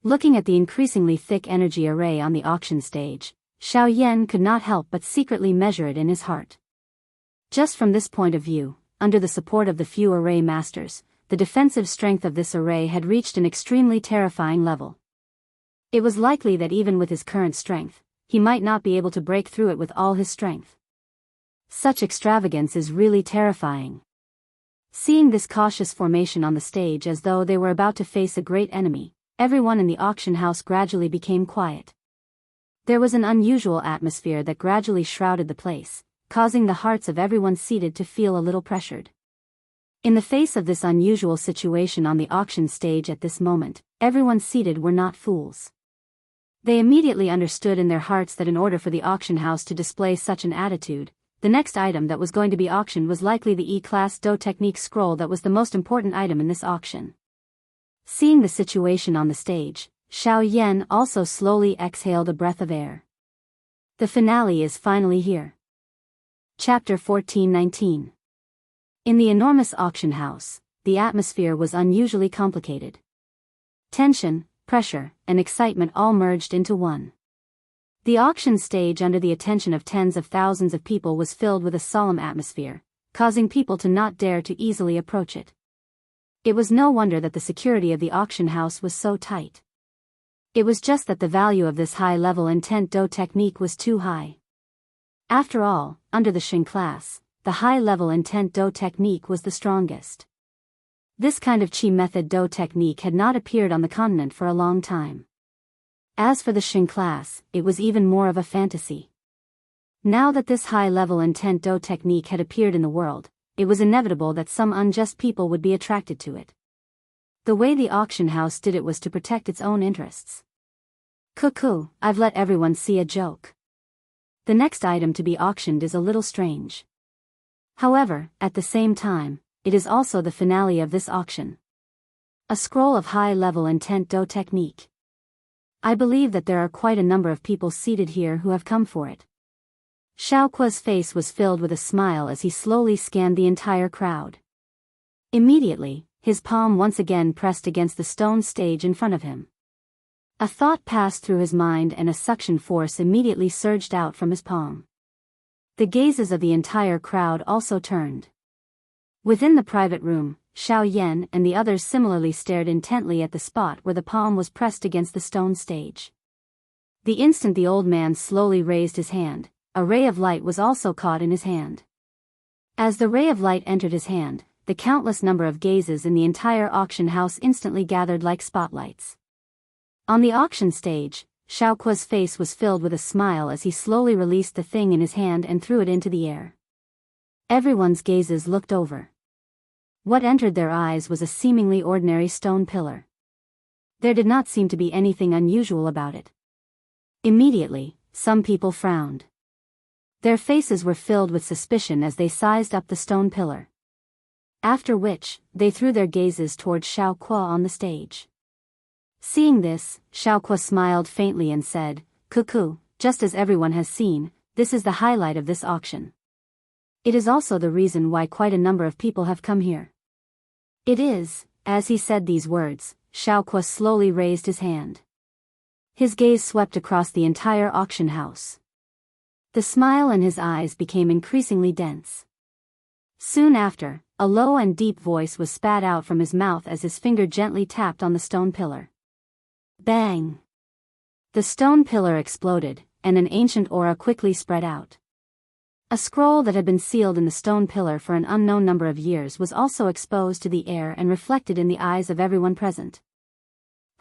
Looking at the increasingly thick energy array on the auction stage, Xiao Yan could not help but secretly measure it in his heart. Just from this point of view, under the support of the few array masters, the defensive strength of this array had reached an extremely terrifying level. It was likely that even with his current strength, he might not be able to break through it with all his strength. Such extravagance is really terrifying. Seeing this cautious formation on the stage as though they were about to face a great enemy, everyone in the auction house gradually became quiet. There was an unusual atmosphere that gradually shrouded the place, causing the hearts of everyone seated to feel a little pressured. In the face of this unusual situation on the auction stage at this moment, everyone seated were not fools. They immediately understood in their hearts that in order for the auction house to display such an attitude, the next item that was going to be auctioned was likely the E-class Do Technique scroll that was the most important item in this auction. Seeing the situation on the stage, Xiao Yan also slowly exhaled a breath of air. The finale is finally here. Chapter 14-19. In the enormous auction house, the atmosphere was unusually complicated. Tension, pressure, and excitement all merged into one. The auction stage under the attention of tens of thousands of people was filled with a solemn atmosphere, causing people to not dare to easily approach it. It was no wonder that the security of the auction house was so tight. It was just that the value of this high-level intent Do technique was too high. After all, under the Xing class, the high-level intent Do technique was the strongest. This kind of Qi method Do technique had not appeared on the continent for a long time. As for the Xing class, it was even more of a fantasy. Now that this high-level intent Do technique had appeared in the world, it was inevitable that some unjust people would be attracted to it. The way the auction house did it was to protect its own interests. Cuckoo, I've let everyone see a joke. The next item to be auctioned is a little strange. However, at the same time, it is also the finale of this auction. A scroll of high-level intent Do technique. I believe that there are quite a number of people seated here who have come for it. Xiao Kuo's face was filled with a smile as he slowly scanned the entire crowd. Immediately, his palm once again pressed against the stone stage in front of him. A thought passed through his mind and a suction force immediately surged out from his palm. The gazes of the entire crowd also turned. Within the private room, Xiao Yan and the others similarly stared intently at the spot where the palm was pressed against the stone stage. The instant the old man slowly raised his hand, a ray of light was also caught in his hand. As the ray of light entered his hand, the countless number of gazes in the entire auction house instantly gathered like spotlights. On the auction stage, Xiao Kuo's face was filled with a smile as he slowly released the thing in his hand and threw it into the air. Everyone's gazes looked over. What entered their eyes was a seemingly ordinary stone pillar. There did not seem to be anything unusual about it. Immediately, some people frowned. Their faces were filled with suspicion as they sized up the stone pillar. After which, they threw their gazes towards Xiao Kuo on the stage. Seeing this, Xiao Kuo smiled faintly and said, "Cuckoo, just as everyone has seen, this is the highlight of this auction. It is also the reason why quite a number of people have come here." It is, as he said these words, Xiao Kuo slowly raised his hand. His gaze swept across the entire auction house. The smile in his eyes became increasingly dense. Soon after, a low and deep voice was spat out from his mouth as his finger gently tapped on the stone pillar. Bang! The stone pillar exploded, and an ancient aura quickly spread out. A scroll that had been sealed in the stone pillar for an unknown number of years was also exposed to the air and reflected in the eyes of everyone present.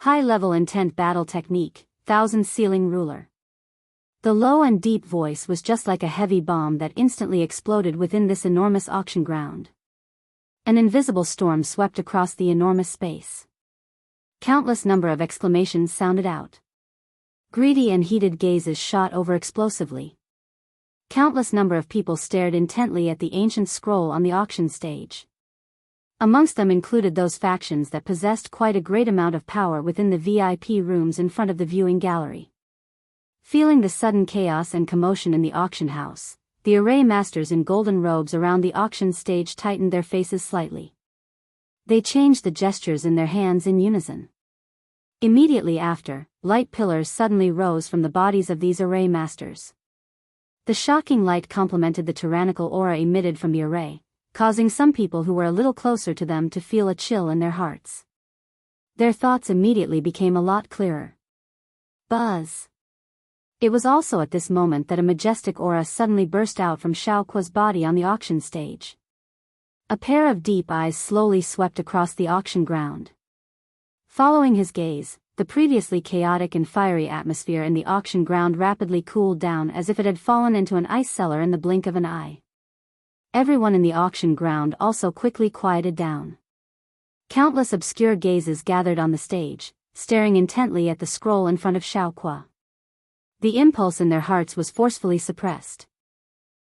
High-level intent battle technique, thousand sealing ruler. The low and deep voice was just like a heavy bomb that instantly exploded within this enormous auction ground. An invisible storm swept across the enormous space. Countless number of exclamations sounded out. Greedy and heated gazes shot over explosively. Countless number of people stared intently at the ancient scroll on the auction stage. Amongst them included those factions that possessed quite a great amount of power within the VIP rooms in front of the viewing gallery. Feeling the sudden chaos and commotion in the auction house, the array masters in golden robes around the auction stage tightened their faces slightly. They changed the gestures in their hands in unison. Immediately after, light pillars suddenly rose from the bodies of these array masters. The shocking light complemented the tyrannical aura emitted from the array, causing some people who were a little closer to them to feel a chill in their hearts. Their thoughts immediately became a lot clearer. Buzz. It was also at this moment that a majestic aura suddenly burst out from Xiaoqua's body on the auction stage. A pair of deep eyes slowly swept across the auction ground. Following his gaze, the previously chaotic and fiery atmosphere in the auction ground rapidly cooled down as if it had fallen into an ice cellar in the blink of an eye. Everyone in the auction ground also quickly quieted down. Countless obscure gazes gathered on the stage, staring intently at the scroll in front of Xiaoqua. The impulse in their hearts was forcefully suppressed.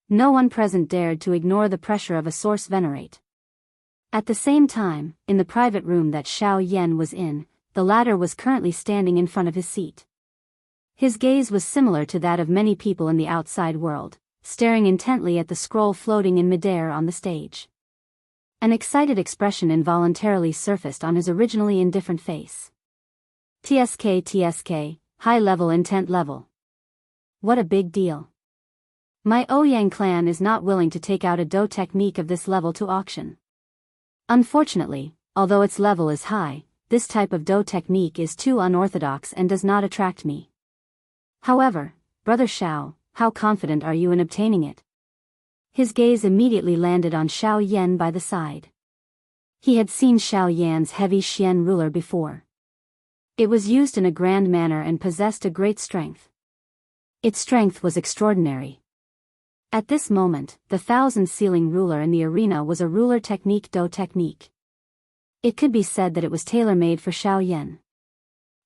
No one present dared to ignore the pressure of a source venerate. At the same time, in the private room that Xiao Yan was in, the latter was currently standing in front of his seat. His gaze was similar to that of many people in the outside world, staring intently at the scroll floating in midair on the stage. An excited expression involuntarily surfaced on his originally indifferent face. TSK, high-level intent level. What a big deal. My Ouyang clan is not willing to take out a Do technique of this level to auction. Unfortunately, although its level is high, this type of Do technique is too unorthodox and does not attract me. However, Brother Xiao, how confident are you in obtaining it? His gaze immediately landed on Xiao Yan by the side. He had seen Xiao Yan's heavy Xian ruler before. It was used in a grand manner and possessed a great strength. Its strength was extraordinary. At this moment, the thousand-ceiling ruler in the arena was a ruler technique Do technique. It could be said that it was tailor-made for Xiao Yan.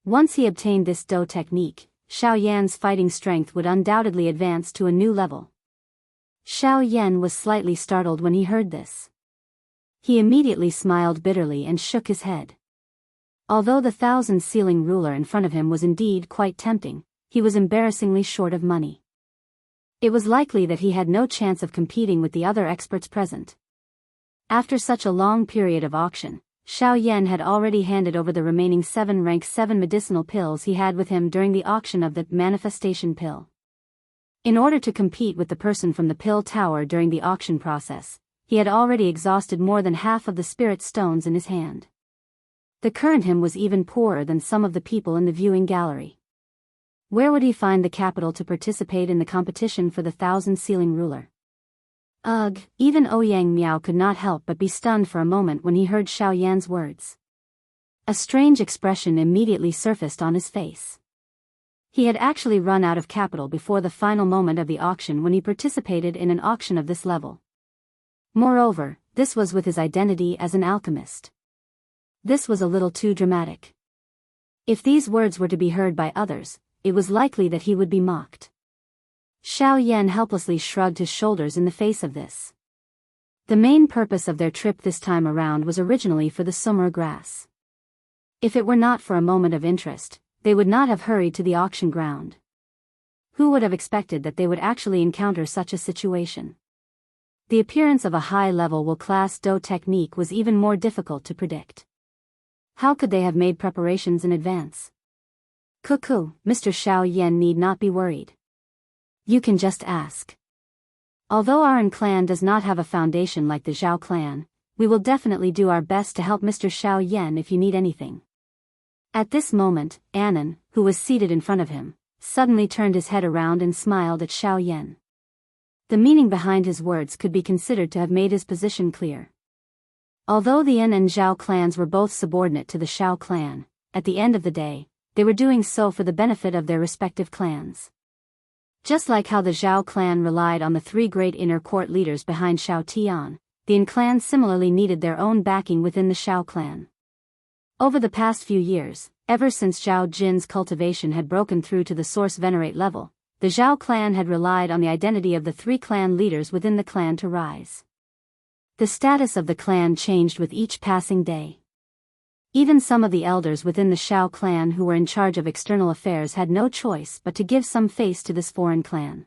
Once he obtained this Do technique, Xiao Yan's fighting strength would undoubtedly advance to a new level. Xiao Yan was slightly startled when he heard this. He immediately smiled bitterly and shook his head. Although the thousand-ceiling ruler in front of him was indeed quite tempting, he was embarrassingly short of money. It was likely that he had no chance of competing with the other experts present. After such a long period of auction, Xiao Yan had already handed over the remaining 7 rank 7 medicinal pills he had with him during the auction of the manifestation pill. In order to compete with the person from the pill tower during the auction process, he had already exhausted more than half of the spirit stones in his hand. The current him was even poorer than some of the people in the viewing gallery. Where would he find the capital to participate in the competition for the thousand-ceiling ruler? Ugh, even Ouyang Miao could not help but be stunned for a moment when he heard Xiao Yan's words. A strange expression immediately surfaced on his face. He had actually run out of capital before the final moment of the auction when he participated in an auction of this level. Moreover, this was with his identity as an alchemist. This was a little too dramatic. If these words were to be heard by others, it was likely that he would be mocked. Xiao Yan helplessly shrugged his shoulders in the face of this. The main purpose of their trip this time around was originally for the summer grass. If it were not for a moment of interest, they would not have hurried to the auction ground. Who would have expected that they would actually encounter such a situation? The appearance of a high-level class Do technique was even more difficult to predict. How could they have made preparations in advance? Cuckoo, Mr. Xiao Yan need not be worried. You can just ask. Although our clan does not have a foundation like the Zhao clan, we will definitely do our best to help Mr. Xiao Yan if you need anything. At this moment, Annan, who was seated in front of him, suddenly turned his head around and smiled at Xiao Yan. The meaning behind his words could be considered to have made his position clear. Although the Yan and Zhao clans were both subordinate to the Xiao clan, at the end of the day, they were doing so for the benefit of their respective clans. Just like how the Zhao clan relied on the 3 great inner court leaders behind Xiao Tian, the Yin clan similarly needed their own backing within the Shao clan. Over the past few years, ever since Zhao Jin's cultivation had broken through to the source venerate level, the Zhao clan had relied on the identity of the 3 clan leaders within the clan to rise. The status of the clan changed with each passing day. Even some of the elders within the Shao clan who were in charge of external affairs had no choice but to give some face to this foreign clan.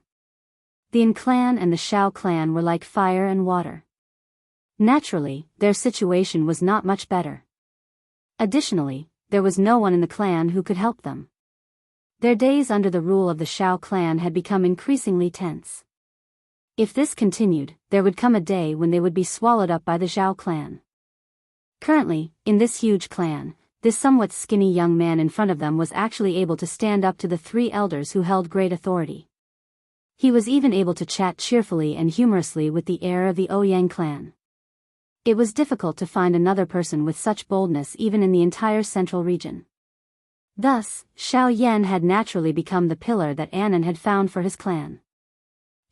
The Yin clan and the Shao clan were like fire and water. Naturally, their situation was not much better. Additionally, there was no one in the clan who could help them. Their days under the rule of the Shao clan had become increasingly tense. If this continued, there would come a day when they would be swallowed up by the Zhao clan. Currently, in this huge clan, this somewhat skinny young man in front of them was actually able to stand up to the 3 elders who held great authority. He was even able to chat cheerfully and humorously with the heir of the Ouyang clan. It was difficult to find another person with such boldness even in the entire central region. Thus, Xiao Yan had naturally become the pillar that Anan had found for his clan.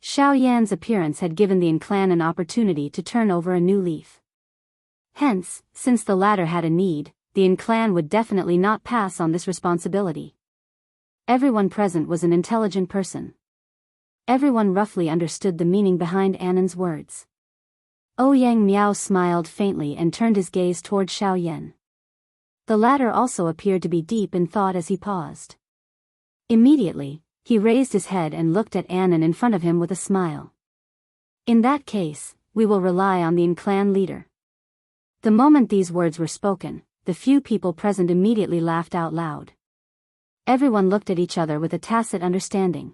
Xiao Yan's appearance had given the Yin clan an opportunity to turn over a new leaf. Hence, since the latter had a need, the Yin clan would definitely not pass on this responsibility. Everyone present was an intelligent person. Everyone roughly understood the meaning behind Anan's words. Ouyang Miao smiled faintly and turned his gaze toward Xiao Yan. The latter also appeared to be deep in thought as he paused. Immediately, he raised his head and looked at Anan in front of him with a smile. In that case, we will rely on the Yin clan leader. The moment these words were spoken, the few people present immediately laughed out loud. Everyone looked at each other with a tacit understanding.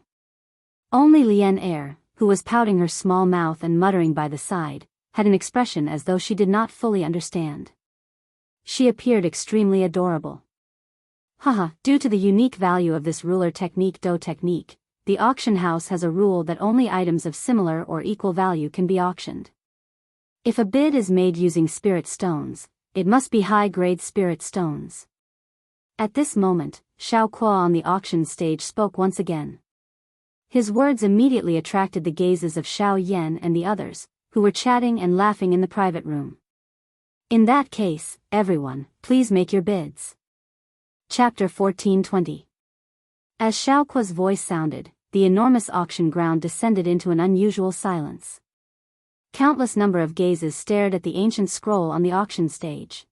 Only Lian Er, who was pouting her small mouth and muttering by the side, had an expression as though she did not fully understand. She appeared extremely adorable. Haha, due to the unique value of this ruler technique Do technique, the auction house has a rule that only items of similar or equal value can be auctioned. If a bid is made using spirit stones, it must be high-grade spirit stones. At this moment, Xiao Kuo on the auction stage spoke once again. His words immediately attracted the gazes of Xiao Yan and the others, who were chatting and laughing in the private room. In that case, everyone, please make your bids. Chapter 1420. As Xiao Kuo's voice sounded, the enormous auction ground descended into an unusual silence. Countless number of gazes stared at the ancient scroll on the auction stage.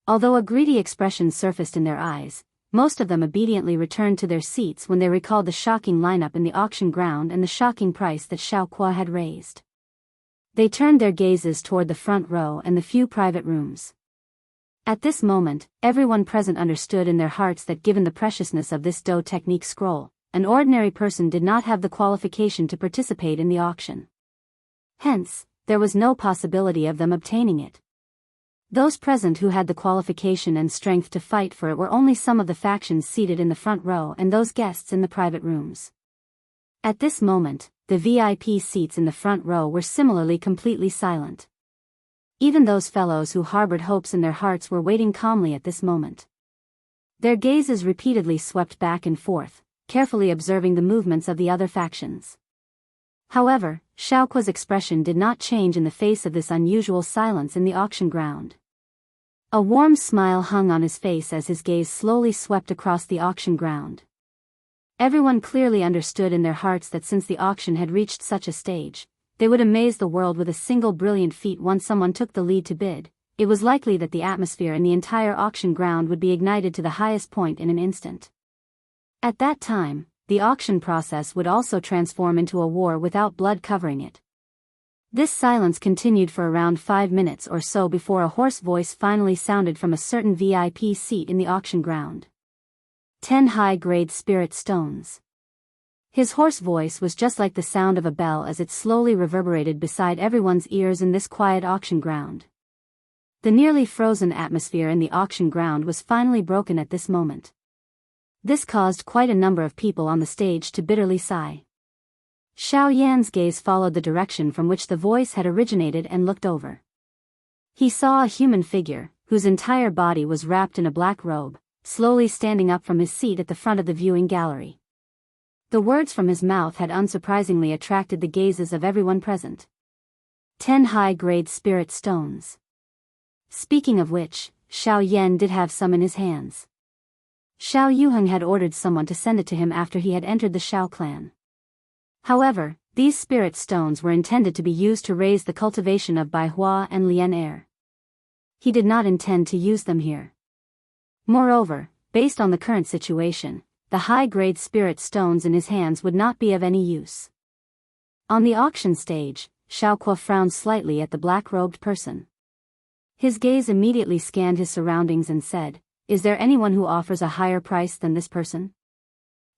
Although a greedy expression surfaced in their eyes, most of them obediently returned to their seats when they recalled the shocking lineup in the auction ground and the shocking price that Xiao Kuo had raised. They turned their gazes toward the front row and the few private rooms. At this moment, everyone present understood in their hearts that given the preciousness of this Do technique scroll, an ordinary person did not have the qualification to participate in the auction. Hence, there was no possibility of them obtaining it. Those present who had the qualification and strength to fight for it were only some of the factions seated in the front row and those guests in the private rooms. At this moment, the VIP seats in the front row were similarly completely silent. Even those fellows who harbored hopes in their hearts were waiting calmly at this moment. Their gazes repeatedly swept back and forth, carefully observing the movements of the other factions. However, Xiao Kuo's expression did not change in the face of this unusual silence in the auction ground. A warm smile hung on his face as his gaze slowly swept across the auction ground. Everyone clearly understood in their hearts that since the auction had reached such a stage, they would amaze the world with a single brilliant feat once someone took the lead to bid. It was likely that the atmosphere in the entire auction ground would be ignited to the highest point in an instant. At that time, the auction process would also transform into a war without blood covering it. This silence continued for around 5 minutes or so before a hoarse voice finally sounded from a certain VIP seat in the auction ground. 10 high-grade spirit stones. His hoarse voice was just like the sound of a bell as it slowly reverberated beside everyone's ears in this quiet auction ground. The nearly frozen atmosphere in the auction ground was finally broken at this moment. This caused quite a number of people on the stage to bitterly sigh. Xiao Yan's gaze followed the direction from which the voice had originated and looked over. He saw a human figure, whose entire body was wrapped in a black robe, slowly standing up from his seat at the front of the viewing gallery. The words from his mouth had unsurprisingly attracted the gazes of everyone present. 10 high-grade spirit stones. Speaking of which, Xiao Yan did have some in his hands. Xiao Yuheng had ordered someone to send it to him after he had entered the Xiao clan. However, these spirit stones were intended to be used to raise the cultivation of Baihua and Lian Air. He did not intend to use them here. Moreover, based on the current situation, the high-grade spirit stones in his hands would not be of any use. On the auction stage, Xiaoque frowned slightly at the black-robed person. His gaze immediately scanned his surroundings and said, "Is there anyone who offers a higher price than this person?"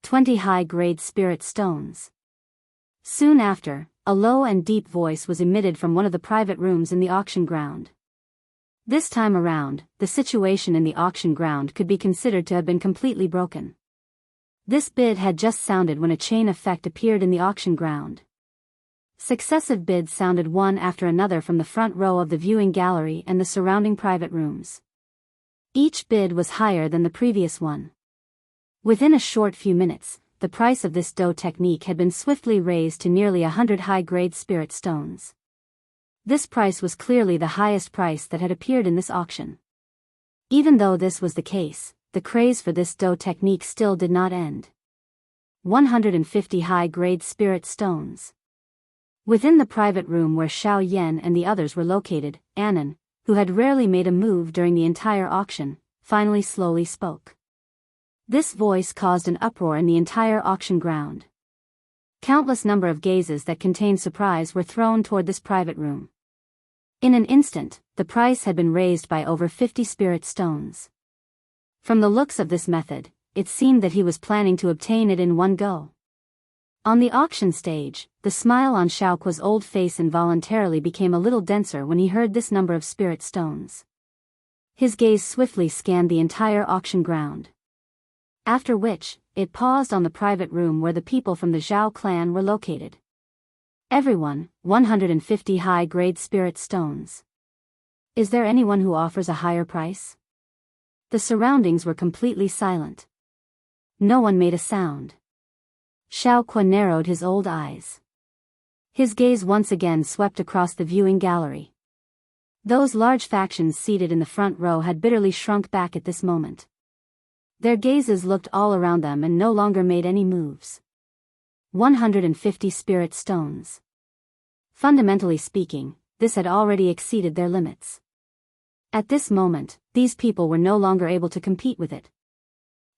20 high-grade spirit stones. Soon after, a low and deep voice was emitted from one of the private rooms in the auction ground. This time around, the situation in the auction ground could be considered to have been completely broken. This bid had just sounded when a chain effect appeared in the auction ground. Successive bids sounded one after another from the front row of the viewing gallery and the surrounding private rooms. Each bid was higher than the previous one. Within a short few minutes, the price of this Dou technique had been swiftly raised to nearly 100 high-grade spirit stones. This price was clearly the highest price that had appeared in this auction. Even though this was the case, the craze for this Dou technique still did not end. 150 high-grade spirit stones. Within the private room where Xiao Yan and the others were located, Annan, who had rarely made a move during the entire auction, finally slowly spoke. This voice caused an uproar in the entire auction ground. Countless number of gazes that contained surprise were thrown toward this private room. In an instant, the price had been raised by over 50 spirit stones. From the looks of this method, it seemed that he was planning to obtain it in one go. On the auction stage, the smile on Xiaoque's old face involuntarily became a little denser when he heard this number of spirit stones. His gaze swiftly scanned the entire auction ground. After which, it paused on the private room where the people from the Zhao clan were located. Everyone, 150 high-grade spirit stones. Is there anyone who offers a higher price? The surroundings were completely silent. No one made a sound. Xiaoque narrowed his old eyes. His gaze once again swept across the viewing gallery. Those large factions seated in the front row had bitterly shrunk back at this moment. Their gazes looked all around them and no longer made any moves. 150 spirit stones. Fundamentally speaking, this had already exceeded their limits. At this moment, these people were no longer able to compete with it.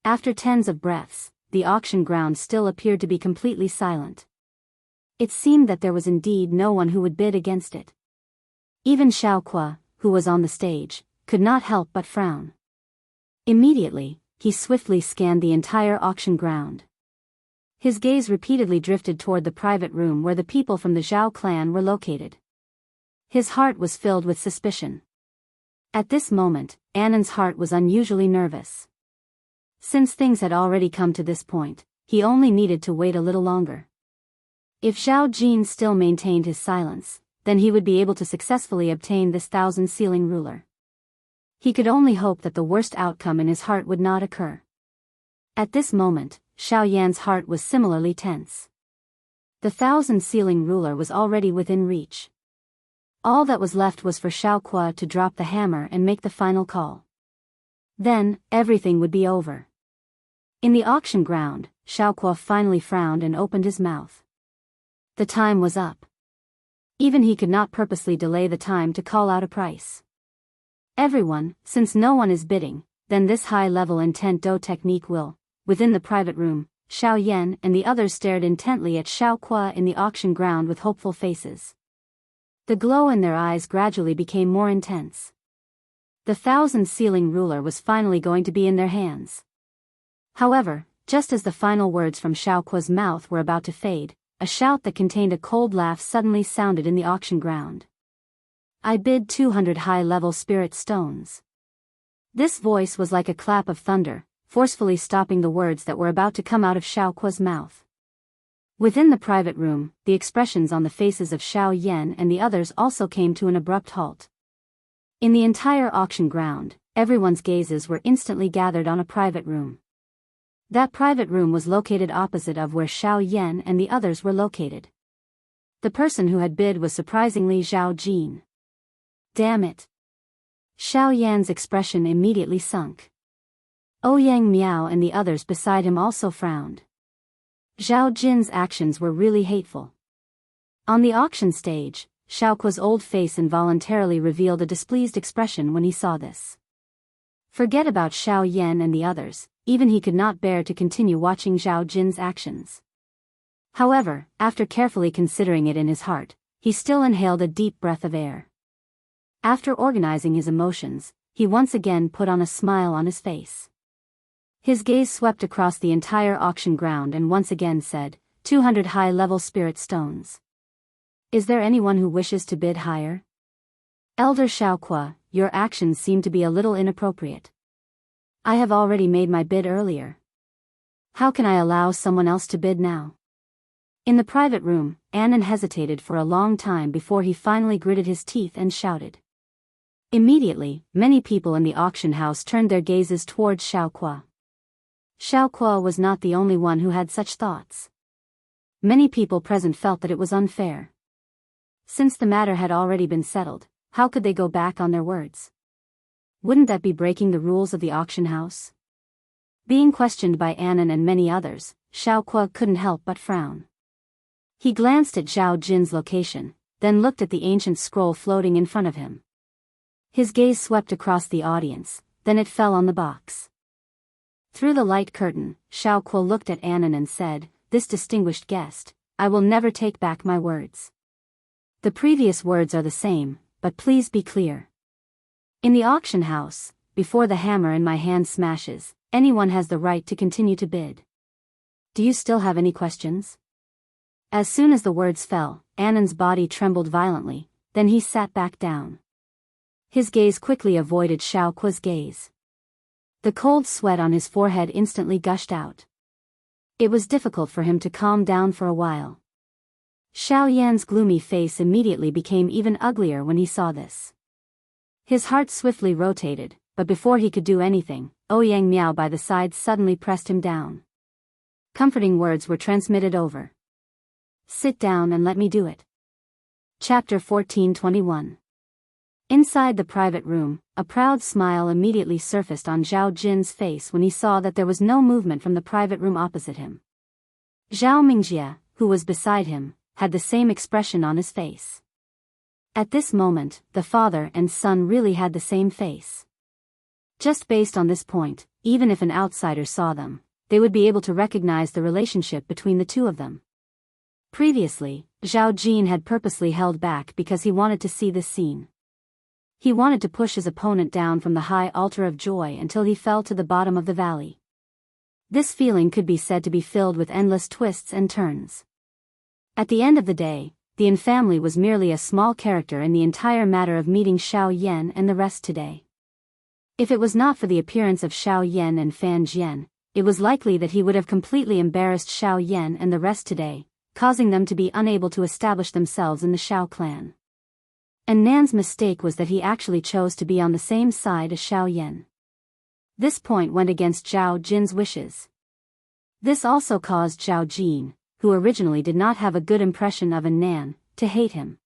After tens of breaths, the auction ground still appeared to be completely silent. It seemed that there was indeed no one who would bid against it. Even Xiaoque, who was on the stage, could not help but frown. Immediately, he swiftly scanned the entire auction ground. His gaze repeatedly drifted toward the private room where the people from the Zhao clan were located. His heart was filled with suspicion. At this moment, Annan's heart was unusually nervous. Since things had already come to this point, he only needed to wait a little longer. If Zhao Jin still maintained his silence, then he would be able to successfully obtain this 1,000-ceiling ruler. He could only hope that the worst outcome in his heart would not occur. At this moment, Xiao Yan's heart was similarly tense. The 1,000-ceiling ruler was already within reach. All that was left was for Xiaoque to drop the hammer and make the final call. Then, everything would be over. In the auction ground, Xiaoque finally frowned and opened his mouth. The time was up. Even he could not purposely delay the time to call out a price. Everyone, since no one is bidding, then this high-level intent Dou technique will. Within the private room, Xiao Yan and the others stared intently at Xiaoque in the auction ground with hopeful faces. The glow in their eyes gradually became more intense. The 1,000-ceiling ruler was finally going to be in their hands. However, just as the final words from Xiaoque's mouth were about to fade, a shout that contained a cold laugh suddenly sounded in the auction ground. I bid 200 high-level spirit stones. This voice was like a clap of thunder, forcefully stopping the words that were about to come out of Xiaoque's mouth. Within the private room, the expressions on the faces of Xiao Yan and the others also came to an abrupt halt. In the entire auction ground, everyone's gazes were instantly gathered on a private room. That private room was located opposite of where Xiao Yan and the others were located. The person who had bid was surprisingly Zhao Jin. Damn it. Xiao Yan's expression immediately sunk. Ouyang Miao and the others beside him also frowned. Zhao Jin's actions were really hateful. On the auction stage, Xiaoqua's old face involuntarily revealed a displeased expression when he saw this. Forget about Xiao Yan and the others, even he could not bear to continue watching Zhao Jin's actions. However, after carefully considering it in his heart, he still inhaled a deep breath of air. After organizing his emotions, he once again put on a smile on his face. His gaze swept across the entire auction ground and once again said, 200 high-level spirit stones. Is there anyone who wishes to bid higher? Elder Xiaoqua, your actions seem to be a little inappropriate. I have already made my bid earlier. How can I allow someone else to bid now? In the private room, Annan hesitated for a long time before he finally gritted his teeth and shouted. Immediately, many people in the auction house turned their gazes towards Xiaoqua. Xiaoqua was not the only one who had such thoughts. Many people present felt that it was unfair. Since the matter had already been settled, how could they go back on their words? Wouldn't that be breaking the rules of the auction house? Being questioned by Annan and many others, Xiaoqua couldn't help but frown. He glanced at Zhao Jin's location, then looked at the ancient scroll floating in front of him. His gaze swept across the audience, then it fell on the box. Through the light curtain, Xiaoqua looked at Annan and said, "This distinguished guest, I will never take back my words. The previous words are the same, but please be clear. In the auction house, before the hammer in my hand smashes, anyone has the right to continue to bid. Do you still have any questions?" As soon as the words fell, Annan's body trembled violently, then he sat back down. His gaze quickly avoided Xiaoqua's gaze. The cold sweat on his forehead instantly gushed out. It was difficult for him to calm down for a while. Xiao Yan's gloomy face immediately became even uglier when he saw this. His heart swiftly rotated, but before he could do anything, Ouyang Miao by the side suddenly pressed him down. Comforting words were transmitted over. "Sit down and let me do it." Chapter 14:21. Inside the private room, a proud smile immediately surfaced on Zhao Jin's face when he saw that there was no movement from the private room opposite him. Zhao Mingjie, who was beside him, had the same expression on his face. At this moment, the father and son really had the same face. Just based on this point, even if an outsider saw them, they would be able to recognize the relationship between the two of them. Previously, Zhao Jin had purposely held back because he wanted to see this scene. He wanted to push his opponent down from the high altar of joy until he fell to the bottom of the valley. This feeling could be said to be filled with endless twists and turns. At the end of the day, the Yin family was merely a small character in the entire matter of meeting Xiao Yan and the rest today. If it was not for the appearance of Xiao Yan and Fan Jian, it was likely that he would have completely embarrassed Xiao Yan and the rest today, causing them to be unable to establish themselves in the Xiao clan. And Nan's mistake was that he actually chose to be on the same side as Xiao Yan. This point went against Zhao Jin's wishes. This also caused Zhao Jin, who originally did not have a good impression of Nan, to hate him.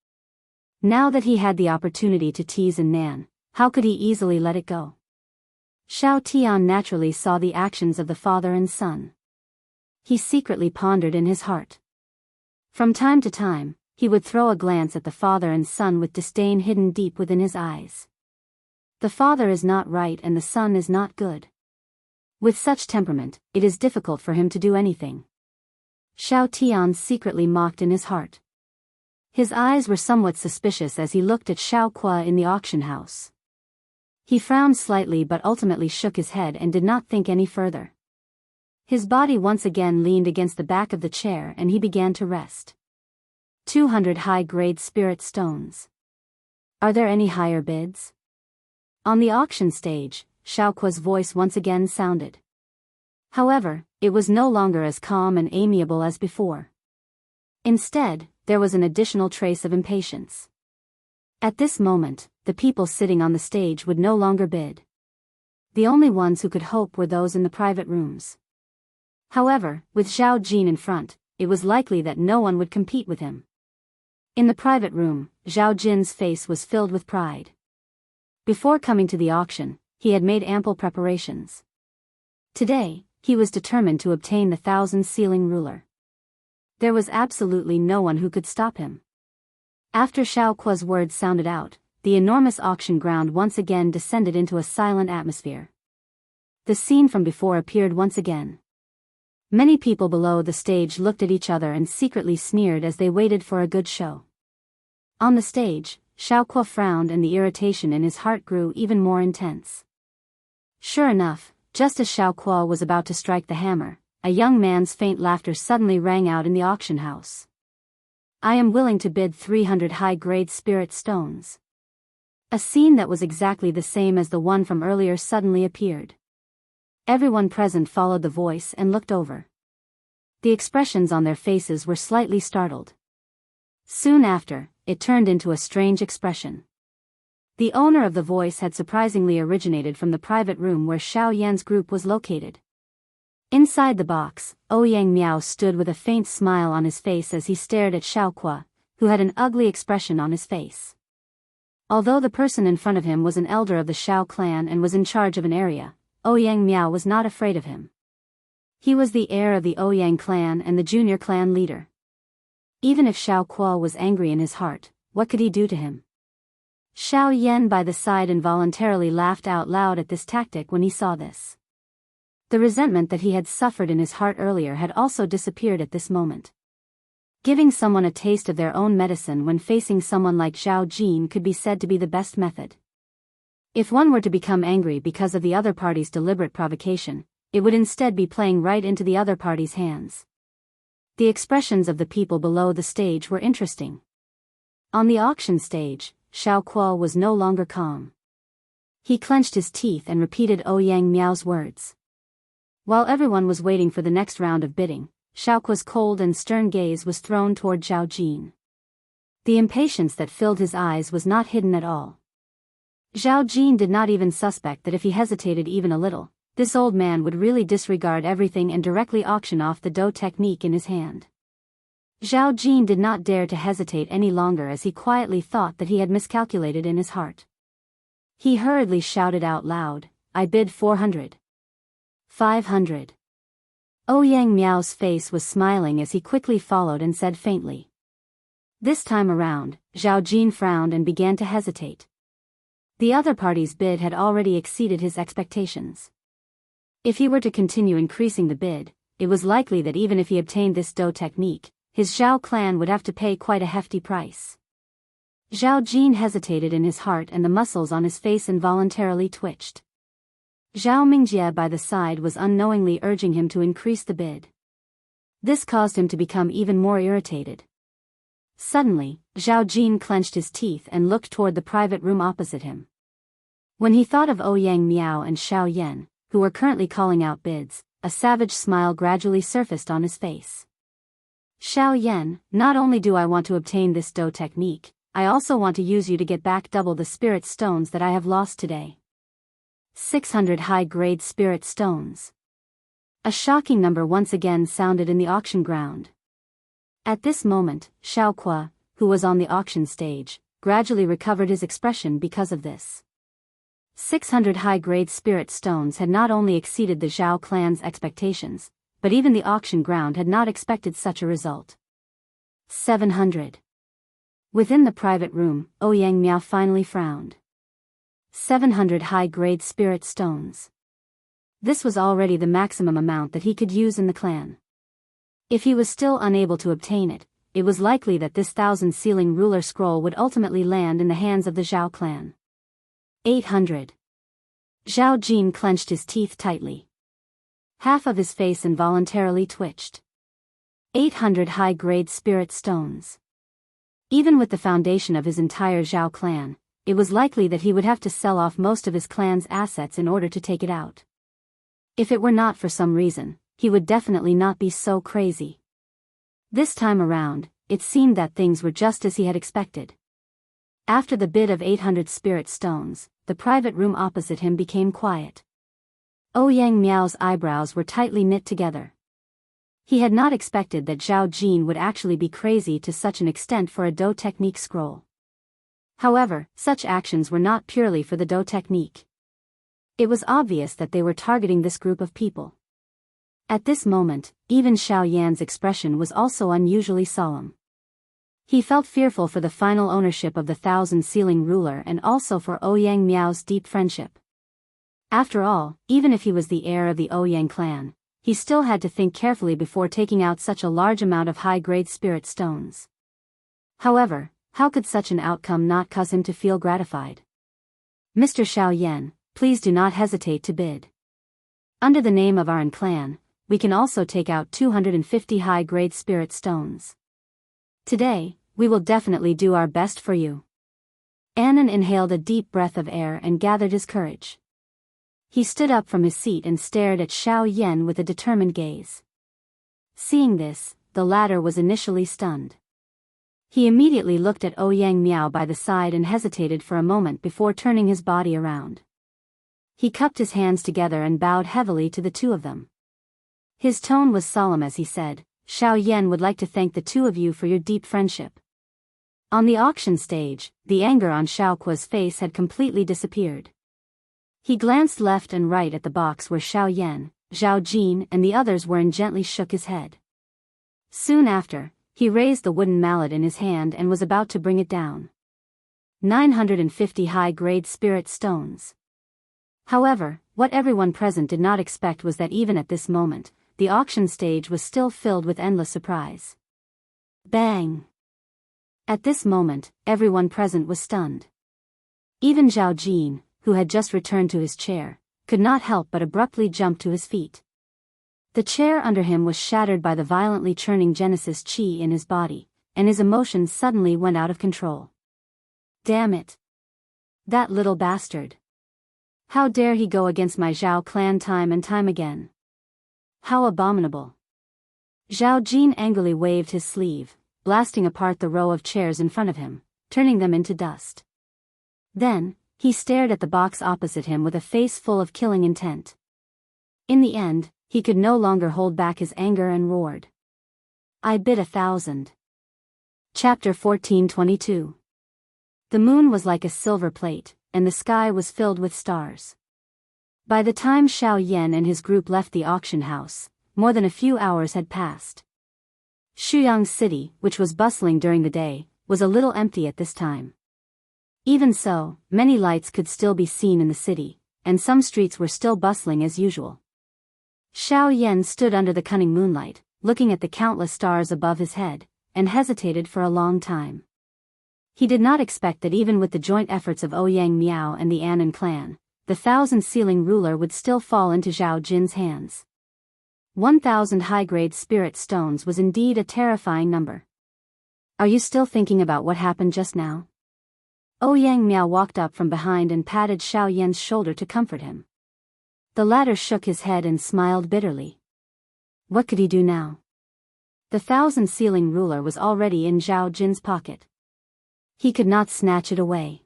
Now that he had the opportunity to tease Nan, how could he easily let it go? Xiao Tian naturally saw the actions of the father and son. He secretly pondered in his heart. From time to time, he would throw a glance at the father and son with disdain hidden deep within his eyes. The father is not right and the son is not good. With such temperament, it is difficult for him to do anything. Xiao Tian secretly mocked in his heart. His eyes were somewhat suspicious as he looked at Xiaoqua in the auction house. He frowned slightly but ultimately shook his head and did not think any further. His body once again leaned against the back of the chair and he began to rest. 200 high-grade spirit stones. Are there any higher bids? On the auction stage, Xiaoqua's voice once again sounded. However, it was no longer as calm and amiable as before. Instead, there was an additional trace of impatience. At this moment, the people sitting on the stage would no longer bid. The only ones who could hope were those in the private rooms. However, with Zhao Jin in front, it was likely that no one would compete with him. In the private room, Zhao Jin's face was filled with pride. Before coming to the auction, he had made ample preparations. Today, he was determined to obtain the 1,000-ceiling ruler. There was absolutely no one who could stop him. After Xiao Kuo's words sounded out, the enormous auction ground once again descended into a silent atmosphere. The scene from before appeared once again. Many people below the stage looked at each other and secretly sneered as they waited for a good show. On the stage, Xiao Kuo frowned and the irritation in his heart grew even more intense. Sure enough, just as Xiao Kuo was about to strike the hammer, a young man's faint laughter suddenly rang out in the auction house. I am willing to bid 300 high-grade spirit stones. A scene that was exactly the same as the one from earlier suddenly appeared. Everyone present followed the voice and looked over. The expressions on their faces were slightly startled. Soon after, it turned into a strange expression. The owner of the voice had surprisingly originated from the private room where Xiao Yan's group was located. Inside the box, Ouyang Miao stood with a faint smile on his face as he stared at Xiao Kuo, who had an ugly expression on his face. Although the person in front of him was an elder of the Xiao clan and was in charge of an area, Ouyang Miao was not afraid of him. He was the heir of the Ouyang clan and the junior clan leader. Even if Xiao Kuo was angry in his heart, what could he do to him? Xiao Yan by the side involuntarily laughed out loud at this tactic when he saw this. The resentment that he had suffered in his heart earlier had also disappeared at this moment. Giving someone a taste of their own medicine when facing someone like Zhao Jin could be said to be the best method. If one were to become angry because of the other party's deliberate provocation, it would instead be playing right into the other party's hands. The expressions of the people below the stage were interesting. On the auction stage, Xiao Kuo was no longer calm. He clenched his teeth and repeated Ouyang Miao's words. While everyone was waiting for the next round of bidding, Xiao Kuo's cold and stern gaze was thrown toward Zhao Jin. The impatience that filled his eyes was not hidden at all. Zhao Jin did not even suspect that if he hesitated even a little, this old man would really disregard everything and directly auction off the dou technique in his hand. Zhao Jin did not dare to hesitate any longer as he quietly thought that he had miscalculated in his heart. He hurriedly shouted out loud, I bid 400. 500. Ouyang Miao's face was smiling as he quickly followed and said faintly. This time around, Zhao Jin frowned and began to hesitate. The other party's bid had already exceeded his expectations. If he were to continue increasing the bid, it was likely that even if he obtained this dou technique, his Zhao clan would have to pay quite a hefty price. Zhao Jin hesitated in his heart and the muscles on his face involuntarily twitched. Zhao Mingjie by the side was unknowingly urging him to increase the bid. This caused him to become even more irritated. Suddenly, Zhao Jin clenched his teeth and looked toward the private room opposite him. When he thought of Ouyang Miao and Xiao Yan, who were currently calling out bids, a savage smile gradually surfaced on his face. Xiao Yan, not only do I want to obtain this dou technique, I also want to use you to get back double the spirit stones that I have lost today. 600 high-grade spirit stones. A shocking number once again sounded in the auction ground. At this moment, Xiao Kuo, who was on the auction stage, gradually recovered his expression because of this. 600 high-grade spirit stones had not only exceeded the Zhao clan's expectations, but even the auction ground had not expected such a result. 700. Within the private room, Ouyang Miao finally frowned. 700 high-grade spirit stones. This was already the maximum amount that he could use in the clan. If he was still unable to obtain it, it was likely that this 1,000-ceiling ruler scroll would ultimately land in the hands of the Zhao clan. 800. Zhao Jin clenched his teeth tightly. Half of his face involuntarily twitched. 800 high-grade spirit stones. Even with the foundation of his entire Zhao clan, it was likely that he would have to sell off most of his clan's assets in order to take it out. If it were not for some reason, he would definitely not be so crazy. This time around, it seemed that things were just as he had expected. After the bid of 800 spirit stones, the private room opposite him became quiet. Ouyang Miao's eyebrows were tightly knit together. He had not expected that Zhao Jin would actually be crazy to such an extent for a Dou technique scroll. However, such actions were not purely for the Dou technique. It was obvious that they were targeting this group of people. At this moment, even Xiao Yan's expression was also unusually solemn. He felt fearful for the final ownership of the thousand-ceiling ruler and also for Ouyang Miao's deep friendship. After all, even if he was the heir of the Ouyang clan, he still had to think carefully before taking out such a large amount of high-grade spirit stones. However, how could such an outcome not cause him to feel gratified? Mr. Xiao Yan, please do not hesitate to bid. Under the name of our clan, we can also take out 250 high-grade spirit stones. Today, we will definitely do our best for you. Annan inhaled a deep breath of air and gathered his courage. He stood up from his seat and stared at Xiao Yan with a determined gaze. Seeing this, the latter was initially stunned. He immediately looked at Ouyang Miao by the side and hesitated for a moment before turning his body around. He cupped his hands together and bowed heavily to the two of them. His tone was solemn as he said, Xiao Yan would like to thank the two of you for your deep friendship. On the auction stage, the anger on Xiao Kuo's face had completely disappeared. He glanced left and right at the box where Xiao Yan, Zhao Jin and the others were and gently shook his head. Soon after, he raised the wooden mallet in his hand and was about to bring it down. 950 high-grade spirit stones. However, what everyone present did not expect was that even at this moment, the auction stage was still filled with endless surprise. Bang! At this moment, everyone present was stunned. Even Zhao Jin, who had just returned to his chair, could not help but abruptly jump to his feet. The chair under him was shattered by the violently churning Genesis Qi in his body, and his emotions suddenly went out of control. Damn it! That little bastard! How dare he go against my Zhao clan time and time again? How abominable! Zhao Jin angrily waved his sleeve, blasting apart the row of chairs in front of him, turning them into dust. Then, he stared at the box opposite him with a face full of killing intent. In the end, he could no longer hold back his anger and roared. I bid 1,000. Chapter 1422. The moon was like a silver plate, and the sky was filled with stars. By the time Xiao Yan and his group left the auction house, more than a few hours had passed. Shuyang City, which was bustling during the day, was a little empty at this time. Even so, many lights could still be seen in the city, and some streets were still bustling as usual. Xiao Yan stood under the cunning moonlight, looking at the countless stars above his head, and hesitated for a long time. He did not expect that even with the joint efforts of Ouyang Miao and the Annan clan, the thousand-ceiling ruler would still fall into Zhao Jin's hands. 1,000 high-grade spirit stones was indeed a terrifying number. Are you still thinking about what happened just now? Ouyang Miao walked up from behind and patted Xiao Yan's shoulder to comfort him. The latter shook his head and smiled bitterly. What could he do now? The thousand-ceiling ruler was already in Zhao Jin's pocket. He could not snatch it away.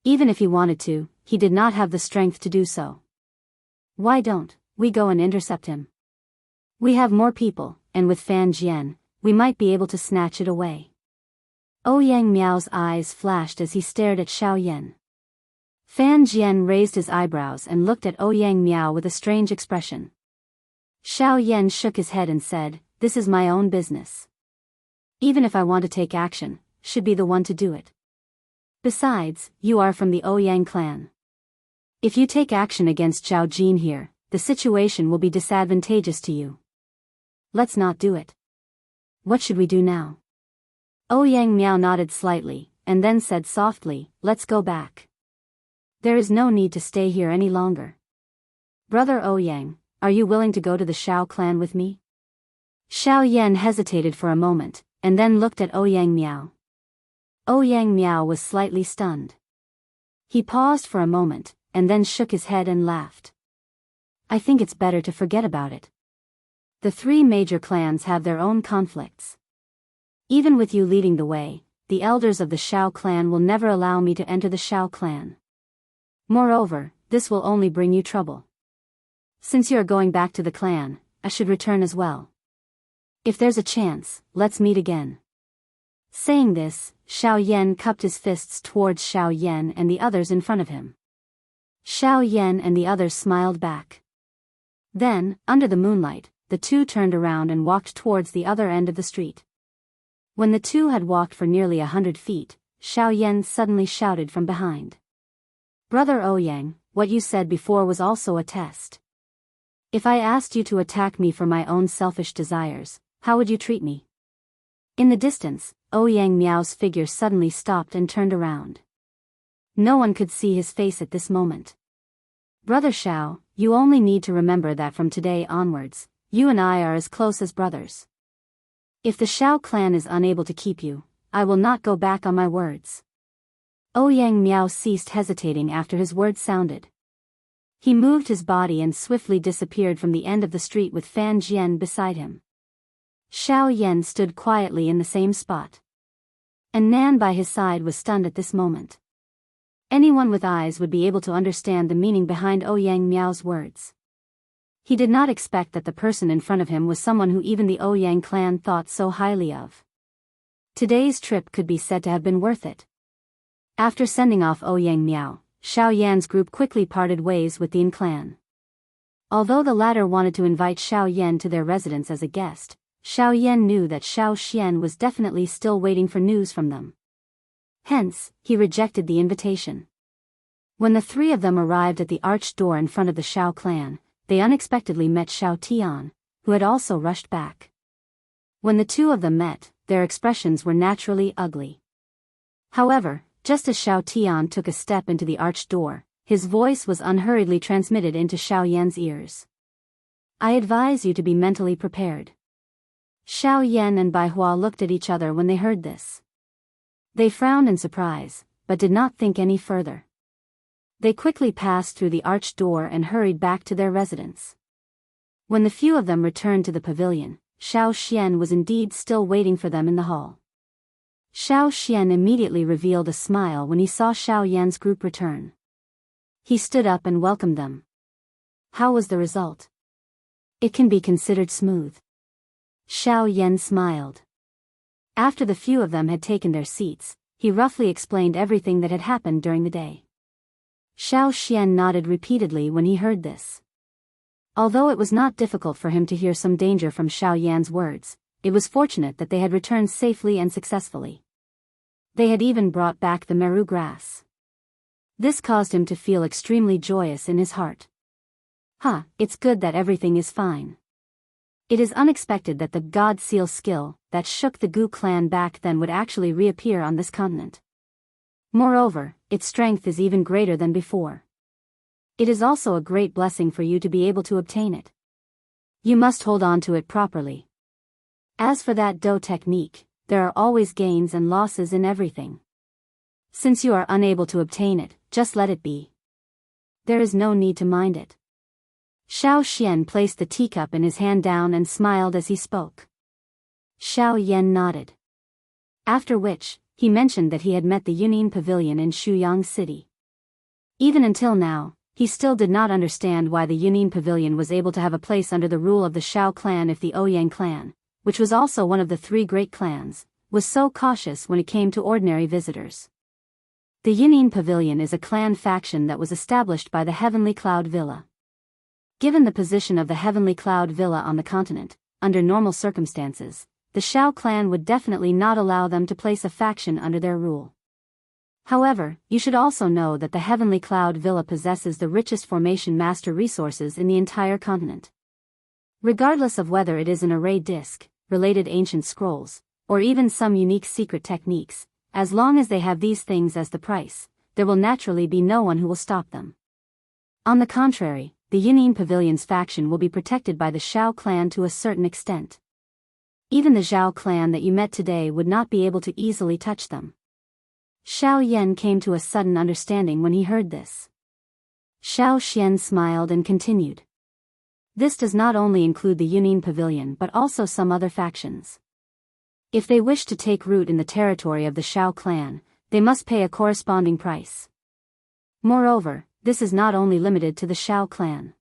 Even if he wanted to, he did not have the strength to do so. Why don't we go and intercept him? We have more people, and with Fan Jian, we might be able to snatch it away. Ouyang Miao's eyes flashed as he stared at Xiao Yan. Fan Jian raised his eyebrows and looked at Ouyang Miao with a strange expression. Xiao Yan shook his head and said, This is my own business. Even if I want to take action, should be the one to do it. Besides, you are from the Ouyang clan. If you take action against Zhao Jin here, the situation will be disadvantageous to you. Let's not do it. What should we do now? Ouyang Miao nodded slightly, and then said softly, Let's go back. There is no need to stay here any longer. Brother Ouyang, are you willing to go to the Xiao clan with me? Xiao Yan hesitated for a moment, and then looked at Ouyang Miao. Ouyang Miao was slightly stunned. He paused for a moment, and then shook his head and laughed. I think it's better to forget about it. The three major clans have their own conflicts. Even with you leading the way, the elders of the Xiao clan will never allow me to enter the Xiao clan. Moreover, this will only bring you trouble. Since you are going back to the clan, I should return as well. If there's a chance, let's meet again. Saying this, Xiao Yan cupped his fists towards Xiao Yan and the others in front of him. Xiao Yan and the others smiled back. Then, under the moonlight, the two turned around and walked towards the other end of the street. When the two had walked for nearly 100 feet, Xiao Yan suddenly shouted from behind. Brother Ouyang, what you said before was also a test. If I asked you to attack me for my own selfish desires, how would you treat me? In the distance, Ouyang Miao's figure suddenly stopped and turned around. No one could see his face at this moment. Brother Xiao, you only need to remember that from today onwards, you and I are as close as brothers. If the Xiao clan is unable to keep you, I will not go back on my words. Ouyang Miao ceased hesitating after his words sounded. He moved his body and swiftly disappeared from the end of the street with Fan Jian beside him. Xiao Yan stood quietly in the same spot. And Nan by his side was stunned at this moment. Anyone with eyes would be able to understand the meaning behind Ouyang Miao's words. He did not expect that the person in front of him was someone who even the Ouyang clan thought so highly of. Today's trip could be said to have been worth it. After sending off Ouyang Miao, Xiao Yan's group quickly parted ways with the Yin clan. Although the latter wanted to invite Xiao Yan to their residence as a guest, Xiao Yan knew that Xiao Xian was definitely still waiting for news from them. Hence, he rejected the invitation. When the three of them arrived at the arched door in front of the Xiao clan, they unexpectedly met Xiao Tian, who had also rushed back. When the two of them met, their expressions were naturally ugly. However, just as Xiao Tian took a step into the arched door, his voice was unhurriedly transmitted into Xiao Yan's ears. I advise you to be mentally prepared. Xiao Yan and Bai Hua looked at each other when they heard this. They frowned in surprise, but did not think any further. They quickly passed through the arched door and hurried back to their residence. When the few of them returned to the pavilion, Xiao Xian was indeed still waiting for them in the hall. Xiao Xian immediately revealed a smile when he saw Xiao Yan's group return. He stood up and welcomed them. How was the result? It can be considered smooth. Xiao Yan smiled. After the few of them had taken their seats, he roughly explained everything that had happened during the day. Xiao Xian nodded repeatedly when he heard this. Although it was not difficult for him to hear some danger from Xiao Yan's words, it was fortunate that they had returned safely and successfully. They had even brought back the meru grass. This caused him to feel extremely joyous in his heart. It's good that everything is fine. It is unexpected that the God Seal skill that shook the Gu clan back then would actually reappear on this continent. Moreover, its strength is even greater than before. It is also a great blessing for you to be able to obtain it. You must hold on to it properly. As for that Do technique, there are always gains and losses in everything. Since you are unable to obtain it, just let it be. There is no need to mind it. Xiao Xian placed the teacup in his hand down and smiled as he spoke. Xiao Yan nodded. After which, he mentioned that he had met the Yunin Pavilion in Shuyang City. Even until now, he still did not understand why the Yunin Pavilion was able to have a place under the rule of the Xiao clan if the Ouyang clan, which was also one of the three great clans, was so cautious when it came to ordinary visitors. The Yunin Pavilion is a clan faction that was established by the Heavenly Cloud Villa. Given the position of the Heavenly Cloud Villa on the continent, under normal circumstances, the Xiao clan would definitely not allow them to place a faction under their rule. However, you should also know that the Heavenly Cloud Villa possesses the richest formation master resources in the entire continent. Regardless of whether it is an array disc, related ancient scrolls, or even some unique secret techniques, as long as they have these things as the price, there will naturally be no one who will stop them. On the contrary, the Yunin Pavilion's faction will be protected by the Xiao clan to a certain extent. Even the Zhao clan that you met today would not be able to easily touch them. Xiao Yan came to a sudden understanding when he heard this. Xiao Xian smiled and continued. This does not only include the Yunin Pavilion but also some other factions. If they wish to take root in the territory of the Xiao clan, they must pay a corresponding price. Moreover, this is not only limited to the Xiao clan.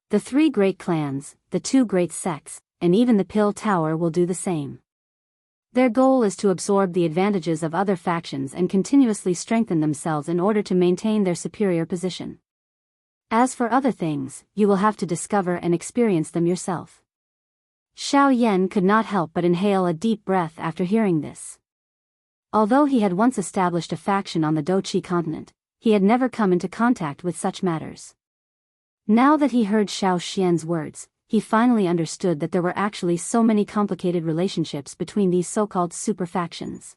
The three great clans, the two great sects, and even the Pill Tower will do the same. Their goal is to absorb the advantages of other factions and continuously strengthen themselves in order to maintain their superior position. As for other things, you will have to discover and experience them yourself. Xiao Yan could not help but inhale a deep breath after hearing this. Although he had once established a faction on the Douqi continent, he had never come into contact with such matters. Now that he heard Xiao Xian's words, he finally understood that there were actually so many complicated relationships between these so-called super factions.